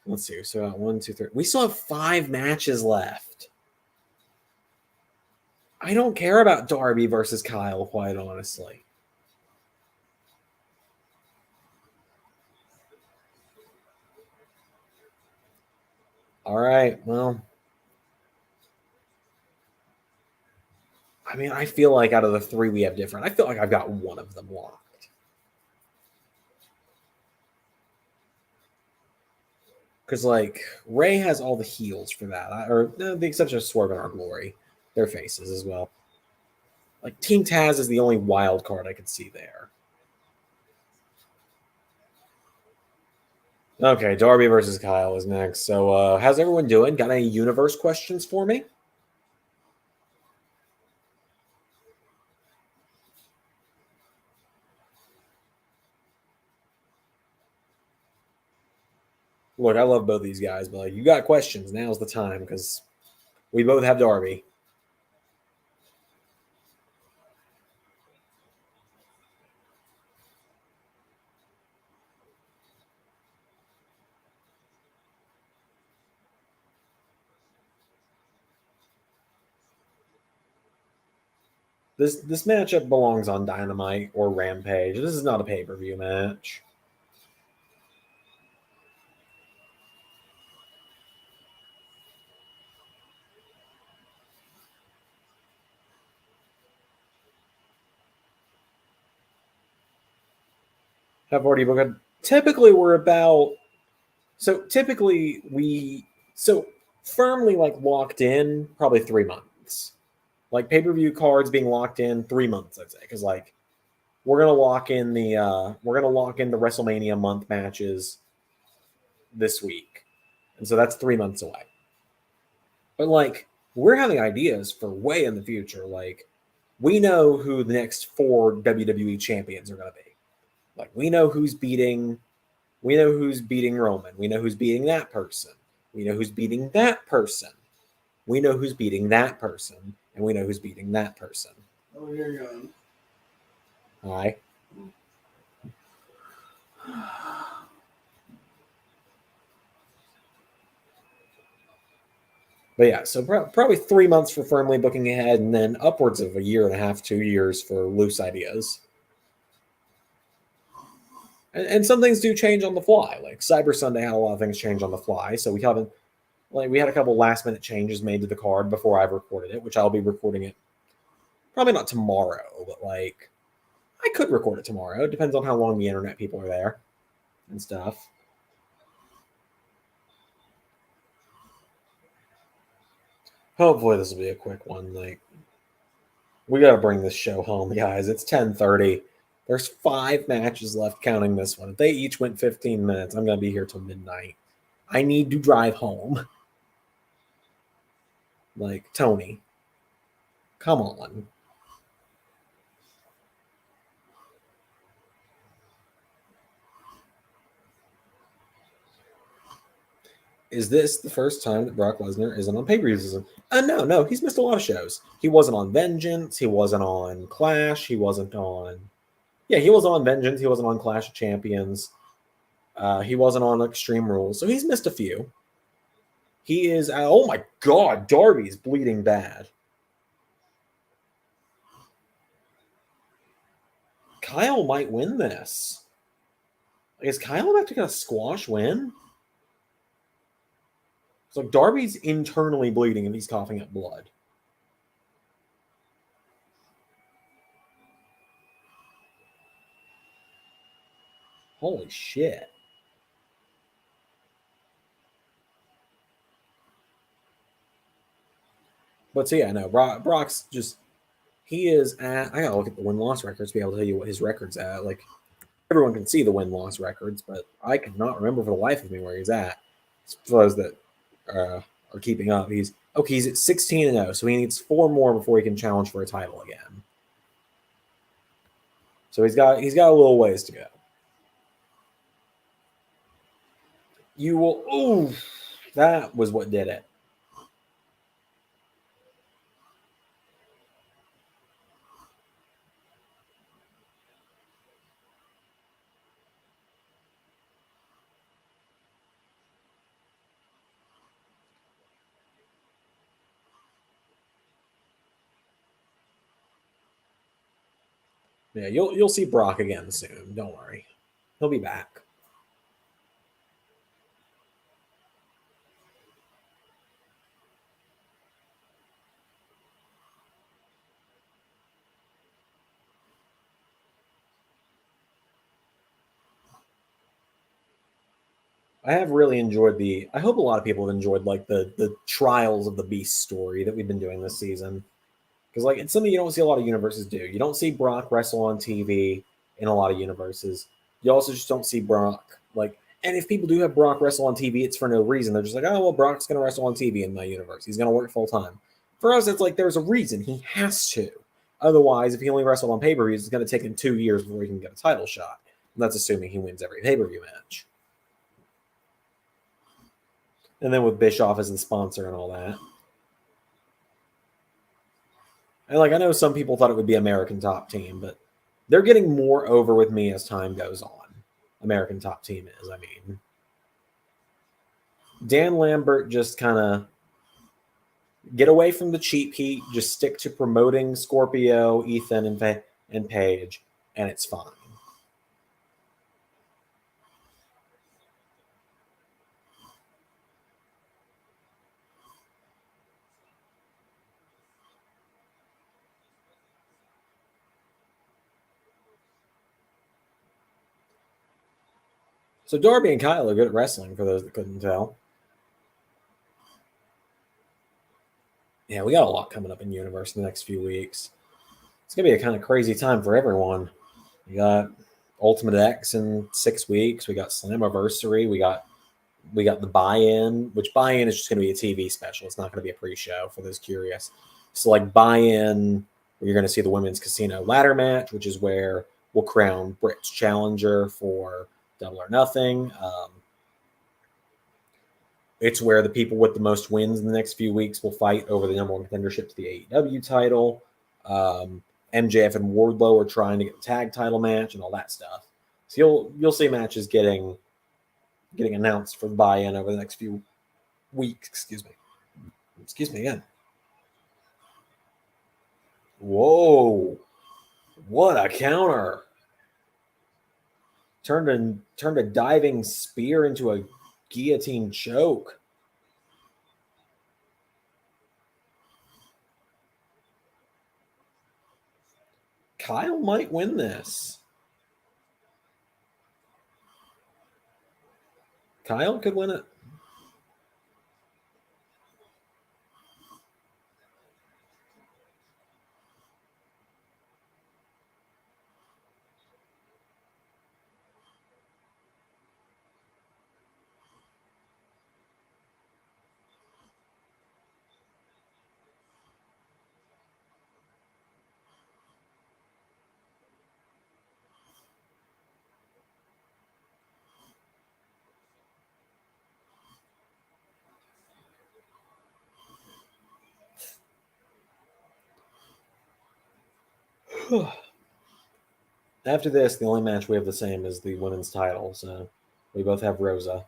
Let's see. So 1, 2, 3. We still have 5 matches left. I don't care about Darby versus Kyle, quite honestly. All right. Well, I mean, I feel like out of the 3 we have different, I feel like I've got one of them locked. Because, like, Ray has all the heels for that, or the exception of Swerve and Our Glory. Their faces as well. Like, Team Taz is the only wild card I could see there. Okay, Darby versus Kyle is next. So, how's everyone doing? Got any universe questions for me? Look, I love both these guys, but like, you got questions. Now's the time because we both have Darby. This matchup belongs on Dynamite or Rampage. This is not a pay-per-view match. Have already booked. Typically, we're about. So typically firmly like locked in probably 3 months. Like pay-per-view cards being locked in 3 months, I'd say, because like we're gonna lock in the WrestleMania month matches this week, and so that's 3 months away. But like we're having ideas for way in the future. Like we know who the next 4 WWE champions are gonna be. Like we know who's beating Roman. We know who's beating that person. We know who's beating that person. We know who's beating that person. And we know who's beating that person. Oh, here you go. Hi. But yeah, so probably 3 months for firmly booking ahead, and then upwards of a year and a half, 2 years for loose ideas. And some things do change on the fly. Like Cyber Sunday had a lot of things change on the fly, so we had a couple last minute changes made to the card before I've recorded it, which I'll be recording it probably not tomorrow, but like I could record it tomorrow. It depends on how long the internet people are there and stuff. Hopefully this will be a quick one. Like we got to bring this show home, guys. It's 10:30. There's 5 matches left, counting this one. If they each went 15 minutes, I'm going to be here till midnight. I need to drive home. Like, Tony, come on. Is this the first time that Brock Lesnar isn't on pay-per-views? No. He's missed a lot of shows. He wasn't on Vengeance. He wasn't on Clash. He wasn't on... Yeah, he wasn't on Vengeance. He wasn't on Clash of Champions. He wasn't on Extreme Rules. So he's missed a few. He is... oh my God, Darby's bleeding bad. Kyle might win this. Is Kyle about to get a squash win? So Darby's internally bleeding and he's coughing up blood. Holy shit. But so yeah, no, Brock's just, he is at, I gotta look at the win-loss records to be able to tell you what his record's at. Like, everyone can see the win-loss records, but I cannot remember for the life of me where he's at. For those that are keeping up, he's at 16-0, so he needs 4 more before he can challenge for a title again. So he's got a little ways to go. You will, ooh, that was what did it. Yeah, you'll see Brock again soon. Don't worry. He'll be back. I have really enjoyed I hope a lot of people have enjoyed like the Trials of the Beast story that we've been doing this season. Because like it's something you don't see a lot of universes do. You don't see Brock wrestle on TV in a lot of universes. You also just don't see Brock like, and if people do have Brock wrestle on TV, it's for no reason. They're just like, oh well, Brock's gonna wrestle on TV in my universe. He's gonna work full time. For us, it's like there's a reason he has to. Otherwise, if he only wrestled on pay-per-views, it's gonna take him 2 years before he can get a title shot. And that's assuming he wins every pay-per-view match. And then with Bischoff as the sponsor and all that. And like I know some people thought it would be American Top Team, but they're getting more over with me as time goes on. American Top Team is, I mean. Dan Lambert just kind of get away from the cheap heat, just stick to promoting Scorpio, Ethan, and Paige, and it's fine. So Darby and Kyle are good at wrestling, for those that couldn't tell. Yeah, we got a lot coming up in Universe in the next few weeks. It's going to be a kind of crazy time for everyone. We got Ultimate X in 6 weeks. We got Slammiversary. We got the buy-in, which buy-in is just going to be a TV special. It's not going to be a pre-show for those curious. So like buy-in, you're going to see the Women's Casino ladder match, which is where we'll crown Britt's challenger for Double or Nothing. It's where the people with the most wins in the next few weeks will fight over the number 1 contendership to the AEW title. MJF and Wardlow are trying to get the tag title match and all that stuff. So you'll see matches getting announced for the buy-in over the next few weeks. Excuse me. Excuse me again. Whoa. What a counter. Turned a diving spear into a guillotine choke. Kyle might win this. Kyle could win it. After this, the only match we have the same is the women's title. So we both have Rosa.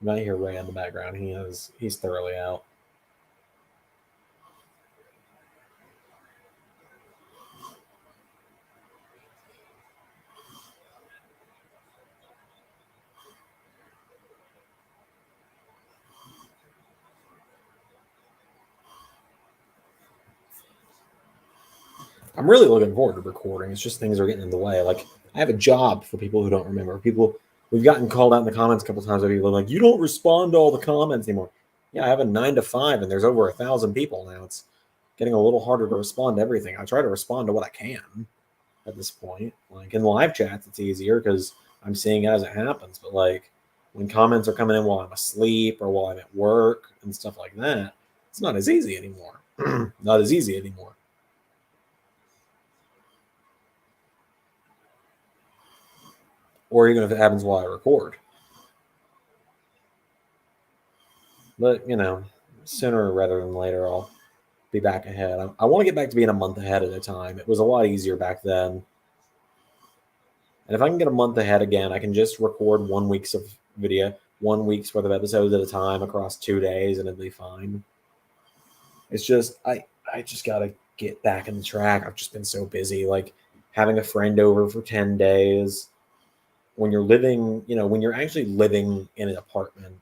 You might hear Ray in the background. He's thoroughly out. I'm really looking forward to recording. It's just things are getting in the way. Like, I have a job for people who don't remember. We've gotten called out in the comments a couple times by people like, you don't respond to all the comments anymore. Yeah, I have a 9 to 5, and there's over 1,000 people now. It's getting a little harder to respond to everything. I try to respond to what I can at this point. Like, in live chats, it's easier because I'm seeing it as it happens. But, like, when comments are coming in while I'm asleep or while I'm at work and stuff like that, it's not as easy anymore. Not as easy anymore. Or even if it happens while I record. But, sooner rather than later, I'll be back ahead. I want to get back to being a month ahead at a time. It was a lot easier back then. And if I can get a month ahead again, I can just record 1 week's of video, 1 week's worth of episodes at a time across 2 days, and it'd be fine. It's just, I just got to get back in the track. I've just been so busy. Like, having a friend over for 10 days. When you're living, when you're actually living in an apartment,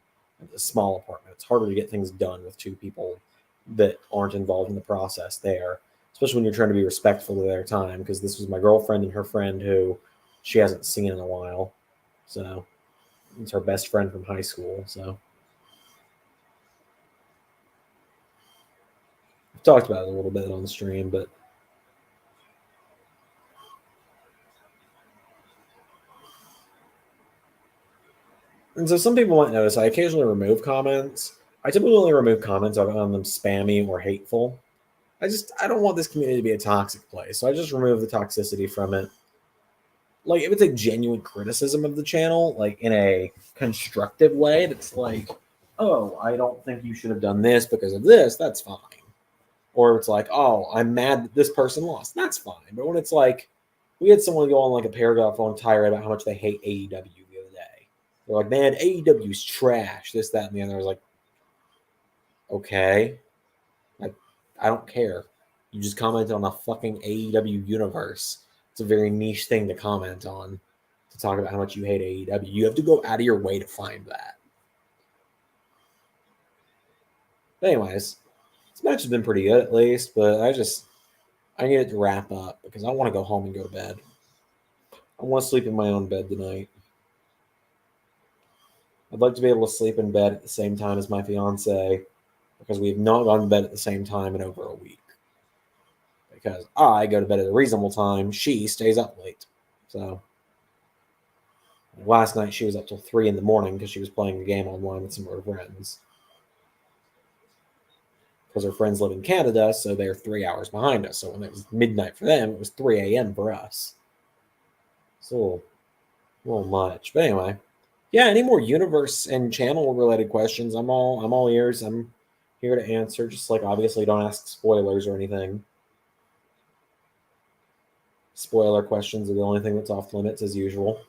a small apartment, it's harder to get things done with 2 people that aren't involved in the process there, especially when you're trying to be respectful of their time, because this was my girlfriend and her friend who she hasn't seen in a while. So it's her best friend from high school. So I've talked about it a little bit on the stream, but and so some people might notice I occasionally remove comments. I typically only remove comments if I found them spammy or hateful. I don't want this community to be a toxic place, so I just remove the toxicity from it. Like, if it's a genuine criticism of the channel, like in a constructive way, that's like, oh, I don't think you should have done this because of this, that's fine. Or it's like, oh, I'm mad that this person lost, that's fine. But when it's like, we had someone go on like a paragraph on tirade about how much they hate AEW the other day. They're like, man, AEW's trash, this, that, and the other. I was like, okay. I don't care. You just commented on a fucking AEW universe. It's a very niche thing to comment on, to talk about how much you hate AEW. You have to go out of your way to find that. But anyways, this match has been pretty good at least, but I need it to wrap up because I want to go home and go to bed. I want to sleep in my own bed tonight. I'd like to be able to sleep in bed at the same time as my fiance, because we have not gone to bed at the same time in over a week. Because I go to bed at a reasonable time, she stays up late. So last night she was up till 3 in the morning because she was playing a game online with some of her friends. Because her friends live in Canada, so they're 3 hours behind us. So when it was midnight for them, it was 3 a.m. for us. So a little much. But anyway, yeah, any more universe and channel related questions, I'm all ears. I'm here to answer. Just like, obviously don't ask spoilers or anything. Spoiler questions are the only thing that's off limits as usual.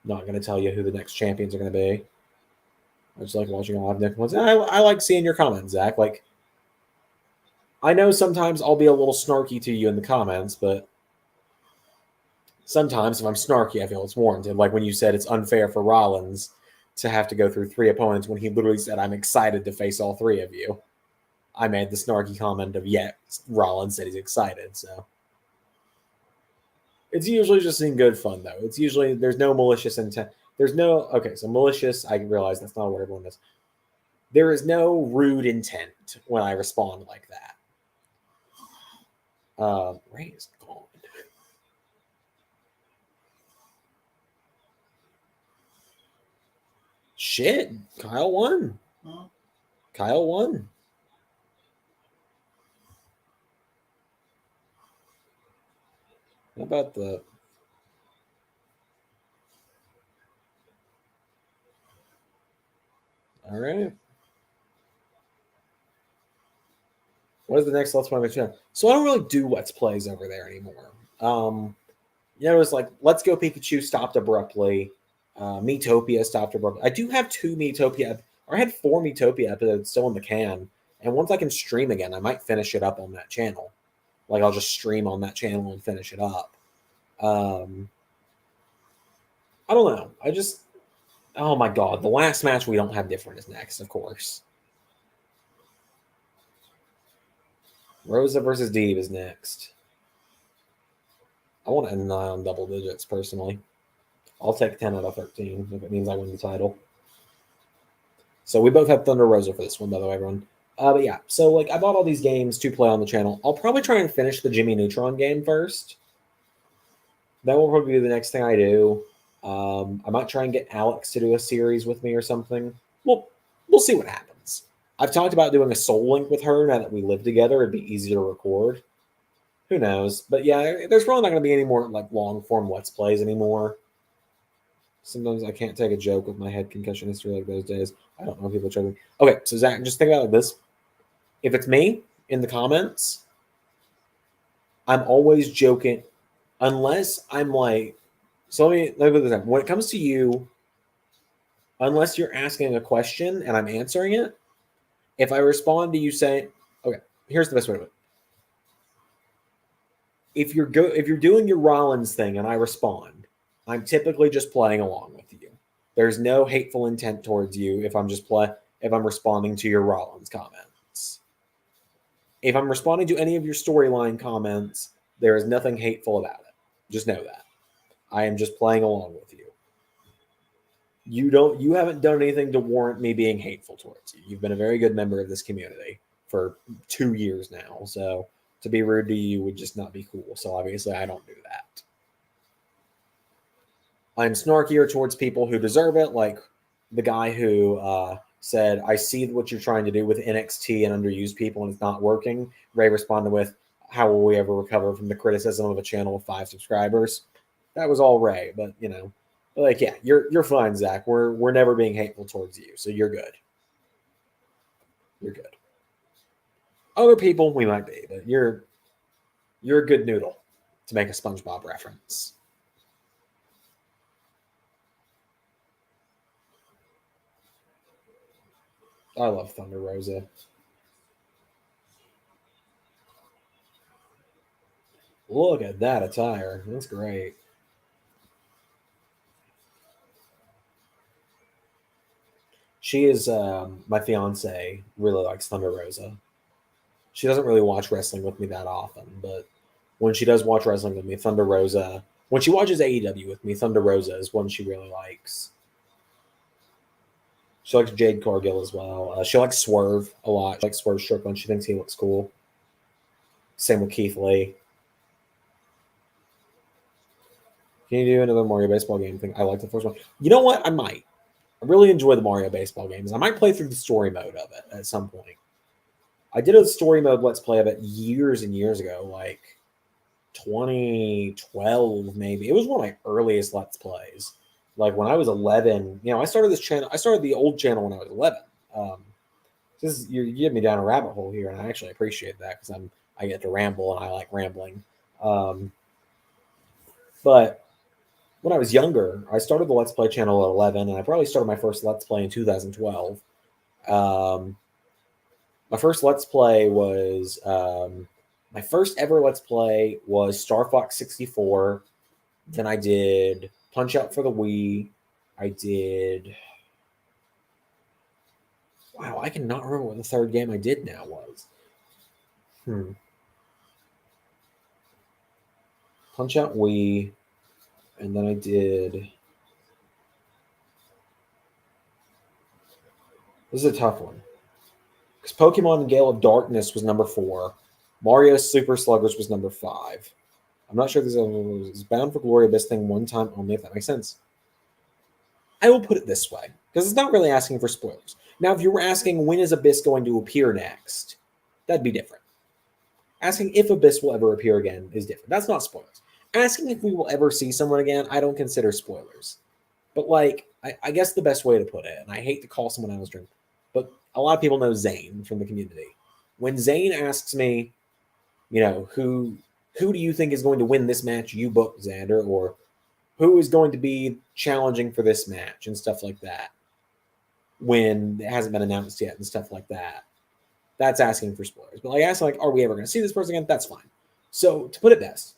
Not going to tell you who the next champions are going to be. I just like watching a lot of different ones. I like seeing your comments, Zach. Like, I know sometimes I'll be a little snarky to you in the comments, but sometimes if I'm snarky, I feel it's warranted. Like when you said it's unfair for Rollins to have to go through 3 opponents when he literally said, I'm excited to face all 3 of you. I made the snarky comment of, yeah, Rollins said he's excited, so. It's usually just in good fun, though. It's usually, there's no malicious intent. There's no, okay, so malicious, I realize that's not what everyone does. There is no rude intent when I respond like that. Ray is gone. Shit, Kyle won. Huh? Kyle won. How about the... All right. What is the next Let's Play channel? So I don't really do Let's Plays over there anymore. It was like Let's Go Pikachu stopped abruptly. Miitopia stopped abruptly. I do have 2 Miitopia, or I had 4 Miitopia episodes still in the can. And once I can stream again, I might finish it up on that channel. Like I'll just stream on that channel and finish it up. I don't know. Oh my god, the last match we don't have different is next, of course. Rosa versus Deeb is next. I want to end on double digits, personally. I'll take 10 out of 13 if it means I win the title. So we both have Thunder Rosa for this one, by the way, everyone. But yeah, so like I bought all these games to play on the channel. I'll probably try and finish the Jimmy Neutron game first. That will probably be the next thing I do. I might try and get Alex to do a series with me or something. We'll see what happens. I've talked about doing a Soul Link with her now that we live together. It'd be easier to record. Who knows? But yeah, there's probably not going to be any more like long form Let's Plays anymore. Sometimes I can't take a joke with my head concussion history like those days. I don't know if people are joking. Okay, so Zach, just think about it like this. If it's me in the comments, I'm always joking unless I'm like, so let me put this up. When it comes to you, unless you're asking a question and I'm answering it, if I respond to you saying, okay, here's the best way to do it. If you're doing your Rollins thing and I respond, I'm typically just playing along with you. There's no hateful intent towards you if I'm responding to your Rollins comments. If I'm responding to any of your storyline comments, there is nothing hateful about it. Just know that. I am just playing along with you. You haven't done anything to warrant me being hateful towards you. You've been a very good member of this community for 2 years now. So to be rude to you would just not be cool. So obviously I don't do that. I'm snarkier towards people who deserve it, like the guy who said, I see what you're trying to do with NXT and underuse people and it's not working. Ray responded with, how will we ever recover from the criticism of a channel with 5 subscribers? That was all Ray, but you know, like, yeah, you're fine, Zach. We're never being hateful towards you, so you're good. You're good. Other people we might be, but you're a good noodle, to make a SpongeBob reference. I love Thunder Rosa. Look at that attire. That's great. She is my fiance really likes Thunder Rosa. She doesn't really watch wrestling with me that often, but when she does watch wrestling with me, Thunder Rosa. When she watches AEW with me, Thunder Rosa is one she really likes. She likes Jade Cargill as well. She likes Swerve a lot. She likes Swerve Strickland. She thinks he looks cool. Same with Keith Lee. Can you do another Mario baseball game thing? I like the first one. You know what? I might. I really enjoy the Mario baseball games. I might play through the story mode of it at some point. I did a story mode Let's Play of it years and years ago, like 2012 maybe. It was one of my earliest Let's Plays. Like when I was 11, I started this channel. I started the old channel when I was 11. You get me down a rabbit hole here, and I actually appreciate that because I get to ramble and I like rambling. But when I was younger, I started the Let's Play channel at 11, and I probably started my first Let's Play in 2012. My first Let's Play was my first ever Let's Play was Star Fox 64. Then I did Punch Out for the Wii. I did. Wow, I cannot remember what the third game I did now was. Punch Out Wii, and then I did. This is a tough one. Because Pokemon Gale of Darkness was number 4. Mario Super Sluggers was number 5. I'm not sure if this is Bound for Glory Abyss thing one time only, if that makes sense. I will put it this way, because it's not really asking for spoilers. Now, if you were asking when is Abyss going to appear next, that'd be different. Asking if Abyss will ever appear again is different. That's not spoilers. Asking if we will ever see someone again, I don't consider spoilers. But, like, I guess the best way to put it, and I hate to call someone out as drunk, but a lot of people know Zane from the community. When Zane asks me, you know, who do you think is going to win this match you booked, Zander, or who is going to be challenging for this match and stuff like that, when it hasn't been announced yet and stuff like that, that's asking for spoilers. But like asking, like, are we ever going to see this person again? That's fine. So to put it best,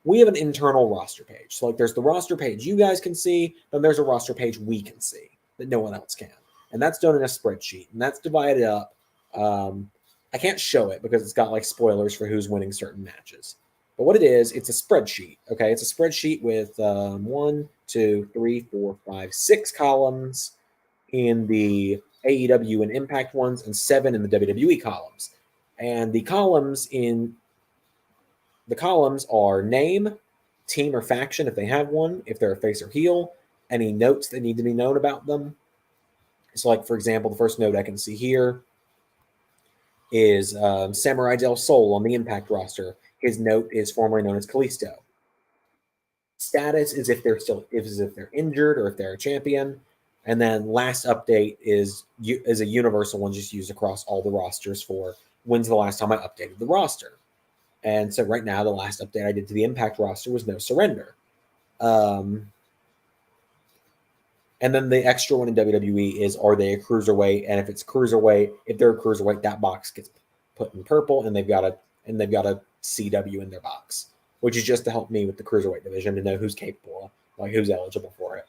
we have an internal roster page. So like there's the roster page you guys can see, then there's a roster page we can see that no one else can. And that's done in a spreadsheet, and that's divided up. I can't show it because it's got like spoilers for who's winning certain matches. But what it is, it's a spreadsheet. Okay, it's a spreadsheet with 1, 2, 3, 4, 5, 6 columns in the AEW and Impact ones, and 7 in the WWE columns. And the columns are name, team or faction if they have one, if they're a face or heel, any notes that need to be known about them. So, like, for example, the first note I can see here is Samurai Del Sol on the Impact roster. His note is formerly known as Kalisto. Status is if they're injured or if they're a champion. And then last update is a universal one just used across all the rosters for when's the last time I updated the roster. And so right now, the last update I did to the Impact roster was No Surrender. And then the extra one in WWE is, are they a cruiserweight? And if it's cruiserweight, if they're a cruiserweight, that box gets put in purple, and they've got a CW in their box, which is just to help me with the cruiserweight division to know who's capable, like who's eligible for it.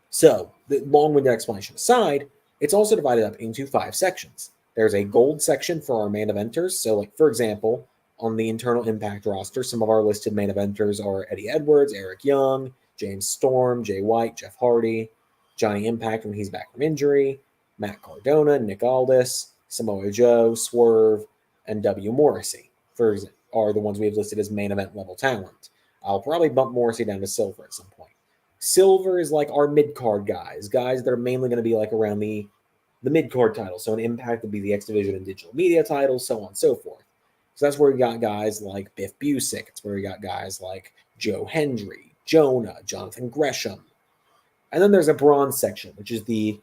So the long-winded explanation aside, it's also divided up into 5 sections. There's a gold section for our main eventers. So, like, for example, on the internal Impact roster, some of our listed main eventers are Eddie Edwards, Eric Young, James Storm, Jay White, Jeff Hardy, Johnny Impact when he's back from injury, Matt Cardona, Nick Aldis, Samoa Joe, Swerve, and W. Morrissey are the ones we have listed as main event level talent. I'll probably bump Morrissey down to silver at some point. Silver is like our mid-card guys that are mainly going to be like around the mid-card title. So an Impact would be the X Division and digital media titles, so on and so forth. So that's where we got guys like Biff Busick. It's where we got guys like Joe Hendry, Jonah, Jonathan Gresham. And then there's a bronze section, which is the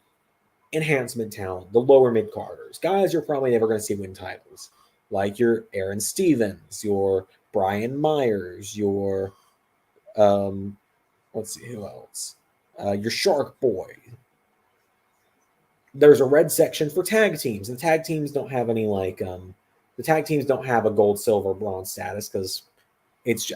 enhancement talent, the lower mid-carders. Guys you're probably never going to see win titles. Like your Aaron Stevens, your Brian Myers, your, let's see, who else? Your Shark Boy. There's a red section for tag teams. The tag teams don't have any, like, the tag teams don't have a gold, silver, bronze status because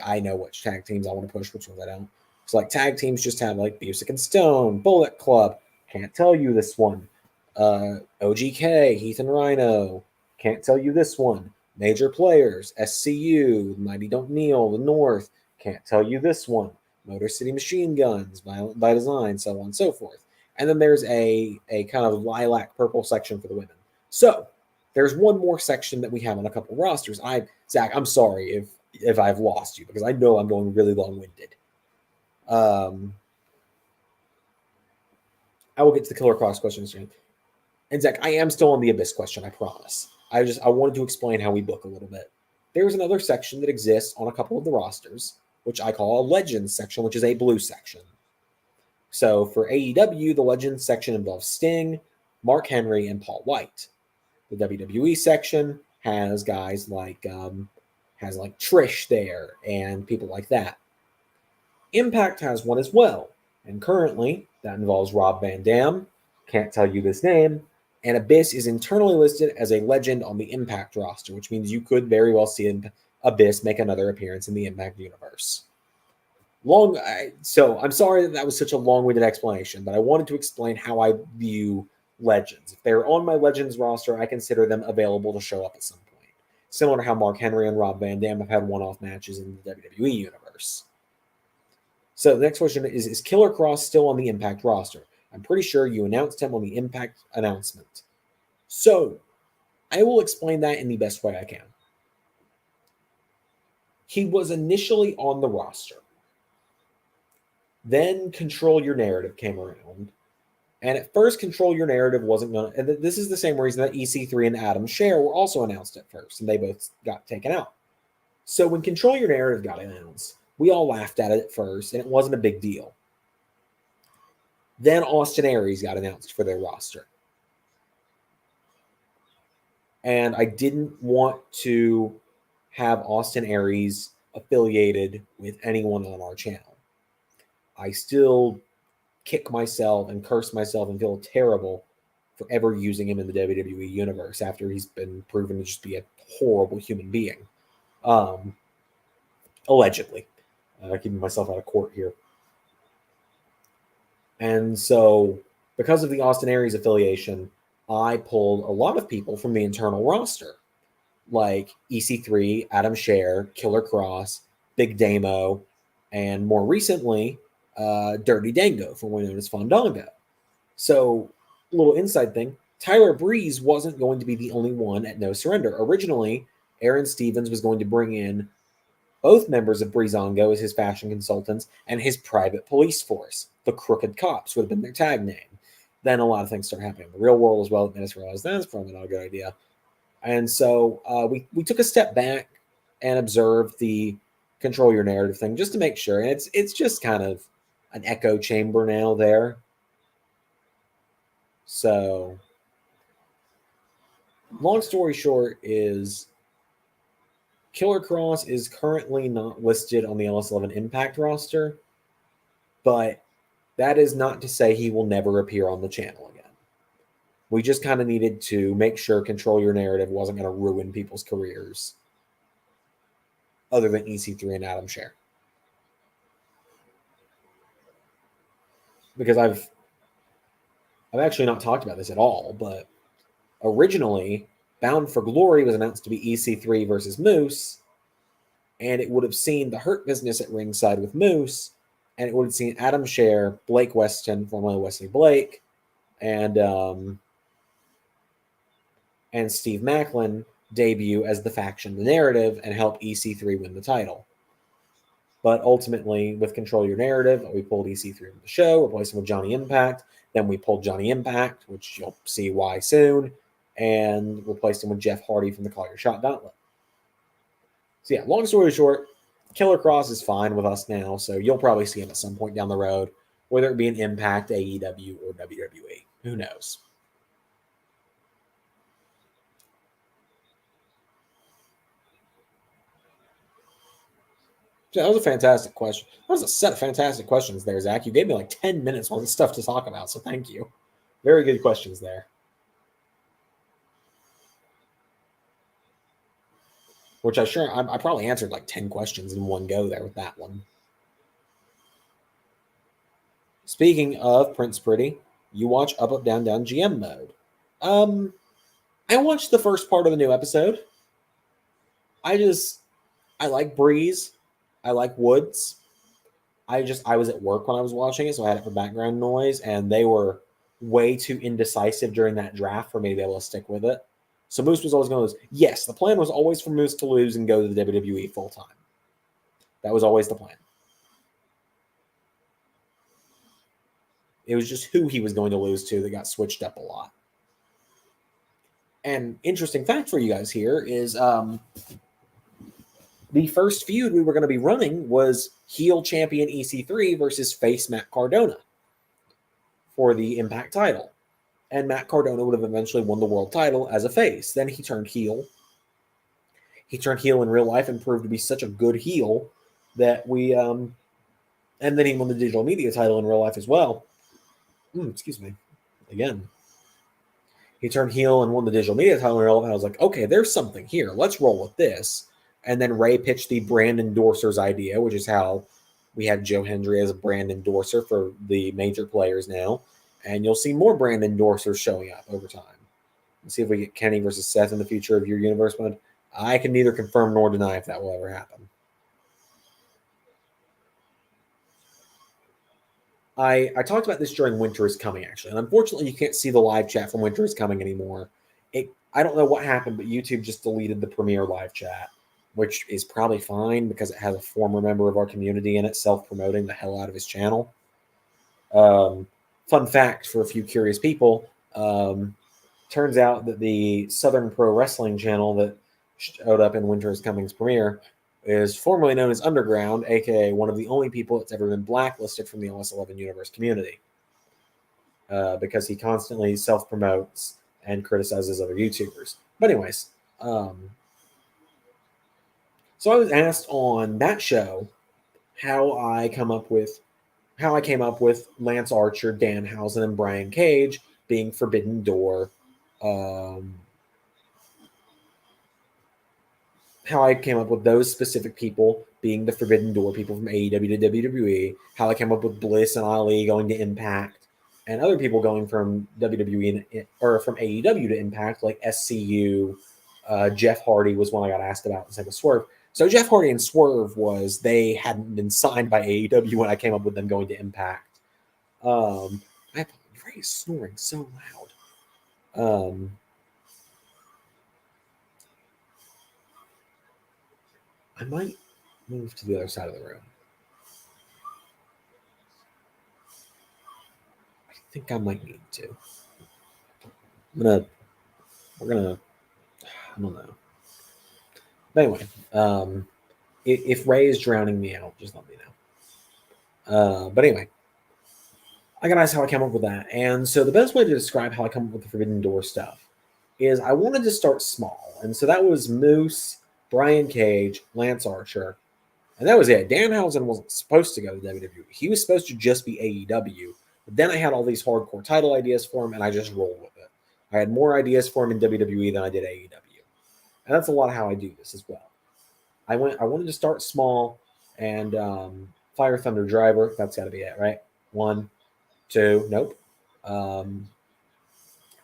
I know which tag teams I want to push, which ones I don't. So, like, tag teams just have, like, Busick and Stone, Bullet Club. Can't tell you this one. OGK, Heath and Rhino. Can't tell you this one. Major Players, SCU, Mighty Don't Kneel, The North. Can't tell you this one. Motor City Machine Guns, Violent by Design, so on and so forth. And then there's a kind of lilac purple section for the women. So there's one more section that we have on a couple rosters. Zach, I'm sorry if I've lost you because I know I'm going really long-winded. I will get to the Killer Cross question soon. And Zach, I am still on the Abyss question, I promise. I wanted to explain how we book a little bit. There's another section that exists on a couple of the rosters, which I call a Legends section, which is a blue section. So for AEW, the Legends section involves Sting, Mark Henry, and Paul White. The WWE section has guys like Trish there and people like that. Impact has one as well, and currently that involves Rob Van Dam, can't tell you this name, and Abyss is internally listed as a legend on the Impact roster, which means you could very well see Abyss make another appearance in the Impact universe. So I'm sorry that was such a long-winded explanation, but I wanted to explain how I view legends. If they're on my legends roster, I consider them available to show up at some point. Similar to how Mark Henry and Rob Van Dam have had one-off matches in the WWE universe. So the next question is Killer Cross still on the Impact roster? I'm pretty sure you announced him on the Impact announcement. So I will explain that in the best way I can. He was initially on the roster. Then Control Your Narrative came around. And at first, Control Your Narrative wasn't going to... And this is the same reason that EC3 and Adam Scherr were also announced at first. And they both got taken out. So when Control Your Narrative got announced, we all laughed at it at first. And it wasn't a big deal. Then Austin Aries got announced for their roster. And I didn't want to have Austin Aries affiliated with anyone on our channel. I still kick myself and curse myself and feel terrible for ever using him in the WWE universe after he's been proven to just be a horrible human being. Allegedly. Keeping myself out of court here. And so, because of the Austin Aries affiliation, I pulled a lot of people from the internal roster, like EC3, Adam Scherr, Killer Cross, Big Damo, and more recently, Dirty Dango, formerly known as Fandango. So, a little inside thing, Tyler Breeze wasn't going to be the only one at No Surrender. Originally, Aaron Stevens was going to bring in both members of Breezango as his fashion consultants and his private police force, the Crooked Cops, would have been their tag name. Then a lot of things start happening in the real world as well. That made us realize that's probably not a good idea. And so we took a step back and observed the Control Your Narrative thing just to make sure. And it's just kind of an echo chamber now there. So, long story short is Killer Cross is currently not listed on the LS11 Impact roster, but that is not to say he will never appear on the channel again. We just kind of needed to make sure Control Your Narrative wasn't going to ruin people's careers other than EC3 and Adam Scherr. Because I've actually not talked about this at all, but originally Bound for Glory was announced to be EC3 versus Moose, and it would have seen the Hurt Business at ringside with Moose, and it would have seen Adam Scherr, Blake Weston, formerly Wesley Blake, and Steve Macklin debut as the faction The Narrative and help EC3 win the title. But ultimately, with Control Your Narrative, we pulled EC3 from the show, replaced him with Johnny Impact. Then we pulled Johnny Impact, which you'll see why soon, and replaced him with Jeff Hardy from the Call Your Shot Gauntlet. So yeah, long story short, Killer Cross is fine with us now, so you'll probably see him at some point down the road, whether it be an Impact, AEW, or WWE. Who knows? So that was a fantastic question. That was a set of fantastic questions there, Zach. You gave me like 10 minutes worth of stuff to talk about, so thank you. Very good questions there. Which I probably answered like 10 questions in one go there with that one. Speaking of Prince Pretty, you watch Up, Up, Down, Down GM mode. I watched the first part of the new episode. I like Breeze. I like Woods. I was at work when I was watching it, so I had it for background noise, and they were way too indecisive during that draft for me to be able to stick with it. So Moose was always going to lose. Yes, the plan was always for Moose to lose and go to the WWE full time. That was always the plan. It was just who he was going to lose to that got switched up a lot. And interesting fact for you guys here is the first feud we were going to be running was heel champion EC3 versus face Matt Cardona for the Impact title. And Matt Cardona would have eventually won the world title as a face. Then he turned heel. He turned heel in real life and proved to be such a good heel that we And then he won the digital media title in real life as well. Excuse me. Again. He turned heel and won the digital media title in real life. And I was like, okay, there's something here. Let's roll with this. And then Ray pitched the brand endorsers idea, which is how we have Joe Hendry as a brand endorser for the major players now. And you'll see more brand endorsers showing up over time. Let's see if we get Kenny versus Seth in the future of your universe mode. I can neither confirm nor deny if that will ever happen. I talked about this during Winter is Coming, actually. And unfortunately, you can't see the live chat from Winter is Coming anymore. I don't know what happened, but YouTube just deleted the premiere live chat, which is probably fine because it has a former member of our community in it self-promoting the hell out of his channel. Fun fact for a few curious people, turns out that the Southern Pro Wrestling channel that showed up in Winter is Coming's premiere is formerly known as Underground, aka one of the only people that's ever been blacklisted from the LS11 Universe community because he constantly self-promotes and criticizes other YouTubers. But anyways, so I was asked on that show how I came up with Lance Archer, Danhausen, and Brian Cage being Forbidden Door. How I came up with those specific people being the Forbidden Door people from AEW to WWE. How I came up with Bliss and Ali going to Impact, and other people going from WWE or from AEW to Impact, like SCU. Jeff Hardy was one I got asked about instead of Swerve. So Jeff Hardy and Swerve they hadn't been signed by AEW when I came up with them going to Impact. Ray is snoring so loud. I might move to the other side of the room. I think I might need to. I don't know. But anyway, if Ray is drowning me out, just let me know. But anyway, I got asked how I came up with that. And so the best way to describe how I come up with the Forbidden Door stuff is I wanted to start small. And so that was Moose, Brian Cage, Lance Archer. And that was it. Danhausen wasn't supposed to go to WWE. He was supposed to just be AEW. But then I had all these hardcore title ideas for him, and I just rolled with it. I had more ideas for him in WWE than I did AEW. And that's a lot of how I do this as well. I wanted to start small, and Fire Thunder Driver, that's got to be it, right? 1, 2, nope. I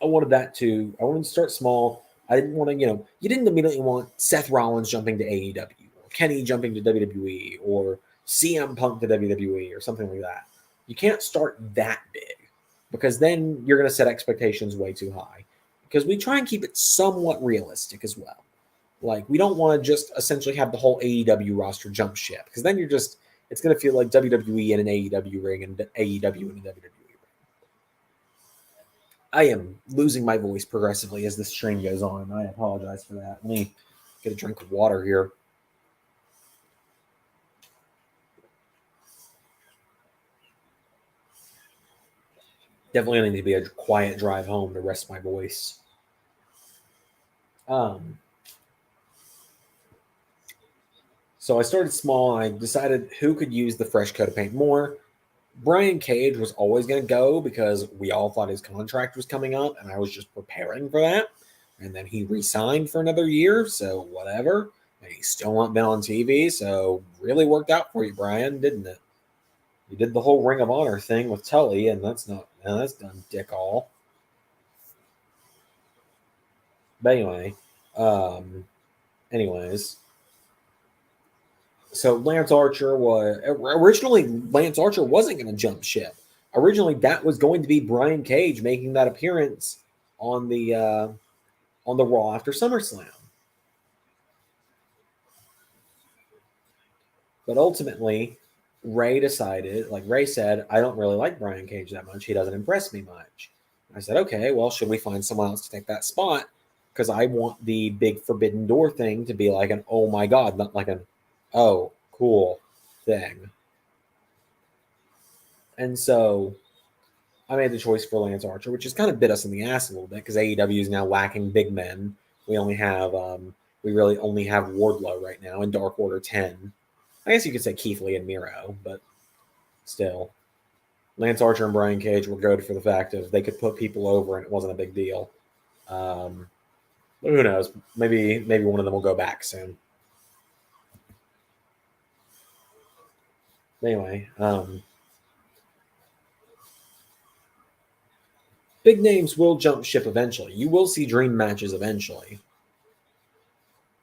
wanted to start small. I didn't want to, you didn't immediately want Seth Rollins jumping to AEW, or Kenny jumping to WWE, or CM Punk to WWE, or something like that. You can't start that big, because then you're going to set expectations way too high. Because we try and keep it somewhat realistic as well. Like, we don't want to just essentially have the whole AEW roster jump ship, because then it's going to feel like WWE in an AEW ring and AEW in a WWE ring. I am losing my voice progressively as this stream goes on. I apologize for that. Let me get a drink of water here. Definitely need to be a quiet drive home to rest my voice. So I started small, and I decided who could use the fresh coat of paint more. Brian Cage was always going to go because we all thought his contract was coming up, and I was just preparing for that. And then he re-signed for another year, so whatever. And he's still not been on TV, so really worked out for you, Brian, didn't it? You did the whole Ring of Honor thing with Tully, and that's done dick all. But anyway, so Lance Archer wasn't going to jump ship. Originally, that was going to be Brian Cage making that appearance on the Raw after SummerSlam. But ultimately, Ray said, I don't really like Brian Cage that much. He doesn't impress me much. I said, okay, well, should we find someone else to take that spot? Because I want the big Forbidden Door thing to be like an oh my god, not like an oh cool thing. And so I made the choice for Lance Archer, which has kind of bit us in the ass a little bit because AEW is now lacking big men. We really only have Wardlow right now in Dark Order 10. I guess you could say Keith Lee and Miro, but still. Lance Archer and Brian Cage were good for the fact of they could put people over and it wasn't a big deal. Who knows? Maybe one of them will go back soon. Anyway, big names will jump ship eventually. You will see dream matches eventually.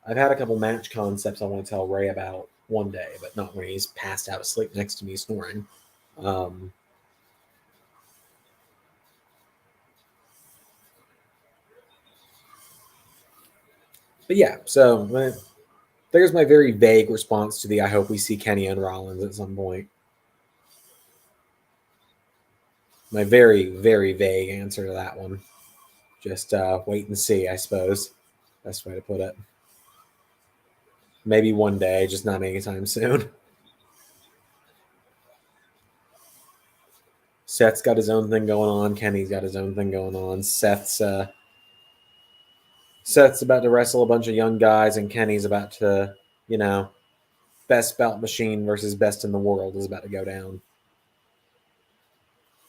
I've had a couple match concepts I want to tell Ray about one day, but not when he's passed out asleep next to me snoring. But yeah, so there's my very vague response to the I hope we see Kenny and Rollins at some point. My very, very vague answer to that one. Just wait and see, I suppose. Best way to put it. Maybe one day, just not anytime soon. Seth's got his own thing going on. Kenny's got his own thing going on. Seth's about to wrestle a bunch of young guys, and Kenny's about to, best belt machine versus best in the world is about to go down.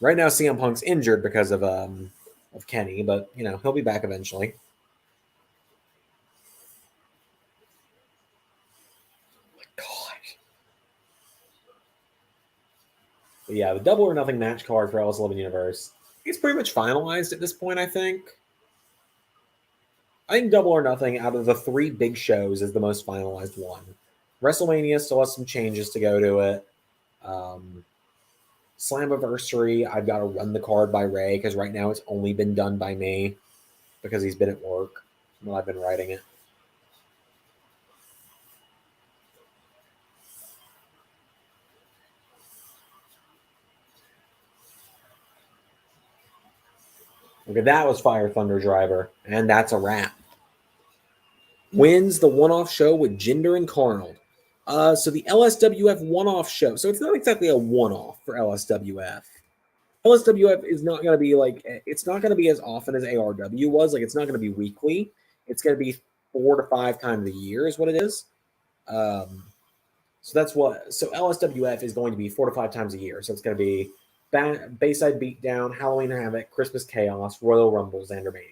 Right now, CM Punk's injured because of Kenny, but he'll be back eventually. My God. But yeah, the Double or Nothing match card for LS11 Universe is pretty much finalized at this point, I think. I think Double or Nothing out of the 3 big shows is the most finalized one. WrestleMania still has some changes to go to it. Slammiversary, I've got to run the card by Ray because right now it's only been done by me because he's been at work while I've been writing it. Okay, that was Fire Thunder Driver, and that's a wrap. Wins the one-off show with Jinder and Carnold. So the LSWF one-off show. So it's not exactly a one-off for LSWF. LSWF is not going to be it's not going to be as often as ARW was. It's not going to be weekly. It's going to be 4 to 5 times a year is what it is. So LSWF is going to be 4 to 5 times a year. So it's going to be Bayside Beatdown, Halloween Havoc, Christmas Chaos, Royal Rumble, Zander Mania.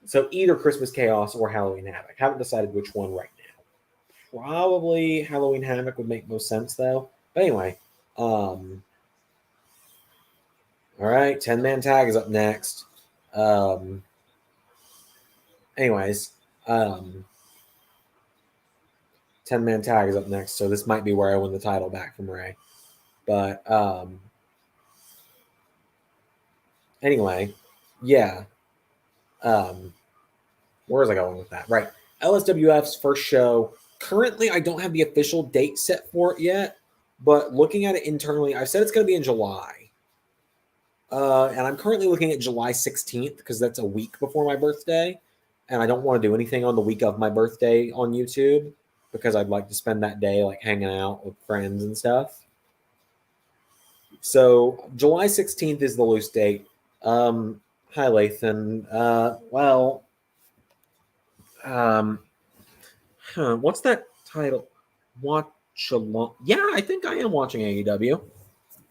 So either Christmas Chaos or Halloween Havoc. Haven't decided which one right now. Probably Halloween Havoc would make most sense though. But anyway, all right, 10-man tag is up next. 10-man tag is up next, so this might be where I win the title back from Ray. But anyway, yeah. Where was I going with that? Right. LSWF's first show. Currently, I don't have the official date set for it yet, but looking at it internally, I've said it's going to be in July. And I'm currently looking at July 16th because that's a week before my birthday. And I don't want to do anything on the week of my birthday on YouTube because I'd like to spend that day hanging out with friends and stuff. So July 16th is the loose date. Hi, Lathan. What's that title? Watch along. Yeah, I think I am watching AEW.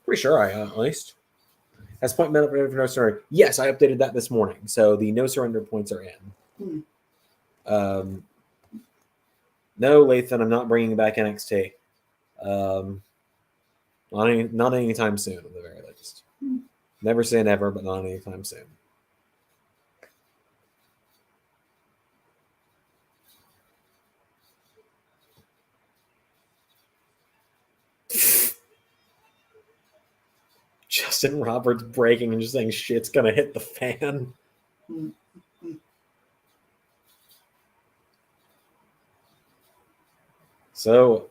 Pretty sure I at least. Has point been updated for No Surrender? Yes, I updated that this morning. So the No Surrender points are in. No, Lathan, I'm not bringing back NXT. Not anytime soon, at the very least. Never say never, but not anytime soon. Justin Roberts breaking and just saying shit's gonna hit the fan. So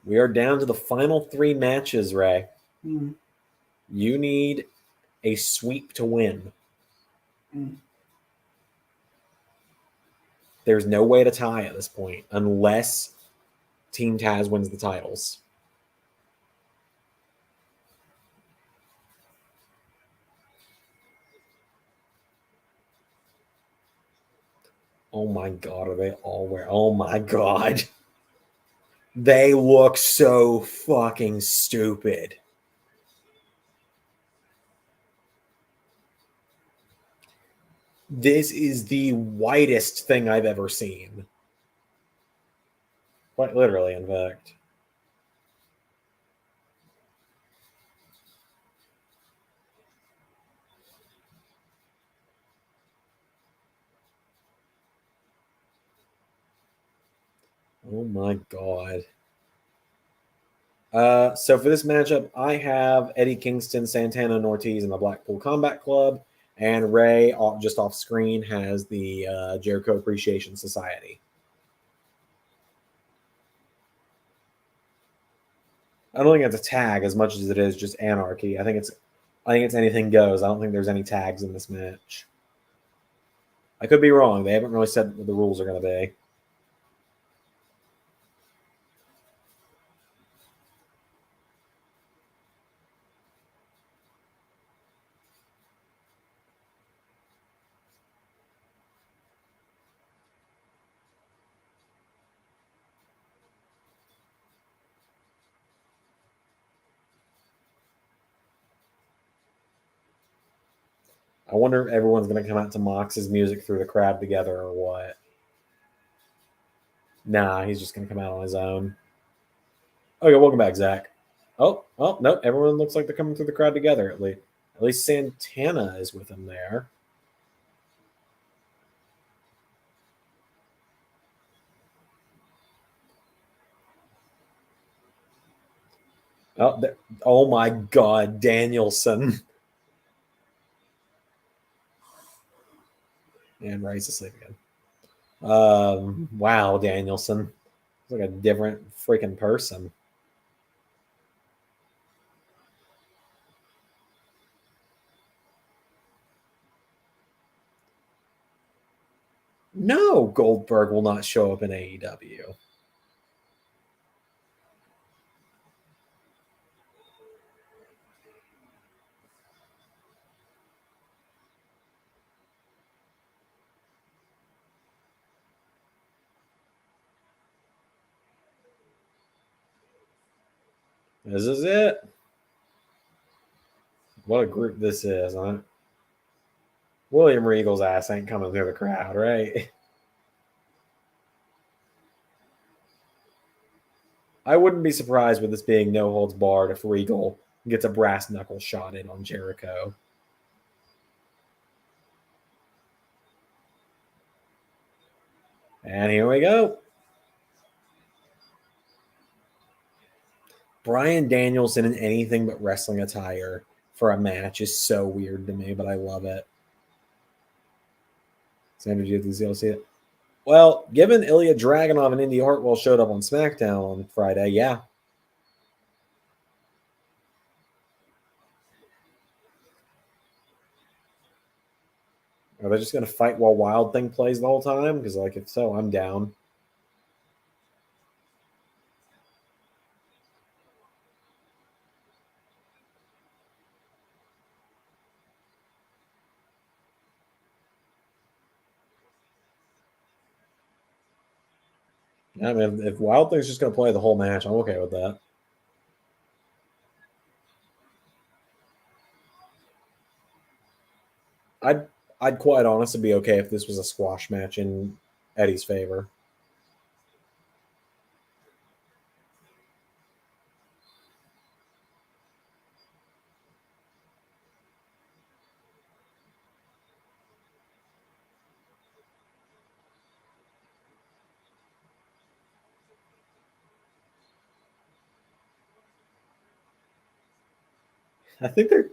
we are down to the final 3 matches, Ray. You need a sweep to win. There's no way to tie at this point unless Team Taz wins the titles. Oh my God, are they all wearing? Oh my God. They look so fucking stupid. This is the whitest thing I've ever seen. Quite literally, in fact. Oh my god. So for this matchup, I have Eddie Kingston, Santana, and Ortiz in the Blackpool Combat Club, and Ray, just off screen, has the Jericho Appreciation Society. I don't think it's a tag as much as it is just anarchy. I think it's anything goes. I don't think there's any tags in this match. I could be wrong. They haven't really said what the rules are going to be. I wonder if everyone's going to come out to Mox's music through the crowd together or what. Nah, he's just going to come out on his own. Okay, welcome back, Zach. Oh, no, everyone looks like they're coming through the crowd together at least. At least Santana is with him there. Oh my God, Danielson. And Ray's asleep again. Wow, Danielson. He's like a different freaking person. No, Goldberg will not show up in AEW. This is it. What a group this is, huh? William Regal's ass ain't coming through the crowd, right? I wouldn't be surprised with this being no holds barred if Regal gets a brass knuckle shot in on Jericho. And here we go. Bryan Danielson in anything but wrestling attire for a match is so weird to me, but I love it. Zander, do you see it? Well, given Ilya Dragunov and Indy Hartwell showed up on SmackDown on Friday, yeah. Are they just going to fight while Wild Thing plays the whole time? Because, like, if so, I'm down. I mean, if Wild Thing's just going to play the whole match, I'm okay with that. I'd quite honestly be okay if this was a squash match in Eddie's favor. I think they're...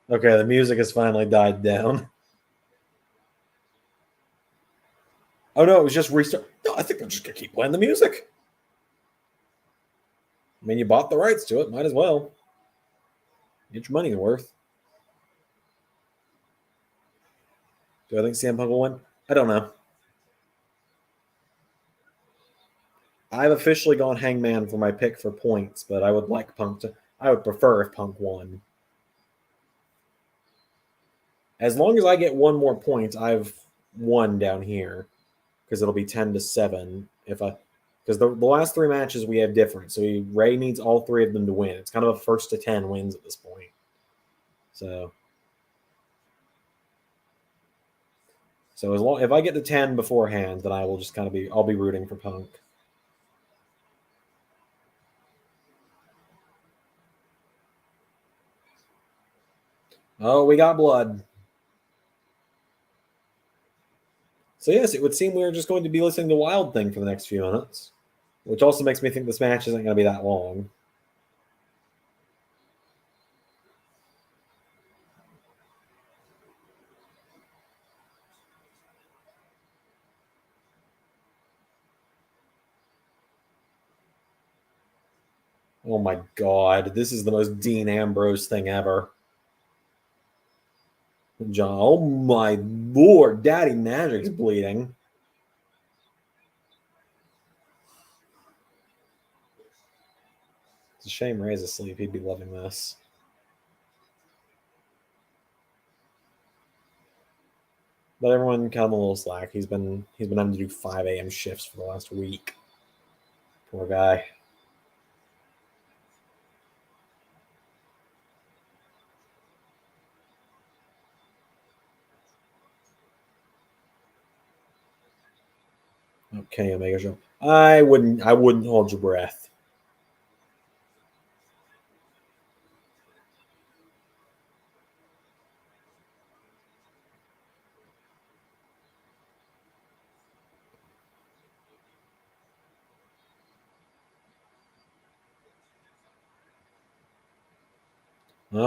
Okay, the music has finally died down. Oh, no, it was just restart. No, I think they're just going to keep playing the music. I mean, you bought the rights to it. Might as well. Get your money worth. Do I think CM Punk will win? I don't know. I've officially gone Hangman for my pick for points, but I would like Punk to... I would prefer if Punk won. As long as I get one more point, I've won down here because it'll be 10-7 if I. Because the last 3 matches we have different, so Ray needs all 3 of them to win. It's kind of a 1st to 10 wins at this point. So as long if I get to 10 beforehand, then I will just kind of I'll be rooting for Punk. Oh, we got blood. So yes, it would seem we are just going to be listening to Wild Thing for the next few minutes, which also makes me think this match isn't going to be that long. Oh my god, this is the most Dean Ambrose thing ever. John, oh my lord, Daddy Magic's bleeding. It's a shame Ray's asleep. He'd be loving this. But everyone cut him a little slack. He's been having to do 5 a.m. shifts for the last week. Poor guy. Okay, Omega Show. I wouldn't hold your breath.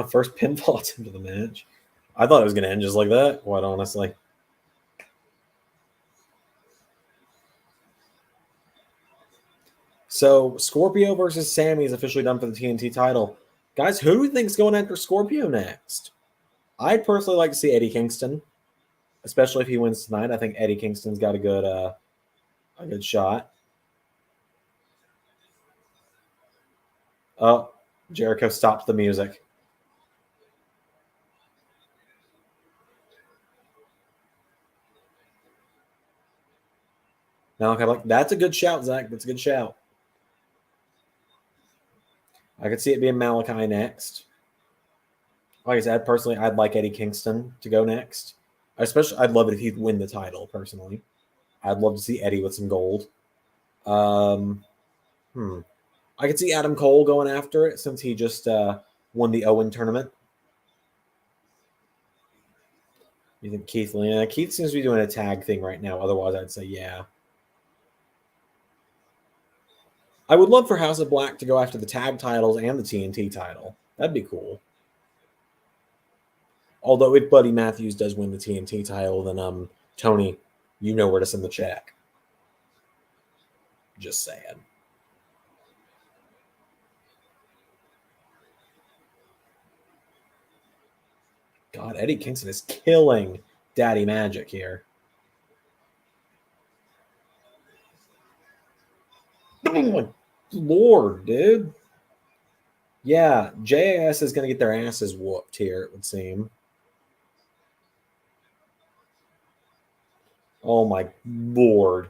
First pinfall attempt of the match. I thought it was going to end just like that, quite honestly. So Scorpio versus Sammy is officially done for the TNT title. Guys, who do you think is going after Scorpio next? I'd personally like to see Eddie Kingston, especially if he wins tonight. I think Eddie Kingston's got a good shot. Oh, Jericho stops the music. Now I'm like, that's a good shout, Zach. That's a good shout. I could see it being Malachi next. Like I said, personally, I'd like Eddie Kingston to go next. Especially, I'd love it if he'd win the title, personally. I'd love to see Eddie with some gold. I could see Adam Cole going after it since he just won the Owen tournament. You think Keith? Yeah, Keith seems to be doing a tag thing right now. Otherwise, I'd say yeah. I would love for House of Black to go after the tag titles and the TNT title. That'd be cool. Although if Buddy Matthews does win the TNT title, then Tony, you know where to send the check. Just saying. God, Eddie Kingston is killing Daddy Magic here. Oh my lord, dude. Yeah, JAS is going to get their asses whooped here, it would seem. Oh my lord.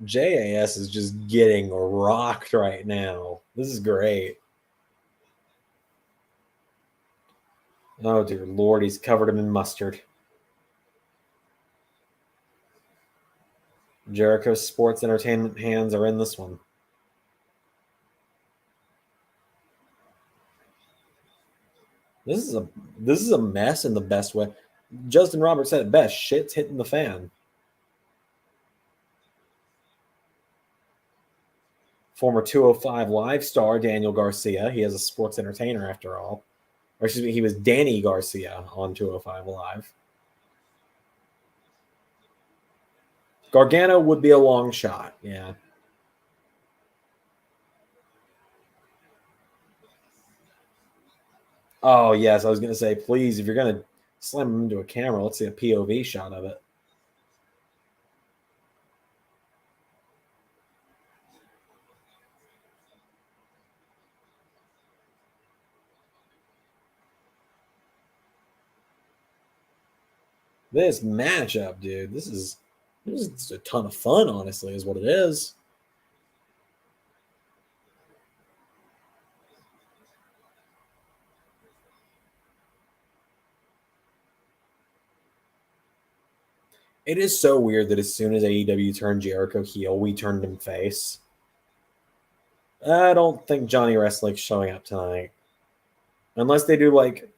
JAS is just getting rocked right now. This is great. Oh, dear Lord, he's covered him in mustard. Jericho's sports entertainment hands are in this one. This is a mess in the best way. Justin Roberts said it best. Shit's hitting the fan. Former 205 Live star Daniel Garcia. He is a sports entertainer after all. Or excuse me, he was Danny Garcia on 205 Live. Gargano would be a long shot, yeah. Oh yes, I was gonna say, please, if you're gonna slam him into a camera, let's see a POV shot of it. This matchup, dude, this is a ton of fun, honestly, is what it is. It is so weird that as soon as AEW turned Jericho heel, we turned him face. I don't think Johnny Wrestling's showing up tonight. Unless they do like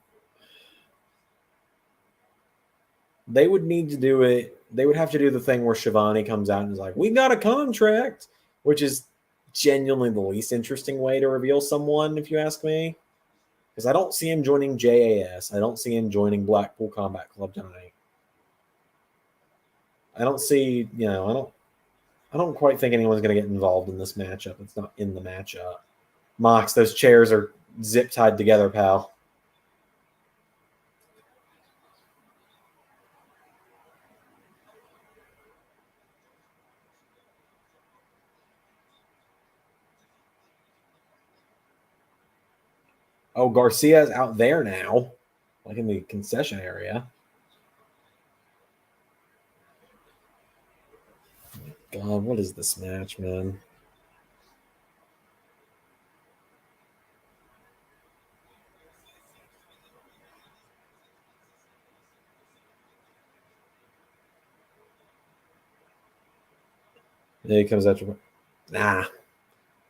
they would need to do it. They would have to do the thing where Shivani comes out and is like, "We got a contract," which is genuinely the least interesting way to reveal someone, if you ask me. Because I don't see him joining JAS. I don't see him joining Blackpool Combat Club tonight. I don't see, I don't quite think anyone's going to get involved in this matchup. It's not in the matchup. Mox, those chairs are zip tied together, pal. Oh, Garcia's out there now, like in the concession area. God, what is this match, man? Yeah, he comes after. Nah.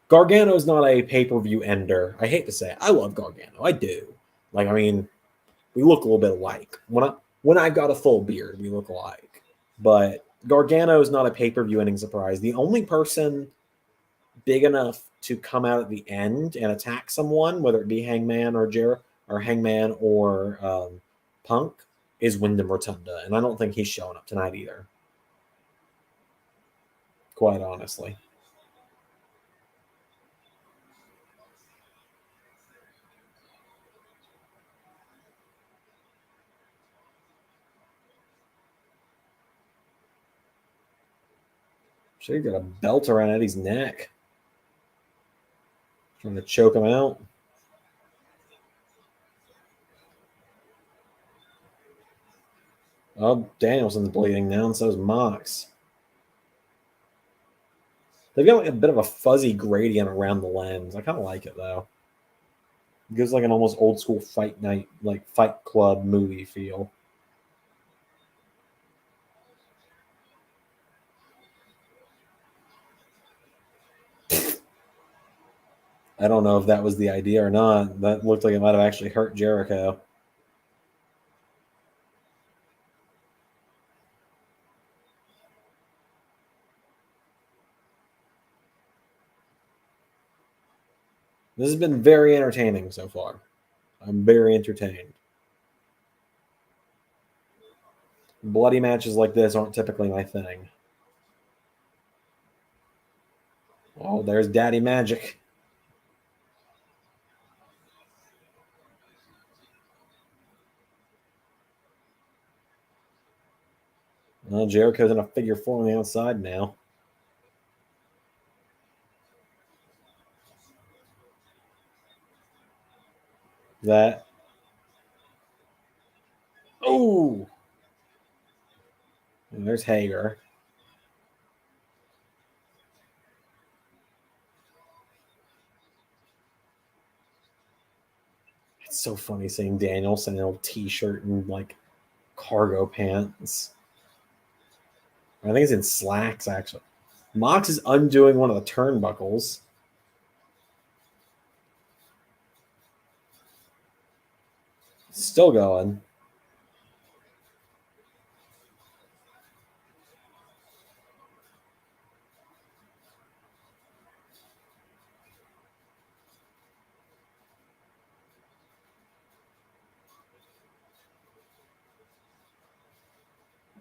Gargano's not a pay-per-view ender. I hate to say it. I love Gargano. I do. Like, I mean, we look a little bit alike. When I got a full beard, we look alike. But Gargano is not a pay-per-view ending surprise. The only person big enough to come out at the end and attack someone, whether it be Hangman or Hangman or Punk, is Wyndham Rotunda, and I don't think he's showing up tonight either. Quite honestly. Should have got a belt around Eddie's neck. Trying to choke him out. Oh, Danielson's bleeding now, and so is Mox. They've got like a bit of a fuzzy gradient around the lens. I kind of like it though. It gives like an almost old school fight night, like Fight Club movie feel. I don't know if that was the idea or not. That looked like it might have actually hurt Jericho. This has been very entertaining so far. I'm very entertained. Bloody matches like this aren't typically my thing. Oh, there's Daddy Magic. Well, Jericho's in a figure four on the outside now. That. Oh! And there's Hager. It's so funny seeing Danielson in an old t-shirt and like cargo pants. I think he's in slacks, actually. Mox is undoing one of the turnbuckles. Still going.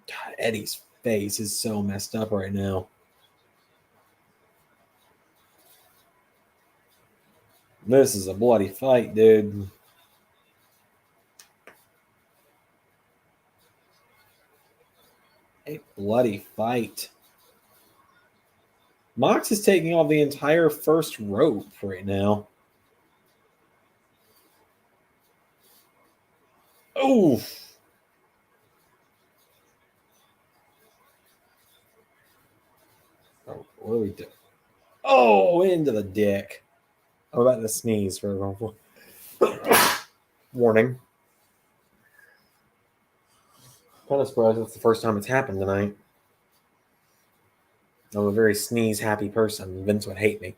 God, Eddie's face is so messed up right now. This is a bloody fight, dude. A bloody fight. Mox is taking off the entire first rope right now. Oof. Oh, what do we do? Oh, into the dick. I'm about to sneeze for example. Warning. Kind of surprised that's the first time it's happened tonight. I'm a very sneeze happy person. Vince would hate me.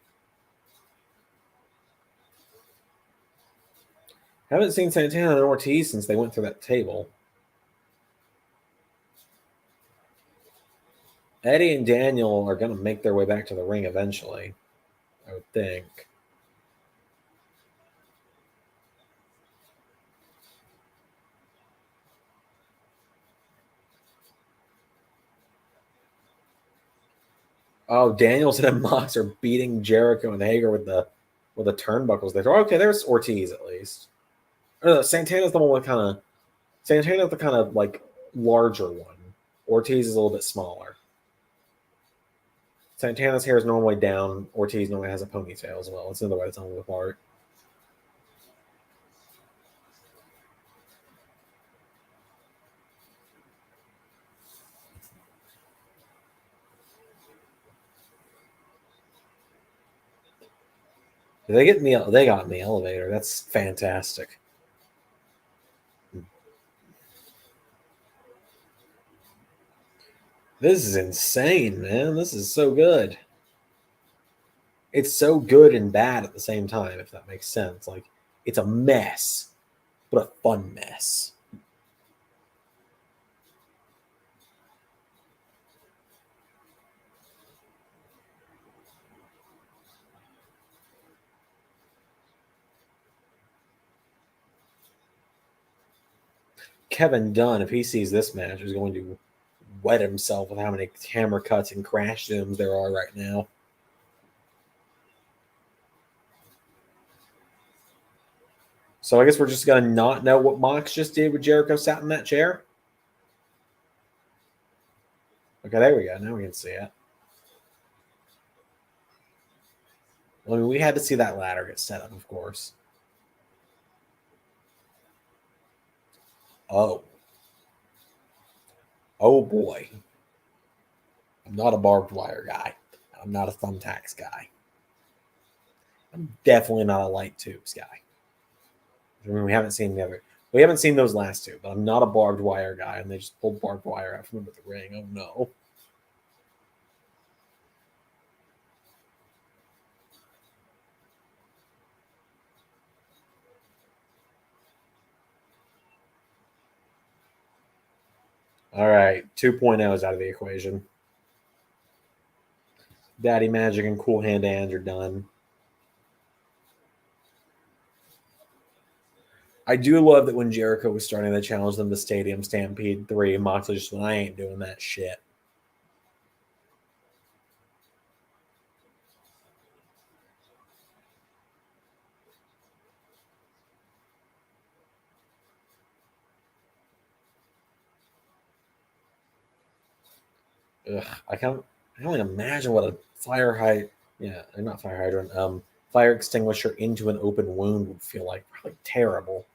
Haven't seen Santana and Ortiz since they went through that table. Eddie and Daniel are going to make their way back to the ring eventually, I would think. Oh, Daniels and Mox are beating Jericho and Hager with the turnbuckles. They throw. Okay, there's Ortiz at least. No, Santana's the one with Santana's the kind of like larger one. Ortiz is a little bit smaller. Santana's hair is normally down. Ortiz normally has a ponytail as well. It's another way to tell them apart. They got in the elevator. That's fantastic. This is insane, man. This is so good. It's so good and bad at the same time, if that makes sense. Like, it's a mess, but a fun mess. Kevin Dunn, if he sees this match, is going to wet himself with how many hammer cuts and crash zooms there are right now. So I guess we're just going to not know what Mox just did with Jericho sat in that chair. Okay, there we go. Now we can see it. I mean, we had to see that ladder get set up, of course. Oh. Oh, boy. I'm not a barbed wire guy. I'm not a thumbtacks guy. I'm definitely not a light tubes guy. I mean, we haven't seen those last two, but I'm not a barbed wire guy, and they just pulled barbed wire out from under the ring. Oh, no. All right, 2.0 is out of the equation. Daddy Magic and Cool Hand Hands are done. I do love that when Jericho was starting to challenge them to Stadium Stampede 3, Moxley just went, I ain't doing that shit. Ugh, I can only imagine what a fire hydrant, not fire hydrant, fire extinguisher into an open wound would feel like. Probably terrible.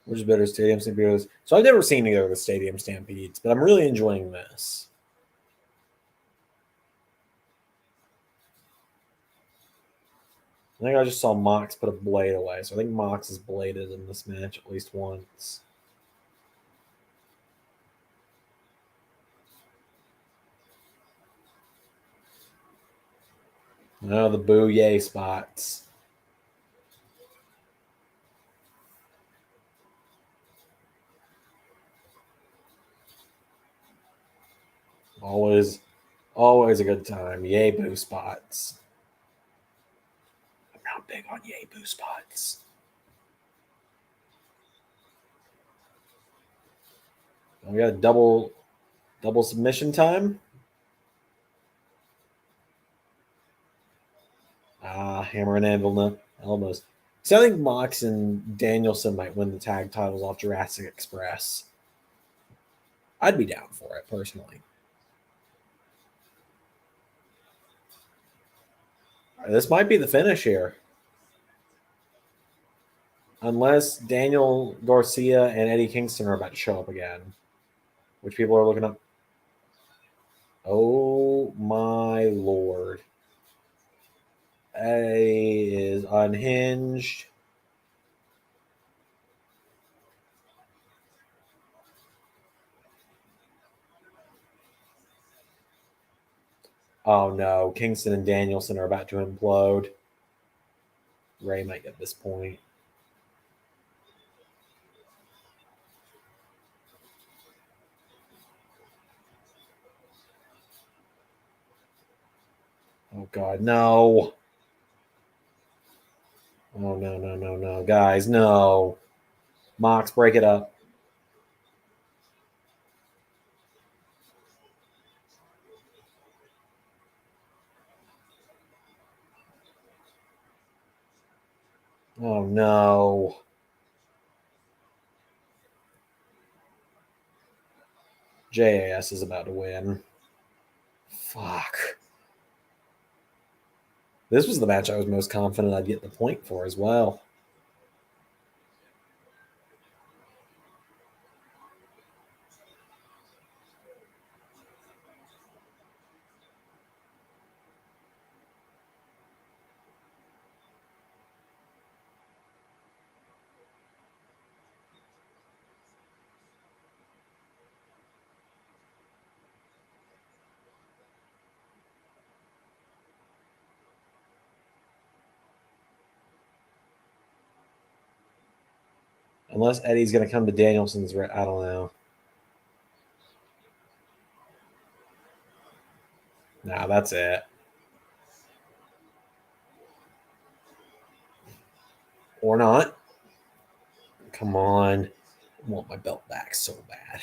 Which is better, Stadium Stampedes? So I've never seen either of the Stadium Stampedes, but I'm really enjoying this. I think I just saw Mox put a blade away, so I think Mox is bladed in this match at least once. Oh, the boo yay spots. Always a good time. Yay boo spots. I'm not big on yay boo spots. We got a double submission time. Hammer and anvil, no, almost. So I think Mox and Danielson might win the tag titles off Jurassic Express. I'd be down for it personally. This might be the finish here. Unless Daniel Garcia and Eddie Kingston are about to show up again, which people are looking up. Oh my lord. Eddie is unhinged. Oh no, Kingston and Danielson are about to implode. Ray might get this point. Oh god, no. Oh no. Guys, no. Mox, break it up. Oh no. JAS is about to win. Fuck. This was the match I was most confident I'd get the point for as well. Unless Eddie's going to come to Danielson's, I don't know. Nah, that's it. Or not. Come on. I want my belt back so bad.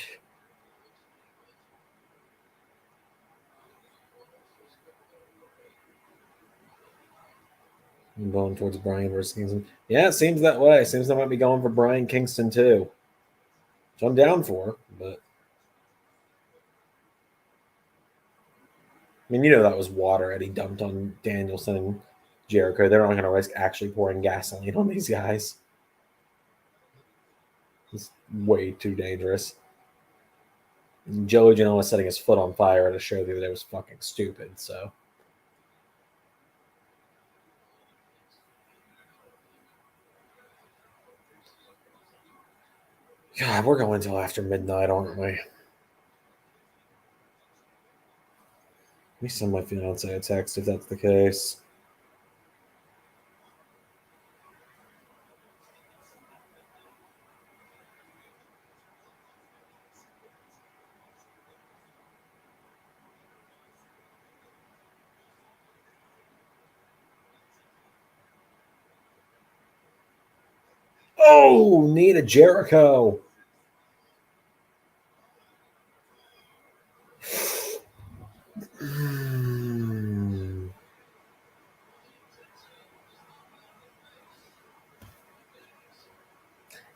I'm going towards Brian versus Kingston. Yeah, it seems that way. It seems I might be going for Brian Kingston too. Which I'm down for, but I mean, you know that was water Eddie dumped on Danielson and Jericho. They're not going to risk actually pouring gasoline on these guys. It's way too dangerous. Joey Janela setting his foot on fire at a show the other day was fucking stupid, so. God, we're going until after midnight, aren't we? Let me send my fiance a text if that's the case. Oh, need a Jericho.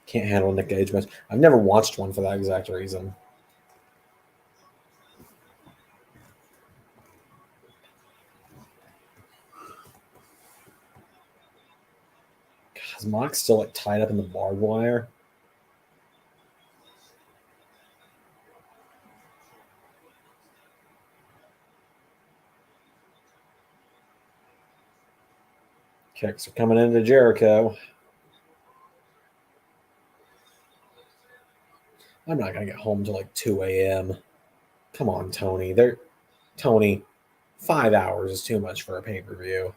Can't handle Nick Gage match. I've never watched one for that exact reason. God, is Mox still like tied up in the barbed wire? Kicks are coming into Jericho. I'm not gonna get home till like 2 a.m. Come on, Tony. Tony, 5 hours is too much for a pay-per-view.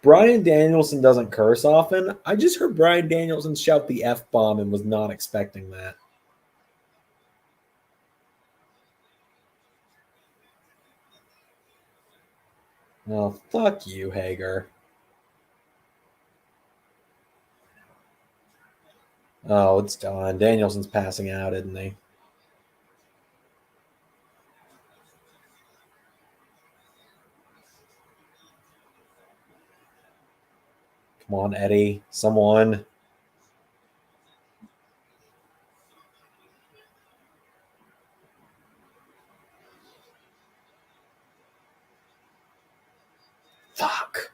Brian Danielson doesn't curse often. I just heard Brian Danielson shout the F-bomb and was not expecting that. Oh, fuck you, Hager. Oh, it's done. Danielson's passing out, isn't he? Come on, Eddie. Someone. Fuck.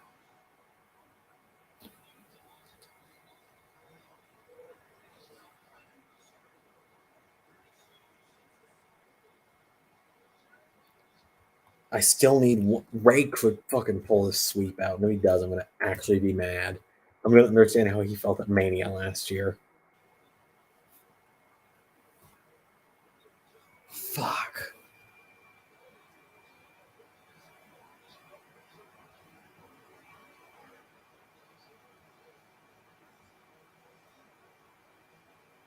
I still need Ray could fucking pull this sweep out. No, he does. I'm gonna actually be mad. I'm gonna understand how he felt at Mania last year. Fuck.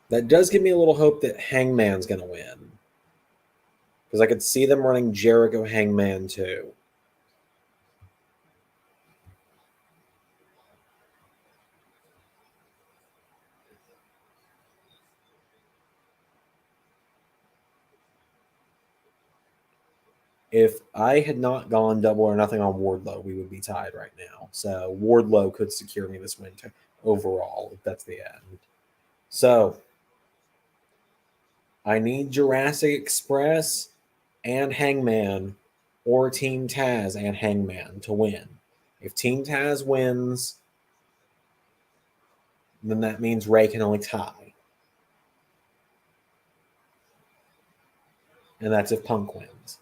That does give me a little hope that Hangman's gonna win. Because I could see them running Jericho Hangman too. If I had not gone double or nothing on Wardlow, we would be tied right now. So Wardlow could secure me this win overall, if that's the end. So I need Jurassic Express and Hangman or Team Taz and Hangman to win. If Team Taz wins, then that means Ray can only tie. And that's if Punk wins.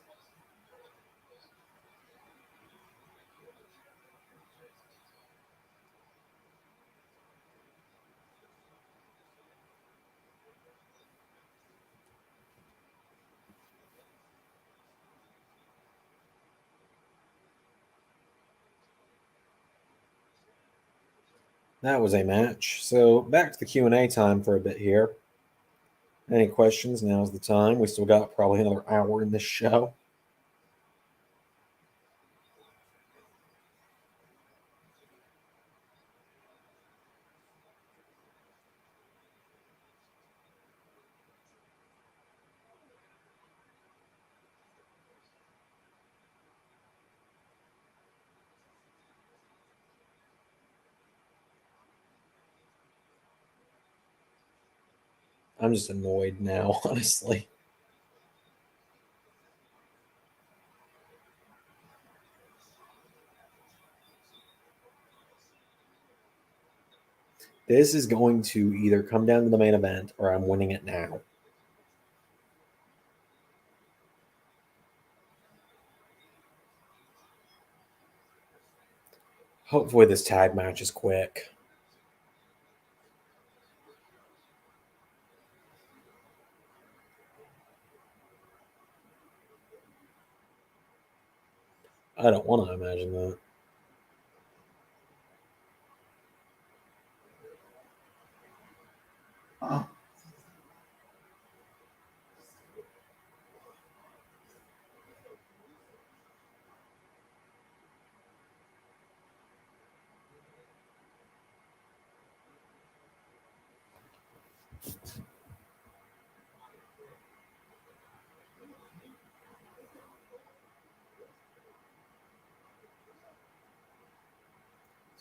That was a match. So back to the Q&A time for a bit here. Any questions? Now's the time. We still got probably another hour in this show. I'm just annoyed now, honestly. This is going to either come down to the main event or I'm winning it now. Hopefully this tag match is quick. I don't want to imagine that. Oh.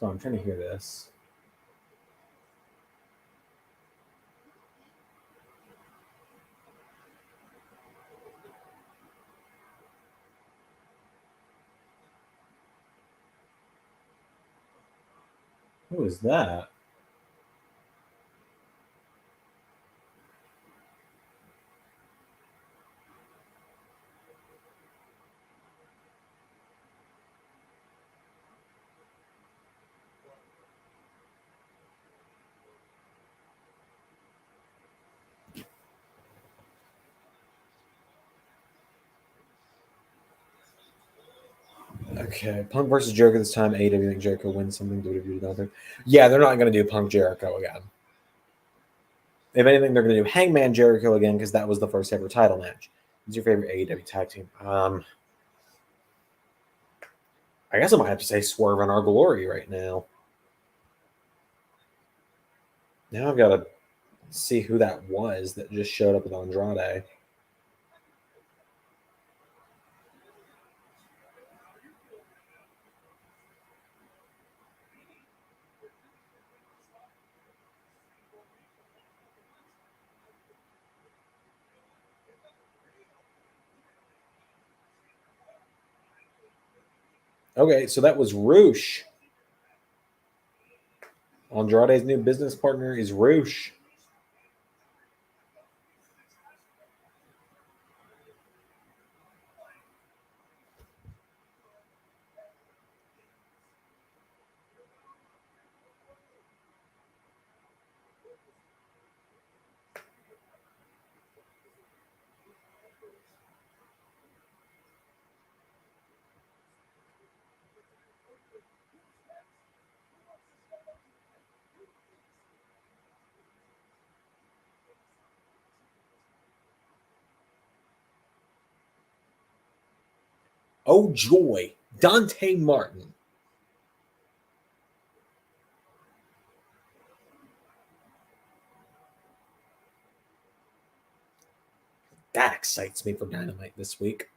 So I'm trying to hear this. Who is that? Okay, Punk versus Jericho this time. AEW think Jericho wins something. WWE did nothing. Yeah, they're not going to do Punk Jericho again. If anything, they're going to do Hangman Jericho again because that was the first ever title match. Who's your favorite AEW tag team? I guess I might have to say Swerve in Our Glory right now. Now I've got to see who that was that just showed up with Andrade. Okay, so that was Roosh. Andrade's new business partner is Roosh. Oh joy, Dante Martin. That excites me for Dynamite this week.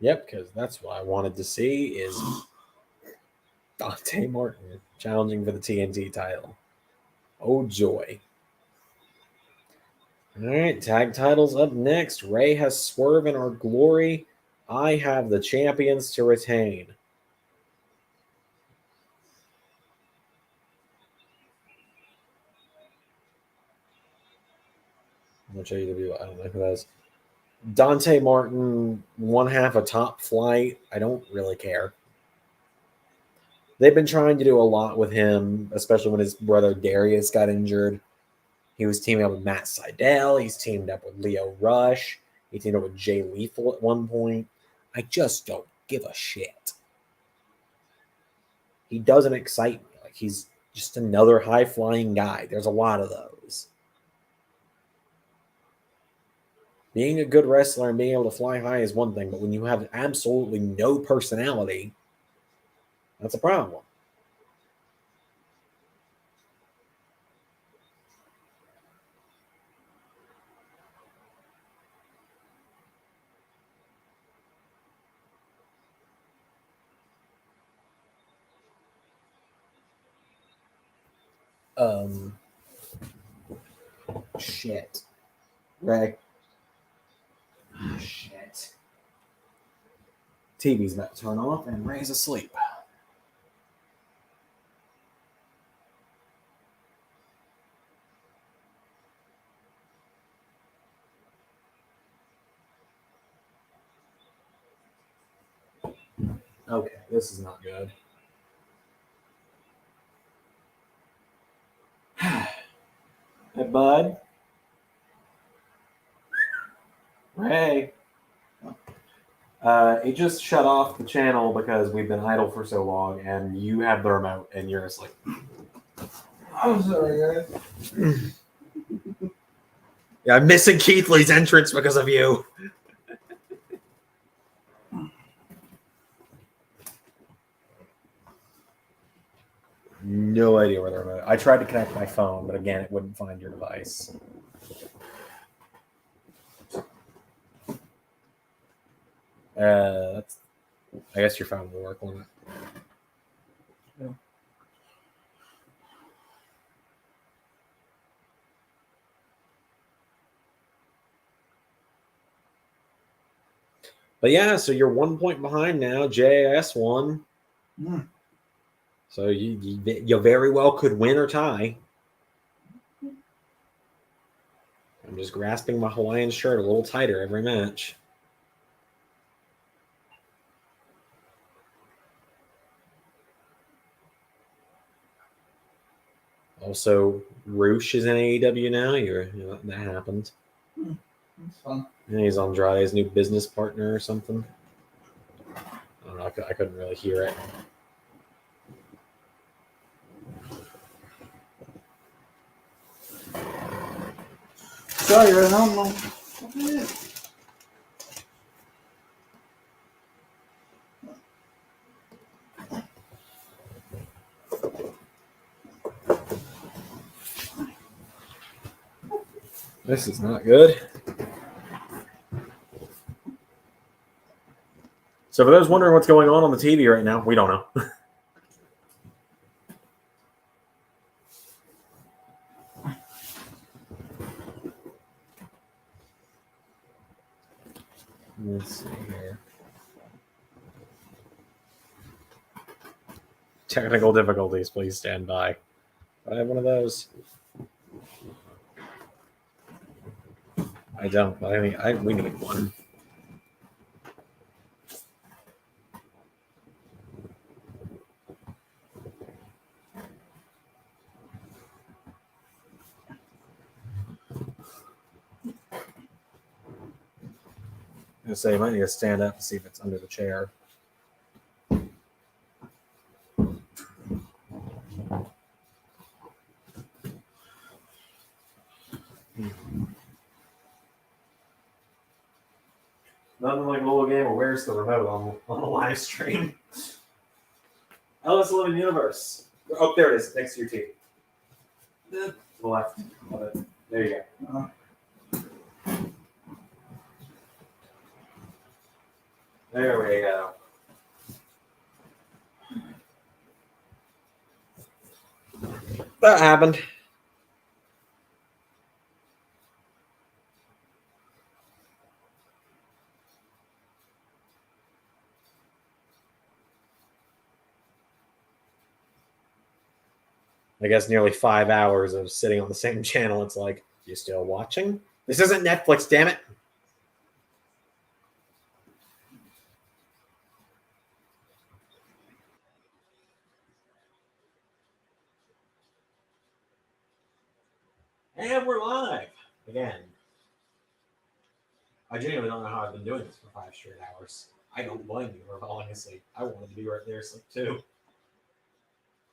Yep, because that's what I wanted to see is Dante Martin challenging for the TNT title. Oh joy. All right, tag titles up next. Ray has Swerve in Our Glory. I have the champions to retain. Which AEW? I don't know who that is. Dante Martin, one half a Top Flight. I don't really care. They've been trying to do a lot with him, especially when his brother Darius got injured. He was teaming up with Matt Sydal. He's teamed up with Leo Rush. He teamed up with Jay Lethal at one point. I just don't give a shit. He doesn't excite me. Like, he's just another high-flying guy. There's a lot of those. Being a good wrestler and being able to fly high is one thing, but when you have absolutely no personality, that's a problem. Shit. Ray. Shit. TV's about to turn off and Ray's asleep. Okay, this is not good. Hey, bud. Ray. It just shut off the channel because we've been idle for so long, and you have the remote, and you're asleep. I'm sorry, guys. Yeah, I'm missing Keithley's entrance because of you. No idea where the remote. I tried to connect my phone, but again, it wouldn't find your device. That's. I guess your phone will work on it. Yeah. But yeah, so you're 1 point behind now. JAS won. Mm. So you very well could win or tie. I'm just grasping my Hawaiian shirt a little tighter every match. Also, Roosh is in AEW now. That happened. It's fun. And he's Andrade's new business partner or something. I don't know. I couldn't really hear it. Sorry, I don't know what it is. This is not good. So for those wondering what's going on the TV right now, we don't know. Let's see here. Technical difficulties, please stand by. I have one of those. I don't. I mean, we need one. I was gonna say, you might need to stand up and see if it's under the chair. Nothing like a little game of where's the remote on the live stream. LS11 Universe. Oh, there it is, next to your TV. To the left of it. There you go. There we go. That happened. I guess nearly 5 hours of sitting on the same channel. It's like, you still watching? This isn't Netflix, damn it. And we're live again. I genuinely don't know how I've been doing this for 5 straight hours. I don't blame you for falling asleep. I wanted to be right there asleep too.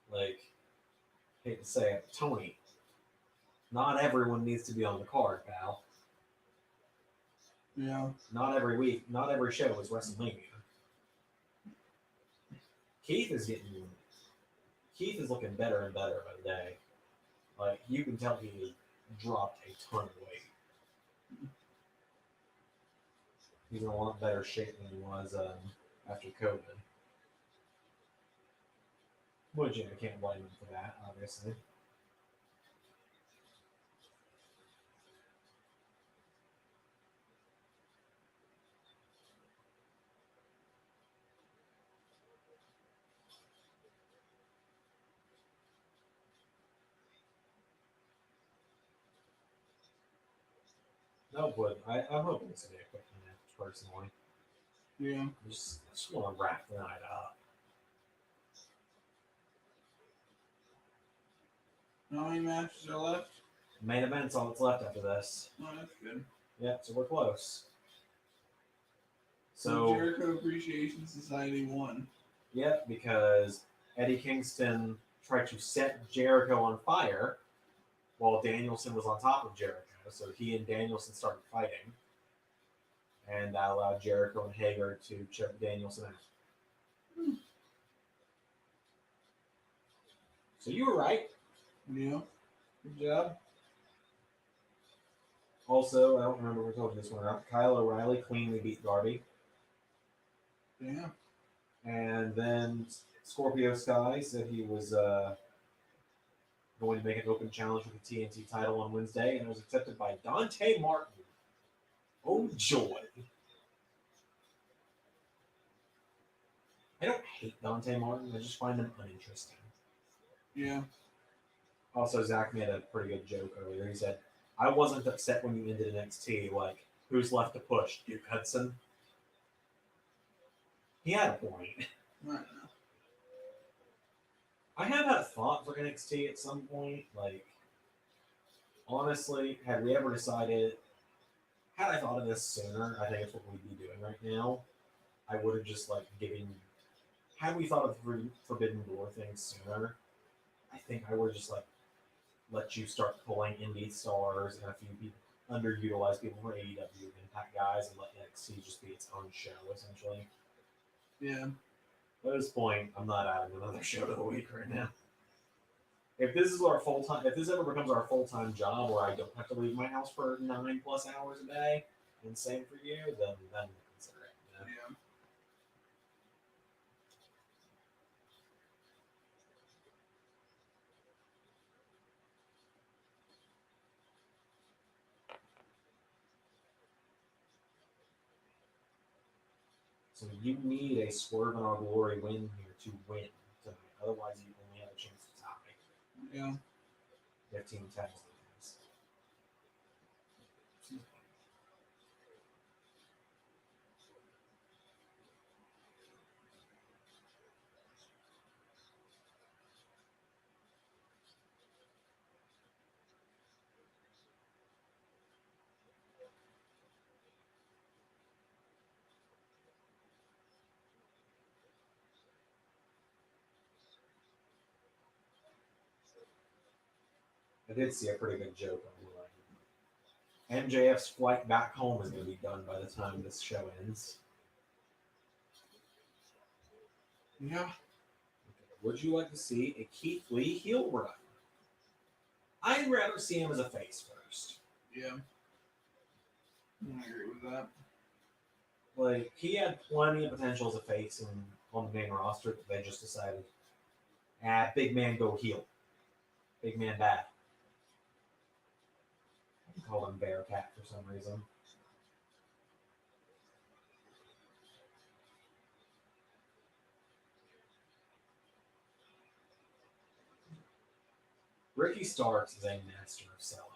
Like, hate to say it, Tony. Not everyone needs to be on the card, pal. Yeah. Not every week, not every show is WrestleMania. Keith is looking better and better by the day. Like, you can tell he dropped a ton of weight. He's in a lot better shape than he was after COVID. Which, I can't blame him for that, obviously. No, but I'm hoping this will be a quick match, personally. Yeah. I just want to wrap the night up. How many matches are left? Main event's all that's left after this. Oh, that's good. Yeah, so we're close. So Jericho Appreciation Society won. Yep, because Eddie Kingston tried to set Jericho on fire while Danielson was on top of Jericho. So he and Danielson started fighting. And that allowed Jericho and Hager to choke Danielson out. So you were right. Yeah. Good job. Also, I don't remember if we told you this one or not. Kyle O'Reilly cleanly beat Darby. Yeah. And then Scorpio Sky said he was going to make an open challenge for the TNT title on Wednesday, and it was accepted by Dante Martin. Oh, joy. I don't hate Dante Martin. I just find him uninteresting. Yeah. Also, Zach made a pretty good joke earlier. He said, I wasn't upset when you ended NXT. Like, who's left to push? Duke Hudson? He had a point. I don't know. I have had a thought for NXT at some point. Like, honestly, had we ever decided, had I thought of this sooner, I think it's what we'd be doing right now. I would have just like given. Had we thought of the Forbidden Door thing sooner, I think I would have just like let you start pulling indie stars and a few people, underutilized people from AEW and Impact guys, and let NXT just be its own show essentially. Yeah. At this point, I'm not adding another show to the week right now. If this is our full time, if this ever becomes our full time job, where I don't have to leave my house for 9+ hours a day, and same for you, then we'll consider it. You know? Yeah. So you need a swerve in our glory win here to win tonight. Otherwise, you only have a chance to tie. Yeah. 15 tags leads. I did see a pretty good joke online. MJF's flight back home is going to be done by the time this show ends. Yeah. Okay. Would you like to see a Keith Lee heel run? I'd rather see him as a face first. Yeah. I agree with that. Like, he had plenty of potential as a face on the main roster, but they just decided, big man go heel. Big man bad. I called him Bearcat for some reason. Ricky Starks is a master of selling.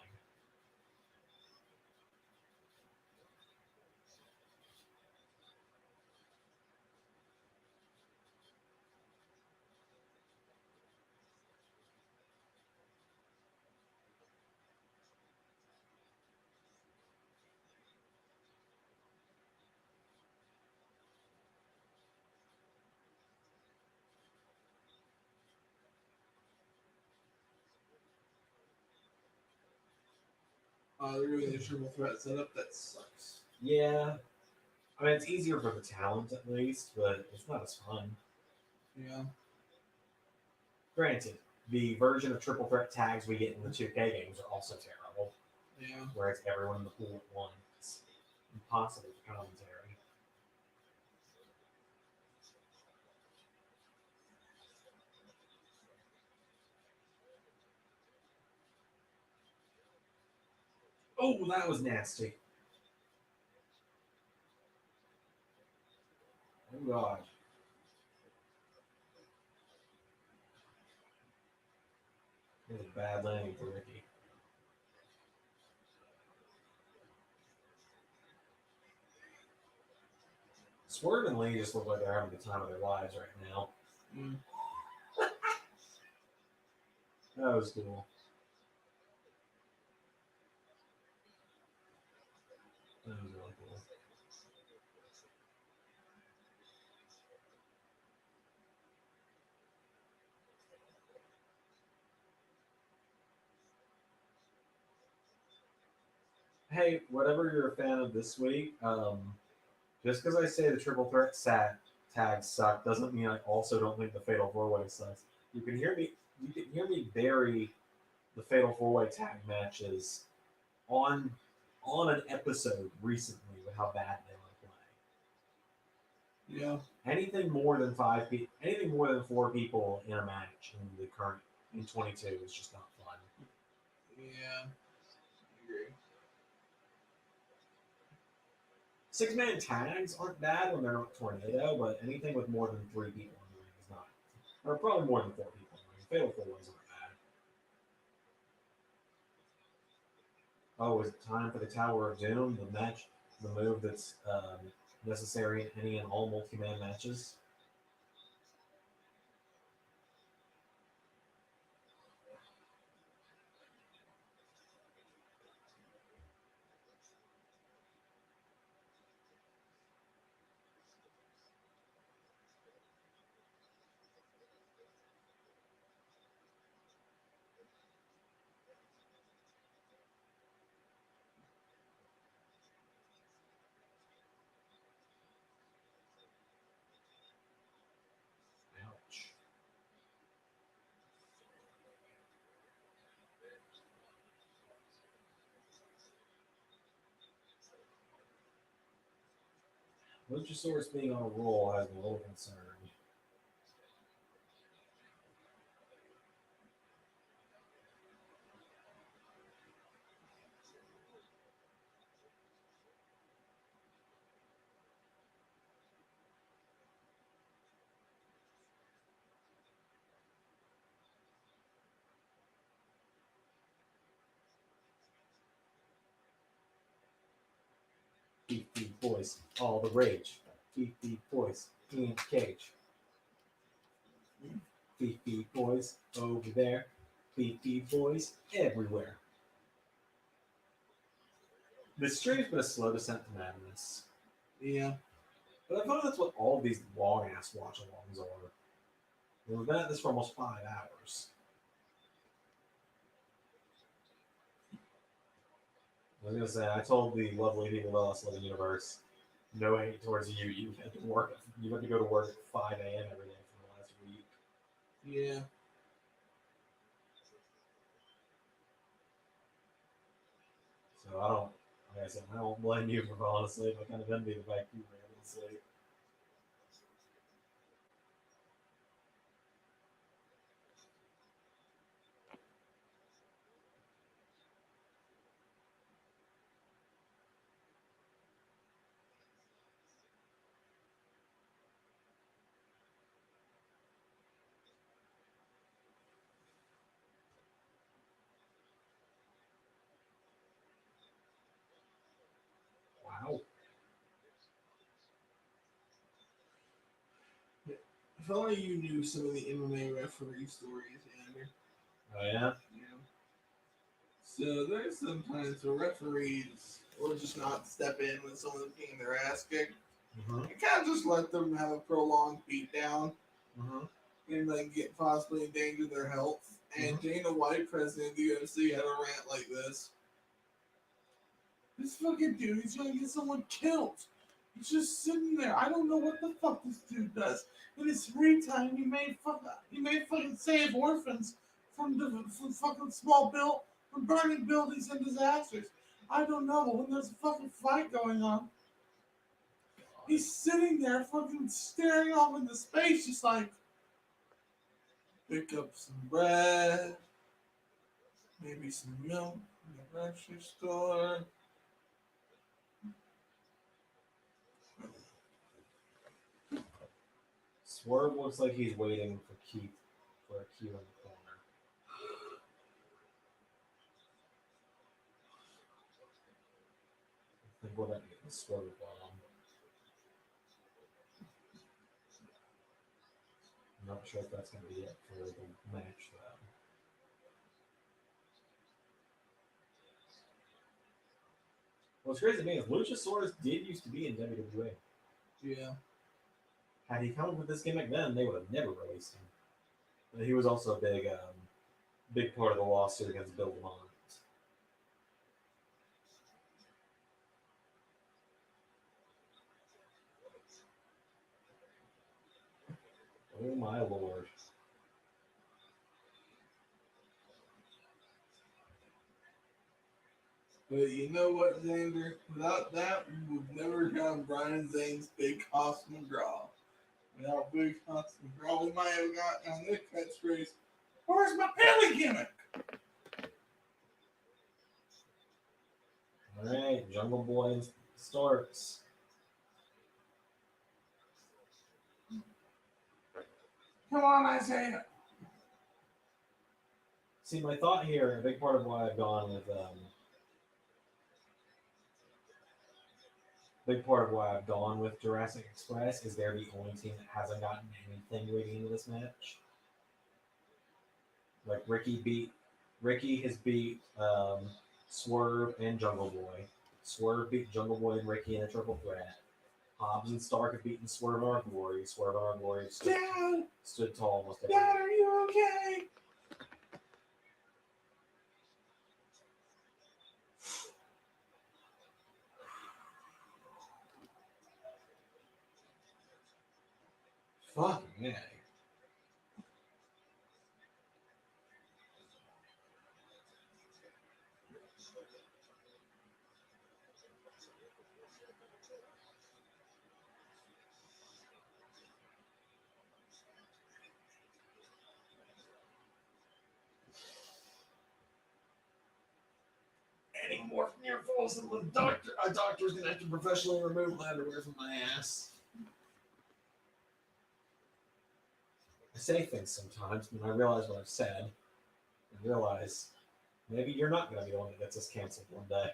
They're doing the triple threat setup. That sucks. Yeah. I mean, it's easier for the talent at least, but it's not as fun. Yeah. Granted, the version of triple threat tags we get in the 2K games are also terrible, Yeah. where it's everyone in the pool at once. It's impossible for commentary. Oh, that was nasty. Oh, God. It was a bad landing for Ricky. Swerve and Lee just look like they're having the time of their lives right now. Mm. That was cool. That was really cool. Hey, whatever you're a fan of this week, just because I say the triple threat tags suck doesn't mean I also don't think the fatal four way sucks. You can hear me. You can hear me bury the fatal four way tag matches on an episode recently with how bad they want to play. Yeah. Anything more than 5 people, anything more than 4 people in a match in the current in 22 is just not fun. Yeah. I agree. 6-man tags aren't bad when they're not tornado, but anything with more than 3 people in the ring is not. Or probably more than 4 people in the ring. Fatal four ways aren't bad. Oh, is it time for the Tower of Doom? The match, the move that's necessary in any and all multi-man matches. Luchasaurus being on a roll has me a little concerned. Beep beep boys, all the rage. Beep beep boys, in cage. Beep beep boys over there. Beep beep boys everywhere. This stream's been a slow descent to madness. Yeah. But I thought that's what all these long ass watch alongs are. We've been at this for almost 5 hours. I was gonna say, I told the lovely people of LS11 Universe, no hate towards you. You had to work. You had to go to work at 5 a.m. every day for the last week. Yeah. So I don't. Like I said, I don't blame you for falling asleep. I kind of envy the fact you were able to sleep. Wow. If only you knew some of the MMA referee stories, Zander. Oh yeah. Yeah. So there's sometimes the referees will just not step in when someone's getting their ass kicked. Mm-hmm. And kind of just let them have a prolonged beatdown Mm-hmm. and like get possibly endanger their health. And Dana White, president of the UFC, had a rant like this. This fucking dude, he's gonna get someone killed. He's just sitting there. I don't know what the fuck this dude does. In his free time, he may fucking save orphans from fucking from burning buildings and disasters. I don't know, but when there's a fucking fight going on, he's sitting there fucking staring off into space, just like, pick up some bread, maybe some milk from the grocery store. Swerve looks like he's waiting for Keith for a cue in the corner. I think we're about to get the Swerve bomb. I'm not sure if that's going to be it for the match, though. What's crazy to me is Luchasaurus did used to be in WWE. Yeah. Had he come up with this gimmick then, they would have never released him. But he was also a big part of the lawsuit against Bill Lamont. Oh my lord. But you know what, Xander? Without that, we would never have Brian Zane's Big Hoss McGraw. Without Big Hoss McGraw, we might have gotten on this catchphrase, where's my Billy gimmick? Alright, Jungle Boy starts. Come on, Isaiah. See, my thought here, a big part of why I've gone with Jurassic Express is they're the only team that hasn't gotten anything leading into this match. Like Ricky has beat Swerve and Jungle Boy. Swerve beat Jungle Boy and Ricky in a triple threat. Hobbs and Stark have beaten Swerve and Our Glory. Swerve and Our Glory stood tall almost every Dad, are you okay? fucking yeah. any more from your falls, and a doctor's gonna have to professionally remove my underwear from my ass. I say things sometimes, and I realize what I've said. I realize maybe you're not going to be the one that gets us canceled one day.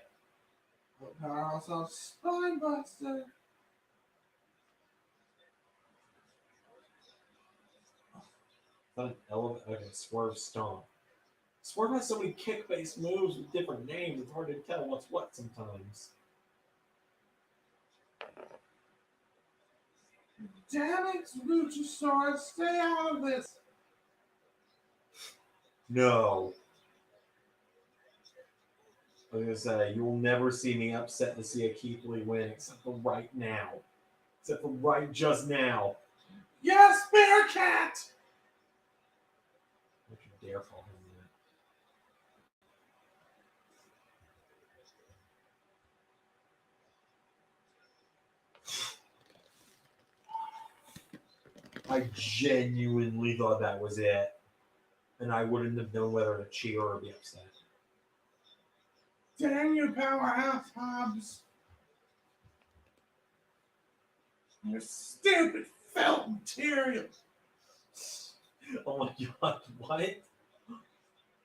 Powerhouse on Spinebuster. Okay, Swerve Stomp. Swerve has so many kick-based moves with different names, it's hard to tell what's what sometimes. Damn it, Luchasaurus, stay out of this. No. I was going to say, you will never see me upset to see a Keith Lee win, except for right now. Except for right just now. Yes, Bearcat! Don't you dare call him that. I genuinely thought that was it. And I wouldn't have known whether to cheer or be upset. Damn you, Powerhouse Hobbs. Your stupid felt material. Oh my god, what?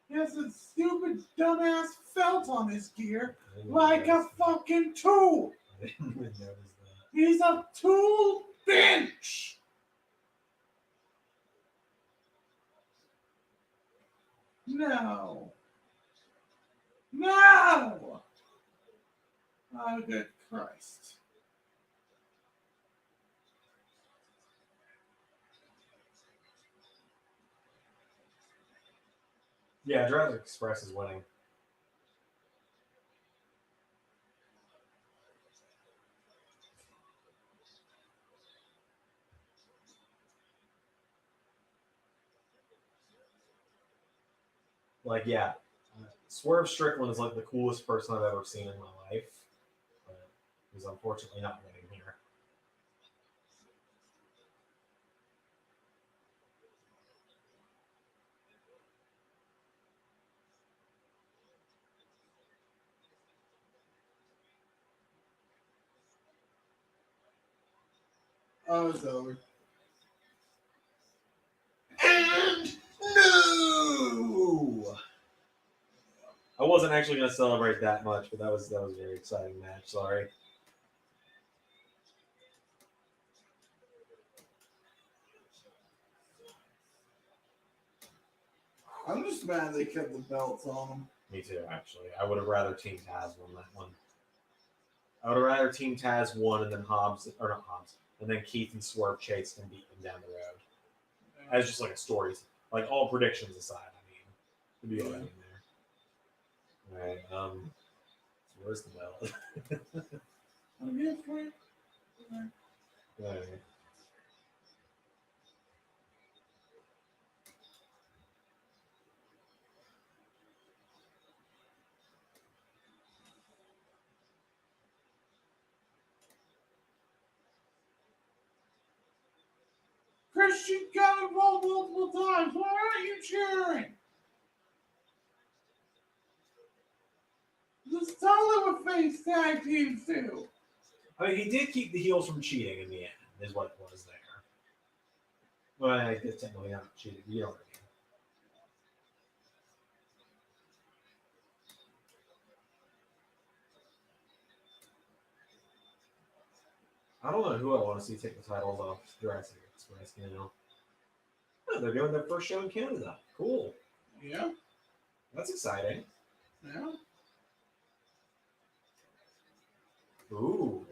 He has a stupid dumbass felt on his gear like a fucking tool. I didn't even notice that. He's a tool bench. No. No! Oh, good Christ. Yeah, Jurassic Express is winning. Like, yeah. Swerve Strickland is like the coolest person I've ever seen in my life. But he's unfortunately not winning here. Oh, it's over. And no! I wasn't actually going to celebrate that much, but that was a very exciting match. Sorry. I'm just mad they kept the belts on them. Me too, actually. I would have rather Team Taz won that one. I would have rather Team Taz won and then Hobbs, or not Hobbs, and then Keith and Swerve chased and beat them down the road. As just like a story, like all predictions aside, I mean, to be what I mean there. All right, so where's the belt? All right. Christian got involved multiple times. Why aren't you cheering? This is totally what face tag teams do. I mean, he did keep the heels from cheating in the end, is what it was there. Well, I guess technically not cheating. You know what I mean. I don't know who I want to see take the titles off Jurassic Express, you know. Oh, they're doing their first show in Canada. Cool. Yeah. That's exciting. Yeah. Ooh.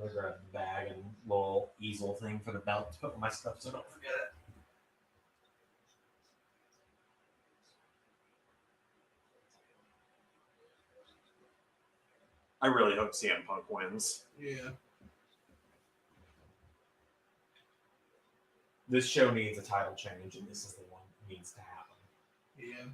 I'm gonna grab the bag and little easel thing for the belt to put my stuff so I don't forget it. I really hope CM Punk wins. Yeah. This show needs a title change, and this is the one that needs to happen. Yeah.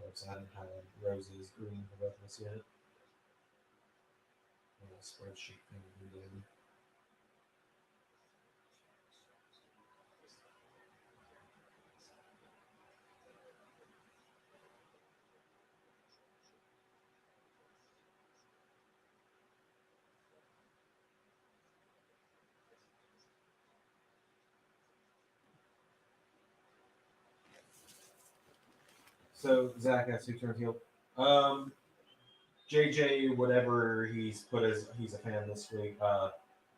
colors. I haven't had roses green for both of us yet. A little spreadsheet thing we did. So Zach asks who turned heel. JJ, whatever he's put as he's a fan this week,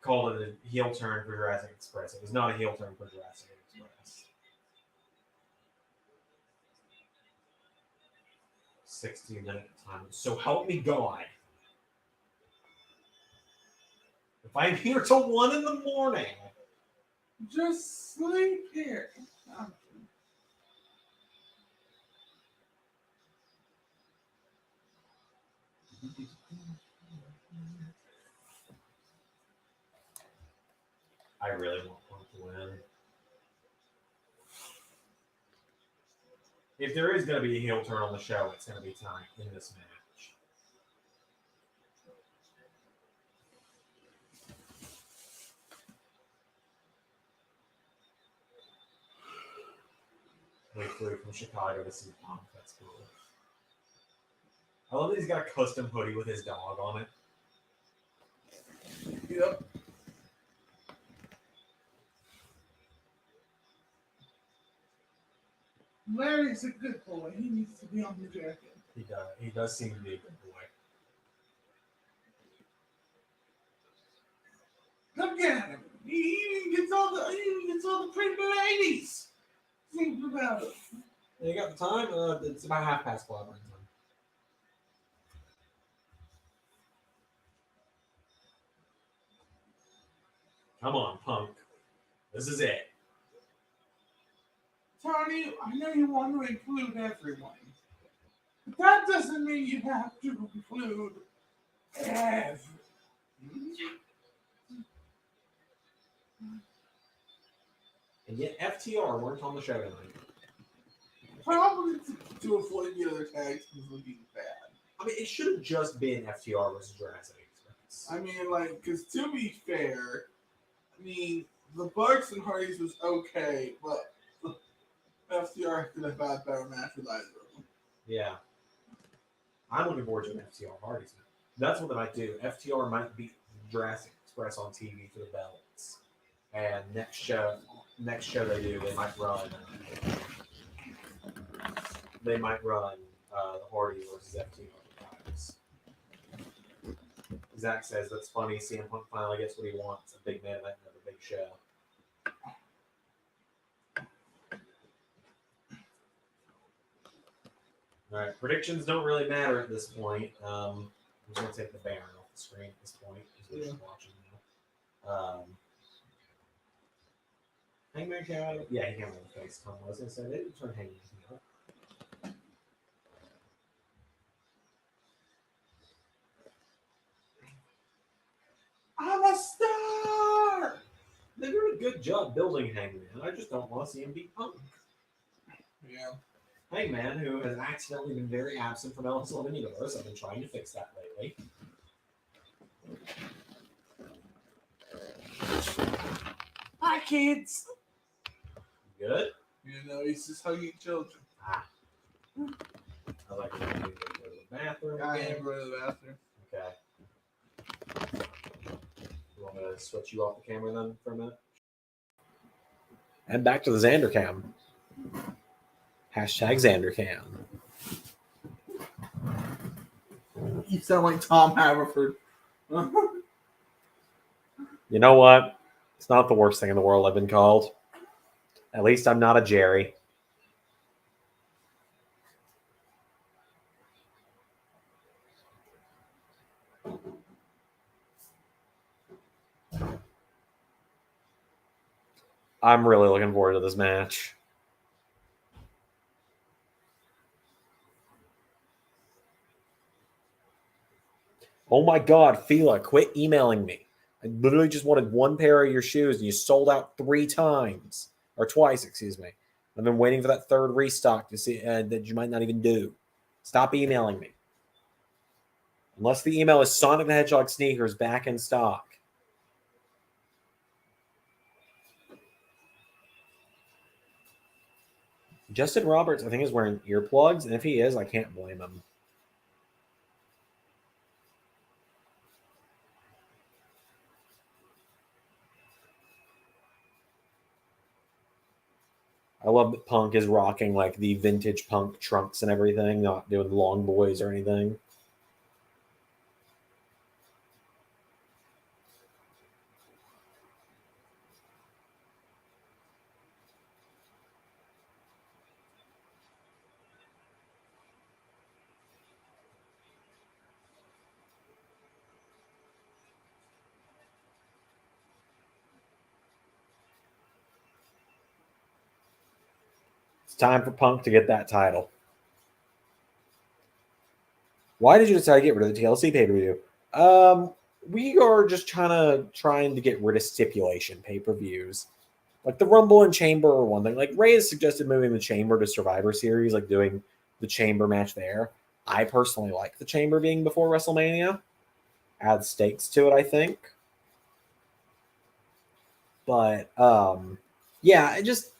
called it a heel turn for Jurassic Express. It was not a heel turn for Jurassic Express. 60-minute time. So help me God. If I'm here till 1 in the morning. Just sleep here. I really want Punk to win. If there is going to be a heel turn on the show, it's going to be tonight in this match. We flew from Chicago to see Punk. That's cool. I love that he's got a custom hoodie with his dog on it. Yep. Larry's a good boy. He needs to be on the jacket. He does. He does seem to be a good boy. Look at him. He even gets all the pretty ladies. Think about it. You got the time? It's about 12:30 time. Come on, Punk. This is it. Tony, I know you want to include everyone, but that doesn't mean you have to include everyone. And yet FTR weren't on the show tonight. Probably to avoid the other tags from looking bad. I mean, it should have just been FTR versus Jurassic Express. I mean, like, because to be fair, I mean, the Bucks and Hardys was okay, but FTR could have had a better match with either of them. Yeah. I'm looking forward to an FTR Hardys match. That's what they might do. FTR might beat Jurassic Express on TV for the belts. And next show they do, they might run the Hardys versus FTR guys. Zach says that's funny. CM Punk finally gets what he wants. A big man event and a big show. All right, predictions don't really matter at this point. I'm just gonna take the Baron off the screen at this point because we're just watching now. Hangman came out. Yeah, he came out of the face. Tom was gonna say they didn't turn Hangman heel. I'm a star! They did a good job building Hangman. I just don't want to see him beat Punk. Yeah. Hangman, who has accidentally been very absent from LS11 Universe. I've been trying to fix that lately. Hi, kids. Good? You know, he's just hugging children. Ah. I like to go to the bathroom. I am going to the bathroom. Okay. You want me to switch you off the camera then for a minute? And back to the Zander cam. Hashtag Zander cam. You sound like Tom Haverford. You know what? It's not the worst thing in the world I've been called. At least I'm not a Jerry. I'm really looking forward to this match. Oh my God, Fila, quit emailing me. I literally just wanted one pair of your shoes and you sold out 3 times. Or twice, excuse me. I've been waiting for that third restock to see that you might not even do. Stop emailing me. Unless the email is Sonic the Hedgehog sneakers back in stock. Justin Roberts, I think, is wearing earplugs, and if he is, I can't blame him. I love that Punk is rocking like the vintage Punk trunks and everything, not doing long boys or anything. It's time for Punk to get that title. Why did you decide to get rid of the TLC pay-per-view? We are just trying to get rid of stipulation pay-per-views. Like the Rumble and Chamber are one thing. Like Ray has suggested moving the Chamber to Survivor Series, like doing the Chamber match there. I personally like the Chamber being before WrestleMania. Add stakes to it, I think. But yeah, it just,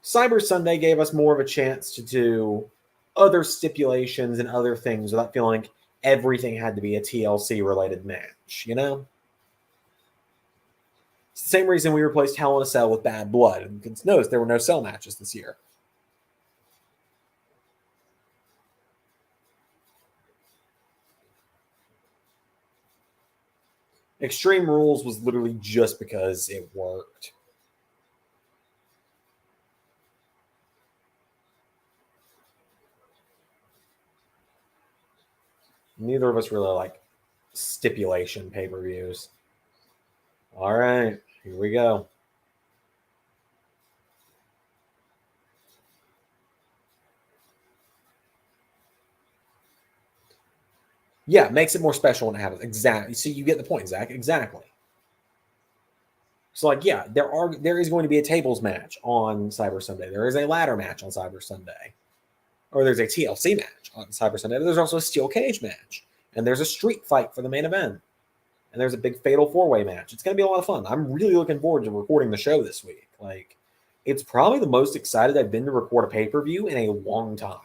Cyber Sunday gave us more of a chance to do other stipulations and other things without feeling like everything had to be a TLC related match, It's the same reason we replaced Hell in a Cell with Bad Blood. And you can notice there were no cell matches this year. Extreme Rules was literally just because it worked. Neither of us really like stipulation pay-per-views. All right, here we go. Yeah, it makes it more special when it happens. Exactly. See, you get the point, Zach. Exactly. So, yeah, there is going to be a tables match on Cyber Sunday. There is a ladder match on Cyber Sunday. Or there's a TLC match on Cyber Sunday. There's also a steel cage match. And there's a street fight for the main event. And there's a big fatal four-way match. It's going to be a lot of fun. I'm really looking forward to recording the show this week. It's probably the most excited I've been to record a pay-per-view in a long time.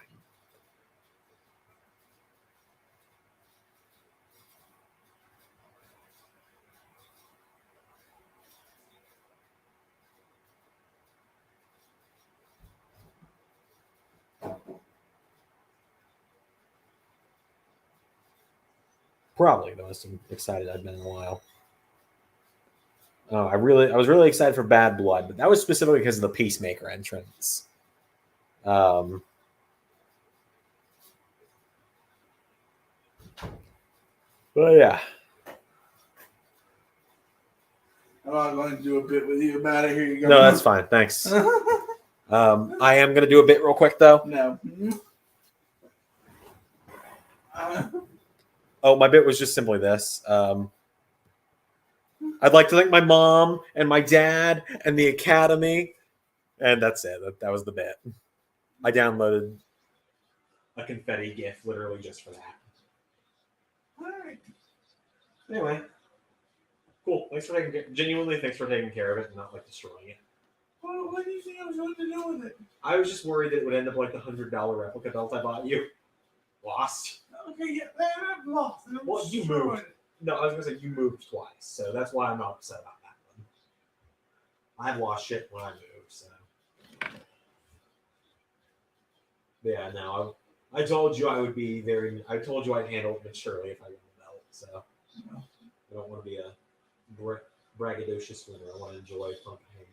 Probably the most excited I've been in a while. Oh, I was really excited for Bad Blood, but that was specifically because of the Peacemaker entrance. But yeah. I'm not going to do a bit with you about it. Here you go. No, that's fine. Thanks. I am going to do a bit real quick, though. No. Oh, my bit was just simply this. I'd like to thank my mom and my dad and the Academy. And that's it. That was the bit. I downloaded a confetti GIF literally just for that. All right. Anyway. Cool. Thanks for genuinely, thanks for taking care of it and not destroying it. Well, what do you think I was going to do with it? I was just worried that it would end up like the $100 replica belt I bought you. Lost. Okay, yeah, man, I've lost. Well, you moved. No, I was going to say you moved twice, so that's why I'm not upset about that one. I've lost shit when I moved, so. Yeah, no, I told you I would be I told you I'd handle it maturely if I won the belt, so. No. I don't want to be a braggadocious winner. I want to enjoy Punk hanging.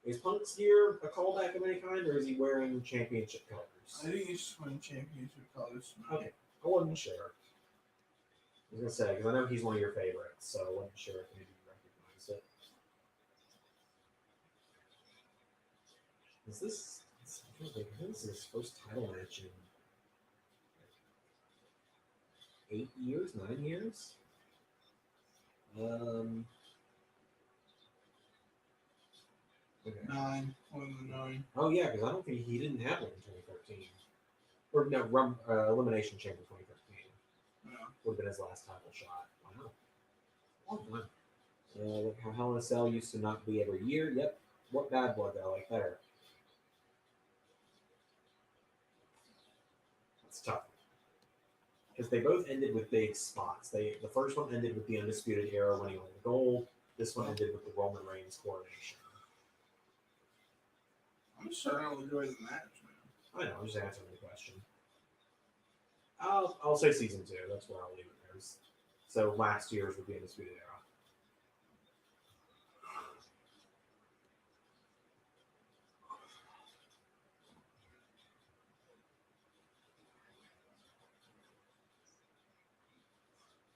Is Punk's gear a callback of any kind, or is he wearing championship colors? I think he's just wearing championship colors. Okay, I wasn't sure. I was going to say, because I know he's one of your favorites, so I wasn't sure if maybe you recognized it. Is this... I think this is his first title match in 8 years, 9 years. Okay. 9. One of the 9. Oh yeah, because I don't think he didn't have one in 2013. Or no, Elimination Chamber 2013 Yeah. would have been his last title shot. Wow. Long time. Look how Hell in a Cell used to not be every year. Yep. What Bad Blood I like better? That's tough. Because they both ended with big spots. The first one ended with the Undisputed Era winning all the gold. This one ended with the Roman Reigns coronation. I'm just trying to enjoy the match, man. I know, I'm just answering the question. I'll say season 2. That's where I'll leave it there. So last year's would be Undisputed Era.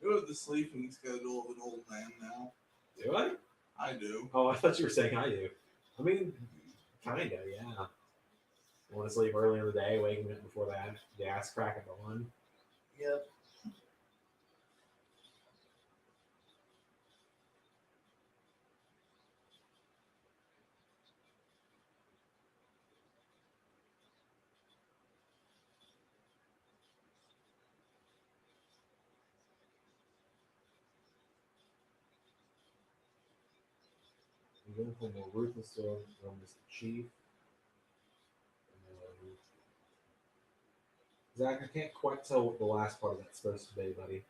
You have the sleeping schedule of an old man now. Do I? I do. Oh, I thought you were saying I do. I mean, kinda, yeah. I want to sleep early in the day, waking up before the ass crack of dawn. Yep. I'm going for more ruthless from Mr. Chief. Zach, I can't quite tell what the last part of that's supposed to be, buddy.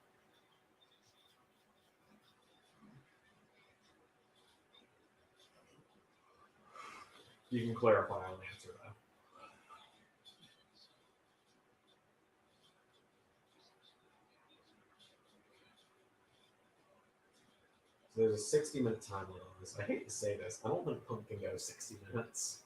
You can clarify, I'll answer though. So there's a 60-minute time limit on this. I hate to say this. I don't think Punk can go 60 minutes.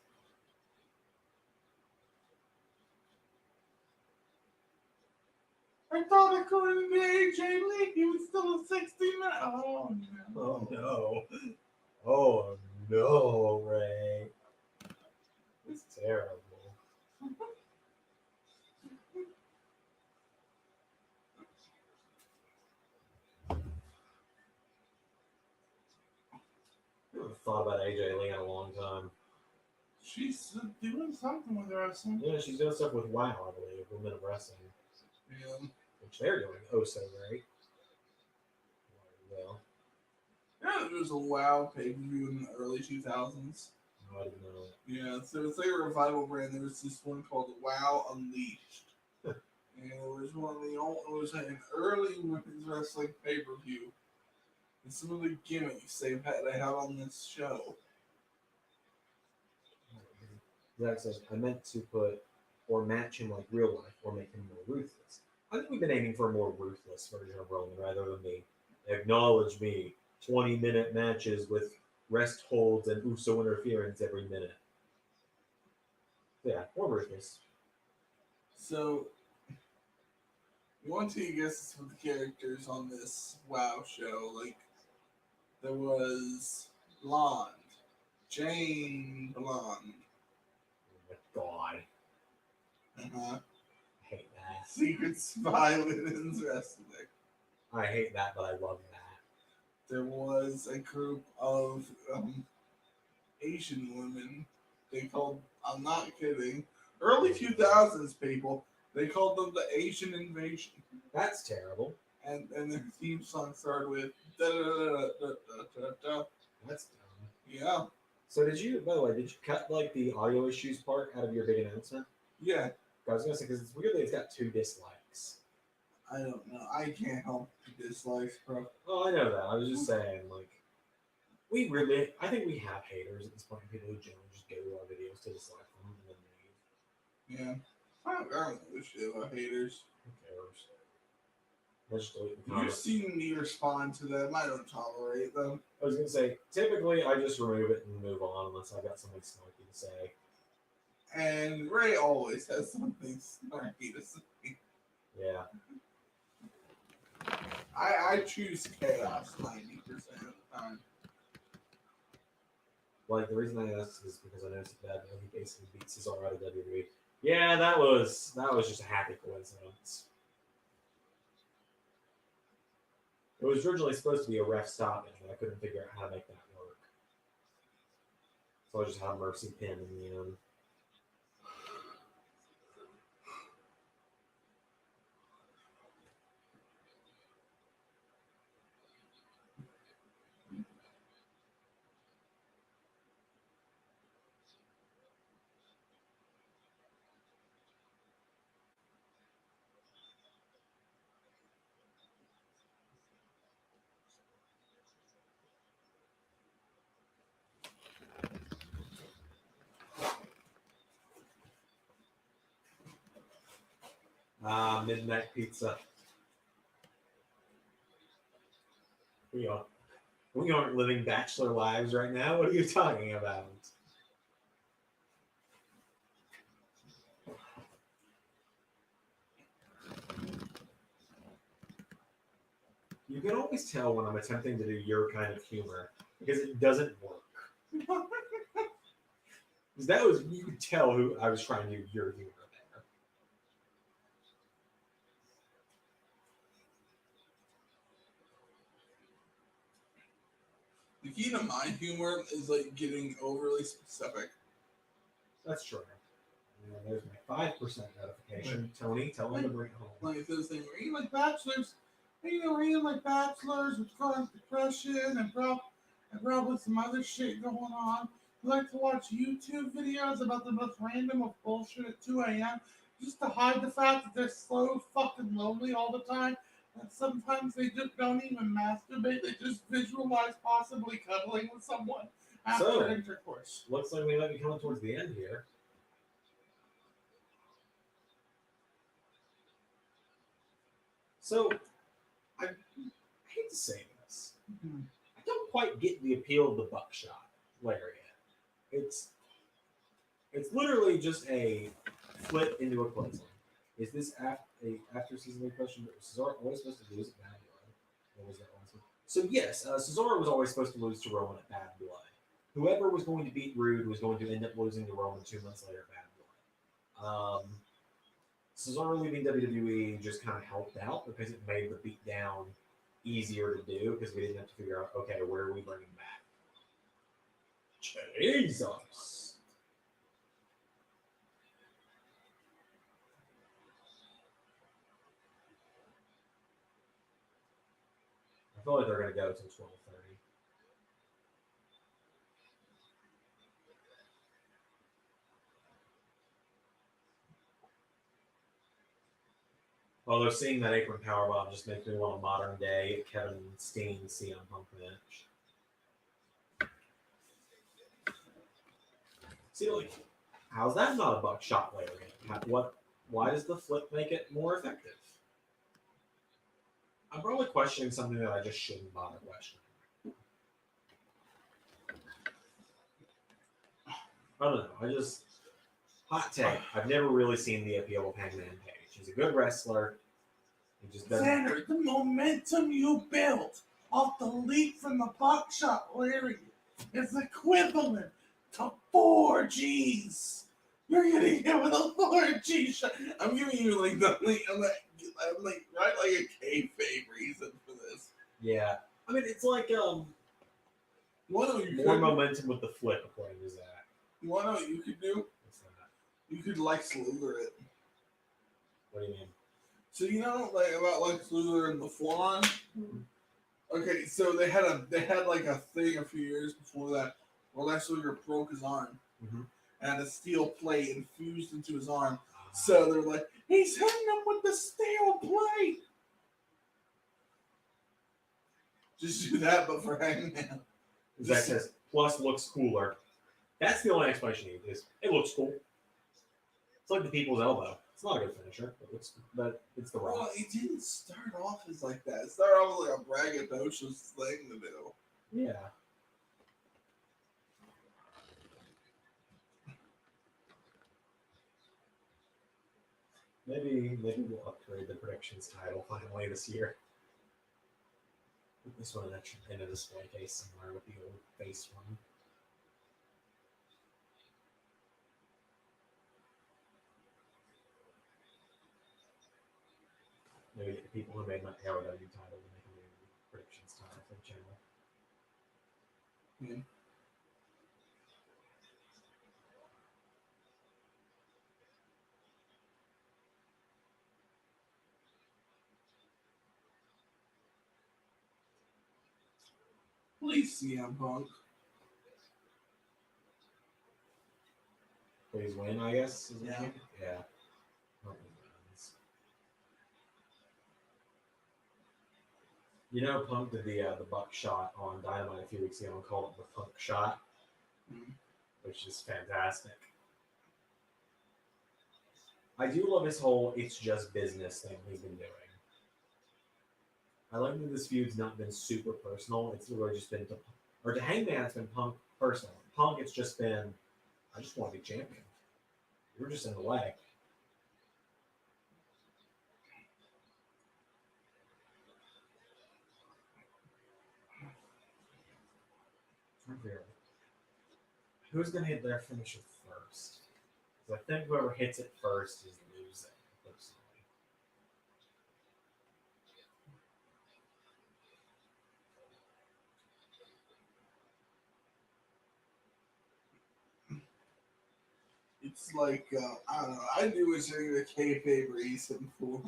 I thought according to AJ Lee, he was still a 60 minute. Oh, no. Oh no. Oh no, Ray. It's terrible. I haven't thought about AJ Lee in a long time. She's doing something with wrestling. Yeah, she's doing stuff with WoW, I believe, Women of Wrestling, Yeah. which they're doing oh so great. Well, Yeah, there was a WoW pay per view in the early 2000s. I didn't know. Yeah, so it's like a revival brand. There was this one called WoW Unleashed. And it was one of the old, it was an early women's wrestling pay per view. And some of the gimmicks they had on this show. Zach says, I meant to put or match him like real life or make him more ruthless. I think we've been aiming for a more ruthless version of Roman rather than the acknowledge me 20-minute matches with rest holds and Uso interference every minute. Yeah, more ruthless. So, you want to guess what the characters on this WoW show? Like, there was Blonde, Jane Blonde. Oh my god. Uh-huh. I hate that. Secret Spy Women's Wrestling. I hate that, but I love that. There was a group of Asian women. They called, I'm not kidding, early 2000s people, they called them the Asian Invasion. That's terrible. And their theme song started with da da da da da da da. That's dumb. Yeah. So did you, by the way, did you cut like the audio issues part out of your big announcement? Yeah. I was gonna say because it's weird that it's got 2 dislikes. I don't know. I can't help dislikes, bro. Oh, I know that. I was just saying, like, I think we have haters at this point. People who generally just go to our videos to dislike them and then leave. Yeah. I don't know this shit about haters. Who cares? Let's just delete the You've comment. seen me respond to them. I don't tolerate them. I was gonna say, typically I just remove it and move on unless I've got something snarky to say. And Ray always has something snarky to say. Yeah. I choose chaos 90% of the time. Like the reason I asked is because I noticed that he basically beats Cesaro out of WWE. Yeah, that was just a happy coincidence. It was originally supposed to be a ref stoppage, but I couldn't figure out how to make that work. So I just had a mercy pin in the end. Midnight pizza. We aren't living bachelor lives right now. What are you talking about? You can always tell when I'm attempting to do your kind of humor because it doesn't work. Because that was, you could tell who I was trying to do your humor there. The key to my humor is like getting overly specific. That's true. Yeah, there's my 5% notification. Tony, tell him to bring it home. Like this thing, reading like bachelors, reading like bachelors with chronic depression and probably some other shit going on. You like to watch YouTube videos about the most random of bullshit at 2 a.m. just to hide the fact that they're so fucking lonely all the time. And sometimes they just don't even masturbate. They just visualize possibly cuddling with someone after intercourse. Looks like we might be coming towards the end here. So, I hate to say this. I don't quite get the appeal of the buckshot lariat. It's literally just a flip into a clothesline. Is this after season 8 question? Was Cesaro always supposed to lose at Bad Blood? What was that last one? So yes, Cesaro was always supposed to lose to Roman at Bad Blood. Whoever was going to beat Rude was going to end up losing to Roman 2 months later at Bad Blood. Cesaro leaving WWE just kind of helped out because it made the beatdown easier to do because we didn't have to figure out, okay, where are we bringing back? Jesus. I feel like they're going to go until 12:30. Although seeing that apron powerbomb just makes me want a modern day Kevin Steen CM Punk match. See, like, how's that not a buckshot later? Why does the flip make it more effective? I'm probably questioning something that I just shouldn't bother questioning. I don't know. Hot take. I've never really seen the appeal of Hangman Page. He's a good wrestler. He just doesn't. Zander, the momentum you built off the leap from the buckshot lariat is equivalent to 4 Gs. You're getting hit with a 4G shot. I'm giving you like I'm like right like a kayfabe reason for this. Yeah, I mean it's like more momentum with the flip according to Zach. You want to know what you could do? What's that? You could Lex Luger it. What do you mean? So you know like about Lex Luger and the forearm? Okay, so they had like a thing a few years before that where Lex Luger broke his arm and had a steel plate infused into his arm. So they're like, he's hitting him with the steel plate. Just do that, but for Hangman. Zach says, plus looks cooler. That's the only explanation you need. Is it looks cool. It's like the people's elbow. It's not a good finisher, but it's the Rock. Well, it didn't start off as like that. It started off like a braggadocious thing to do. Yeah. Maybe we'll upgrade the predictions title finally this year. Put this one in a display case somewhere with the old face one. Maybe get the people who made my AEW title to make a new predictions title for the channel. Yeah. Please, CM Punk. Please win, I guess. Is Yeah. Yeah. You know, Punk did the buckshot on Dynamite a few weeks ago and called it the Punk shot, which is fantastic. I do love his whole "it's just business" thing he's been doing. I like that this feud's not been super personal. It's really just been to Hangman, it's been Punk personal. Punk, it's just been, I just want to be champion. You're just in the way. Who's gonna hit their finisher first? Because I think whoever hits it first is losing, personally. It's like, I don't know. I do wish I could a kayfabe reason for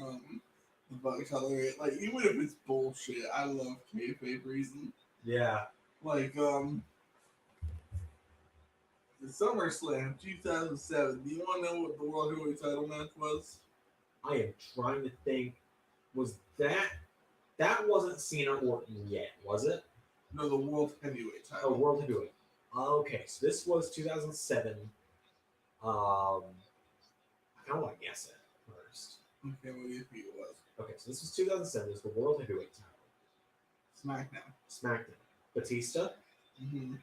the Buck color. Like, even if it's bullshit, I love kayfabe reason. Yeah. Like, the SummerSlam 2007. Do you want to know what the World Heavyweight title match was? I am trying to think. Was that wasn't Cena Orton yet, was it? No, the World Heavyweight Oh, title. World Heavyweight. Okay, so this was 2007. I kind of want to guess it first. Okay, what do you think it was? Okay, so this was 2007. This was the World Heavyweight title. SmackDown. Batista. Mm-hmm.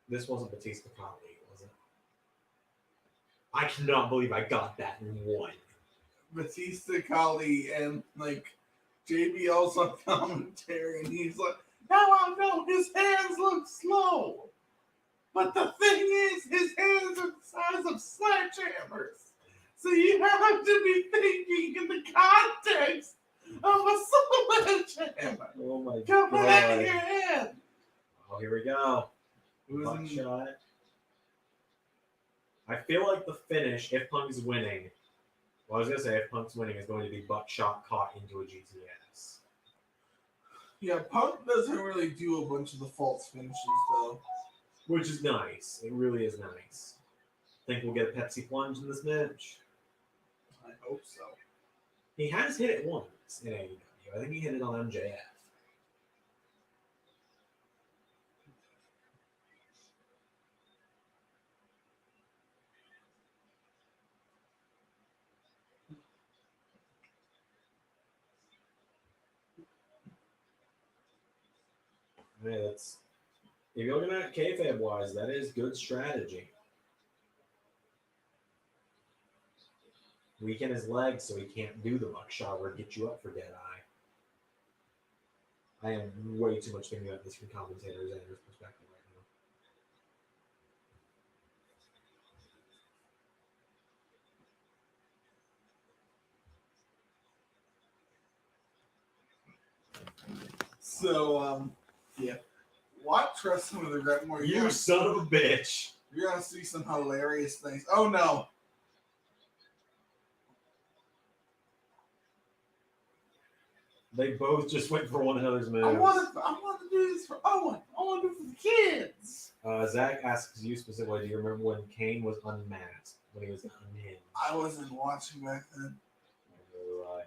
This wasn't Batista Kali, was it? I cannot believe I got that in one. Batista, Kali, and like JBL's on commentary, and he's like, "Now I know his hands look slow, but the thing is, his hands are the size of sledgehammers. So you have to be thinking in the context of a sledgehammer Oh my coming out of god. your head." Oh, here we go. Buckshot. I feel like the finish, if Punk's winning, well, I was going to say, if Punk's winning, is going to be buckshot caught into a GTS. Yeah, Punk doesn't really do a bunch of the false finishes, though. Which is nice. It really is nice. Think we'll get a Pepsi plunge in this match? I hope so. He has hit it once in AEW. I think he hit it on MJF. Hey, that's, if you're looking at kayfabe wise, that is good strategy. Weaken his legs so he can't do the buckshot or get you up for dead eye. I am way too much thinking about this from commentators and his perspective right now. So, yeah. Watch Wrestling with Regret more. You son of a bitch. You're gonna see some hilarious things. Oh no! They both just went for one another's moves. I want to do this for Owen. I want to do it for the kids. Zach asks you specifically, do you remember when Kane was unmasked? When he was unhinged? I wasn't watching back then. Right.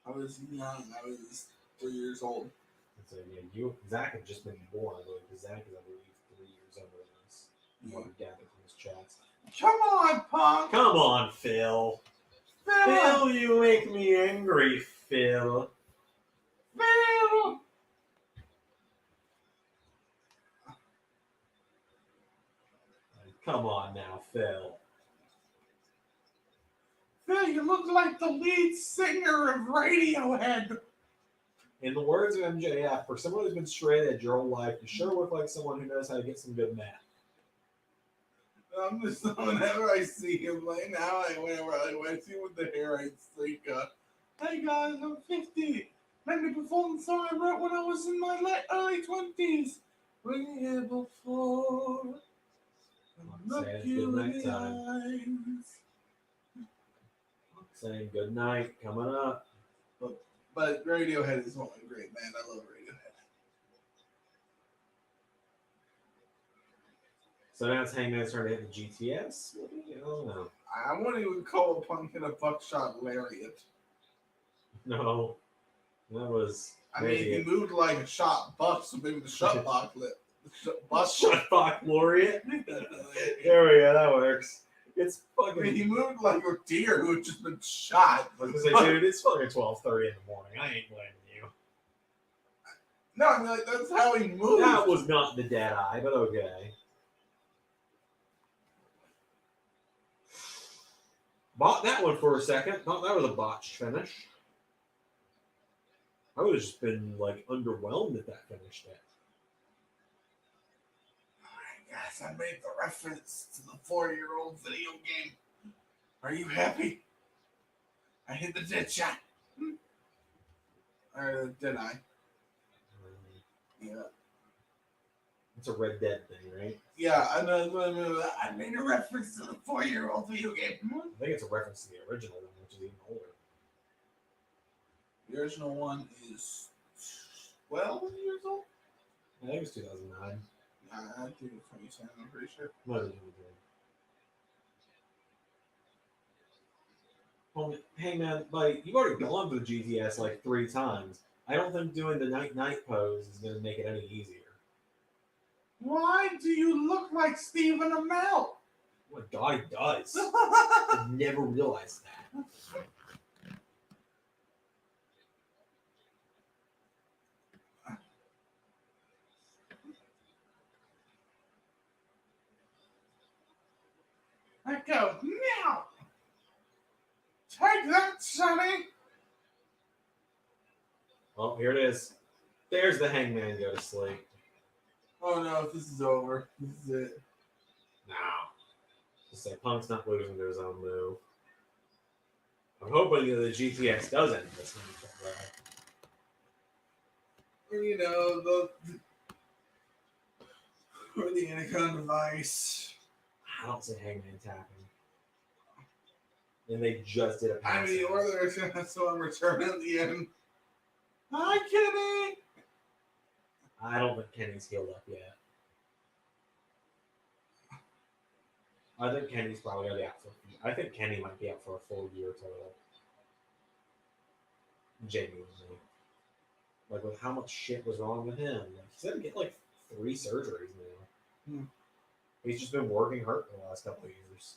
I was young. I was 3 years old. So, yeah, Zach had just been born, I believe, because Zach is, I believe, 3 years older than us. What we gathered from his chats. Come on, Punk. Come on, Phil. Phil, you make me angry, Phil. Phil. Come on now, Phil. Phil, you look like the lead singer of Radiohead. In the words of MJF, for someone who's been straight edge your whole life, you sure look like someone who knows how to get some good math. I'm just whenever I see him, like now, whenever I see him with the hair, I think, "Hey guys, I'm 50. Let me perform the song I wrote when I was in my early 20s. Been here before. Look Saying you good in night the time. eyes." Saying good night, coming up. But Radiohead is one of my great band. I love Radiohead. So now it's Hangman's turn to hit the GTS. I don't know. I wouldn't even call Punk in a buckshot lariat. No, that was. I mean, he moved like a shot buck, so maybe the shot buck Shut fuck, Laureate. There we go. That works. It's fucking. I mean, he moved like a deer who had just been shot. I was gonna say, dude, it's fucking 12:30 in the morning. I ain't blaming you. No, I mean, like, that's how he moved. That was not the dead eye, but okay. Bought that one for a second. Thought that was a botched finish. I would have just been like underwhelmed at that finish there. Yes, I made the reference to the 4-year-old video game. Are you happy? I hit the dead shot. Or did I? Yeah. It's a Red Dead thing, right? Yeah, I know. I made a reference to the 4-year-old video game. I think it's a reference to the original one, which is even older. The original one is 12 years old? I think it was 2009. I think it's 2010, I'm pretty sure. Might have been 2010. Well, hey man, buddy, you've already gone through GTS like 3 times. I don't think doing the night pose is going to make it any easier. Why do you look like Stephen Amell? What God does. I never realized that. I go, now! Take that, Sonny! Well, here it is. There's the Hangman go to sleep. Oh no, this is over. This is it. Now, just say Punk's not losing to his own move. I'm hoping that the GTX does end this one. You know, or the Anaconda device. I don't see Hangman tapping. And they just did a pass. I mean, or they're going to have someone return at the end. Hi, Kenny! I don't think Kenny's healed up yet. I think Kenny's probably going to be out for. I think Kenny might be out for a full year total. Genuinely. Like, with how much shit was wrong with him. Like, he's going to get like 3 surgeries now. He's just been working hurt for the last couple of years.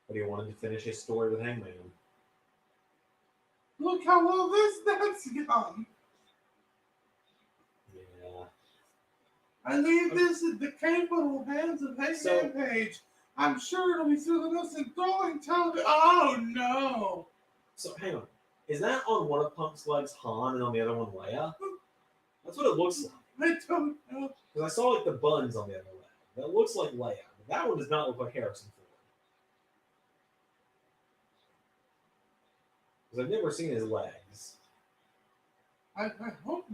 But he wanted to finish his story with Hangman. Look how well that's gone. Yeah. I leave this in the capable hands of Hangman So- Page. I'm sure it'll be through the most enthralling television. Oh no! So, hang on. Is that on one of Punk's legs Han and on the other one Leia? That's what it looks like. I don't know. Because I saw like the buns on the other leg. That looks like Leia. But that one does not look like Harrison Ford. Because I've never seen his legs. I hope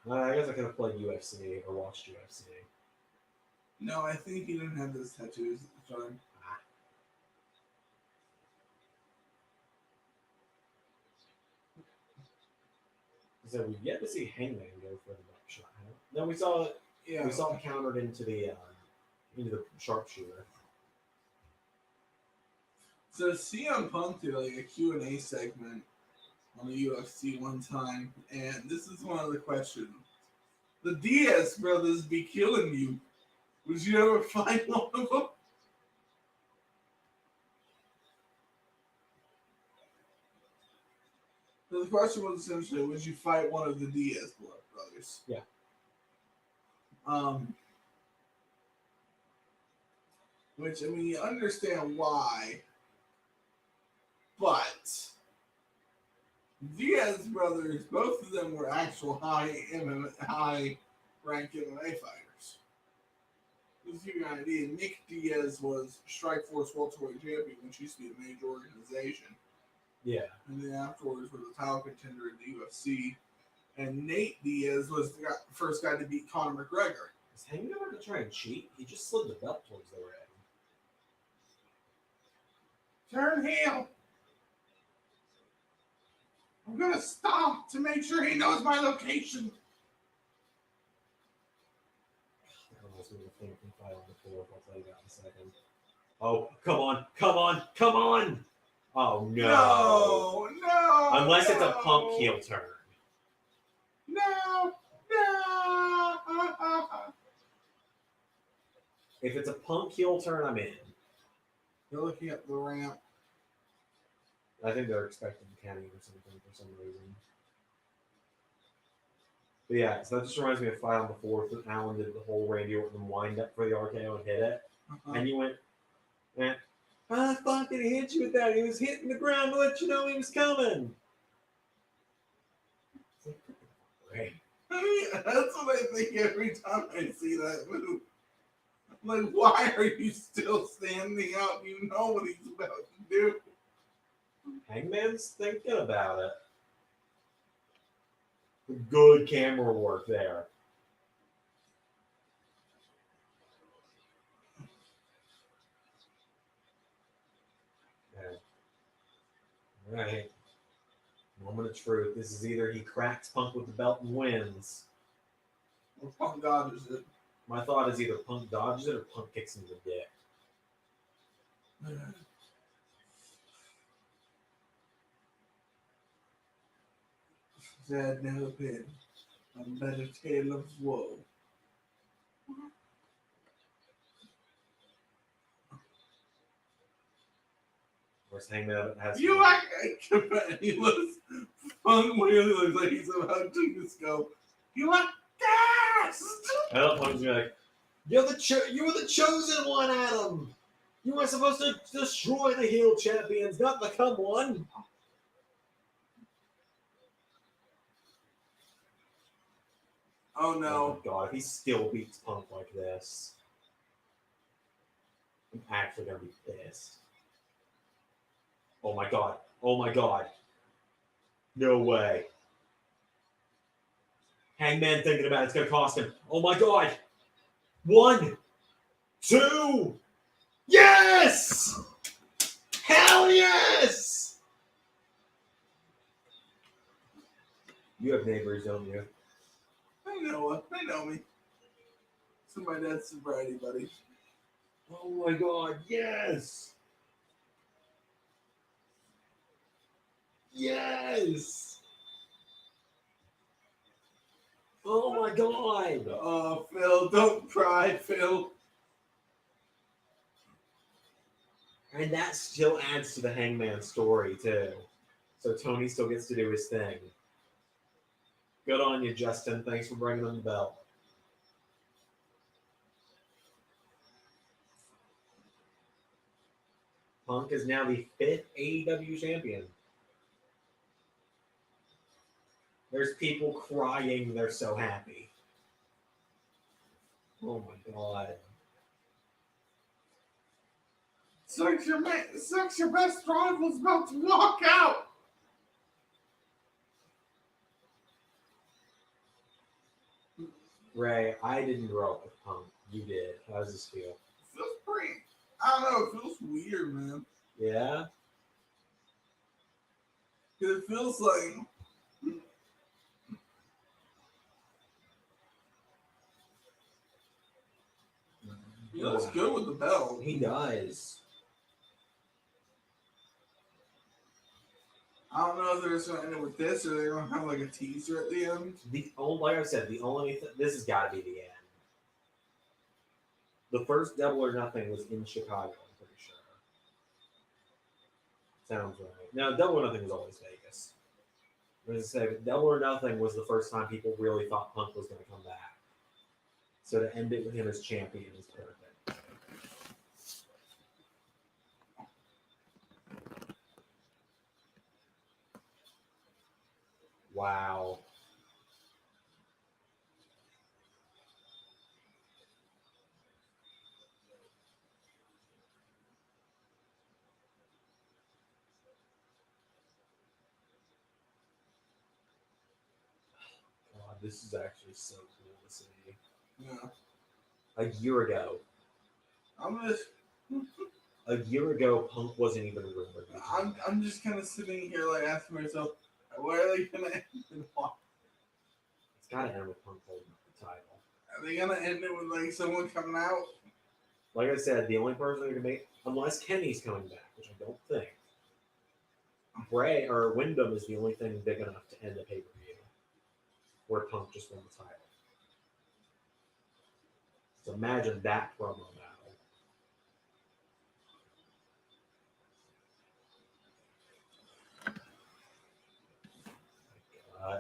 not. I guess I could have played UFC or watched UFC. No, I think he didn't have those tattoos at the time. So we've yet to see Hangman go for the buckshot. No, we saw it. Yeah. We saw it countered into the sharpshooter. So CM Punk did like a Q&A segment on the UFC one time, and this is one of the questions. The Diaz brothers be killing you. Would you ever fight one of them? So the question was essentially, would you fight one of the Diaz brothers? Yeah. Which, I mean, you understand why, but Diaz brothers, both of them were actual high rank MMA fighters. Just to give you an idea, Nick Diaz was Strikeforce welterweight champion, which used to be a major organization. Yeah. And then afterwards was a title contender in the UFC. And Nate Diaz was the first guy to beat Conor McGregor. Is Hangman going to try and cheat? He just slid the belt towards the ring. Turn heel. I'm gonna stomp to make sure he knows my location. That was force me to think and fight on the floor. I'll tell you that in a second. Oh, come on, come on, come on! Oh no! No! Unless it's a Punk heel turn. No! If it's a Punk heel turn, I'm in. You're looking at the ramp. I think they're expecting Kenny or something for some reason. But yeah, so that just reminds me of Fight on the Fourth when Alan did the whole Randy Orton wind up for the RKO and hit it. And you went, I fucking hit you with that. He was hitting the ground to let you know he was coming. Great. I mean, that's what I think every time I see that move. I'm like, why are you still standing out? You know what he's about to do. Hangman's thinking about it. Good camera work there. Okay. All right. Moment of truth. This is either he cracks Punk with the belt and wins. Well, Punk dodges it. My thought is either Punk dodges it or Punk kicks him in the dick. Sad never been a better tale of woe. Of course, Hangman has. You act like he looks Punk really looks like he's about to just go. You act gassed. I don't Punk's gonna be like, you're the chosen one, Adam. You were supposed to destroy the heel champions, not become one. Oh Oh no. my god, if he still beats Punk like this, I'm actually gonna be pissed. Oh my god. Oh my god. No way. Hangman thinking about it's gonna cost him. Oh my god. 1, 2. Yes! Hell yes! You have neighbors, don't you? They know me. It's my dad's sobriety buddy. Oh my god, yes! Yes! Oh my god! Oh, Phil, don't cry, Phil. And that still adds to the Hangman story, too. So Tony still gets to do his thing. Good on you, Justin. Thanks for bringing him the belt. Punk is now the 5th AEW champion. There's people crying. They're so happy. Oh my god. Sucks your best rival's about to walk out. Ray, I didn't grow up with Punk. You did. How does this feel? Feels pretty. I don't know. It feels weird, man. Yeah? It feels like he looks good with the belt. He does. I don't know if they're just going to end it with this or they're going to have like a teaser at the end. Like I said, this has got to be the end. The first Double or Nothing was in Chicago, I'm pretty sure. Sounds right. No, Double or Nothing was always Vegas. As I say, Double or Nothing was the first time people really thought Punk was going to come back. So to end it with him as champion is perfect. Wow. God, this is actually so cool to see. Yeah. A year ago, a year ago, Punk wasn't even rumored. I'm just kind of sitting here like asking myself, where are they going to end it off? It's got to end with Punk holding up the title. Are they gonna end it with like someone coming out? Like I said, the only person who can make, unless Kenny's coming back, which I don't think, Bray or Wyndham is the only thing big enough to end the pay per view, where Punk just won the title. So imagine that promo battle.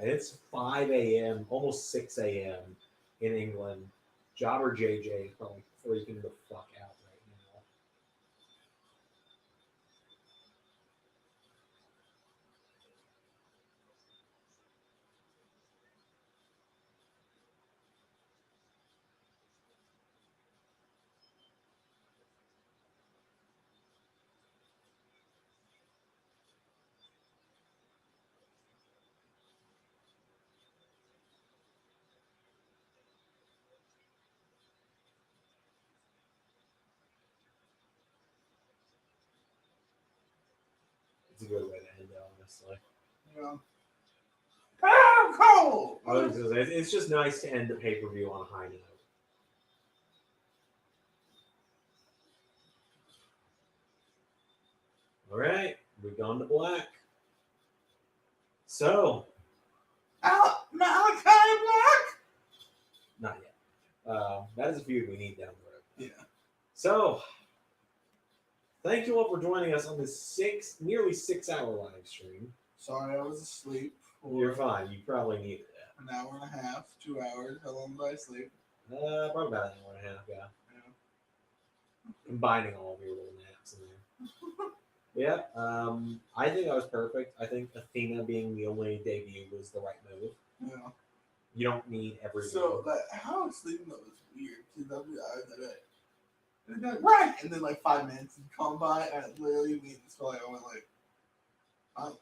It's 5 a.m., almost 6 a.m. in England. Jobber JJ is probably freaking the fuck out right now. It's a good way to end it, honestly. Yeah. I'm cold. I was gonna say, it's just nice to end the pay per view on a high note. All right, we've gone to black. So, Malachi Black. not yet. That is a feud we need down the road. Yeah. So, thank you all for joining us on this nearly 6 hour live stream. Sorry, I was asleep. You're fine. You probably needed it. An hour and a half, 2 hours. How long did I sleep? Probably about an hour and a half, yeah. Combining all of your little naps in there. Yeah, I think I was perfect. I think Athena being the only debut was the right move. Yeah. You don't need every So, move. like, how I was sleeping though was weird. Because I was like, and then, right, and then like 5 minutes had come by, and it literally means like I went like, oh.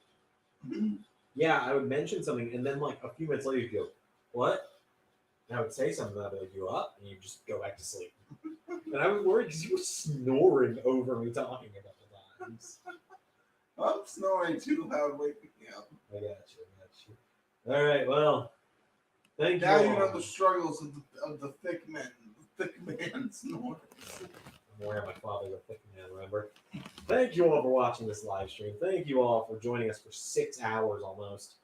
Yeah, I would mention something, and then like a few minutes later, you'd go, "What?" And I would say something, and I'd be like, "You up?" And you just go back to sleep. And I was worried because you were snoring over me talking about the times. I'm snoring too loud, waking me up. I got you. All right, well, thank you. Now all. you know the struggles of the thick man snores. I'm wearing my father's a thick man, remember? Thank you all for watching this live stream. Thank you all for joining us for 6 hours almost.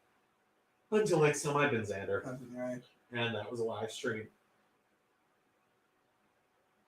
Until next time, I've been Zander. That's right. And that was a live stream.